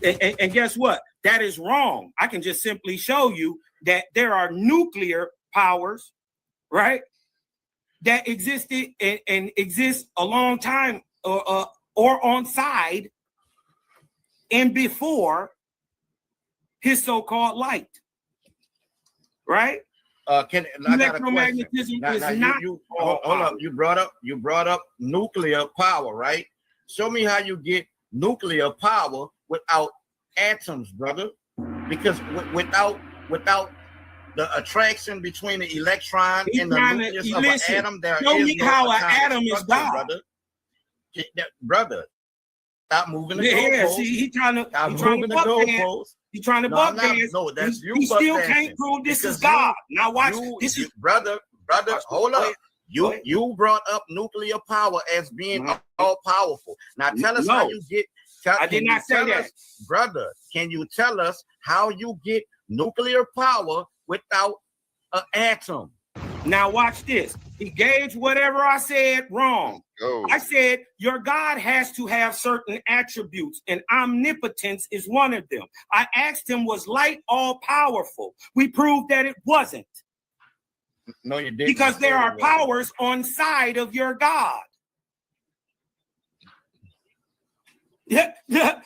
and guess what? That is wrong. I can just simply show you that there are nuclear powers, right, that existed and exist a long time or on side and before his so-called light, right? Electromagnetism is not. Hold up. You brought up nuclear power, right? Show me how you get nuclear power without atoms, brother. Because without the attraction between the electron and the nucleus of an atom, there show is me no how an atom is God, brother. Stop moving the goalposts. See, he trying to goalposts. He's trying to buck dance. No, that's you. He still can't prove this is God. Now watch. This is brother. Hold up. You brought up nuclear power as being all powerful. Now tell us how you get. I did not say that, brother. Can you tell us how you get nuclear power without an atom? Now watch this. He gauged whatever I said wrong. I said your God has to have certain attributes, and omnipotence is one of them. I asked him, was light all powerful? We proved that it wasn't. No, you didn't. Because there are powers on side of your God. Yeah. So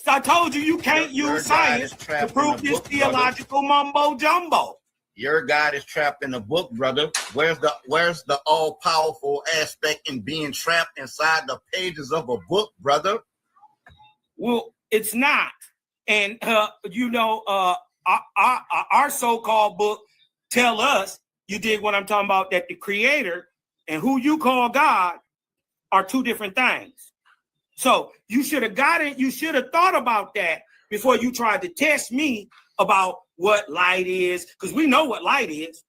I told you can't use science to prove this theological mumbo jumbo. Your God is trapped in a book, brother. Where's the all-powerful aspect in being trapped inside the pages of a book, brother? Well, it's not. And our so-called book tell us, you dig what I'm talking about, that the creator and who you call God are two different things. So you should have thought about that before you tried to test me about what light is, because we know what light is,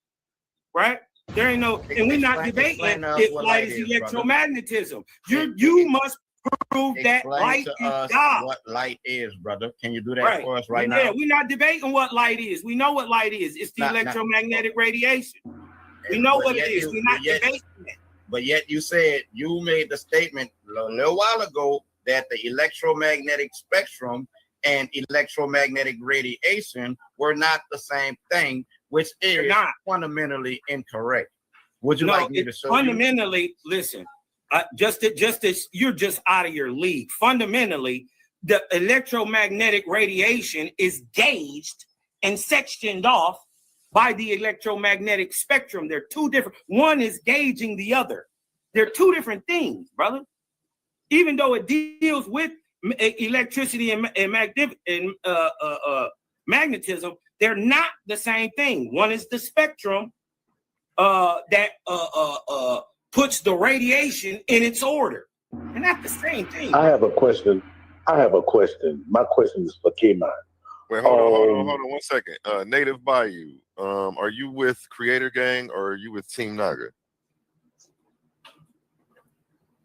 right? There ain't no, and we're not debating if light is electromagnetism. You must prove that light is God. What light is, brother? Can you do that for us right now? Yeah, we're not debating what light is. We know what light is. It's the electromagnetic radiation. We know what it is. We're not debating that. But yet you made the statement a little while ago that the electromagnetic spectrum and electromagnetic radiation were not the same thing, which is fundamentally incorrect. Would you like me to show fundamentally, you? Listen, just as you're just out of your league. Fundamentally, the electromagnetic radiation is gauged and sectioned off by the electromagnetic spectrum. They're two different. One is gauging the other. They're two different things, brother. Even though it deals with electricity and magnetism, they're not the same thing. One is the spectrum that puts the radiation in its order. And that's the same thing. I have a question. My question is for K-Man. Wait, hold on 1 second. Native Bayou, are you with Creator Gang or are you with Team Naga?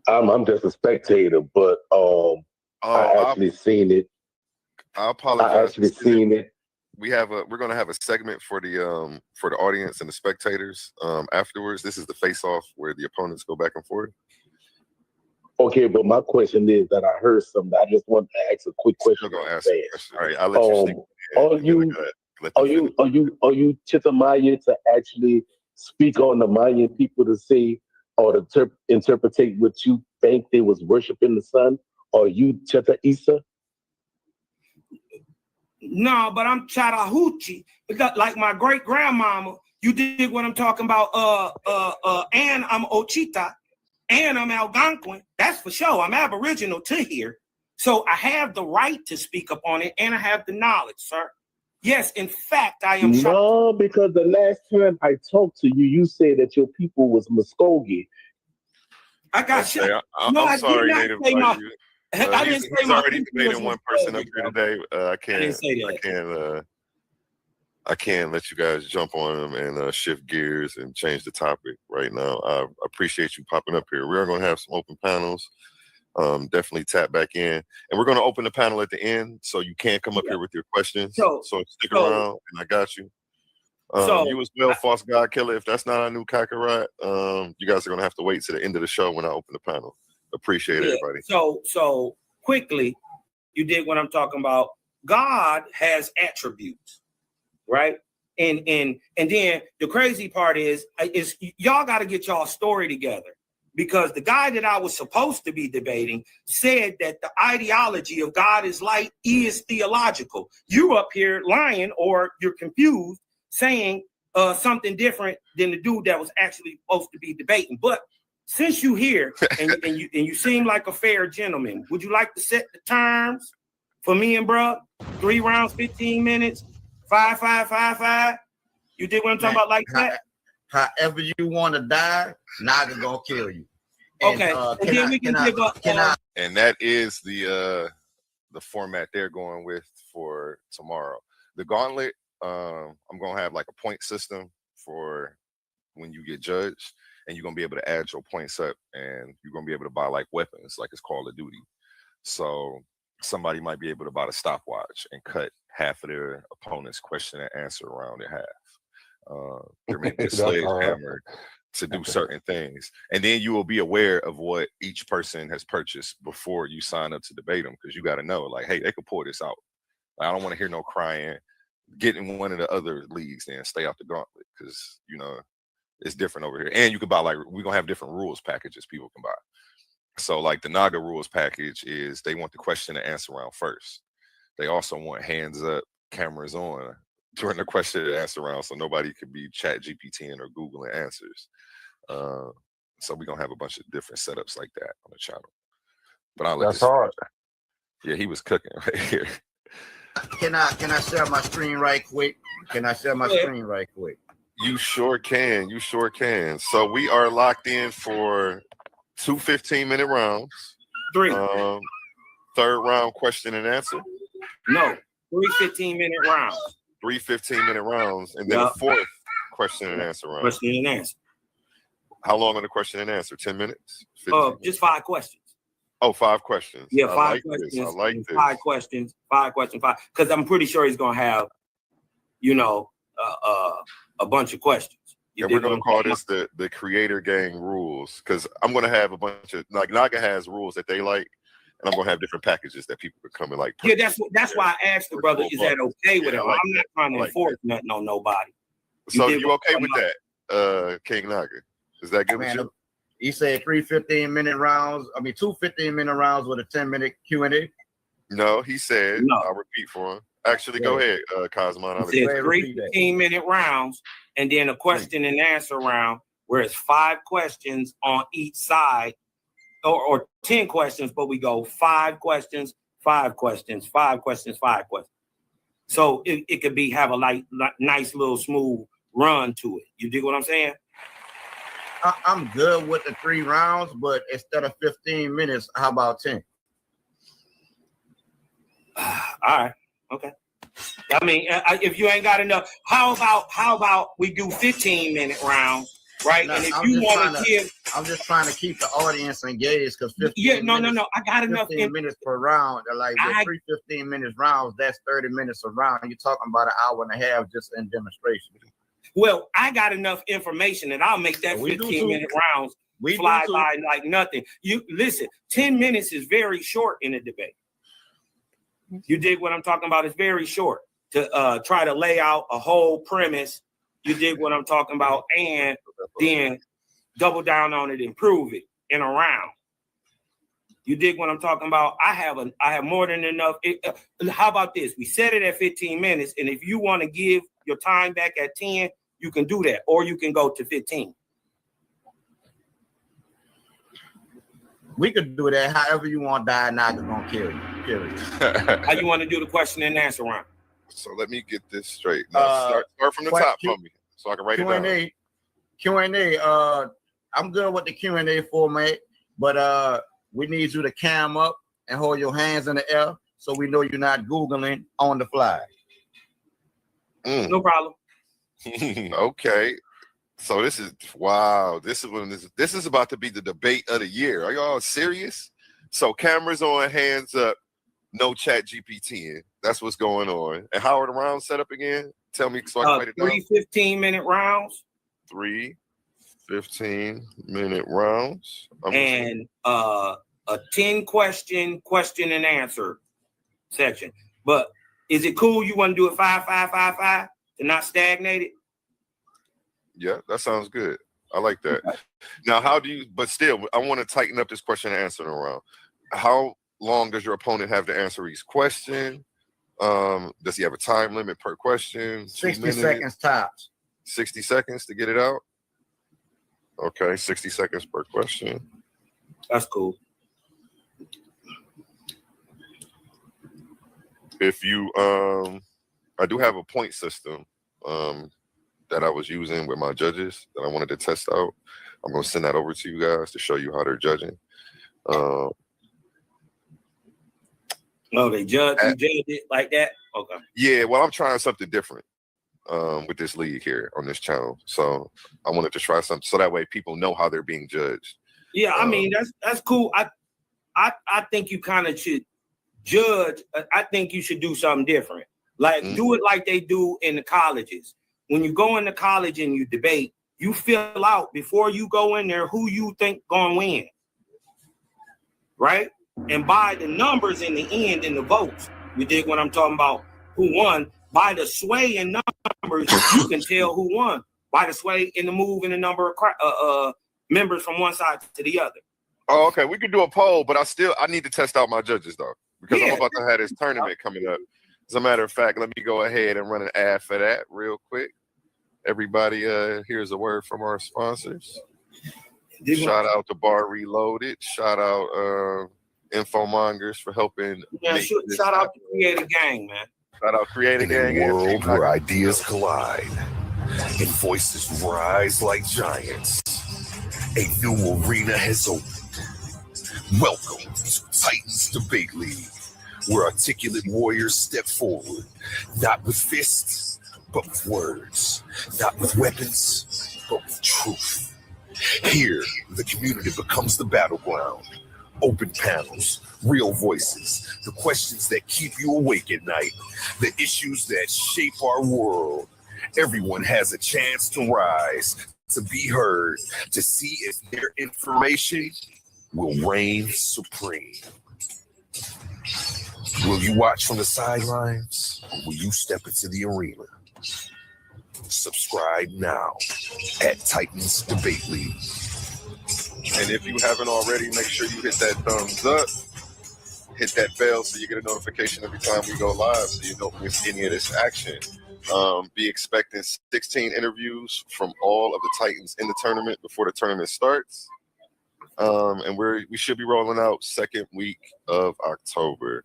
I'm just a spectator, but I actually seen it. I apologize. I actually seen it. We're gonna have a segment for the audience and the spectators afterwards. This is the face-off where the opponents go back and forth. Okay, but my question is that I heard something. I just want to ask a quick question. All right, I'll let you Are you Chittamaya to actually speak on the Mayan people to say or to interpret what you think they was worshiping the sun? Or you Cheta Isa? No, but I'm Chattahoochee because, like my great grandmama, you dig what I'm talking about? And I'm Ochita, and I'm Algonquin. That's for sure. I'm Aboriginal to here, so I have the right to speak up on it, and I have the knowledge, sir. Yes, in fact, I am. No, because the last time I talked to you, you said that your people was Muskogee. I got shit. I'm sorry, Native. I didn't say he's my already debated one person up here today. I can't let you guys jump on him and shift gears and change the topic right now. I appreciate you popping up here. We are going to have some open panels. Definitely tap back in, and we're going to open the panel at the end, so you can come up here with your questions. So stick around, and I got you. You as well, False God Killer. If that's not our new Kakarot, you guys are going to have to wait to the end of the show when I open the panel. Appreciate everybody. So quickly, you did what I'm talking about. God has attributes, right? And then the crazy part is y'all got to get y'all story together, because the guy that I was supposed to be debating said that the ideology of God is light is theological. You up here lying, or you're confused, saying something different than the dude that was actually supposed to be debating. But since you here and you seem like a fair gentleman, would you like to set the terms for me and bruh? 3 rounds, 15 minutes, 5, 5, 5, 5. You did what I'm talking about, like that? However you want to die, Naga gonna kill you. And, okay. And that is the format they're going with for tomorrow. The gauntlet, I'm gonna have like a point system for when you get judged, and you're gonna be able to add your points up, and you're gonna be able to buy like weapons, like it's Call of Duty. So somebody might be able to buy the stopwatch and cut half of their opponent's question and answer round in half. There may be a sledgehammer to do certain things, and then you will be aware of what each person has purchased before you sign up to debate them, because you got to know, like, hey, they could pull this out. I don't want to hear no crying. Get in one of the other leagues and stay off the gauntlet, because it's different over here. And you can buy, like, we're gonna have different rules packages people can buy. So like the Naga rules package is they want the question and answer round first. They also want hands up, cameras on during the question and answer round, so nobody could be chat GPTing or Googling answers. So we're gonna have a bunch of different setups like that on the channel. But I'll let That's hard. Yeah, he was cooking right here. Can I share my screen right quick? You sure can. You sure can. So we are locked in for 2 15-minute rounds. 3. Third round, question and answer. No, 3 15-minute rounds. 3 15-minute rounds, and then a fourth question and answer round. Question and answer. How long on the question and answer? 10 minutes? Just 5 questions. Oh, 5 questions. Yeah, I 5 like questions. This. I like this. 5 questions. 5 questions. 5. Because I'm pretty sure he's gonna have, a bunch of questions. And we're gonna call this the Creator Gang rules, because I'm gonna have a bunch of, like, Naga has rules that they like, and I'm gonna have different packages that people could come and like. Yeah, that's why I asked the brother, is that okay with him? I'm not trying to enforce nothing on nobody. So you okay with that, King Naga? Is that good with you? He said 3 15-minute rounds. 2 15-minute rounds with a 10-minute Q&A. No, he said, no. I'll repeat for him. Actually, go ahead, Cosmo. It says 3 15-minute rounds, and then a question and answer round, where it's 5 questions on each side, or 10 questions, but we go 5 questions, 5 questions, 5 questions, 5 questions. So it could have a nice little smooth run to it. You dig what I'm saying? I'm good with the 3 rounds, but instead of 15 minutes, how about 10? All right. Okay. I mean, if you ain't got enough, how about we do 15-minute rounds, right? Now, and if you want to give, I'm just trying to keep the audience engaged because 15 I got enough 15 minutes per round. Like with 3 15 minutes rounds, that's 30 minutes a round. You're talking about an hour and a half just in demonstration. Well, I got enough information that I'll make that 15-minute rounds fly by like nothing. You listen, 10 minutes is very short in a debate. You dig what I'm talking about? It's very short to try to lay out a whole premise. You dig what I'm talking about, and then double down on it and prove it in a round. You dig what I'm talking about? I have more than enough. How about this? We set it at 15 minutes, and if you want to give your time back at 10, you can do that, or you can go to 15. We could do that however you want. Diagnostic is gonna kill you. Period. How you want to do the question and answer round? So let me get this straight. Now, start from the top for me, so I can write it down. Q&A. I'm good with the Q&A format, but we need you to cam up and hold your hands in the air so we know you're not Googling on the fly. No problem. Okay. So this is wow. This is about to be the debate of the year. Are y'all serious? So cameras on, hands up, no chat GPT. That's what's going on. And how are the rounds set up again? Tell me so I can write it down. 3 15-minute rounds. 3 15-minute rounds. And a 10-question question and answer section. But is it cool? You want to do it 5 5 5 5 to not stagnate it? Yeah, that sounds good. I like that. Now, but still, I want to tighten up this question and answer around. How long does your opponent have to answer each question? Does he have a time limit per question? 60 seconds tops. 60 seconds to get it out? Okay, 60 seconds per question. That's cool. If you, I do have a point system that I was using with my judges that I wanted to test out. I'm going to send that over to you guys to show you how they're judging. They judge it like that? Okay. Yeah, well, I'm trying something different with this league here on this channel. So I wanted to try something so that way people know how they're being judged. Yeah, I mean, that's cool. I think you kind of should judge. I think you should do something different. Like do it like they do in the colleges. When you go into college and you debate, you fill out before you go in there who you think gonna win. Right? And by the numbers in the end in the votes, you dig what I'm talking about? Who won? By the sway in numbers, you can tell who won. By the sway in the move in the number of members from one side to the other. Oh, okay. We could do a poll, but I need to test out my judges though, because I'm about to have this tournament coming up. As a matter of fact, let me go ahead and run an ad for that real quick. Everybody, here's a word from our sponsors. Shout out to Bar Reloaded. Shout out Infomongers for helping. Yeah, shout out to Creative Gang, man. Shout out Creative Gang. In a world where ideas collide and voices rise like giants, a new arena has opened. Welcome to Titans Debate League, where articulate warriors step forward, not with fists, but with words, not with weapons, but with truth. Here, the community becomes the battleground. Open panels, real voices, the questions that keep you awake at night, the issues that shape our world. Everyone has a chance to rise, to be heard, to see if their information will reign supreme. Will you watch from the sidelines, or will you step into the arena? Subscribe now at Titans Debate League. And if you haven't already, make sure you hit that thumbs up. hit that bell so you get a notification every time we go live so you don't miss any of this action. Be expecting 16 interviews from all of the Titans in the tournament before the tournament starts. And we should be rolling out second week of October.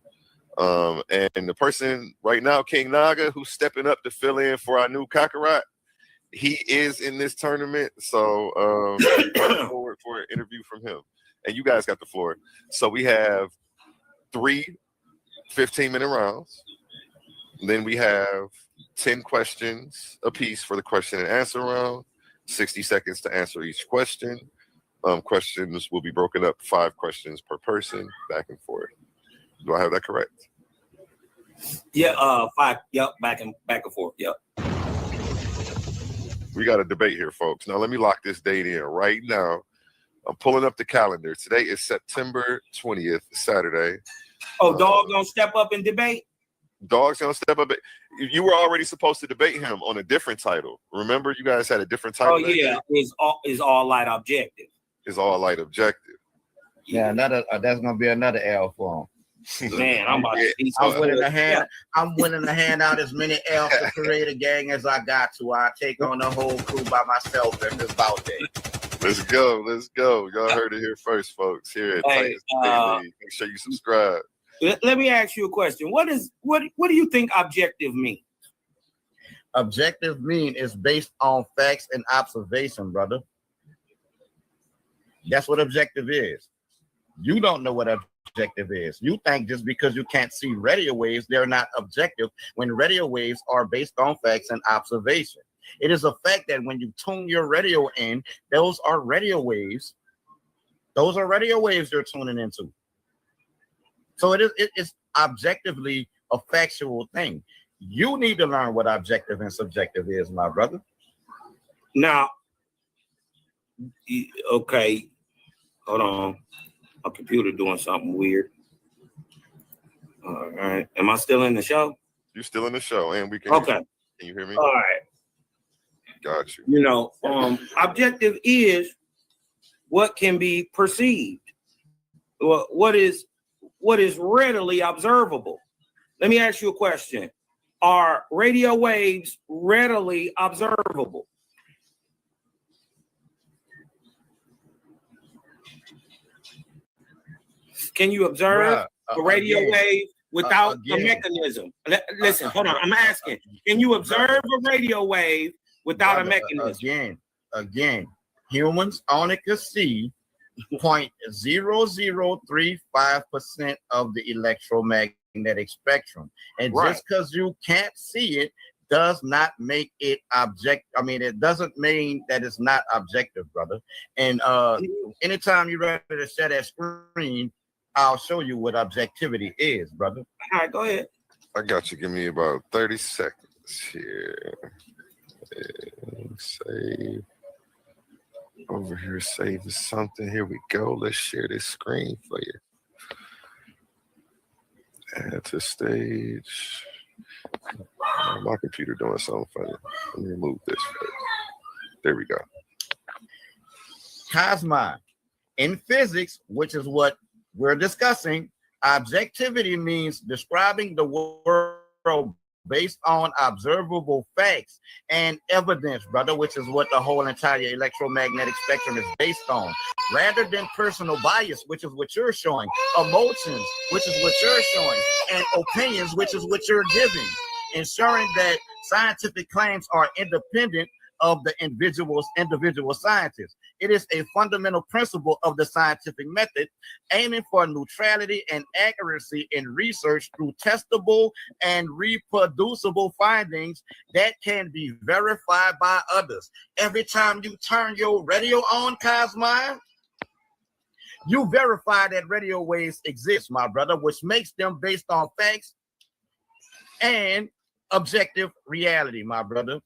And the person right now, King Naga, who's stepping up to fill in for our new Kakarot, he is in this tournament. So look forward for an interview from him. And you guys got the floor. So we have 3 15-minute rounds. Then we have 10 questions apiece for the question and answer round, 60 seconds to answer each question. Questions will be broken up 5 questions per person, back and forth. Do I have that correct? Yeah, 5. Yep, back and forth. Yep. We got a debate here, folks. Now let me lock this date in right now. I'm pulling up the calendar. Today is September 20th, Saturday. Oh, Dog gonna step up and debate? Dog's gonna step up. You were already supposed to debate him on a different title. Remember, you guys had a different title. Oh yeah, is all light objective. Is all light objective. Yeah, another that's gonna be another L for him. Man, I'm about to see I'm willing to hand out as many L's to create a gang as I got to. I take on the whole crew by myself if it's about that. Let's go. Y'all heard it here first, folks. Here at Titans TV. Make sure you subscribe. Let me ask you a question. What do you think objective means? Objective mean is based on facts and observation, brother. That's what objective is. You don't know what objective is. You think just because you can't see radio waves, they're not objective, when radio waves are based on facts and observation. It is a fact that when you tune your radio in, those are radio waves. Those are radio waves you're tuning into. So it's objectively a factual thing. You need to learn what objective and subjective is, my brother. Now, okay, hold on. My computer doing something weird. All right. Am I still in the show? You're still in the show, and we can. Okay. Can you hear me? All right. Got you. You know, objective is what can be perceived. What is readily observable. Let me ask you a question. Are radio waves readily observable? Can you observe a radio wave without a mechanism? Listen, hold on. I'm asking. Can you observe a radio wave without a mechanism? Again, humans only can see 0.0035% of the electromagnetic spectrum. And just because you can't see it does not make it it doesn't mean that it's not objective, brother. And anytime you're ready to share that screen, I'll show you what objectivity is, brother. All right, go ahead. I got you. Give me about 30 seconds here. Save. Over here, saving something. Here we go. Let's share this screen for you. Add to stage. My computer doing something funny. Let me remove this first. There we go. Cosma. In physics, which is what we're discussing, objectivity means describing the world based on observable facts and evidence, brother, which is what the whole entire electromagnetic spectrum is based on, rather than personal bias, which is what you're showing, emotions, which is what you're showing, and opinions, which is what you're giving, ensuring that scientific claims are independent of the individual scientists. It is a fundamental principle of the scientific method, aiming for neutrality and accuracy in research through testable and reproducible findings that can be verified by others. Every time you turn your radio on, Cosmine, you verify that radio waves exist, my brother, which makes them based on facts and objective reality, my brother.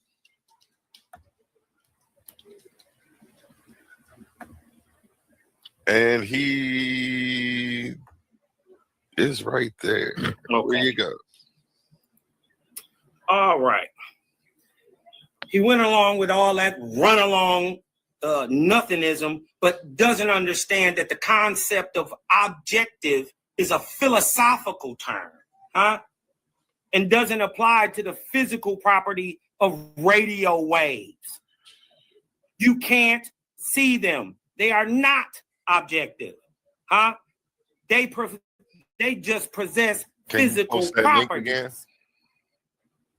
And he is right there. Okay. Where you go? All right. He went along with all that run along nothingism, but doesn't understand that the concept of objective is a philosophical term, huh? And doesn't apply to the physical property of radio waves. You can't see them. They are not objective, huh? They just possess physical properties,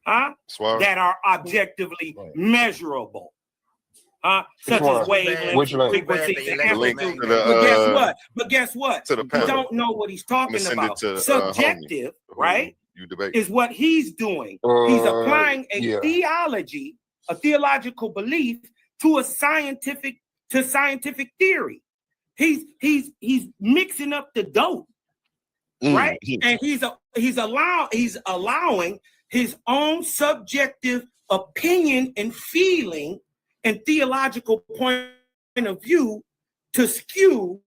huh? That are objectively measurable, such as wavelengths, frequencies, and amplitude. But guess what? You don't know what he's talking about. Subjective, right? Is what he's doing. He's applying a theology, a theological belief to a scientific theory. He's mixing up the dope, right? And he's allowing his own subjective opinion and feeling and theological point of view to skew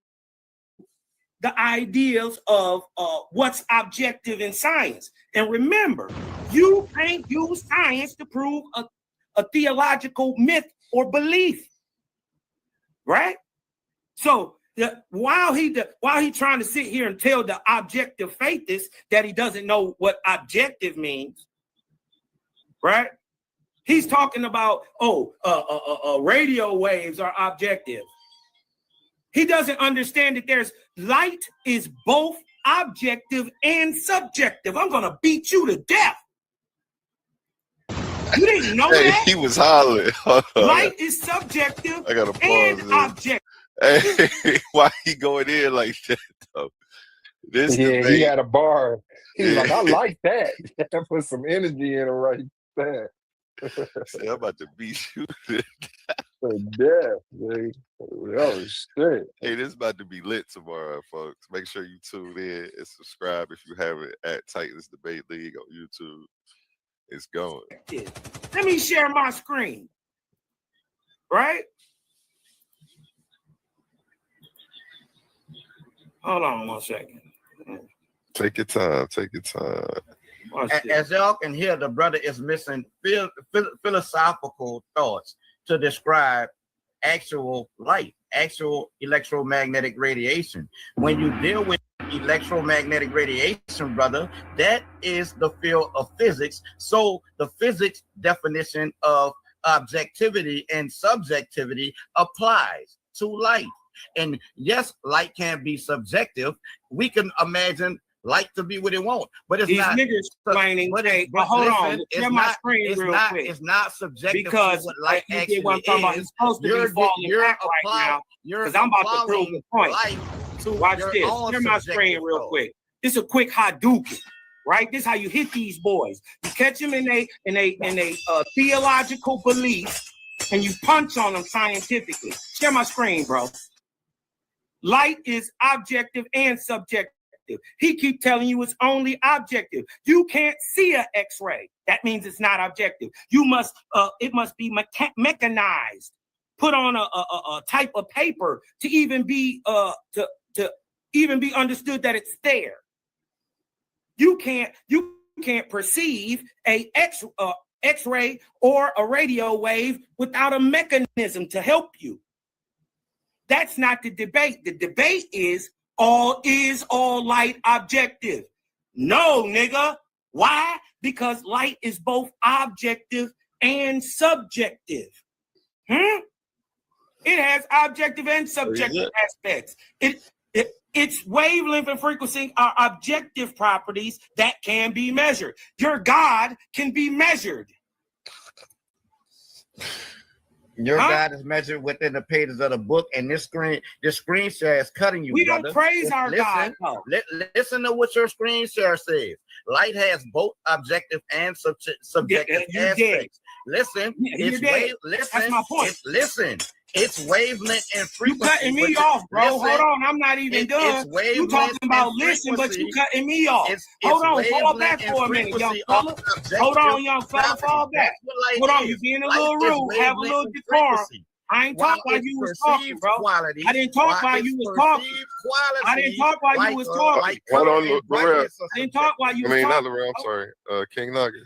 the ideas of what's objective in science. And remember, you can't use science to prove a theological myth or belief, right? So while he trying to sit here and tell the objective faithist that he doesn't know what objective means, right? He's talking about radio waves are objective. He doesn't understand that light is both objective and subjective. I'm gonna beat you to death. You didn't know that? He was hollering. Light is subjective and objective. Hey, why he going in like that though? He had a bar. He was like, I like that. Put some energy in it right there. See, I'm about to beat you to death, man. Oh shit. Hey, this is about to be lit tomorrow, folks. Make sure you tune in and subscribe if you haven't at Titans Debate League on YouTube. It's going. Let me share my screen. Right? Hold on 1 second. Take your time. Take your time. As y'all can hear, the brother is missing philosophical thoughts to describe actual light, actual electromagnetic radiation. When you deal with electromagnetic radiation, brother, that is the field of physics. So the physics definition of objectivity and subjectivity applies to light. And yes, light can be subjective. We can imagine light to be what it wants, but it's These not. Niggas explaining, but hold on, share my screen real quick. It's not subjective because to what light you actually get what I'm talking about. It's supposed to be falling back right now because I'm about to prove the point. Watch this. Share my screen real quick. This is a quick Hadouken, right? This is how you hit these boys. You catch them in a theological belief, and you punch on them scientifically. Share my screen, bro. Light is objective and subjective. He keep telling you it's only objective. You can't see an X-ray. That means it's not objective. You must. It must be mechanized, put on a type of paper to even be to even be understood that it's there. You can't perceive a X-ray or a radio wave without a mechanism to help you. That's not the debate. The debate is all light objective? No, nigga. Why? Because light is both objective and subjective. It has objective and subjective aspects. Its wavelength and frequency are objective properties that can be measured. Your God can be measured. Your God is measured within the pages of the book, and this screen share is cutting you. We brother. don't praise our God. No. Listen to what your screen share says. Light has both objective and subjective aspects. Listen, That's my point. It's wavelength and frequency. You cutting me off, bro. Hold on, I'm not even done. You talking about listen, but you cutting me off. Hold on, fall back for a minute, young fella. Hold on, young fella, fall back. Hold on, you being a little rude. Have a little decorum. I ain't talk while you was talking, bro. I didn't talk while you was talking. I didn't talk while you was talking. Hold on, Lorel. I didn't talk while you was not talking. Lorel, I'm sorry. King Nugget.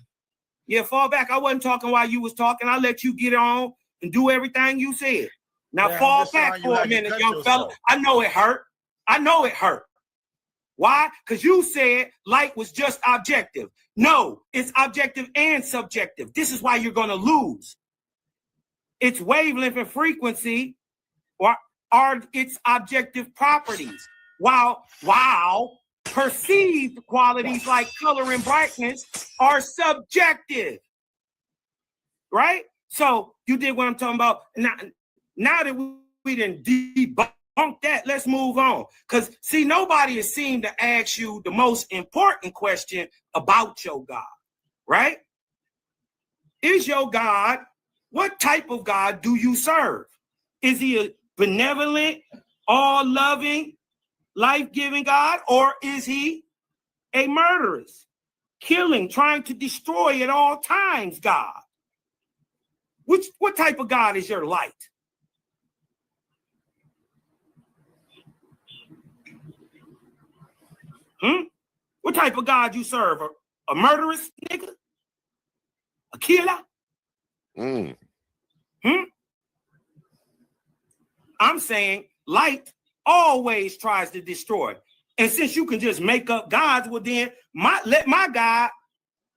Yeah, fall back. I wasn't talking while you was talking. I let you get on and do everything you said. Now fall back for a minute, young fella. I know it hurt. Why? Because you said light was just objective. No, it's objective and subjective. This is why you're going to lose. Its wavelength and frequency are its objective properties, while perceived qualities like color and brightness are subjective. Right? So you did what I'm talking about. Now that we didn't debunk that, let's move on. Because, see, nobody has seemed to ask you the most important question about your God, right? Is your God, what type of God do you serve? Is he a benevolent, all-loving, life-giving God, or is he a murderous, killing, trying to destroy at all times God? What type of God is your light? What type of God you serve? A murderous nigga? A killer? I'm saying light always tries to destroy. And since you can just make up gods, well then let my God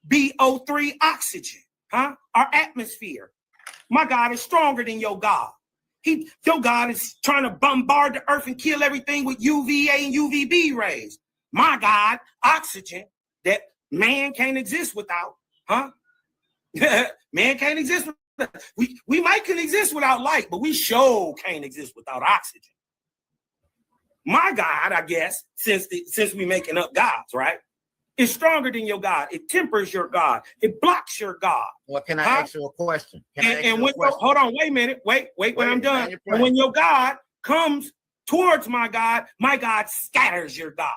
be O3 oxygen, our atmosphere. My God is stronger than your God. Your God is trying to bombard the earth and kill everything with UVA and UVB rays. My God, oxygen, that man can't exist without, Man can't exist without. We might can exist without light, but we sure can't exist without oxygen. My God, I guess, since we making up gods, right? It's stronger than your God. It tempers your God. It blocks your God. Well, can I ask you a question? Hold on, wait a minute. Wait, when I'm done. And when your God comes towards my God scatters your God.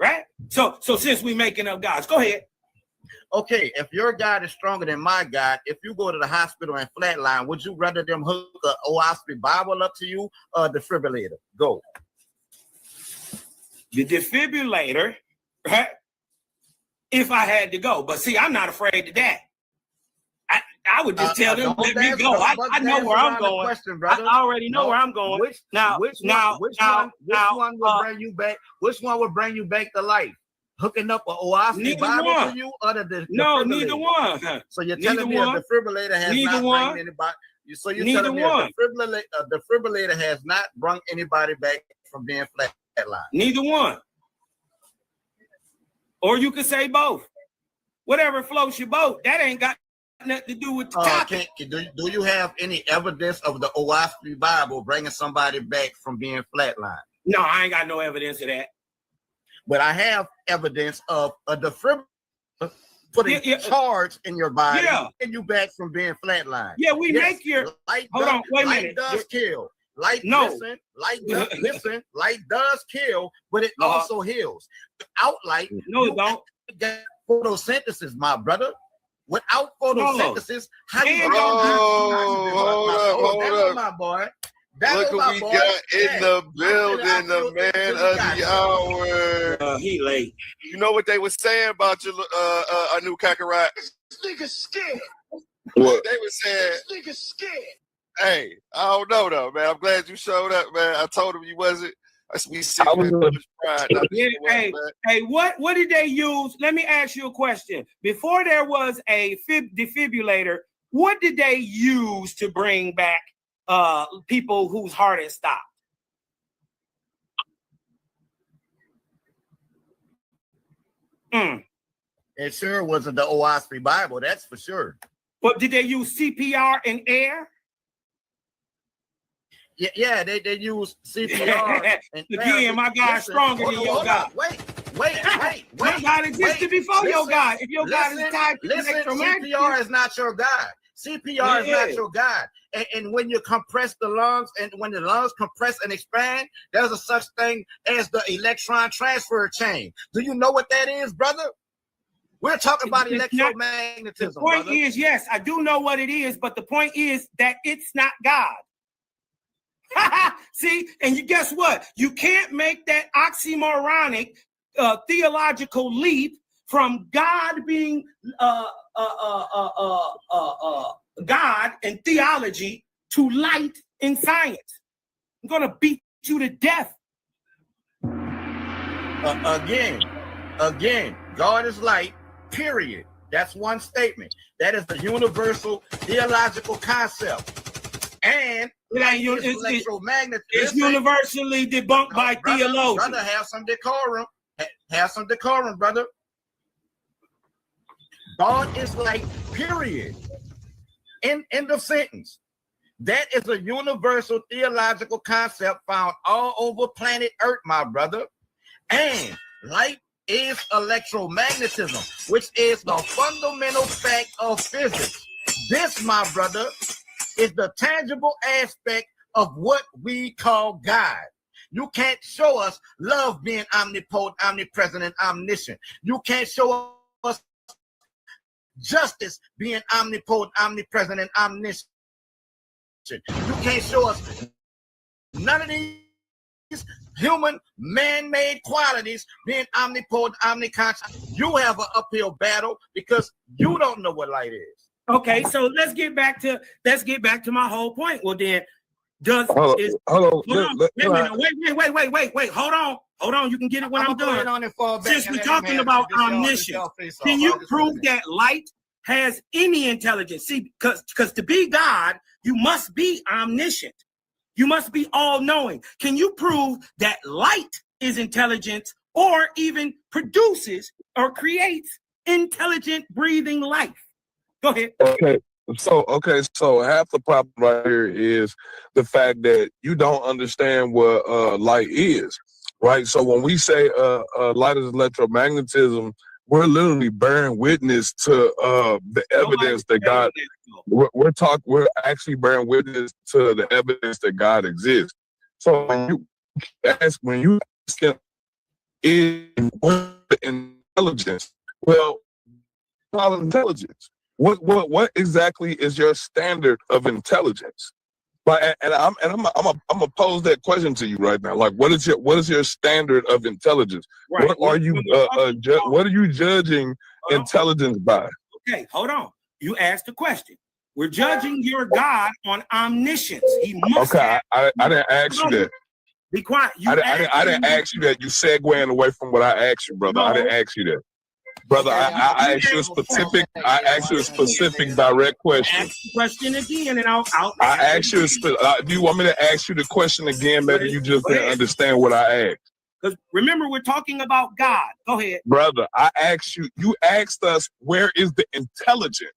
Right? So since we making up gods, go ahead. Okay, if your God is stronger than my God, if you go to the hospital and flatline, would you rather them hook a OSP Bible up to you or a defibrillator? Go. The defibrillator, right? If I had to go. But see, I'm not afraid of that. I would just tell them, let me go. I know where I'm going. I already know where I'm going. Which one will bring you back? Which one will bring you back to life? Hooking up an OSP Bible to you or the No, neither one. So you're telling me a defibrillator has not brought anybody. So you're telling me a defibrillator has not brought anybody back from being flatline. Neither one. Or you could say both. Whatever floats your boat. That ain't got nothing to do with the topic. Do you have any evidence of the OSP Bible bringing somebody back from being flatline? No, I ain't got no evidence of that. But I have evidence of a defibrillator putting charge in your body and you back from being flatline. Yeah, make your light. Hold on, wait a minute. Light does kill. Light does kill, but it also heals. Without light, no, it don't. Photosynthesis, my brother. Without photosynthesis, how you hold up, my boy. Look who we got in the building, the man of the hour. He late. You know what they were saying about your a new Kakarot? This nigga scared. What? They were saying. This nigga scared. Hey, I don't know though, man. I'm glad you showed up, man. I told him you wasn't. Hey, what did they use? Let me ask you a question. Before there was a defibrillator, what did they use to bring back people whose heart had stopped? It sure wasn't the OSP Bible, that's for sure. But did they use CPR and air? Yeah, they use CPR. And again, my God's stronger than your God. Wait. My God existed before your God. If your God is tied to CPR is not your God. CPR is not your God. And when you compress the lungs, and when the lungs compress and expand, there's a such thing as the electron transfer chain. Do you know what that is, brother? We're talking about electromagnetism. The point is, yes, I do know what it is, but the point is that it's not God. See, and guess what? You can't make that oxymoronic theological leap from God being God and theology to light in science. I'm gonna beat you to death. Again, God is light, period. That's one statement. That is the universal theological concept. And it's universally debunked by theologians. Brother, have some decorum. Have some decorum, brother. God is light, period. End of sentence. That is a universal theological concept found all over planet Earth, my brother. And light is electromagnetism, which is the fundamental fact of physics. This, my brother, is the tangible aspect of what we call God. You can't show us love being omnipotent, omnipresent, and omniscient. You can't show us justice being omnipotent, omnipresent, and omniscient. You can't show us none of these human man-made qualities being omnipotent, omniconscious. You have an uphill battle because you don't know what light is. Okay, so let's get back to my whole point. Well, then, wait. Hold on. You can get it when I'm done. Since we're talking about omniscience, can you prove that light has any intelligence? See, because to be God, you must be omniscient. You must be all-knowing. Can you prove that light is intelligence or even produces or creates intelligent breathing life? Go ahead. Okay. So half the problem right here is the fact that you don't understand what light is, right? So when we say light is electromagnetism, we're literally bearing witness to the evidence that God. We're actually bearing witness to the evidence that God exists. So when you ask is intelligence, well, call intelligence. What exactly is your standard of intelligence? Like, and I'm gonna pose that question to you right now. Like, what is your standard of intelligence? Right. What are you what are you judging intelligence by? Okay, hold on. You asked the question. We're judging your God on omniscience. He must. Okay, I didn't ask you that. Be quiet. I didn't ask you that. You segueing away from what I asked you, brother. No. I didn't ask you that. Brother, I asked you a specific. I asked you a specific direct question. Ask the question again, and I'll I asked you. Do you want me to ask you the question again? Maybe you just didn't understand what I asked. Because remember, we're talking about God. Go ahead, brother. I asked you. You asked us, where is the intelligence?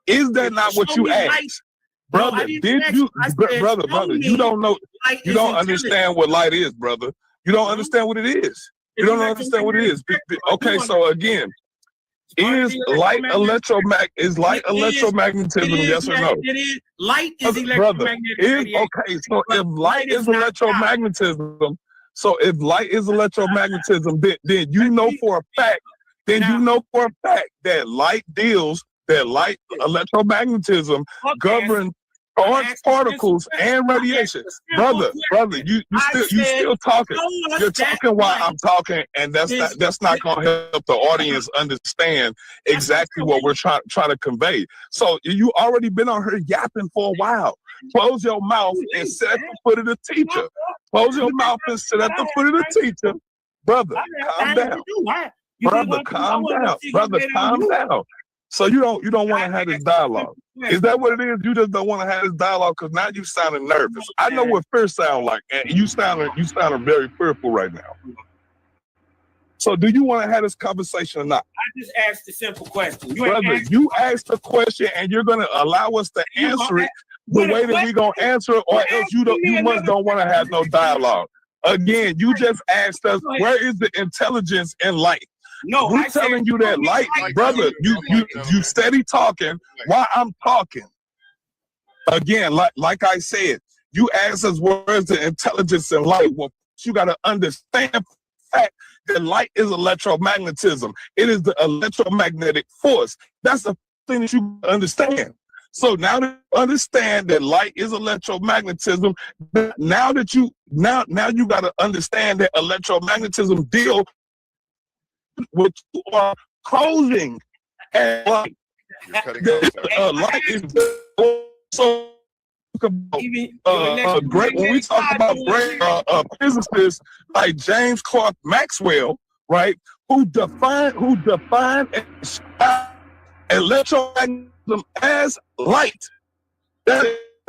Is that not what you asked, brother? Did you, brother? You don't know. You don't understand what light is, brother. You don't understand what it is. You don't understand what it is. Okay, so again. Is light electromagnetism? Yes or no? It is. Light is electromagnetic. Okay, so if light is electromagnetism, then you know for a fact. That light electromagnetism governs particles and radiation. Brother, you still talking. You're talking while I'm talking, and that's not gonna help the audience understand exactly what we're trying to convey. So you already been on here yapping for a while. Close your mouth and sit at the foot of the teacher. Close your mouth and sit at the foot of the teacher. Brother, calm down. Brother, calm down. Brother, calm down. So you don't want to have this dialogue. Is that what it is? You just don't want to have this dialogue because now you sounding nervous. I know what fear sound like, and you sounding very fearful right now. So do you want to have this conversation or not? I just asked a simple question. Brother, you asked a question and you're gonna allow us to answer it the way that we're gonna answer it, or else you must don't want to have no dialogue. Again, you just asked us, where is the intelligence in light? No, we're telling you that light, brother. You steady talking while I'm talking. Again, like I said, you asked us where's the intelligence in light. Well, you got to understand the fact that light is electromagnetism. It is the electromagnetic force. That's the thing that you understand. So now that you understand that light is electromagnetism, now you got to understand that electromagnetism deal what you are causing and light. Light is so great. When we talk about great physicists like James Clerk Maxwell, right? Who define electromagnetism as light. That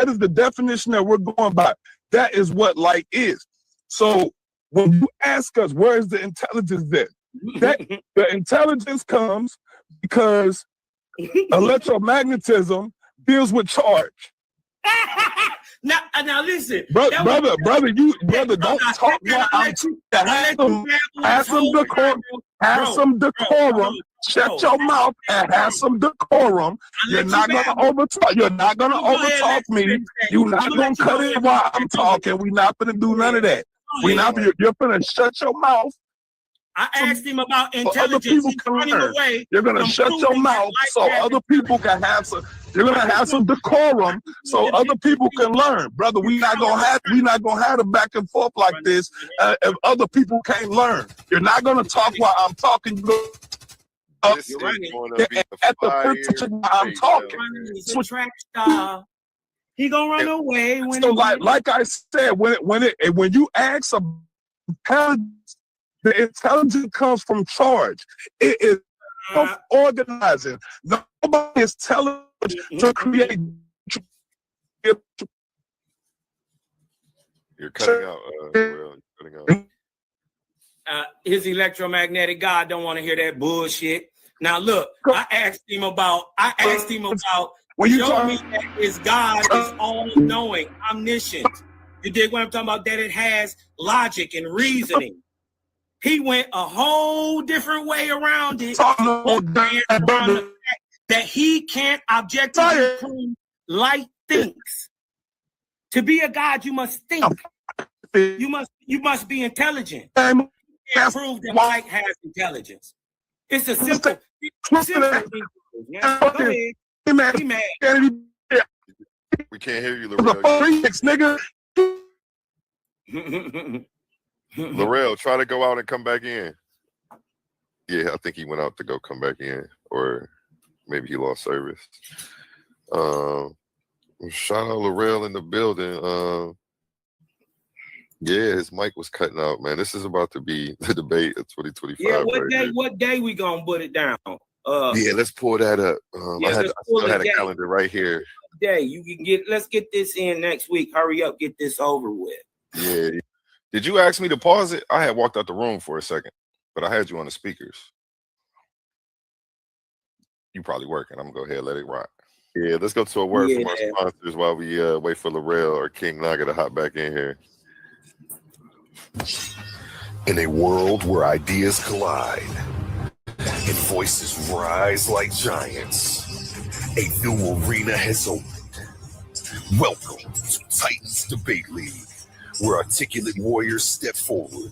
is the definition that we're going by. That is what light is. So when you ask us, where is the intelligence there? The intelligence comes because electromagnetism deals with charge. Now listen, brother, don't talk while I'm have some decorum. Shut your mouth and have some decorum. You're not gonna overtalk. You're not gonna overtalk me. You're not gonna cut in while I'm talking. We're not gonna do none of that. You're gonna shut your mouth. I asked him about intelligence. He's running away. You're gonna shut your mouth so other people can have some. You're gonna have some decorum so other people can learn, brother. We're not gonna have a back and forth like this if other people can't learn. You're not gonna talk while I'm talking. This is going to be at the position I'm talking. He's a track star. He gonna run away when. So like I said, when you ask intelligence, the intelligence comes from charge. It is self-organizing. Nobody is telling to create. You're cutting out. You're cutting out. His electromagnetic God don't want to hear that bullshit. Now look, I asked him about. When you show me that his God is all-knowing, omniscient. You dig what I'm talking about? That it has logic and reasoning. He went a whole different way around it. Around the fact that he can't objectively prove light thinks. To be a God, you must think. You must be intelligent. You can't prove that light has intelligence. It's a simple thing. Yeah, go ahead. He mad. We can't hear you, Larell. Larell, try to go out and come back in. Yeah, I think he went out to go come back in, or maybe he lost service. Shout out Larell in the building. Yeah, his mic was cutting out, man. This is about to be the debate of 2025. Yeah, what day we gonna put it down? Yeah, let's pull that up. I still had a calendar right here. Day you can let's get this in next week. Hurry up, get this over with. Yeah. Did you ask me to pause it? I had walked out the room for a second, but I had you on the speakers. You probably working. I'm gonna go ahead and let it rock. Yeah, let's go to a word from our sponsors while we wait for Larell or King Naga to hop back in here. In a world where ideas collide and voices rise like giants, a new arena has opened. Welcome to Titans Debate League, where articulate warriors step forward,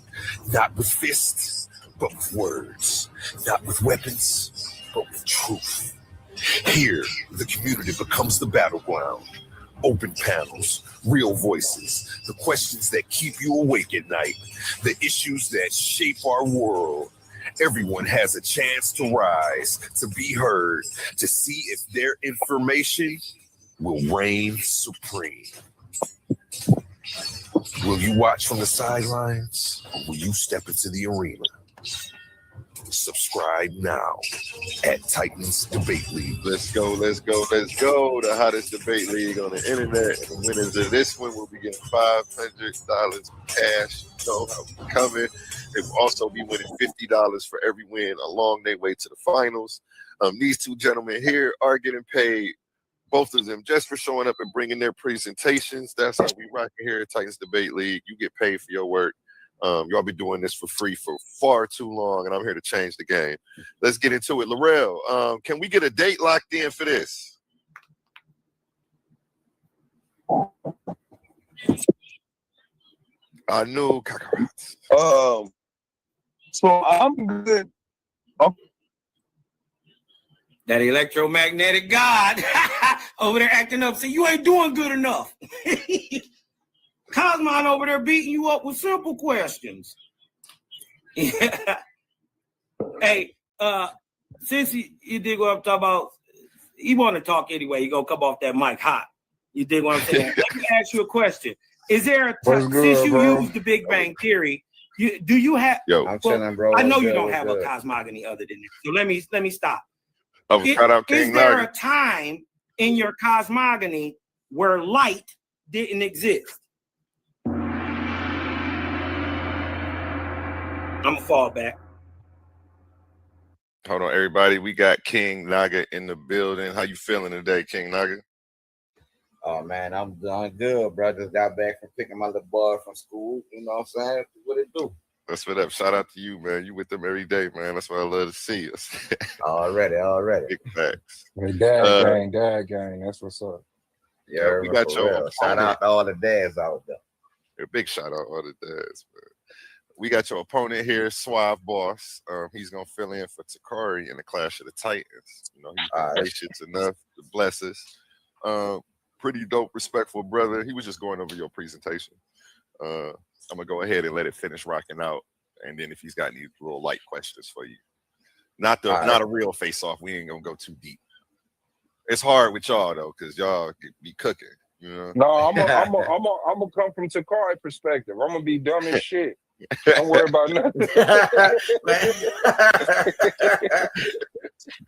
not with fists, but with words, not with weapons, but with truth. Here, the community becomes the battleground. Open panels, real voices, the questions that keep you awake at night, the issues that shape our world. Everyone has a chance to rise, to be heard, to see if their information will reign supreme. Will you watch from the sidelines, or will you step into the arena? Subscribe now at Titans Debate League. Let's go. The hottest debate league on the internet. And the winners of this one will be getting $500 cash. So coming. They will also be winning $50 for every win along their way to the finals. These two gentlemen here are getting paid, both of them, just for showing up and bringing their presentations. That's how we rock here at Titans Debate League. You get paid for your work. Y'all been doing this for free for far too long, and I'm here to change the game. Let's get into it. Larell, can we get a date locked in for this? I knew Kakarot. So I'm good. That electromagnetic God over there acting up. See, you ain't doing good enough. Cosmon over there beating you up with simple questions. Hey, since you dig what I'm talking about, you want to talk anyway, you gonna come off that mic hot. You dig what I'm saying? Let me ask you a question. Is there a since you use the Big Bang Theory, Do you have? Yo, I'm chilling, bro. I know you Good, don't have good. a cosmogony other than this. So let me stop. Oh, shout out King Is there Nugget. a time in your cosmogony where light didn't exist? I'm gonna fall back. Hold on, everybody. We got King Naga in the building. How you feeling today, King Naga? Oh man, I'm doing good, bro. Just got back from picking my little boy from school. You know what I'm saying? What it do? That's what up. Shout out to you, man. You with them every day, man. That's what I love to see. already. Big facts. Dad gang. That's what's up. Yeah, we got your opponent. Shout out to all the dads out there. A big shout out to all the dads, man. We got your opponent here, Suave B.O.S. He's gonna fill in for Takari in the Clash of the Titans. You know, he's been gracious enough to bless us. Pretty dope, respectful brother. He was just going over your presentation. I'm gonna go ahead and let it finish rocking out, and then if he's got any little light questions for you, not a real face off. We ain't gonna go too deep. It's hard with y'all though, cause y'all be cooking. You know. No, I'm gonna come from Takari perspective. I'm gonna be dumb as shit. Don't worry about nothing.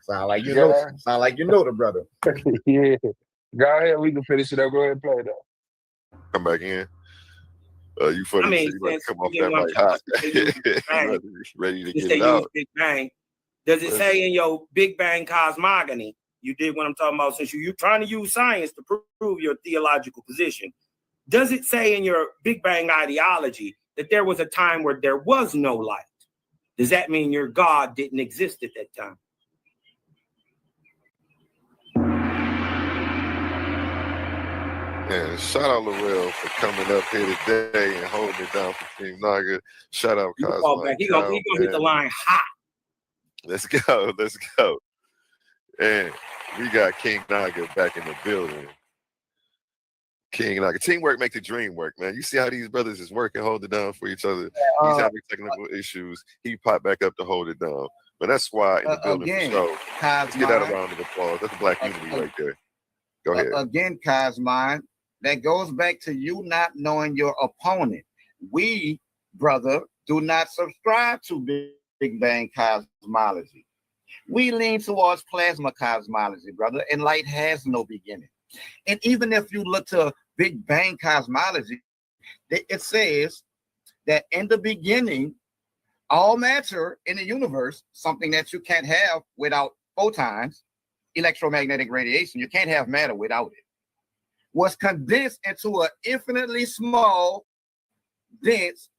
Sound like you know the brother. Yeah. Go ahead, we can finish it up. Go ahead and play though. Come back in. You funny. I mean, you better come off that mic hot. Ready to get it out. Big Bang. Does it say in your Big Bang cosmogony? You did what I'm talking about. Since you're trying to use science to prove your theological position, does it say in your Big Bang ideology that there was a time where there was no light? Does that mean your God didn't exist at that time? Yeah, shout out Lorel for coming up here today and holding it down for King Naga. Shout out Cosmo. He gonna hit the line hot. Let's go. And we got King Naga back in the building. King Naga. Teamwork make the dream work, man. You see how these brothers is working, hold it down for each other. He's having technical issues. He popped back up to hold it down. But that's why in the building again, for sure. Let's get that a round of applause. That's black unity right there. Go ahead. Again, Cosmine, that goes back to you not knowing your opponent. We, brother, do not subscribe to Big Bang cosmology. We lean towards plasma cosmology, brother, and light has no beginning. And even if you look to Big Bang cosmology, it says that in the beginning, all matter in the universe, something that you can't have without photons, electromagnetic radiation, you can't have matter without it, was condensed into an infinitely small, dense,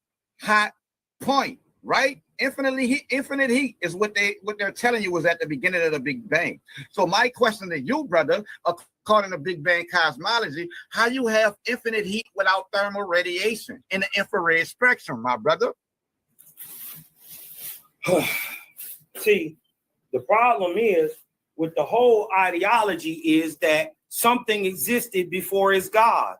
hot point, right? Infinite heat is what they're telling you was at the beginning of the Big Bang. So my question to you, brother, according to Big Bang cosmology, how you have infinite heat without thermal radiation in the infrared spectrum, my brother? See, the problem is with the whole ideology is that something existed before his God.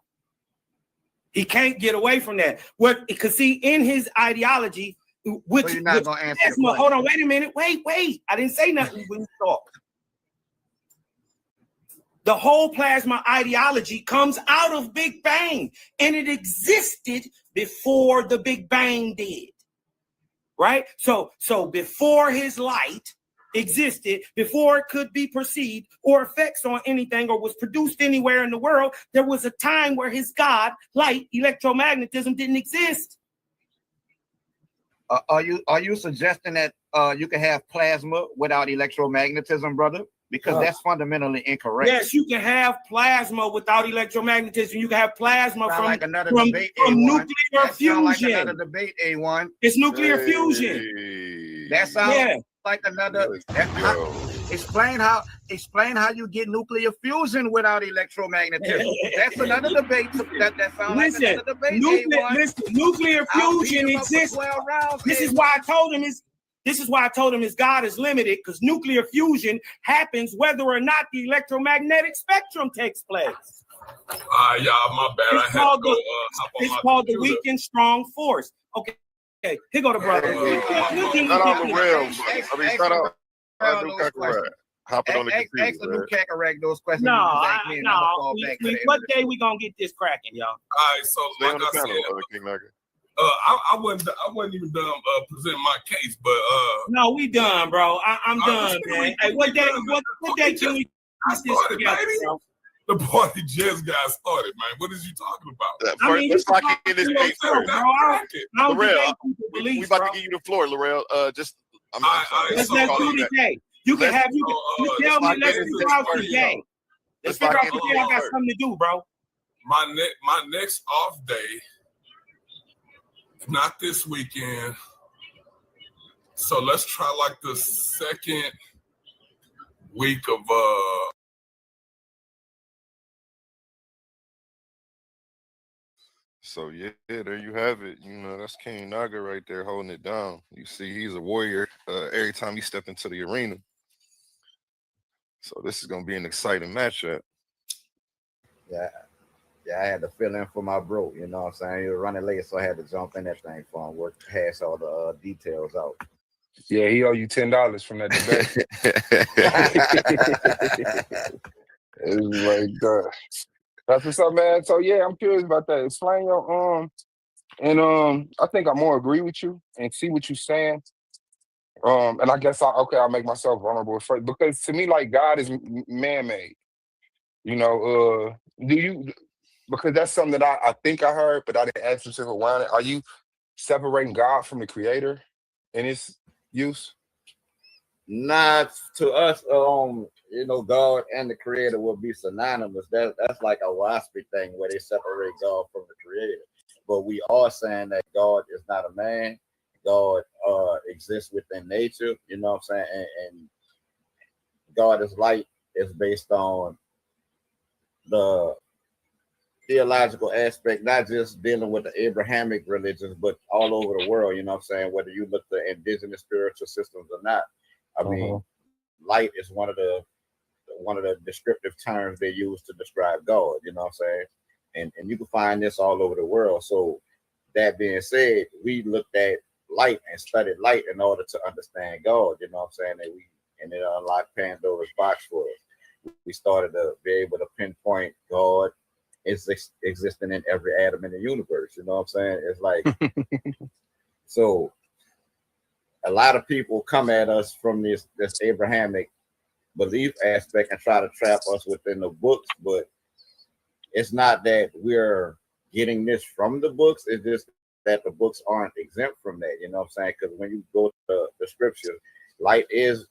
He can't get away from that. Because see, in his ideology, which, so you're not gonna answer plasma, hold on, wait a minute, wait. I didn't say nothing when you talk. The whole plasma ideology comes out of Big Bang, and it existed before the Big Bang did. Right? So before his light existed, before it could be perceived or effects on anything or was produced anywhere in the world, there was a time where his God, light, electromagnetism didn't exist. Are you suggesting that you can have plasma without electromagnetism, brother? Because that's fundamentally incorrect. Yes, you can have plasma without electromagnetism. You can have plasma from nuclear fusion. Like another debate, A1. It's nuclear fusion. That sounds like another. Explain how you get nuclear fusion without electromagnetism. That's another debate. That sounds like another debate. Nuclear fusion exists. This is why I told him his God is limited, because nuclear fusion happens whether or not the electromagnetic spectrum takes place. Y'all, my bad. It's called the weak and strong force. Okay, here go the brother. Shout out the rails. Shout out hopping on the computer. Ask the new Kakarot those questions. No. What day we gonna get this cracking, y'all? All right, so stay on the panel, King Naga. I wasn't even done presenting my case, but no, we done, bro. I'm done, man. Hey, what day can we put this together, bro? The party just got started, man. What is you talking about? I mean, let's lock in this case bro. first. Laurel, we about to give you the floor, Laurel. Just I'm sorry. Let's do the day. You can have you tell me. Let's figure out the day. Let's figure out the day. I got something to do, bro. My next off day, not this weekend. So let's try like the second week of So yeah, there you have it. You know, that's King Naga right there holding it down. You see, he's a warrior every time he stepped into the arena. So this is gonna be an exciting matchup. Yeah, I had to fill in for my bro. You know what I'm saying? He was running late, so I had to jump in that thing for him, hash all the details out. Yeah, he owe you $10 from that debate. It's like that. That's what's up, man. So yeah, I'm curious about that. Explain your and I think I more agree with you and see what you're saying. And I guess I'll make myself vulnerable first because to me, like God is man-made. You know, do you? Because that's something that I think I heard, but I didn't ask specific around it. Are you separating God from the Creator in its use? Not to us, you know, God and the Creator will be synonymous. That's like a waspy thing where they separate God from the Creator. But we are saying that God is not a man. God exists within nature. You know what I'm saying? And God is light is based on the theological aspect, not just dealing with the Abrahamic religions, but all over the world. You know what I'm saying? Whether you look at indigenous spiritual systems or not. I mean, light is one of the descriptive terms they use to describe God, you know what I'm saying? And you can find this all over the world. So that being said, we looked at light and studied light in order to understand God, you know what I'm saying? And it unlocked Pandora's box for us. We started to be able to pinpoint God is existing in every atom in the universe, you know what I'm saying? It's like so a lot of people come at us from this Abrahamic belief aspect and try to trap us within the books, but it's not that we're getting this from the books. It's just that the books aren't exempt from that. You know what I'm saying? Because when you go to the scriptures, light is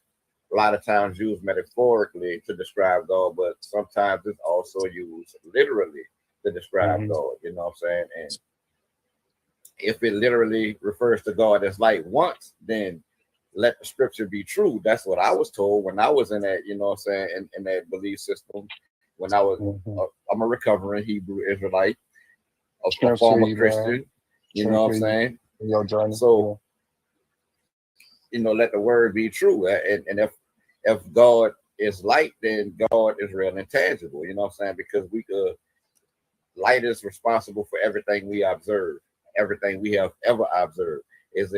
a lot of times used metaphorically to describe God, but sometimes it's also used literally to describe God. You know what I'm saying? And if it literally refers to God as light once, then let the scripture be true. That's what I was told when I was in that, you know what I'm saying, in that belief system. When I was, I'm a recovering Hebrew Israelite, a former Christian, you know what I'm saying? So, you know, let the word be true. And if God is light, then God is real and tangible, you know what I'm saying? Because light is responsible for everything we observe. Everything we have ever observed is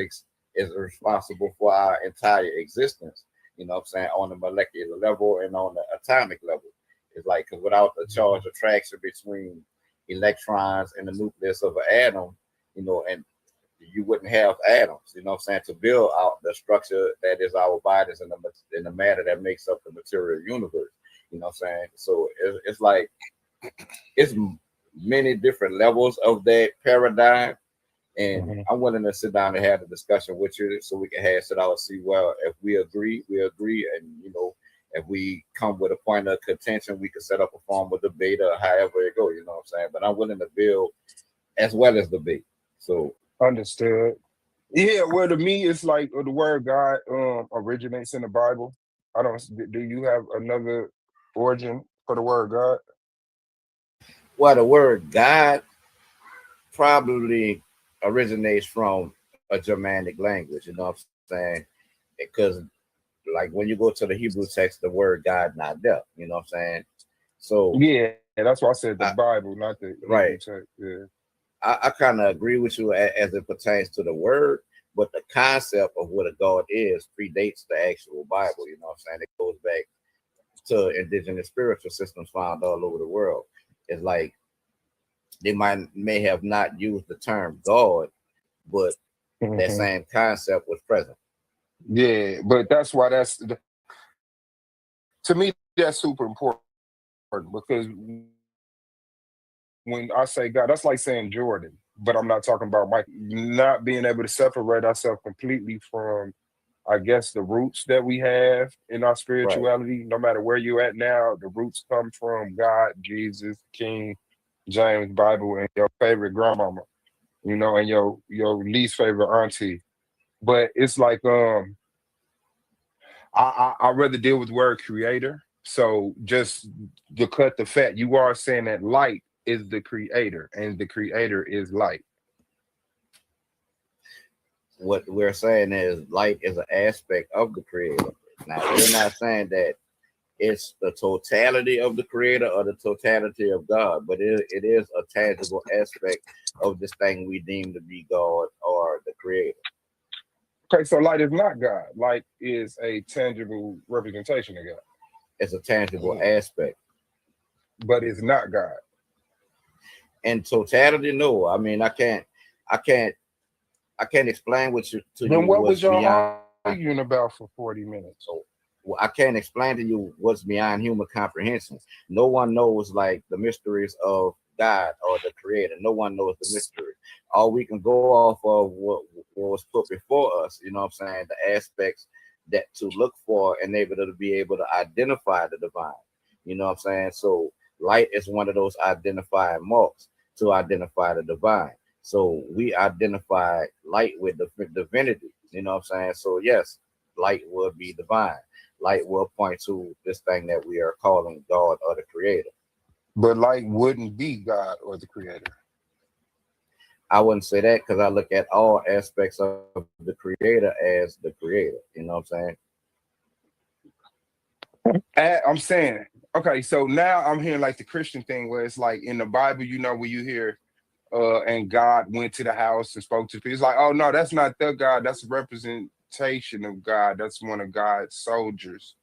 responsible for our entire existence, you know what I'm saying, on the molecular level and on the atomic level. It's like, because without the charge attraction between electrons and the nucleus of an atom, you know, and you wouldn't have atoms, you know what I'm saying, to build out the structure that is our bodies and the matter that makes up the material universe, you know what I'm saying? So it's like, it's many different levels of that paradigm. And I'm willing to sit down and have a discussion with you so we can hash it out and see, well, if we agree, and, you know, if we come with a point of contention, we can set up a form of debate or however it goes, you know what I'm saying? But I'm willing to build as well as debate. So understood. Yeah, well, to me, it's like the word God originates in the Bible. Do you have another origin for the word God? Well, the word God probably originates from a Germanic language, you know what I'm saying? Because like when you go to the Hebrew text, the word God not there, you know what I'm saying? So yeah, that's why I said the Bible, not the Hebrew text. Yeah. I kind of agree with you as it pertains to the word, but the concept of what a God is predates the actual Bible, you know what I'm saying? It goes back to indigenous spiritual systems found all over the world. It's like they may have not used the term God, but that same concept was present. Yeah, but that's why to me that's super important because when I say God, that's like saying Jordan, but I'm not talking about Mike. Not being able to separate ourselves completely from, I guess, the roots that we have in our spirituality. No matter where you're at now, the roots come from God, Jesus, King James, Bible, and your favorite grandmama, and your least favorite auntie. But it's like I rather deal with the word creator. So just to cut the fat, you are saying that light is the creator, and the creator is light. What we're saying is light is an aspect of the creator. Now we're not saying that it's the totality of the creator or the totality of God, but it is a tangible aspect of this thing we deem to be God or the creator. Okay, so light is not God. Light is a tangible representation of God. It's a tangible aspect. But it's not God. In totality, no. I mean, I can't explain what you to Then you what what's was y'all beyond. arguing about for 40 minutes? So I can't explain to you what's beyond human comprehension. No one knows like the mysteries of God or the creator. No one knows the mystery. All we can go off of what was put before us, you know what I'm saying? The aspects that to look for and able to be able to identify the divine. You know what I'm saying? So light is one of those identifying marks to identify the divine. So we identify light with the divinity. You know what I'm saying? So yes, light will be divine. Light will point to this thing that we are calling God or the creator. But light wouldn't be God or the creator. I wouldn't say that because I look at all aspects of the creator as the creator. You know what I'm saying? I'm saying, okay, so now I'm hearing like the Christian thing where it's like in the Bible, where you hear and God went to the house and spoke to people. It's like, oh no, that's not the God, that's a representation of God. That's one of God's soldiers.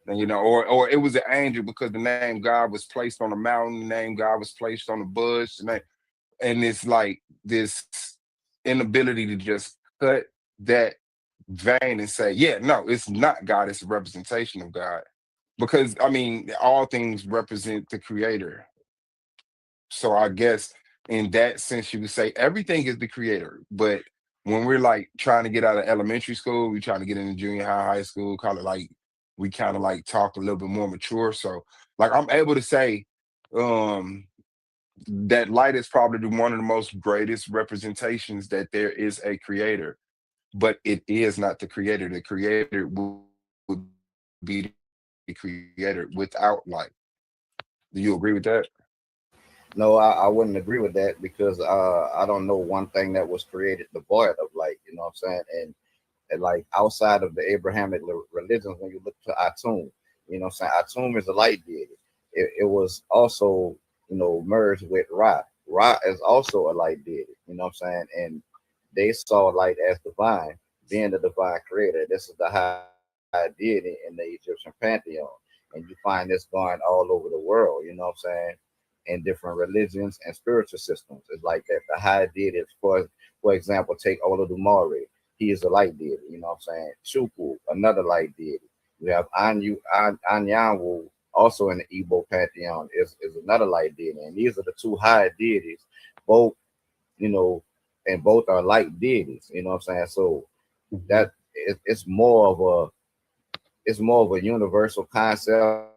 And or it was an angel because the name God was placed on a mountain, the name God was placed on a bush, and it's like this inability to just cut that vein and say, yeah, no, it's not God, it's a representation of God. Because I mean, all things represent the creator. So I guess in that sense, you would say everything is the creator. But when we're like trying to get out of elementary school, we're trying to get into junior high school, we kind of like talk a little bit more mature. So like I'm able to say that light is probably one of the most greatest representations that there is a creator, but it is not the creator. The creator would be the creator without light. Do you agree with that? No, I wouldn't agree with that because I don't know one thing that was created devoid of light. You know what I'm saying? And like outside of the Abrahamic religions, when you look to Atum, you know what I'm saying? Atum is a light deity. It was also, merged with Ra. Ra is also a light deity. You know what I'm saying? And they saw light as divine, being the divine creator. This is the high deity in the Egyptian pantheon. And you find this going all over the world. You know what I'm saying? In different religions and spiritual systems. It's like that. The high deity, for example, take Olodumare. He is a light deity, you know what I'm saying? Chukwu, another light deity. We have Anyanwu, also in the Igbo pantheon, is another light deity. And these are the two high deities, both, and both are light deities, you know what I'm saying? So that it's more of a universal concept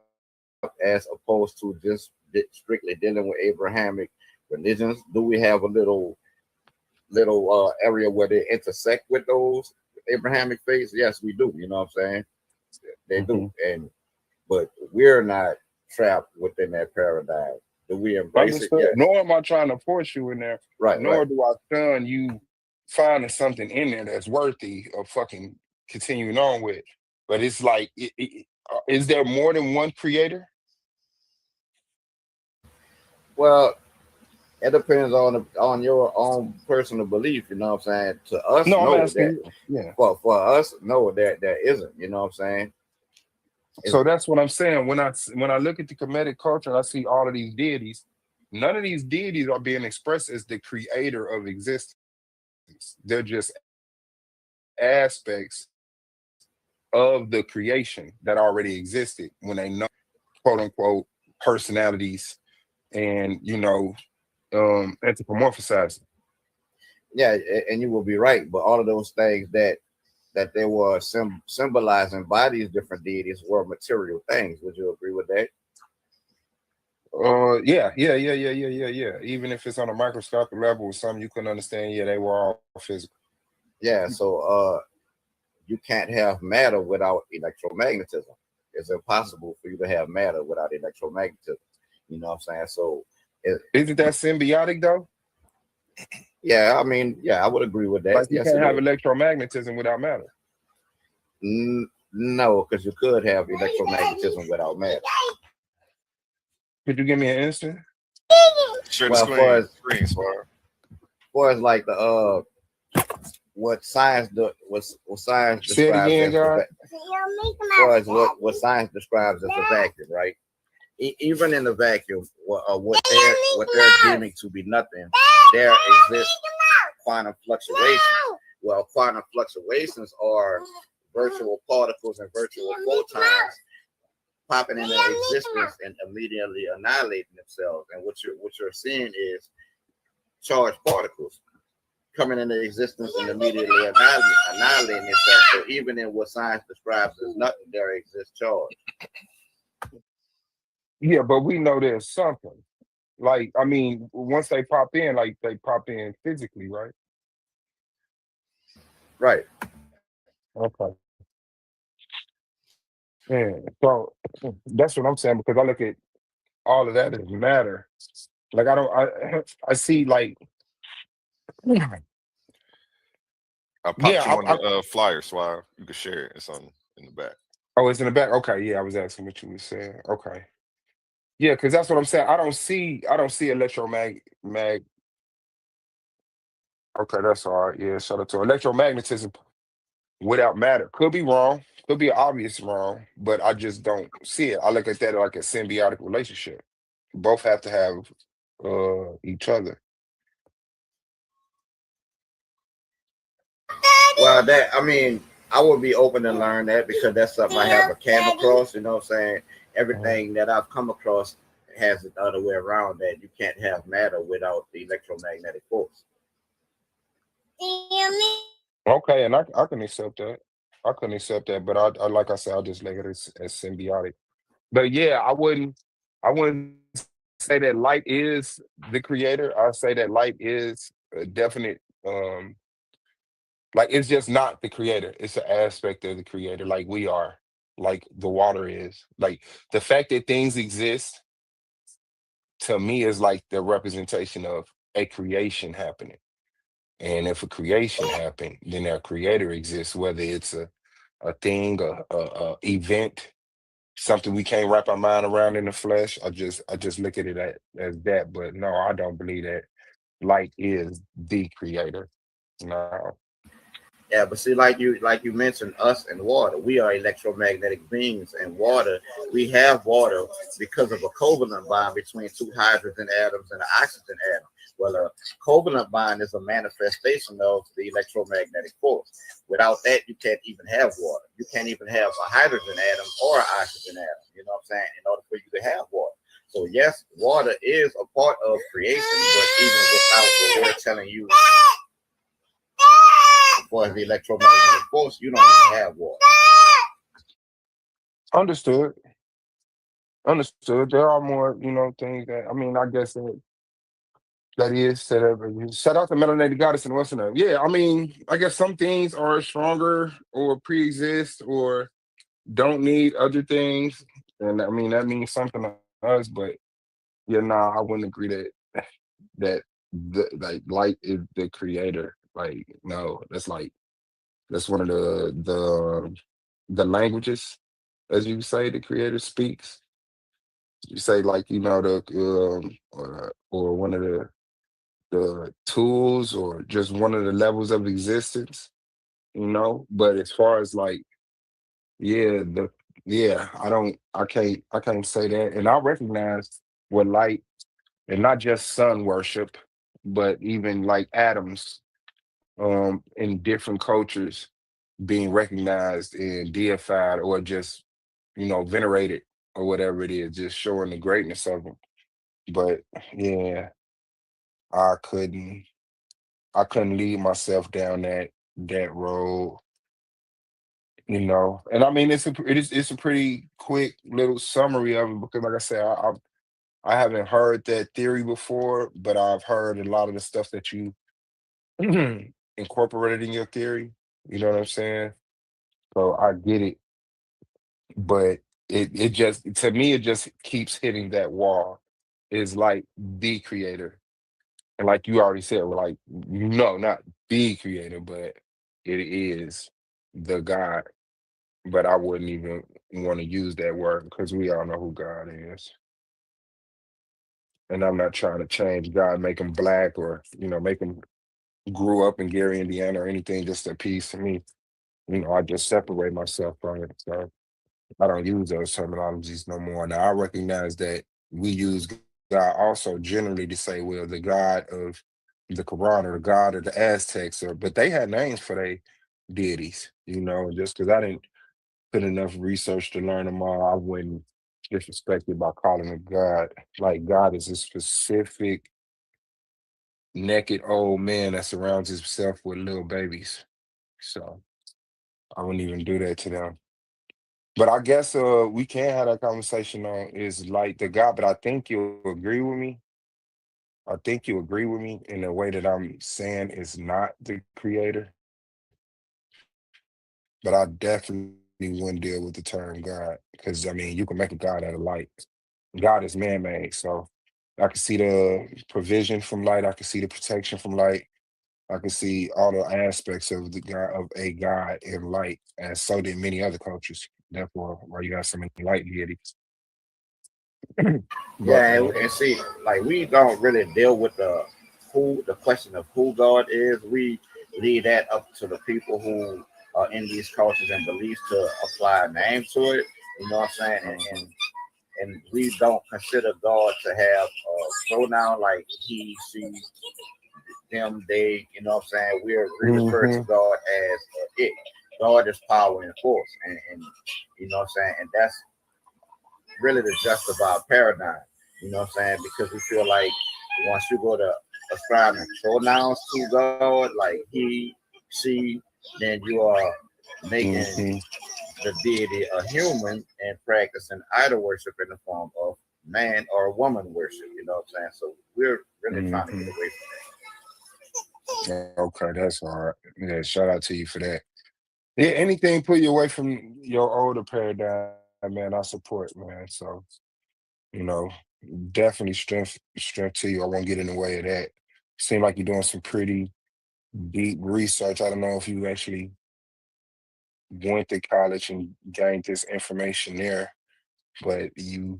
as opposed to just strictly dealing with Abrahamic religions. Do we have a little area where they intersect with those Abrahamic faiths? Yes, we do. You know what I'm saying? They do, but we're not trapped within that paradigm. Do we embrace it? Yes. Nor am I trying to force you in there. Right. Nor do I shun you finding something in there that's worthy of fucking continuing on with. But it's like, is there more than one creator? Well, it depends on your own personal belief. You know what I'm saying? To us, no. I'm asking, For us, no, there isn't. You know what I'm saying? So that's what I'm saying. When I look at the Kemetic culture and I see all of these deities, none of these deities are being expressed as the creator of existence. They're just aspects of the creation that already existed when they know, quote unquote, personalities and anthropomorphize. Yeah, and you will be right. But all of those things that they were symbolizing by these different deities were material things. Would you agree with that? Yeah. Even if it's on a microscopic level or something you couldn't understand, yeah, they were all physical. Yeah, so you can't have matter without electromagnetism. It's impossible for you to have matter without electromagnetism. You know what I'm saying? So isn't that symbiotic though? Yeah, I mean, yeah, I would agree with that. Like you Yes, can't it have is. electromagnetism without matter. No, because you could have electromagnetism without matter. Could you give me an instant? Share the Well, screen. Screen, Suave. far as like the what science what science Say it describes again, as God. far as what science describes as a vacuum, right? Even in the vacuum, what they're deeming to be nothing, there exists quantum fluctuations. Well, quantum fluctuations are virtual particles and virtual photons popping into existence and immediately annihilating themselves. And what you're seeing is charged particles coming into existence and immediately annihilating itself. So even in what science describes as nothing, there exists charge. Yeah, but we know there's something. Like, I mean, once they pop in, like they pop in physically, right? Right. Okay. Yeah. So that's what I'm saying because I look at all of that as matter. Like I see like I popped yeah, you on the flyer, Suave. You can share it. It's on in the back. oh, it's in the back. Okay, yeah, I was asking what you were saying. Okay. Yeah, because that's what I'm saying. I don't see electromag. Okay, that's all right. Yeah, shout out to electromagnetism without matter. Could be wrong. Could be obvious wrong, but I just don't see it. I look at that like a symbiotic relationship. Both have to have each other. Well, I mean, I would be open to learn that because that's something I haven't came across. You know what I'm saying? Everything that I've come across has it the other way around that you can't have matter without the electromagnetic force. Okay, and I can accept that. I can accept that, but I like I said, I just look at it as symbiotic. But yeah, I wouldn't say that light is the creator. I say that light is a definite like it's just not the creator. It's an aspect of the creator, like we are, like the water is. Like the fact that things exist to me is like the representation of a creation happening. And if a creation happened, then our creator exists, whether it's a thing, a event, something we can't wrap our mind around in the flesh. I just look at it as that. But no, I don't believe that light is the creator. No. Yeah, but see, like you mentioned, us and water, we are electromagnetic beings, and water, we have water because of a covalent bond between two hydrogen atoms and an oxygen atom. Well, a covalent bond is a manifestation of the electromagnetic force. Without that, you can't even have water. You can't even have a hydrogen atom or an oxygen atom. You know what I'm saying? In order for you to have water. So yes, water is a part of creation, but even without what we're telling you for the electromagnetic force, you don't even have water. Understood. Understood. There are more, things that I mean, I guess that is set up. Shout out to Melanated Goddess and Western. Yeah, I mean, I guess some things are stronger or pre-exist or don't need other things. And I mean that means something to us, but yeah, nah, I wouldn't agree that the like light is the creator. Like, no, that's one of the languages, as you say, the creator speaks. You say like, the or one of the tools or just one of the levels of existence. But as far as like, yeah, I can't say that. And I recognize what light and not just sun worship, but even like atoms in different cultures being recognized and deified or just, venerated or whatever it is, just showing the greatness of them. But yeah, I couldn't I couldn't lead myself down that road, And I mean it's a pretty quick little summary of it because like I said, I haven't heard that theory before, but I've heard a lot of the stuff that you incorporated in your theory. You know what I'm saying? So I get it, but it just to me it just keeps hitting that wall. Is like the creator. And like you already said, we're like, no, not the creator, but it is the God. But I wouldn't even want to use that word because we all know who God is. And I'm not trying to change God, make him black or, make him grew up in Gary, Indiana or anything, just a piece to me. I just separate myself from it. So I don't use those terminologies no more. Now I recognize that we use God also generally to say, well, the God of the Quran or the God of the Aztecs, but they had names for their deities, just because I didn't put enough research to learn them all, I wouldn't disrespect it by calling it God. Like God is a specific naked old man that surrounds himself with little babies. So I wouldn't even do that to them. But I guess we can have that conversation on is like the God, but I think you'll agree with me. I think you agree with me in the way that I'm saying is not the creator, but I definitely wouldn't deal with the term God because I mean you can make a God out of light. God is man-made, so I can see the provision from light. I can see the protection from light. I can see all the aspects of the God of a God in light, and so did many other cultures. Therefore, why you got so many light deities. But Yeah, and see, like we don't really deal with the question of who God is. We leave that up to the people who are in these cultures and beliefs to apply a name to it. You know what I'm saying? And we don't consider God to have a pronoun like he, she, them, they. You know what I'm saying? We refer to God as it. God is power and force, and you know what I'm saying? And that's really the just about paradigm. You know what I'm saying? Because we feel like once you go to ascribing pronouns to God, like he, she, then you are making the deity a human and practicing idol worship in the form of man or woman worship. You know what I'm saying? So we're really trying to get away Okay, that's all right. Yeah, shout out to you for that. Yeah, anything put you away from your older paradigm, man, I support, man. So, you know, definitely strength to you. I won't get in the way of that. Seem like you're doing some pretty deep research. I don't know if you actually went to college and gained this information there, but you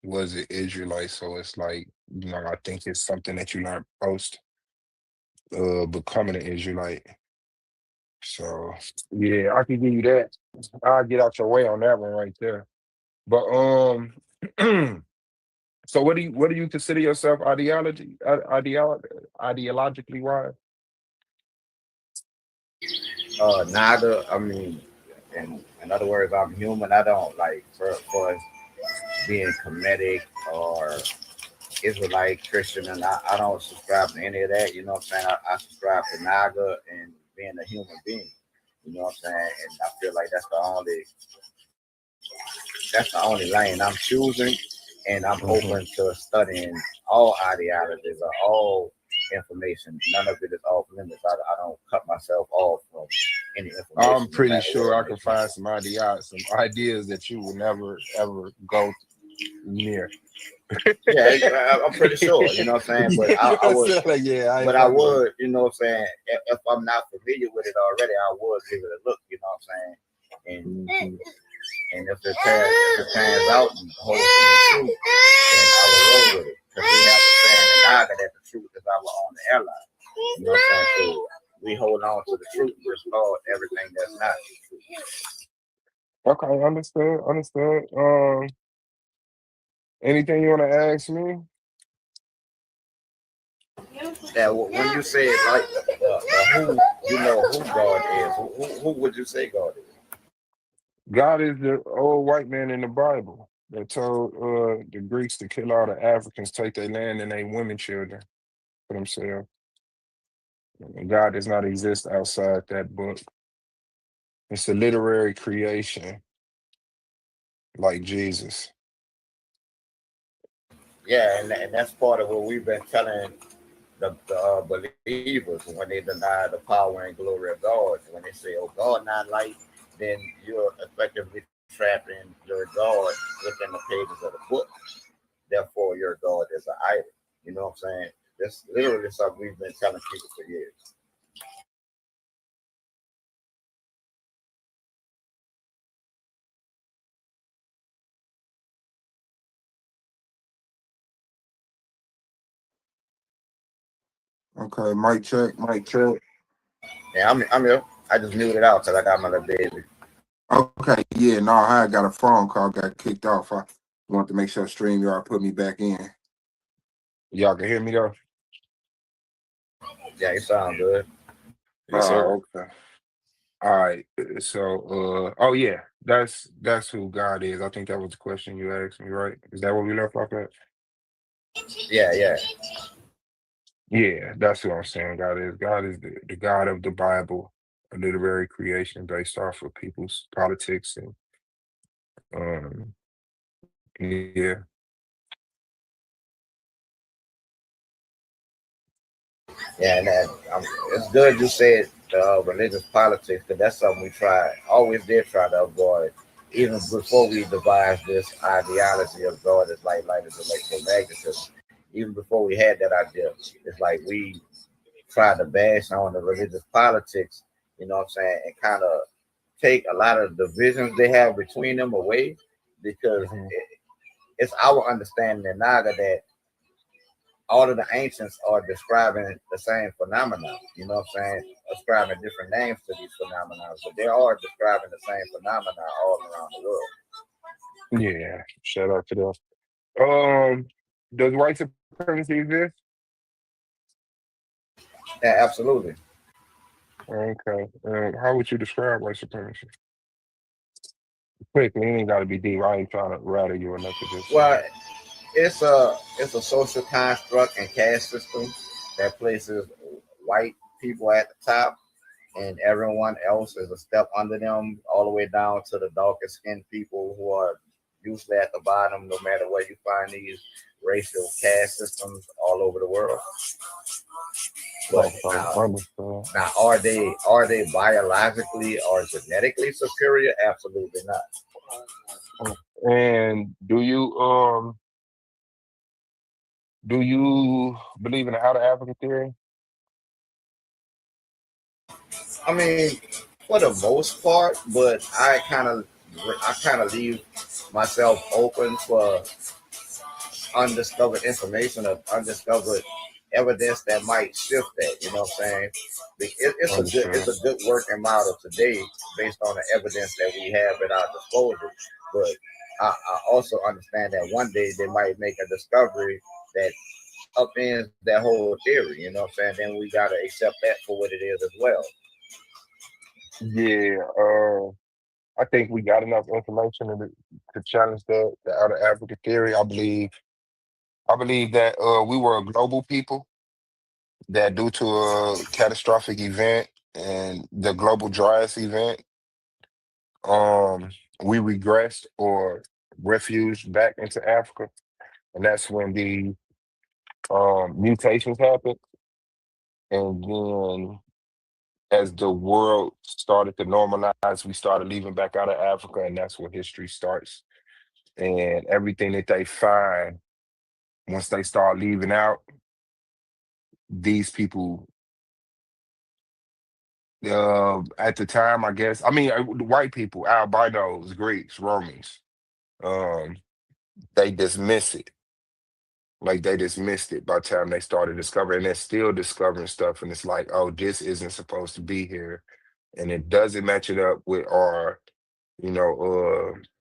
was an Israelite, so it's like, I think it's something that you learned post becoming an Israelite. So yeah, I can give you that. I'll get out your way on that one right there. But so what do you consider yourself ideologically wise? Neither. I mean, in other words, I'm human. I don't like for being Kemetic or Israelite, Christian, and I don't subscribe to any of that. You know what I'm saying? I subscribe to Naga and being a human being. You know what I'm saying? And I feel like that's the only lane I'm choosing, and I'm open to studying all ideologies or all information. None of it is off limits. I don't cut myself off from any information. I'm No pretty matter sure what I it can makes sense. find some ideas that you will never ever go near. Yeah, I'm pretty sure. You know what I'm saying? But You know I what I'm would, saying? Like, yeah, I ain't but I fucking with would. You know what I'm saying? If I'm not familiar with it already, I would give it a look. You know what I'm saying? And if it pans out and holds to be true, then I will roll with it. Because we have a saying in Naga that the truth is our own airline. You know what I'm saying? So we hold on to the truth and discard everything that's not true. Okay, understood. Anything you want to ask me? Now, when you say like who, you know who God is, who would you say God is? God is the old white man in the Bible that told the Greeks to kill all the Africans, take their land and their women, children for themselves. God does not exist outside that book. It's a literary creation, like Jesus. Yeah, and that's part of what we've been telling the believers when they deny the power and glory of God. When they say, "Oh, God not light," then you're effectively trapping your God within the pages of the book. Therefore, your God is an idol. You know what I'm saying? That's literally something we've been telling people for years. Okay, mic check, mic check. Yeah, I'm here. I just muted out till I got my little baby. Okay, yeah, no, I got a phone call, got kicked off. I want to make sure StreamYard put me back in. Y'all can hear me though? Yeah, you sound good. Yes, sir. Okay. All right. So oh yeah, that's who God is. I think that was the question you asked me, right? Is that what we left off at? Yeah, yeah. Yeah, that's who I'm saying. God is. God is the God of the Bible, a literary creation based off of people's politics and yeah. Yeah, and it's good you said religious politics because that's something we always did try to avoid, even before we devised this ideology of God as light is electromagnetism. Even before we had that idea, it's like we tried to bash on the religious politics, you know what I'm saying, and kind of take a lot of divisions they have between them away because it's our understanding in Naga that all of the ancients are describing the same phenomena. You know what I'm saying? Ascribing different names to these phenomena, but they are describing the same phenomena all around the world. Yeah. Shout out to them. Does white supremacy exist? Yeah, absolutely. Okay. How would you describe white supremacy? Quickly, it ain't gotta be deep. I ain't trying to rattle you or nothing. Just Well, it's a social construct and caste system that places white people at the top and everyone else is a step under them, all the way down to the darker skinned people who are usually at the bottom, no matter where you find these racial caste systems all over the world. But now are they biologically or genetically superior? Absolutely not. and do you believe in the outer Africa theory? I mean, for the most part, but I kind of leave myself open for undiscovered information or undiscovered evidence that might shift that. You know what I'm saying? It's a good working model today based on the evidence that we have at our disposal. But I also understand that one day they might make a discovery that upends that whole theory. You know what I'm saying? Then we gotta accept that for what it is as well. Yeah, I think we got enough information to challenge the outer Africa theory. I believe that we were a global people that, due to a catastrophic event and the global dryas event, we regressed or refuged back into Africa, and that's when the mutations happened, and then as the world started to normalize, we started leaving back out of Africa, and that's where history starts. And everything that they find once they start leaving out, these people at the time, I guess, I mean, the white people, albinos, Greeks, Romans, um, they dismiss it. Like they dismissed it by the time they started discovering, and they're still discovering stuff. And it's like, oh, this isn't supposed to be here. And it doesn't match it up with our,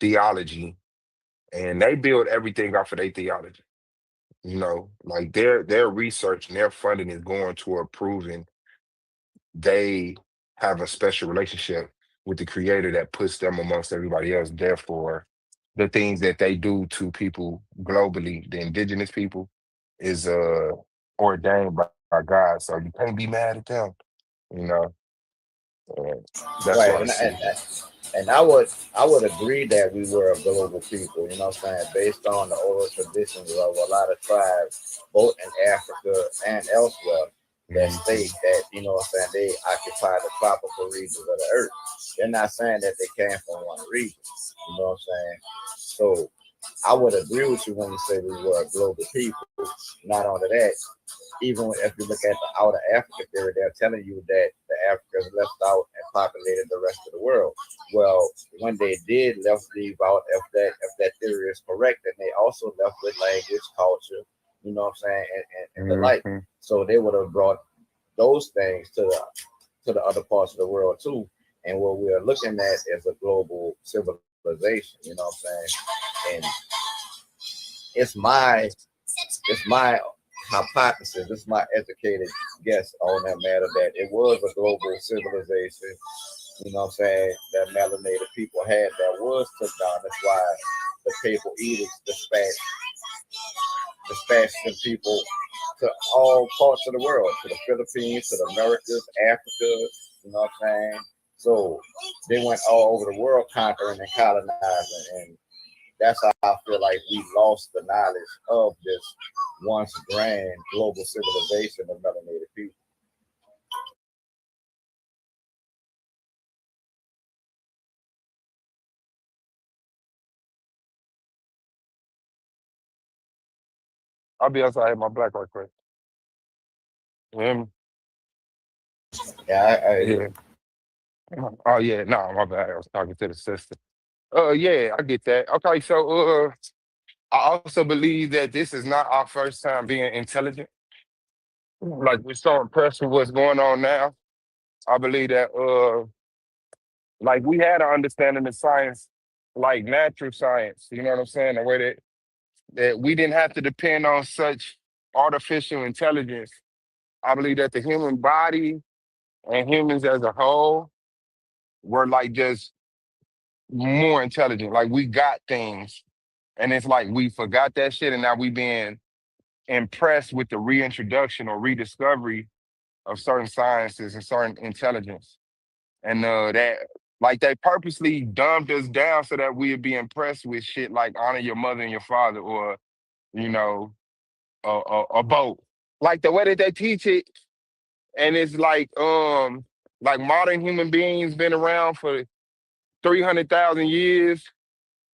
theology. And they build everything off of their theology. You know, like their research and their funding is going toward proving they have a special relationship with the creator that puts them amongst everybody else. Therefore, the things that they do to people globally, the indigenous people, is ordained by God. So you can't be mad at them, you know. And that's Right, what I see. and I would agree that we were a global people, you know what I'm saying, based on the oral traditions of a lot of tribes, both in Africa and elsewhere, that state that, you know what I'm saying, they occupy the tropical regions of the earth. They're not saying that they came from one region, you know what I'm saying? So I would agree with you when you say we were a global people. Not only that, even if you look at the outer Africa theory, they're telling you that the Africans left out and populated the rest of the world. Well, when they did leave out, if that theory is correct, then they also left with language, culture, you know what I'm saying, and the like. Mhm. So they would have brought those things to the other parts of the world too. And what we're looking at is a global civilization, you know what I'm saying? And it's my hypothesis, it's my educated guess on that matter that it was a global civilization, you know what I'm saying, that melanated people had that was took down. That's why the papal edicts dispatched the people to all parts of the world, to the Philippines, to the Americas, Africa, you know what I'm saying? So they went all over the world conquering and colonizing, and that's how I feel like we lost the knowledge of this once grand global civilization of melanated people. I'll be outside my black right quick. Yeah, I agree. Yeah. Oh yeah, no, my bad. I was talking to the sister. Yeah, I get that. Okay, so I also believe that this is not our first time being intelligent. Like we're so impressed with what's going on now. I believe that like we had an understanding of science, like natural science, you know what I'm saying? The way that we didn't have to depend on such artificial intelligence. I believe that the human body and humans as a whole were like just more intelligent. Like we got things. And it's like we forgot that shit and now we being impressed with the reintroduction or rediscovery of certain sciences and certain intelligence. And that like they purposely dumbed us down so that we'd be impressed with shit like honor your mother and your father or, you know, a boat. Like the way that they teach it, and it's like modern human beings been around for 300,000 years,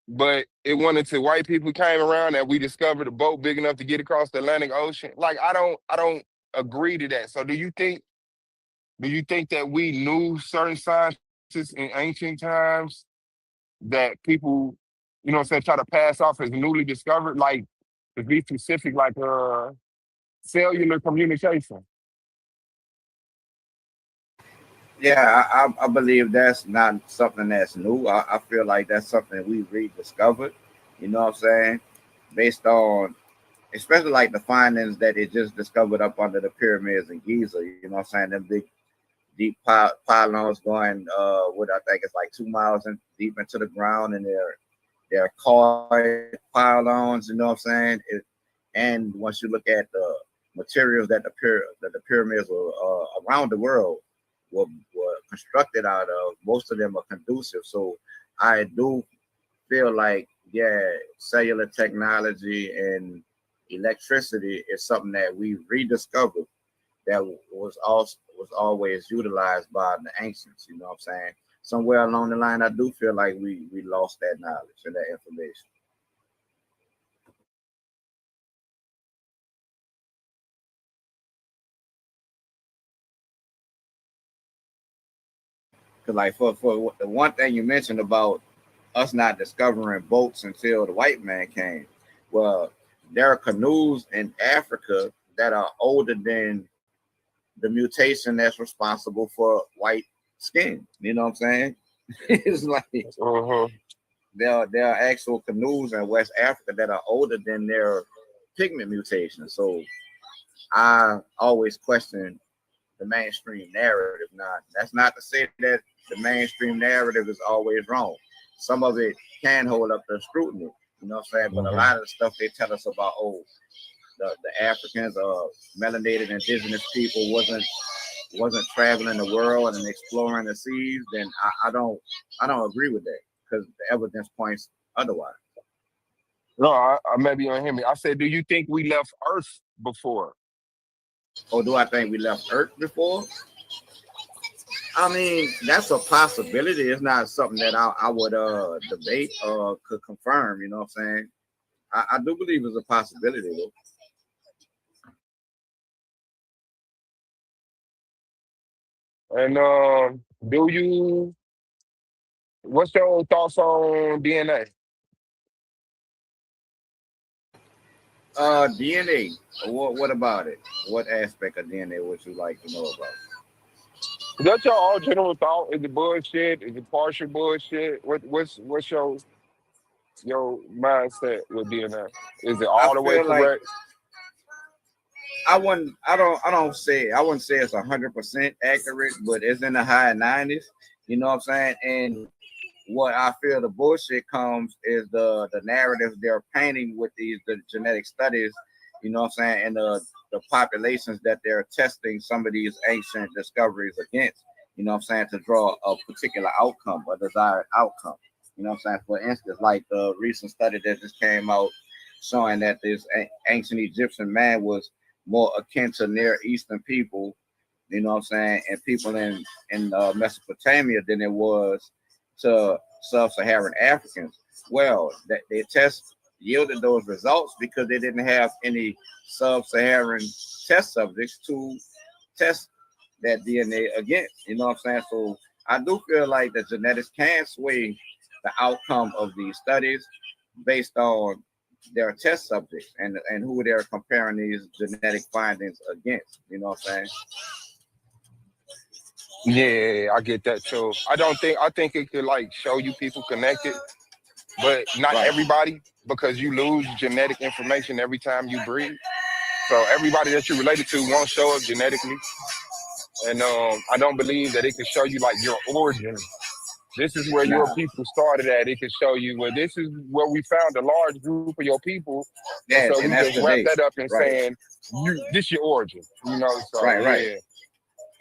but it wanted to white people came around and we discovered a boat big enough to get across the Atlantic Ocean. Like I don't agree to that. So do you think that we knew certain sciences in ancient times that people, you know what I'm saying, try to pass off as newly discovered, like to be specific, like cellular communication? Yeah, I believe that's not something that's new. I feel like that's something we rediscovered, you know what I'm saying, based on especially like the findings that it just discovered up under the pyramids in Giza, you know what I'm saying, them big deep pylons going what I think is like 2 miles in, deep into the ground, and they're colored pylons, you know what I'm saying? And once you look at the materials that the pyramids were around the world were constructed out of, most of them are conducive. So I do feel like, yeah, cellular technology and electricity is something that we rediscovered that was always utilized by the ancients. You know what I'm saying? Somewhere along the line, I do feel like we lost that knowledge and that information. Cause like for the one thing you mentioned about us not discovering boats until the white man came, well, there are canoes in Africa that are older than the mutation that's responsible for white skin. You know what I'm saying? It's like Uh-huh. there are actual canoes in West Africa that are older than their pigment mutation. So I always question the mainstream narrative. Now, that's not to say that the mainstream narrative is always wrong. Some of it can hold up to scrutiny, you know what I'm saying? But a lot of the stuff they tell us about, the Africans or melanated indigenous people wasn't traveling the world and exploring the seas, then I don't agree with that because the evidence points otherwise. No, maybe you don't hear me. I said, do you think we left Earth before? Or do I think we left Earth before? I mean, that's a possibility. It's not something that I would debate or could confirm, you know what I'm saying? I do believe it's a possibility though. And what's your thoughts on DNA? DNA. What about it? What aspect of DNA would you like to know about? Is that your all general thought? Is it bullshit? Is it partial bullshit? What's your mindset with DNA? Is it I all the way feel like correct? I wouldn't say it's 100% accurate, but it's in the high 90s. You know what I'm saying? And what I feel the bullshit comes is the narratives they're painting with the genetic studies, you know what I'm saying, and the populations that they're testing some of these ancient discoveries against, you know what I'm saying, to draw a particular outcome, a desired outcome. You know what I'm saying? For instance, like the recent study that just came out showing that this ancient Egyptian man was more akin to Near Eastern people, you know what I'm saying, and people in Mesopotamia than it was to sub-Saharan Africans. Well, their test yielded those results because they didn't have any sub-Saharan test subjects to test that DNA against. You know what I'm saying? So I do feel like the genetics can sway the outcome of these studies based on their test subjects and who they're comparing these genetic findings against. You know what I'm saying? Yeah, I get that too. I think it could like show you people connected, but not everybody, because you lose genetic information every time you breed. So everybody that you're related to won't show up genetically. And I don't believe that it can show you like your origin. This is where your people started at. It can show you, well, this is where we found a large group of your people. Yeah, and so and we that's just the wrap date. that up in Right. saying, this your origin, you know? So, Right. yeah.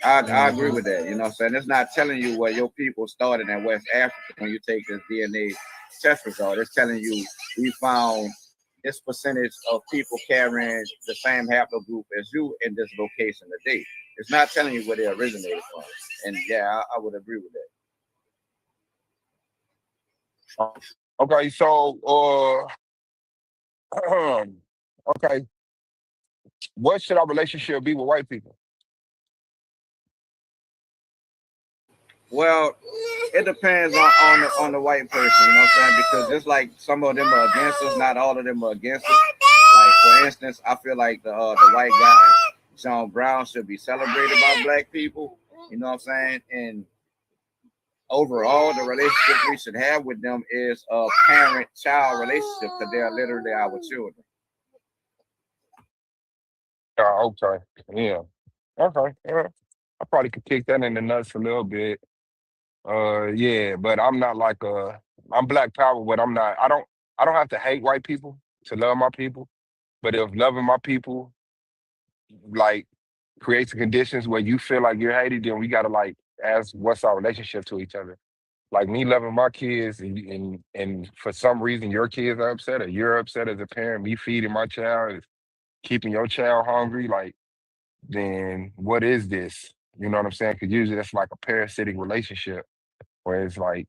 I agree with that. You know what I'm saying? It's not telling you where your people started in West Africa when you take this DNA test result. It's telling you we found this percentage of people carrying the same haplogroup as you in this location today. It's not telling you where they originated from. And yeah, I would agree with that. Okay, so, okay. What should our relationship be with white people? Well, it depends on the white person, you know what I'm saying? Because just like some of them are against us, not all of them are against us. Like for instance, I feel like the white guy John Brown should be celebrated by black people. You know what I'm saying? And overall, the relationship we should have with them is a parent-child relationship because they are literally our children. Okay, yeah. Okay, I probably could kick that in the nuts a little bit. Yeah, but I'm not like I'm black power, but I don't have to hate white people to love my people. But if loving my people like creates the conditions where you feel like you're hated, then we gotta like ask what's our relationship to each other. Like me loving my kids and for some reason your kids are upset or you're upset as a parent, me feeding my child is keeping your child hungry, like then what is this? You know what I'm saying? Because usually that's like a parasitic relationship where it's like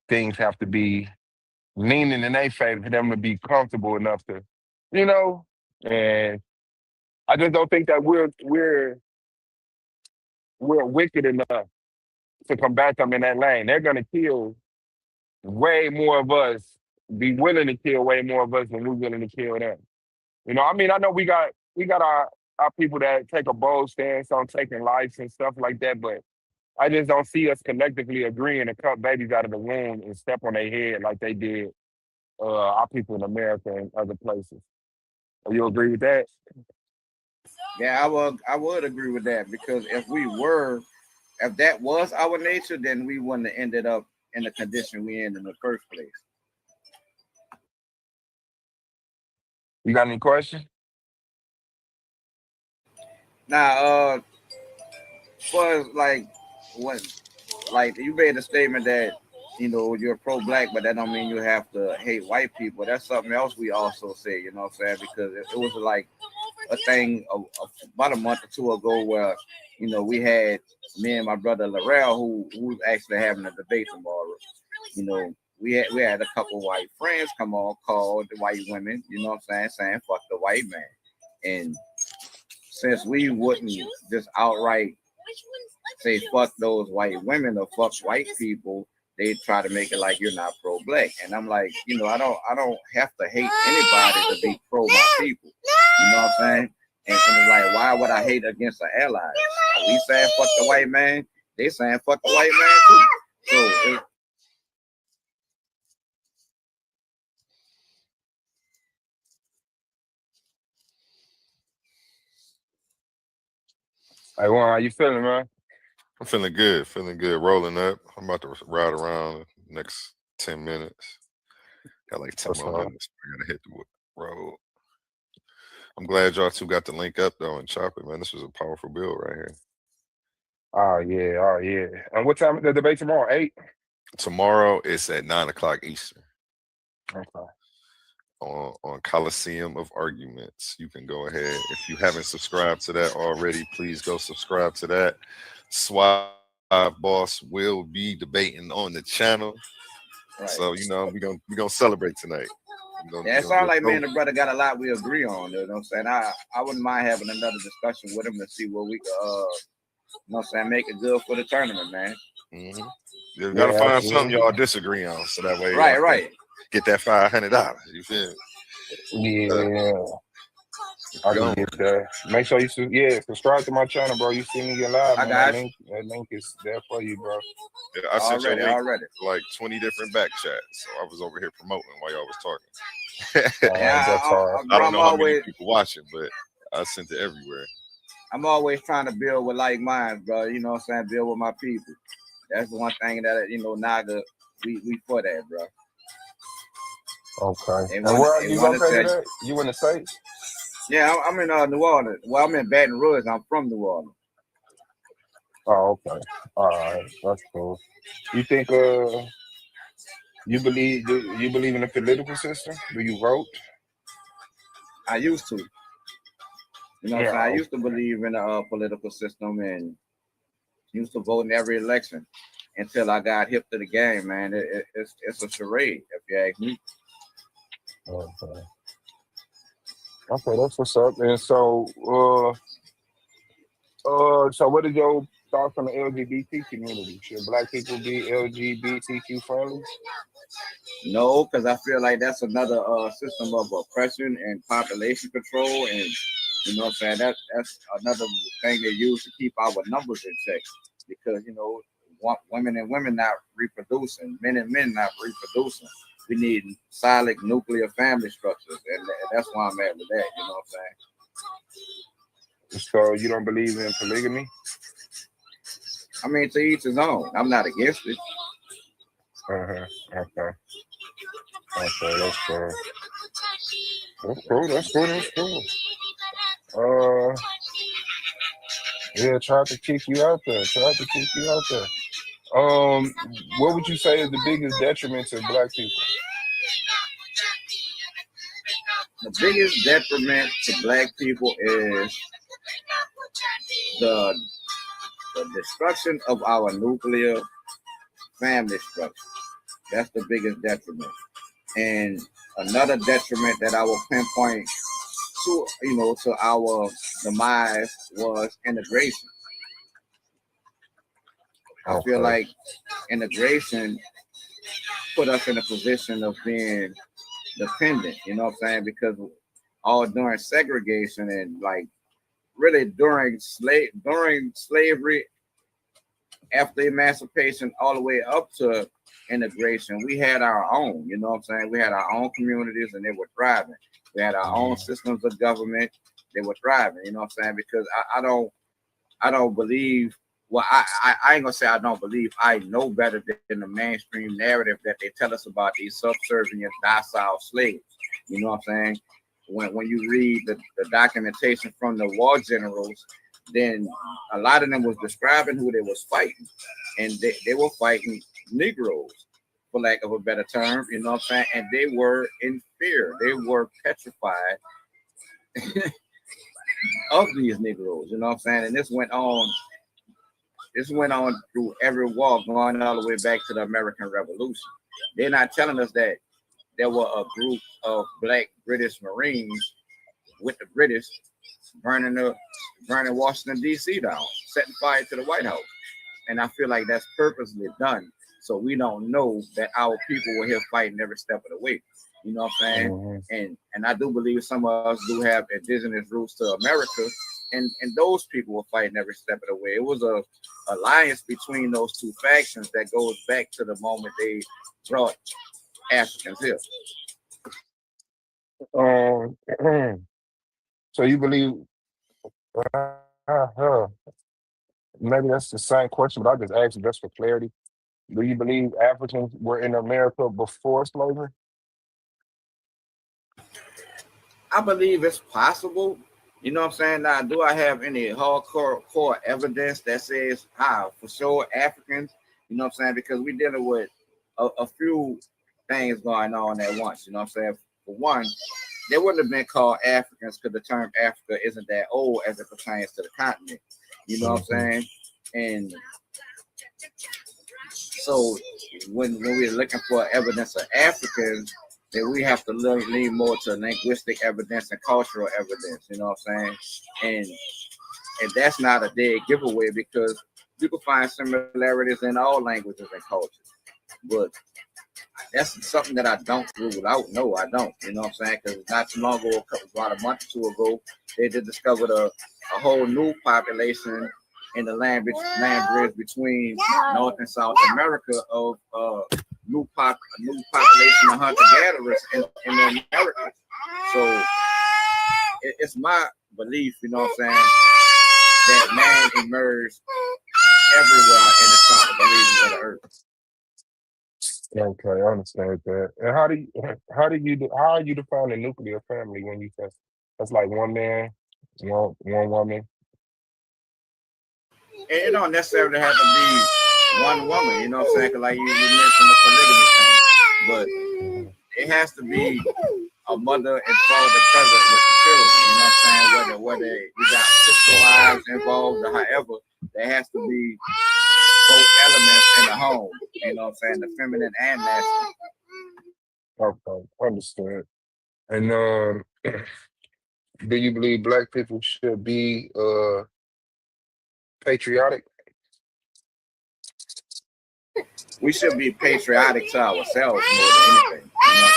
things have to be leaning in their favor for them to be comfortable enough to, you know. And I just don't think that we're wicked enough to combat them in that lane. They're gonna kill way more of us, be willing to kill way more of us than we're willing to kill them. You know, I mean, I know we got our people that take a bold stance on taking lives and stuff like that, but I just don't see us collectively agreeing to cut babies out of the womb and step on their head like they did our people in America and other places. You agree with that? Yeah, I would agree with that because if that was our nature, then we wouldn't have ended up in the condition we in the first place. You got any questions? Now, for like you made a statement that you're pro-black, but that don't mean you have to hate white people. That's something else we also say, you know what I'm saying? Because it was like a thing about a month or two ago where we had me and my brother Larrell who's actually having a debate tomorrow. We had a couple white friends come on, called the white women, you know what I'm saying fuck the white man. And since we wouldn't just outright say fuck those white women or fuck white people, they try to make it like you're not pro-black. And I'm like, I don't have to hate anybody to be pro my people. You know what I'm saying? And it's like, why would I hate against an ally? We saying fuck the white man, they saying fuck the white man too. So Hey, Juan, how you feeling, man? I'm feeling good, rolling up. I'm about to ride around the next 10 minutes. Got like 10 more minutes. I gotta hit the road. I'm glad y'all two got the link up though and chop it, man. This was a powerful build right here. Oh yeah. And what time is the debate tomorrow? 8? Tomorrow it's at 9:00 Eastern. Okay. On Coliseum of Arguments. You can go ahead. If you haven't subscribed to that already, please go subscribe to that. Suave B.O.S will be debating on the channel. Right. So we're gonna celebrate tonight. It sounds like me and the brother got a lot we agree on. You know what I'm saying? I wouldn't mind having another discussion with him to see what we could make it good for the tournament, man. Mm-hmm. You gotta find something y'all disagree on, so that way right. Get that $500. You feel me? Yeah. I can get that. Make sure you subscribe to my channel, bro. You see me get live, man. That link is there for you, bro. Yeah, I sent you a link like 20 different back chats. So I was over here promoting while y'all was talking. I don't know how many people watching, but I sent it everywhere. I'm always trying to build with like minds, bro. You know what I'm saying? Build with my people. That's the one thing that Naga we for that, bro. Okay. And where are you located at? You in the States? Yeah, I'm in New Orleans. Well, I'm in Baton Rouge. I'm from New Orleans. Oh, okay. All right, that's cool. You think do you believe in the political system? Do you vote? I used to. You know what I'm saying? I used to believe in the political system and used to vote in every election until I got hip to the game, man. It's a charade, if you ask me. Okay, that's what's up. And so, so what are your thoughts on the LGBT community? Should Black people be LGBTQ friendly? No, because I feel like that's another system of oppression and population control, and you know what I'm saying. That's another thing they use to keep our numbers in check. Because women and women not reproducing, men and men not reproducing. We need solid nuclear family structures, and that's why I'm at with that. You know what I'm saying? So you don't believe in polygamy? I mean, to each his own. I'm not against it. Okay, that's cool. That's cool. Yeah, tried to kick you out there. What would you say is the biggest detriment to Black people? The biggest detriment to Black people is the destruction of our nuclear family structure. That's the biggest detriment. And another detriment that I will pinpoint to our demise was integration. I feel like integration put us in a position of being dependent, you know what I'm saying? Because all during segregation and like really during slavery, after emancipation, all the way up to integration. We had our own, you know what I'm saying? We had our own communities and they were thriving. We had our own systems of government, they were thriving, you know what I'm saying? Because I don't believe, well, I ain't gonna say I don't believe, I know better than the mainstream narrative that they tell us about these subservient, docile slaves. You know what I'm saying? When you read the documentation from the war generals, then a lot of them was describing who they was fighting. And they were fighting Negroes, for lack of a better term, you know what I'm saying? And they were in fear. They were petrified of these Negroes, you know what I'm saying? And this went on through every war, going all the way back to the American Revolution. They're not telling us that there were a group of black British Marines with the British burning Washington, D.C. down, setting fire to the White House. And I feel like that's purposely done. So we don't know that our people were here fighting every step of the way. You know what I'm saying? And I do believe some of us do have indigenous roots to America. And those people were fighting every step of the way. It was a alliance between those two factions that goes back to the moment they brought Africans here. So you believe? Maybe that's the same question, but I just asked you just for clarity. Do you believe Africans were in America before slavery? I believe it's possible. You know what I'm saying? Now, do I have any hardcore evidence that says for sure Africans? You know what I'm saying? Because we're dealing with a few things going on at once. You know what I'm saying? For one, they wouldn't have been called Africans because the term Africa isn't that old as it pertains to the continent. You know what I'm saying? And so when we're looking for evidence of Africans, then we have to lean more to linguistic evidence and cultural evidence. You know what I'm saying? And that's not a dead giveaway because you can find similarities in all languages and cultures. But that's something that I don't rule out. No, I don't. You know what I'm saying? Because not too long ago, about a month or two ago, they just discovered a whole new population in the land bridge between North and South America of new population of hunter-gatherers in the Americas. So it's my belief, you know what I'm saying, that man emerged everywhere in the tropical regions of the earth. Okay, I understand that. And how are you defining nuclear family when you say that's like one man, one woman? And it don't necessarily have to be one woman, you know what I'm saying? Because like you mentioned the polygamy thing, but it has to be a mother and father present with the children. You know what I'm saying? Whether you got sister wives involved or however, there has to be both elements in the home. You know what I'm saying? The feminine and masculine. Okay, understood. And do you believe Black people should be patriotic? We should be patriotic to ourselves more than anything. You know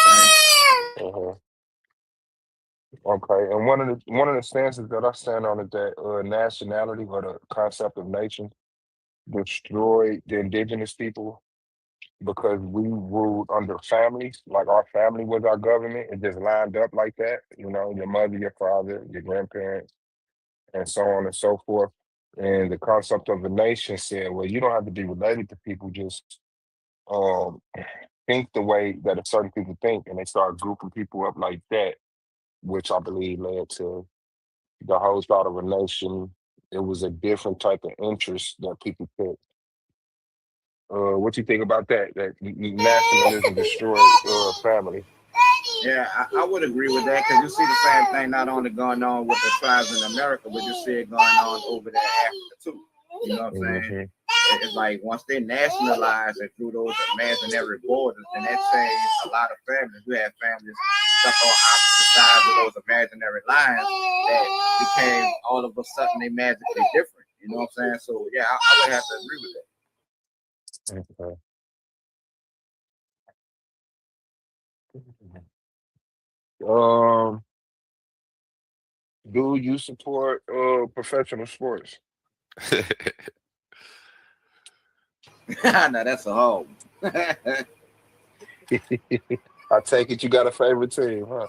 what I'm saying? Okay, and one of the stances that I stand on is that nationality or the concept of nation destroyed the indigenous people because we ruled under families. Like our family was our government. It just lined up like that. You know, your mother, your father, your grandparents, and so on and so forth. And the concept of a nation said, well, you don't have to be related to people, just think the way that a certain people think, and they start grouping people up like that, which I believe led to the whole thought of a nation. It was a different type of interest that people took. What you think about that? That nationalism destroyed family? Yeah, I would agree with that because you see the same thing not only going on with the tribes in America, but you see it going on over there in Africa too. You know what I'm saying? It's like once they nationalized it through those imaginary borders, then that changed a lot of families. You had families stuck on opposite sides of those imaginary lines that became all of a sudden they magically different. You know what I'm saying? So yeah, I would have to agree with that. Okay. Do you support professional sports? Now that's a hard one. I take it you got a favorite team, huh?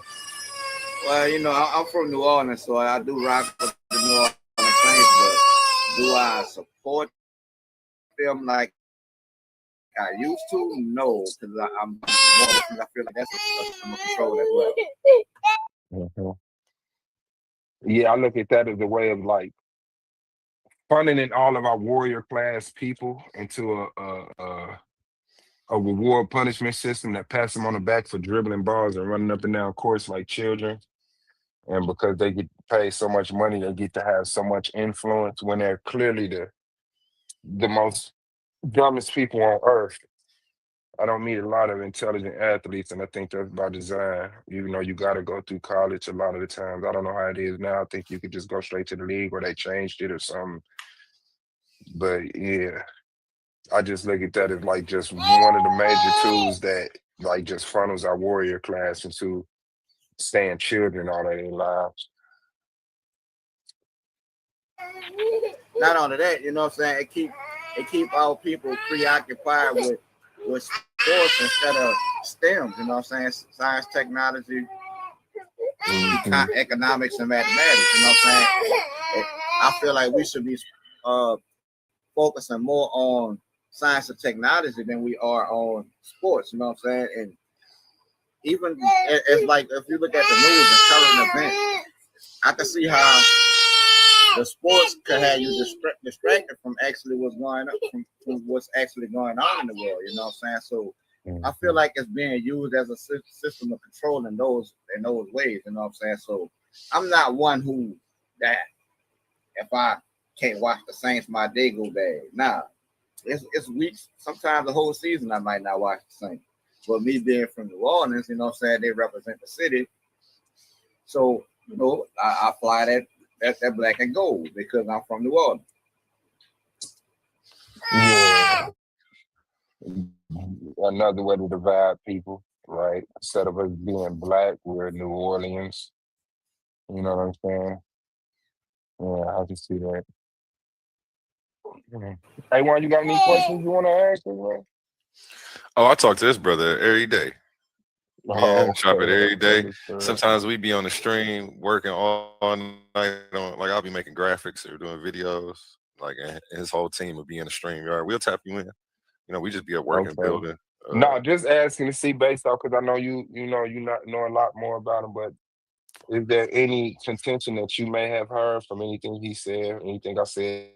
Well, you know, I'm from New Orleans, so I do rock with the New Orleans Saints, but do I support them like I used to? No, because I'm more, I feel like that's a control as well. Mhm. Yeah, I look at that as a way of like funneling all of our warrior class people into a reward punishment system that pats them on the back for dribbling balls and running up and down courts like children. And because they get paid so much money, they get to have so much influence when they're clearly the most dumbest people on earth. I don't meet a lot of intelligent athletes, and I think that's by design. Even though you got to go through college a lot of the times. I don't know how it is now. I think you could just go straight to the league or they changed it or something. But yeah, I just look at that as like just one of the major tools that like just funnels our warrior class into staying children all of their lives. Not only that, you know what I'm saying? It keep our people preoccupied with sports instead of STEM. You know what I'm saying? Science, technology, economics, and mathematics. You know what I'm saying? I feel like we should be focusing more on science and technology than we are on sports. You know what I'm saying? And even it's like if you look at the news and current events, I can see how the sports could have you distracted from actually what's going on, from what's actually going on in the world. You know what I'm saying? So I feel like it's being used as a system of control in those ways. You know what I'm saying? So I'm not one who that if I can't watch the Saints, my day go bad. Nah, it's weeks. Sometimes the whole season I might not watch the Saints. But me being from New Orleans, you know what I'm saying, they represent the city. So, you know, I fly that black and gold because I'm from New Orleans. Yeah. Another way to divide people, right? Instead of us being black, we're New Orleans. You know what I'm saying? Yeah, I can see that. Hey, Juan, you got any questions you want to ask us, man? Oh, I talk to this brother every day. Man, Oh, chop it every day. understood. Sometimes we be on the stream working all night on, like I'll be making graphics or doing videos. Like and his whole team will be in the stream yard. We'll tap you in. You know, we just be at work and Okay. building. No, just asking to see based off because I know you not know a lot more about him, but is there any contention that you may have heard from anything he said, anything I said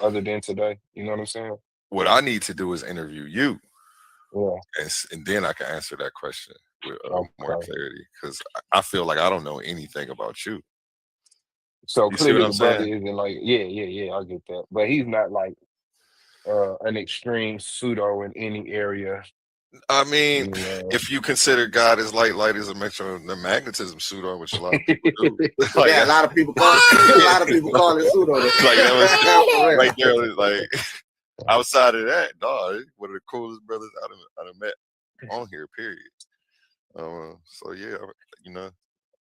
other than today? You know what I'm saying? What I need to do is interview you. Yeah. And then I can answer that question with more Okay. clarity because I feel like I don't know anything about you. So You see what clearly I'm the brother saying? isn't like, yeah, I get that. But he's not like an extreme pseudo in any area. I mean, You know. if you consider God as light is a magnetism pseudo, which a lot of people do. Like, yeah, a lot of people call it pseudo. Like that was right there. Like outside of that, dog, one of the coolest brothers I've met on here. Period. So yeah, you know,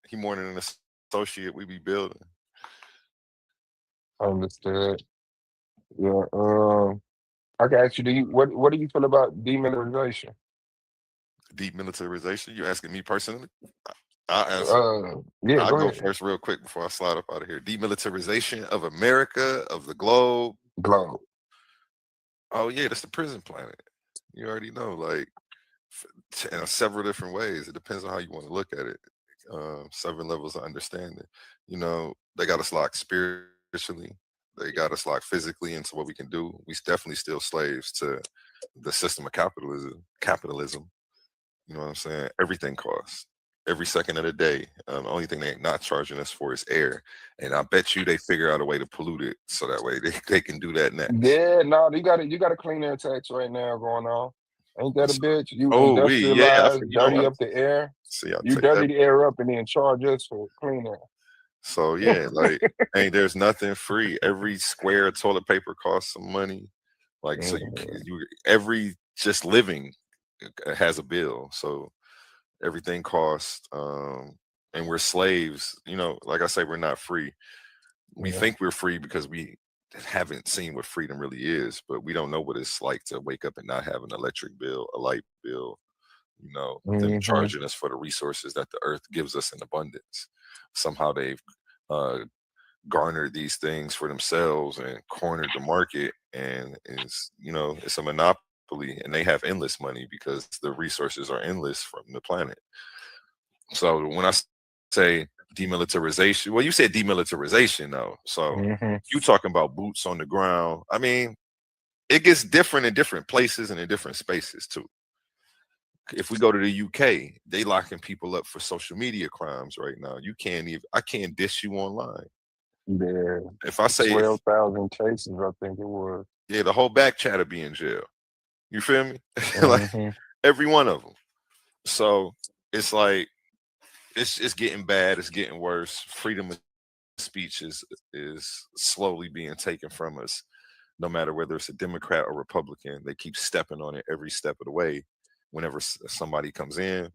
he more than an associate. We be building. Understood. Yeah. I can ask you, what do you feel about demilitarization? Demilitarization? You asking me personally? I'll answer. Yeah, I'll go go ahead. first real quick before I slide up out of here. Demilitarization of America, of the globe. Globe. Oh yeah, that's the prison planet. You already know, like in several different ways. It depends on how you want to look at it. Several levels of understanding. You know, they got us locked spiritually. They got us locked physically into what we can do. We definitely still slaves to the system of capitalism. You know what I'm saying? Everything costs. Every second of the day. The only thing they ain't not charging us for is air. And I bet you they figure out a way to pollute it so that way they can do that next. Yeah, no, you got a clean air tax right now going on. Ain't that a bitch? You I industrialize, dirty up the air. See, I'll You take dirty that. the air up and then charge us for clean air. So yeah, like there's nothing free. Every square of toilet paper costs some money. Like so you every just living has a bill. So everything costs and we're slaves. You know, like I say, we're not free. We think we're free because we haven't seen what freedom really is, but we don't know what it's like to wake up and not have an electric bill, a light bill, them charging us for the resources that the earth gives us in abundance. Somehow they've garnered these things for themselves and cornered the market, and it's a monopoly, and they have endless money because the resources are endless from the planet. So when I say demilitarization, well, you said demilitarization though, so you talking about boots on the ground. I mean, it gets different in different places and in different spaces too. If we go to the UK, they locking people up for social media crimes right now. I can't dish you online. Yeah. If I say 12,000 cases, I think it was. Yeah, the whole back chat will be in jail. You feel me? Like every one of them. So it's like it's getting bad. It's getting worse. Freedom of speech is slowly being taken from us. No matter whether it's a Democrat or Republican, they keep stepping on it every step of the way. Whenever somebody comes in,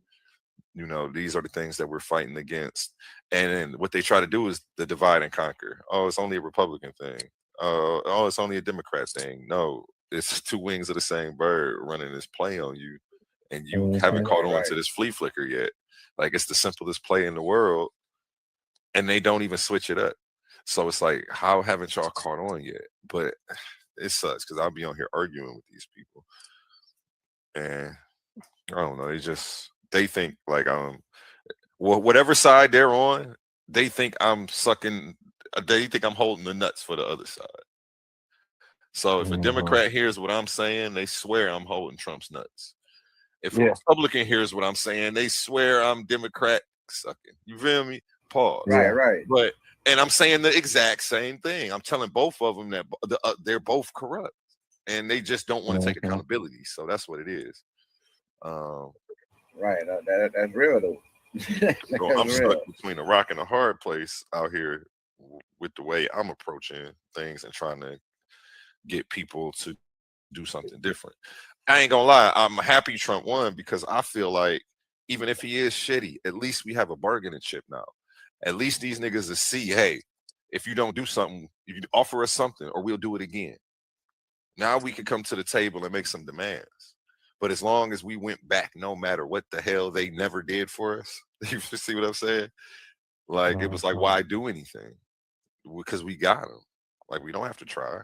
these are the things that we're fighting against. And then what they try to do is the divide and conquer. Oh, it's only a Republican thing. Oh, it's only a Democrat thing. No, it's two wings of the same bird running this play on you, and you haven't caught on to this flea flicker yet. Like, it's the simplest play in the world, and they don't even switch it up. So it's like, how haven't y'all caught on yet? But it sucks because I'll be on here arguing with these people, and I don't know. They think like whatever side they're on, they think I'm sucking. They think I'm holding the nuts for the other side. So if a Democrat hears what I'm saying, they swear I'm holding Trump's nuts. If a Republican hears what I'm saying, they swear I'm Democrat sucking. You feel me? Pause. Right. And I'm saying the exact same thing. I'm telling both of them that they're both corrupt, and they just don't want to take accountability. So that's what it is. Right. That's real though. So I'm stuck between a rock and a hard place out here with the way I'm approaching things and trying to get people to do something different. I ain't gonna lie, I'm happy Trump won because I feel like even if he is shitty, at least we have a bargaining chip now. At least these niggas will see, hey, if you don't do something, you can offer us something or we'll do it again. Now we can come to the table and make some demands. But as long as we went back, no matter what the hell they never did for us, you see what I'm saying? Like, it was like, why do anything? Because we got them. Like, we don't have to try.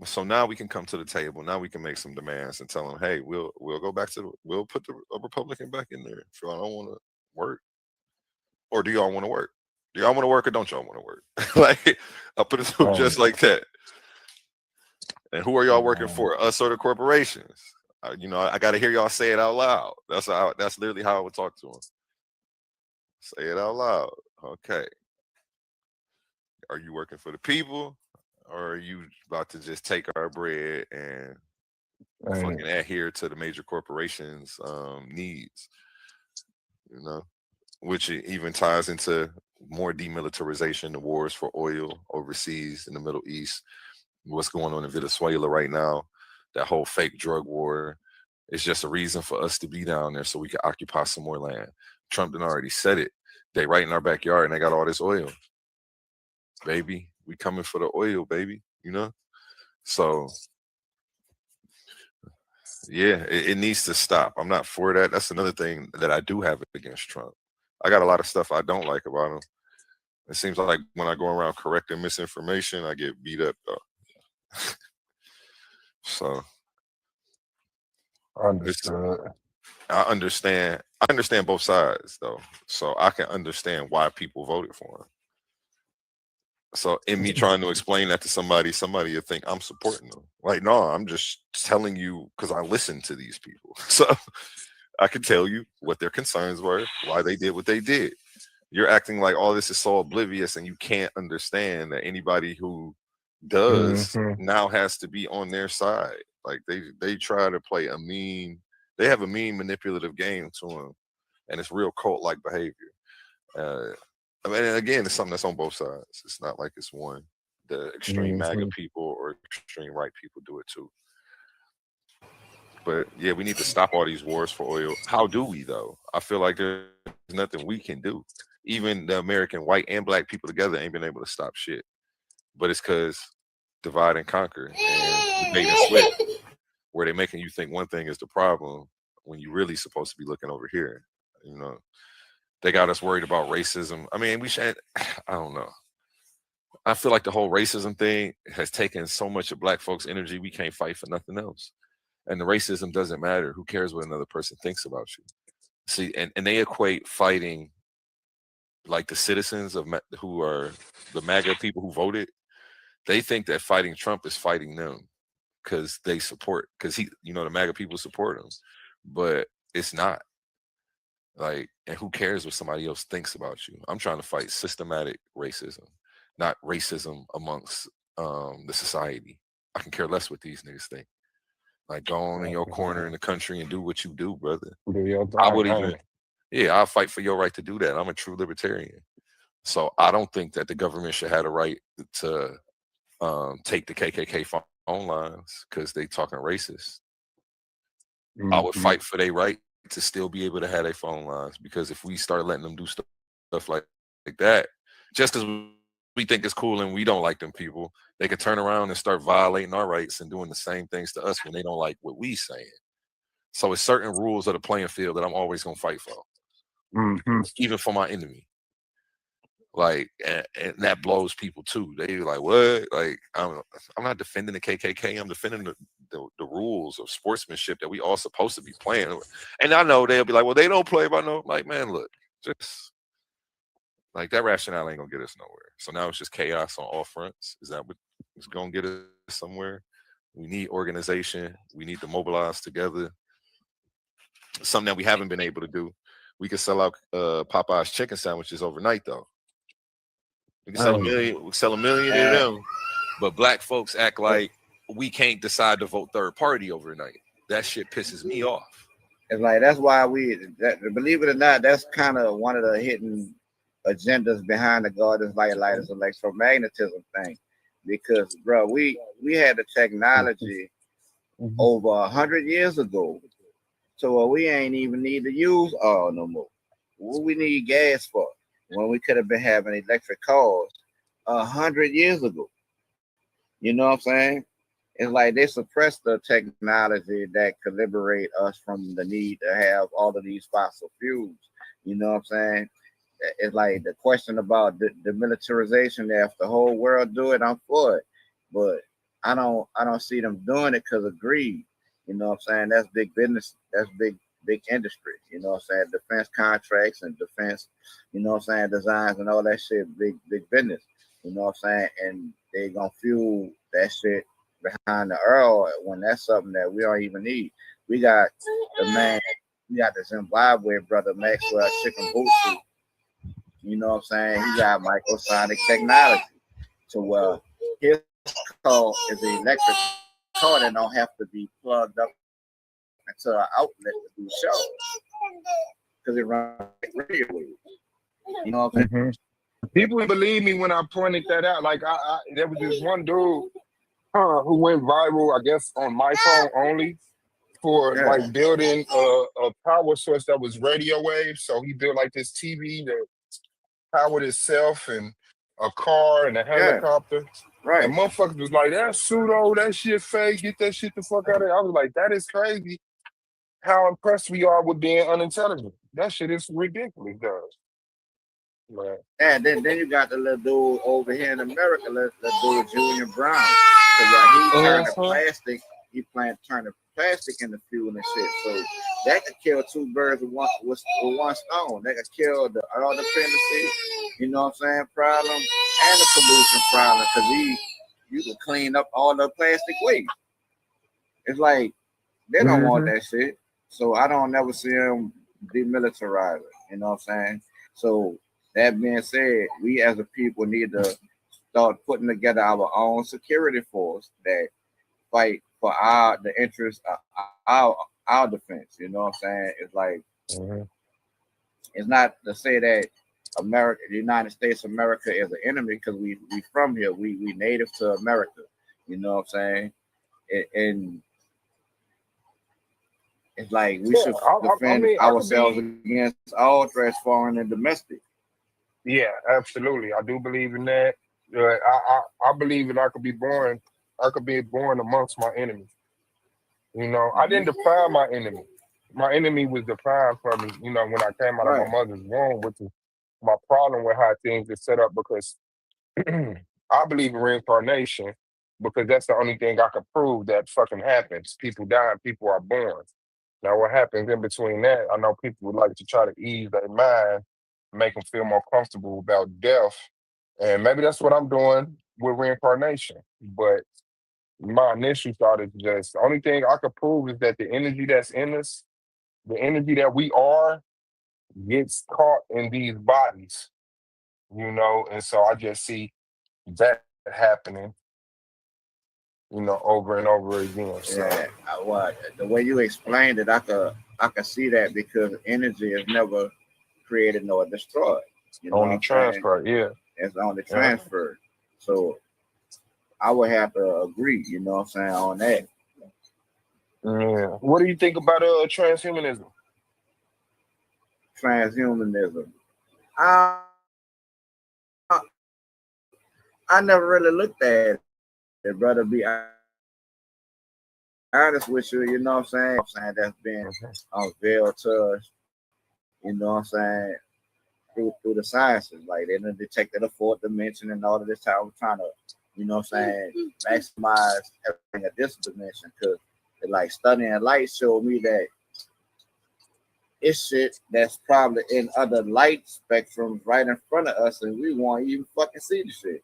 So now we can come to the table. Now we can make some demands and tell them, hey, we'll go back to we'll put the Republican back in there if y'all don't want to work. Or do y'all want to work? Do y'all want to work or don't y'all want to work? Like, I'll put it to them just like that. And who are y'all working for? Us or the corporations? I got to hear y'all say it out loud. That's literally how I would talk to them. Say it out loud. Okay. Are you working for the people, or are you about to just take our bread and fucking adhere to the major corporations' needs? Which even ties into more demilitarization, the wars for oil overseas in the Middle East. What's going on in Venezuela right now, that whole fake drug war, is just a reason for us to be down there so we can occupy some more land. Trump done already said it. They right in our backyard and they got all this oil. Baby, we coming for the oil, baby, So, yeah, it needs to stop. I'm not for that. That's another thing that I do have against Trump. I got a lot of stuff I don't like about him. It seems like when I go around correcting misinformation, I get beat up, though. So I understand both sides though, so I can understand why people voted for him. So in me trying to explain that to somebody will think I'm supporting them. Like, no, I'm just telling you because I listen to these people. So I can tell you what their concerns were, why they did what they did. You're acting like all this is so oblivious and you can't understand that anybody who does now has to be on their side. Like, they try to play they have a mean manipulative game to them, and it's real cult-like behavior. I mean, again, it's something that's on both sides. It's not like it's one. The extreme MAGA people or extreme right people do it too. But yeah, we need to stop all these wars for oil. How do we though? I feel like there's nothing we can do. Even the American white and black people together ain't been able to stop shit. but it's because divide and conquer and bait and switch, where they're making you think one thing is the problem when you're really supposed to be looking over here. You know, they got us worried about racism. I mean, we should. I don't know. I feel like the whole racism thing has taken so much of black folks' energy. We can't fight for nothing else. And the racism doesn't matter. Who cares what another person thinks about you? See, and they equate fighting like the citizens of who are the MAGA people who voted. They think that fighting Trump is fighting them because they support, because he, you know, the MAGA people support him, but it's not. Like, and who cares what somebody else thinks about you? I'm trying to fight systematic racism, not racism amongst the society. I can care less what these niggas think. Like, go on in your corner in the country and do what you do, brother. I would even, yeah, I'll fight for your right to do that. I'm a true libertarian. So I don't think that the government should have the right to take the KKK phone lines because they talking racist. I would fight for their right to still be able to have their phone lines, because if we start letting them do stuff like that, just because we think it's cool and we don't like them people, they could turn around and start violating our rights and doing the same things to us when they don't like what we saying. So it's certain rules of the playing field that I'm always gonna fight for, even for my enemy. Like, and that blows people too. They like, what? Like, I'm not defending the KKK. I'm defending the rules of sportsmanship that we all supposed to be playing. And I know they'll be like, well, they don't play by no. Like, man, look, just like that rationale ain't gonna get us nowhere. So now it's just chaos on all fronts. Is that what is gonna get us somewhere? We need organization. We need to mobilize together. Something that we haven't been able to do. We can sell out Popeye's chicken sandwiches overnight, though. We can sell a million of them, but black folks act like we can't decide to vote third party overnight. That shit pisses me off. It's like, that's why believe it or not, that's kind of one of the hidden agendas behind the God is lighters electromagnetism thing. Because, bro, we had the technology over 100 years ago, so we ain't even need to use oil no more. What we need gas for? When we could have been having electric cars 100 years ago. You know what I'm saying? It's like they suppressed the technology that could liberate us from the need to have all of these fossil fuels. You know what I'm saying? It's like the question about the militarization. If the whole world do it, I'm for it. But I don't see them doing it because of greed. You know what I'm saying? That's big business. That's big industry. You know what I'm saying? Defense contracts and defense, you know what I'm saying, designs and all that shit, big business. You know what I'm saying? And they gonna fuel that shit behind the oil when that's something that we don't even need. We got the Zimbabwe brother Maxwell Chicken Bootsy. You know what I'm saying? He got microsonic technology. So his car is an electric car that don't have to be plugged up into an outlet to do shows because it runs radio waves. You know what I'm saying? People believe me when I pointed that out. Like, there was this one dude who went viral, I guess, on my phone only for like building a power source that was radio waves. So he built like this TV that powered itself and a car and a helicopter. Right. And motherfuckers was like, that's pseudo, that shit fake, get that shit the fuck out of here. I was like, that is crazy. How impressed we are with being unintelligent. That shit is ridiculous, guys. Right. And then you got the little dude over here in America, the dude Julian Brown. So he turned the plastic, turn the plastic into fuel and shit. So that could kill two birds with one stone. That could kill the oil dependency, you know what I'm saying, problem, and the pollution problem, because you can clean up all the plastic waste. It's like they don't want that shit. So I don't never see them demilitarize it. You know what I'm saying? So that being said, we as a people need to start putting together our own security force that fight for the interest of our defense. You know what I'm saying? It's like it's not to say that America, the United States of America, is an enemy, because we from here. We native to America. You know what I'm saying? And it's like we should defend ourselves against all threats, foreign and domestic. Yeah, absolutely. I do believe in that. I believe that I could be born. I could be born amongst my enemies. You know, I didn't define my enemy. My enemy was defined for me. You know, when I came out of my Right. mother's womb, which is my problem with how things are set up because I believe in reincarnation because that's the only thing I could prove that fucking happens. People die and people are born. Now, what happens in between that, I know people would like to try to ease their mind, make them feel more comfortable about death. And maybe that's what I'm doing with reincarnation. But my initial thought is just the only thing I could prove is that the energy that's in us, the energy that we are, gets caught in these bodies, you know, and so I just see that happening, you know, over and over again. So Yeah, the way you explained it, I could see that because energy is never created nor destroyed. You know what only I'm saying? transfer, yeah. It's only Yeah. transferred. So I would have to agree, you know what I'm saying, on that. Yeah. What do you think about transhumanism? Transhumanism. I never really looked at it, brother. Be honest with you, you know what I'm saying? That's been unveiled to us, you know what I'm saying, through the sciences. Like they done detected a fourth dimension and all of this time we're trying to, you know what I'm saying, maximize everything at this dimension. Cause like studying light showed me that it's shit that's probably in other light spectrums right in front of us and we won't even fucking see the shit.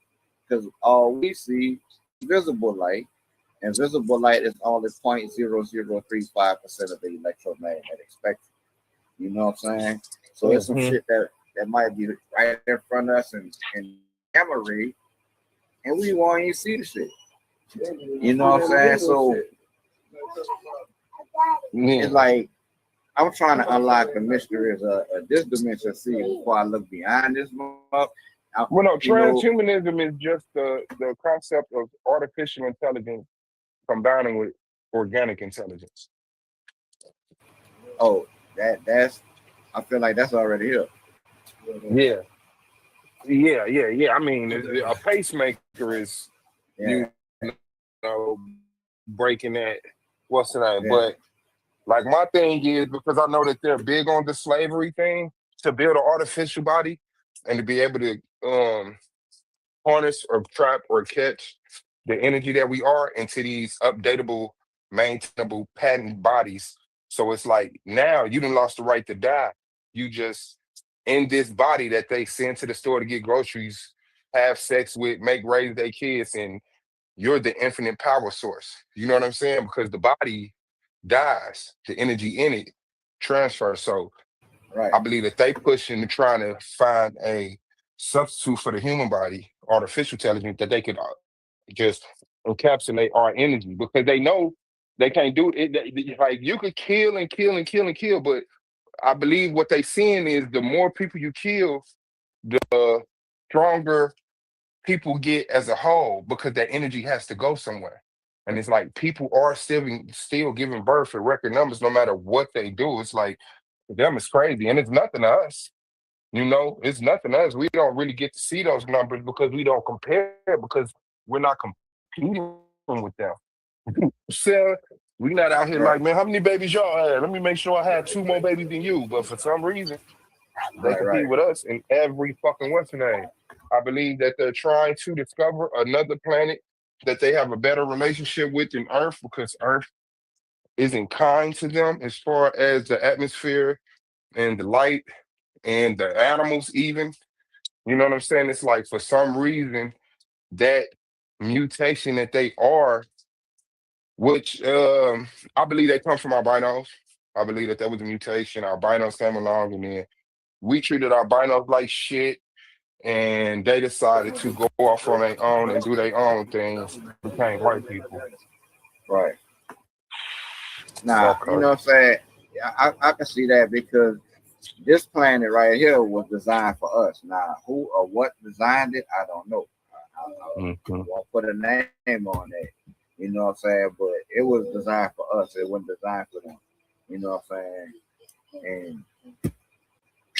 Cause all we see is visible light. And visible light is only 0.0035% of the electromagnetic spectrum. You know what I'm saying? So it's some shit that might be right in front of us and gamma ray, and we won't even see the shit. You know what I'm saying? So it's like I'm trying to unlock the mysteries of this dimension, see before I look beyond this month. Well, no, transhumanism is just the concept of artificial intelligence combining with organic intelligence. Oh, that's I feel like that's already here. Yeah. I mean, a pacemaker is you know breaking that. What's the name? Yeah. But like my thing is because I know that they're big on the slavery thing to build an artificial body and to be able to harness or trap or catch the energy that we are into these updatable, maintainable, patent bodies. So it's like now you done lost the right to die. You just in this body that they send to the store to get groceries, have sex with, raise their kids, and you're the infinite power source. You know what I'm saying? Because the body dies, the energy in it transfers. So right. I believe that they pushing to trying to find a substitute for the human body, artificial intelligence, that they could just encapsulate our energy because they know they can't do it. Like you could kill and kill and kill and kill, but I believe what they seeing is the more people you kill, the stronger people get as a whole because that energy has to go somewhere. And it's like people are still giving birth at record numbers no matter what they do. It's like for them it's crazy. And it's nothing to us. You know, it's nothing to us. We don't really get to see those numbers because we don't compare because we're not competing with them. So we not out here like, man, how many babies y'all had? Let me make sure I had 2 more babies than you. But for some reason, they compete with us in every fucking what's the name. I believe that they're trying to discover another planet that they have a better relationship with than Earth because Earth isn't kind to them as far as the atmosphere and the light and the animals even. You know what I'm saying? It's like for some reason that mutation that they are, which I believe they come from albinos. I believe that was a mutation. Albinos came along and then we treated albinos like shit and they decided to go off on their own and do their own things, became white people. Right. Nah, you know what I'm saying? I can see that because this planet right here was designed for us. Now, who or what designed it, I don't know. I won't put a name on it. You know what I'm saying? But it was designed for us. It wasn't designed for them. You know what I'm saying? And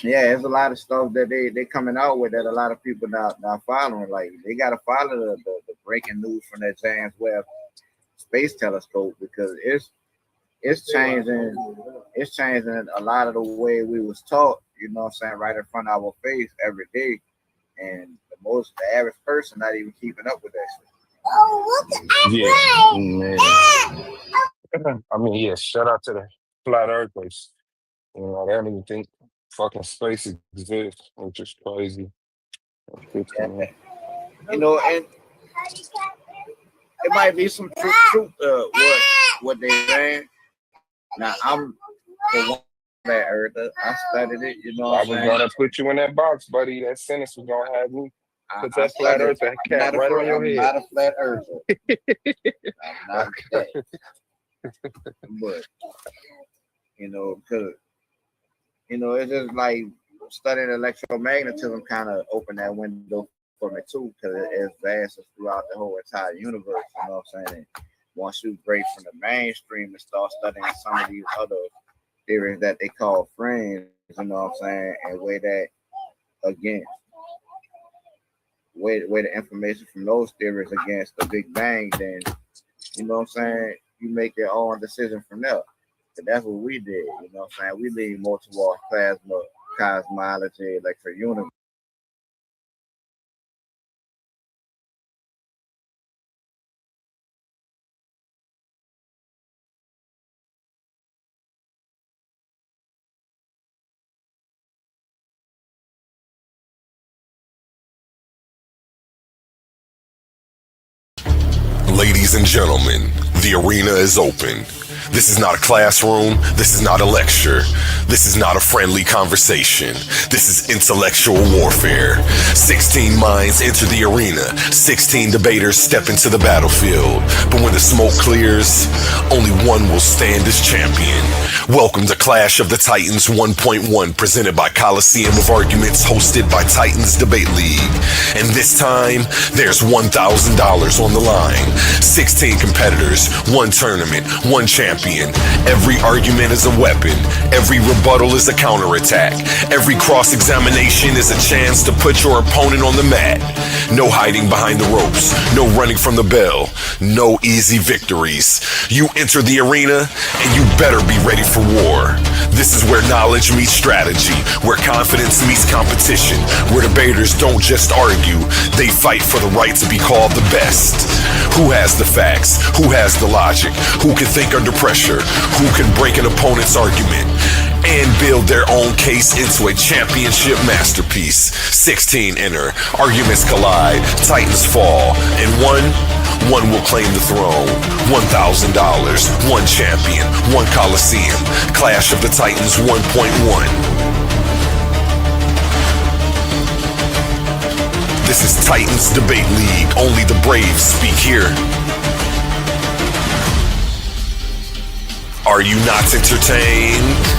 Yeah, there's a lot of stuff that they coming out with that a lot of people not following. Like they gotta follow the breaking news from that James Webb Space Telescope because it's changing a lot of the way we was taught, you know what I'm saying, right in front of our face every day. And the average person not even keeping up with that shit. Oh, look at Man. I mean, yeah, shout out to the flat earthers. You know, they don't even think fucking space exists, which is crazy. You know, and it might be some truth what they saying. Now I'm for one flat earther. I studied it, you know what I'm I was saying? gonna put you in that box, buddy. That sentence was gonna have me put that flat earther cap right on your head. I'm not a flat earther. I'm not that. But you know, because you know, it's just like studying electromagnetism kind of opened that window for me too, because it's vast throughout the whole entire universe. You know what I'm saying? And once you break from the mainstream and start studying some of these other theories that they call friends, you know what I'm saying, and weigh that against weigh the information from those theories against the Big Bang, then you know what I'm saying, you make your own decision from there. And that's what we did, you know what I'm saying? We lean more towards plasma, cosmology, electric universe. Ladies and gentlemen, the arena is open. This is not a classroom. This is not a lecture. This is not a friendly conversation. This is intellectual warfare. 16 minds enter the arena. 16 debaters step into the battlefield. But when the smoke clears, only one will stand as champion. Welcome to Clash of the Titans 1.1, presented by Coliseum of Arguments, hosted by Titans Debate League. And this time, there's $1,000 on the line. 16 competitors, one tournament, one champion. Every argument is a weapon. Every rebuttal is a counterattack. Every cross-examination is a chance to put your opponent on the mat. No hiding behind the ropes. No running from the bell. No easy victories. You enter the arena, and you better be ready for war. This is where knowledge meets strategy, where confidence meets competition, where debaters don't just argue, they fight for the right to be called the best. Who has the facts? Who has the logic? Who can think under pressure? Who can break an opponent's argument and build their own case into a championship masterpiece? 16 enter, arguments collide, titans fall, and one will claim the throne. $1,000, one champion, one Coliseum. Clash of the Titans 1.1. This is Titans Debate League. Only the brave speak here. Are you not entertained?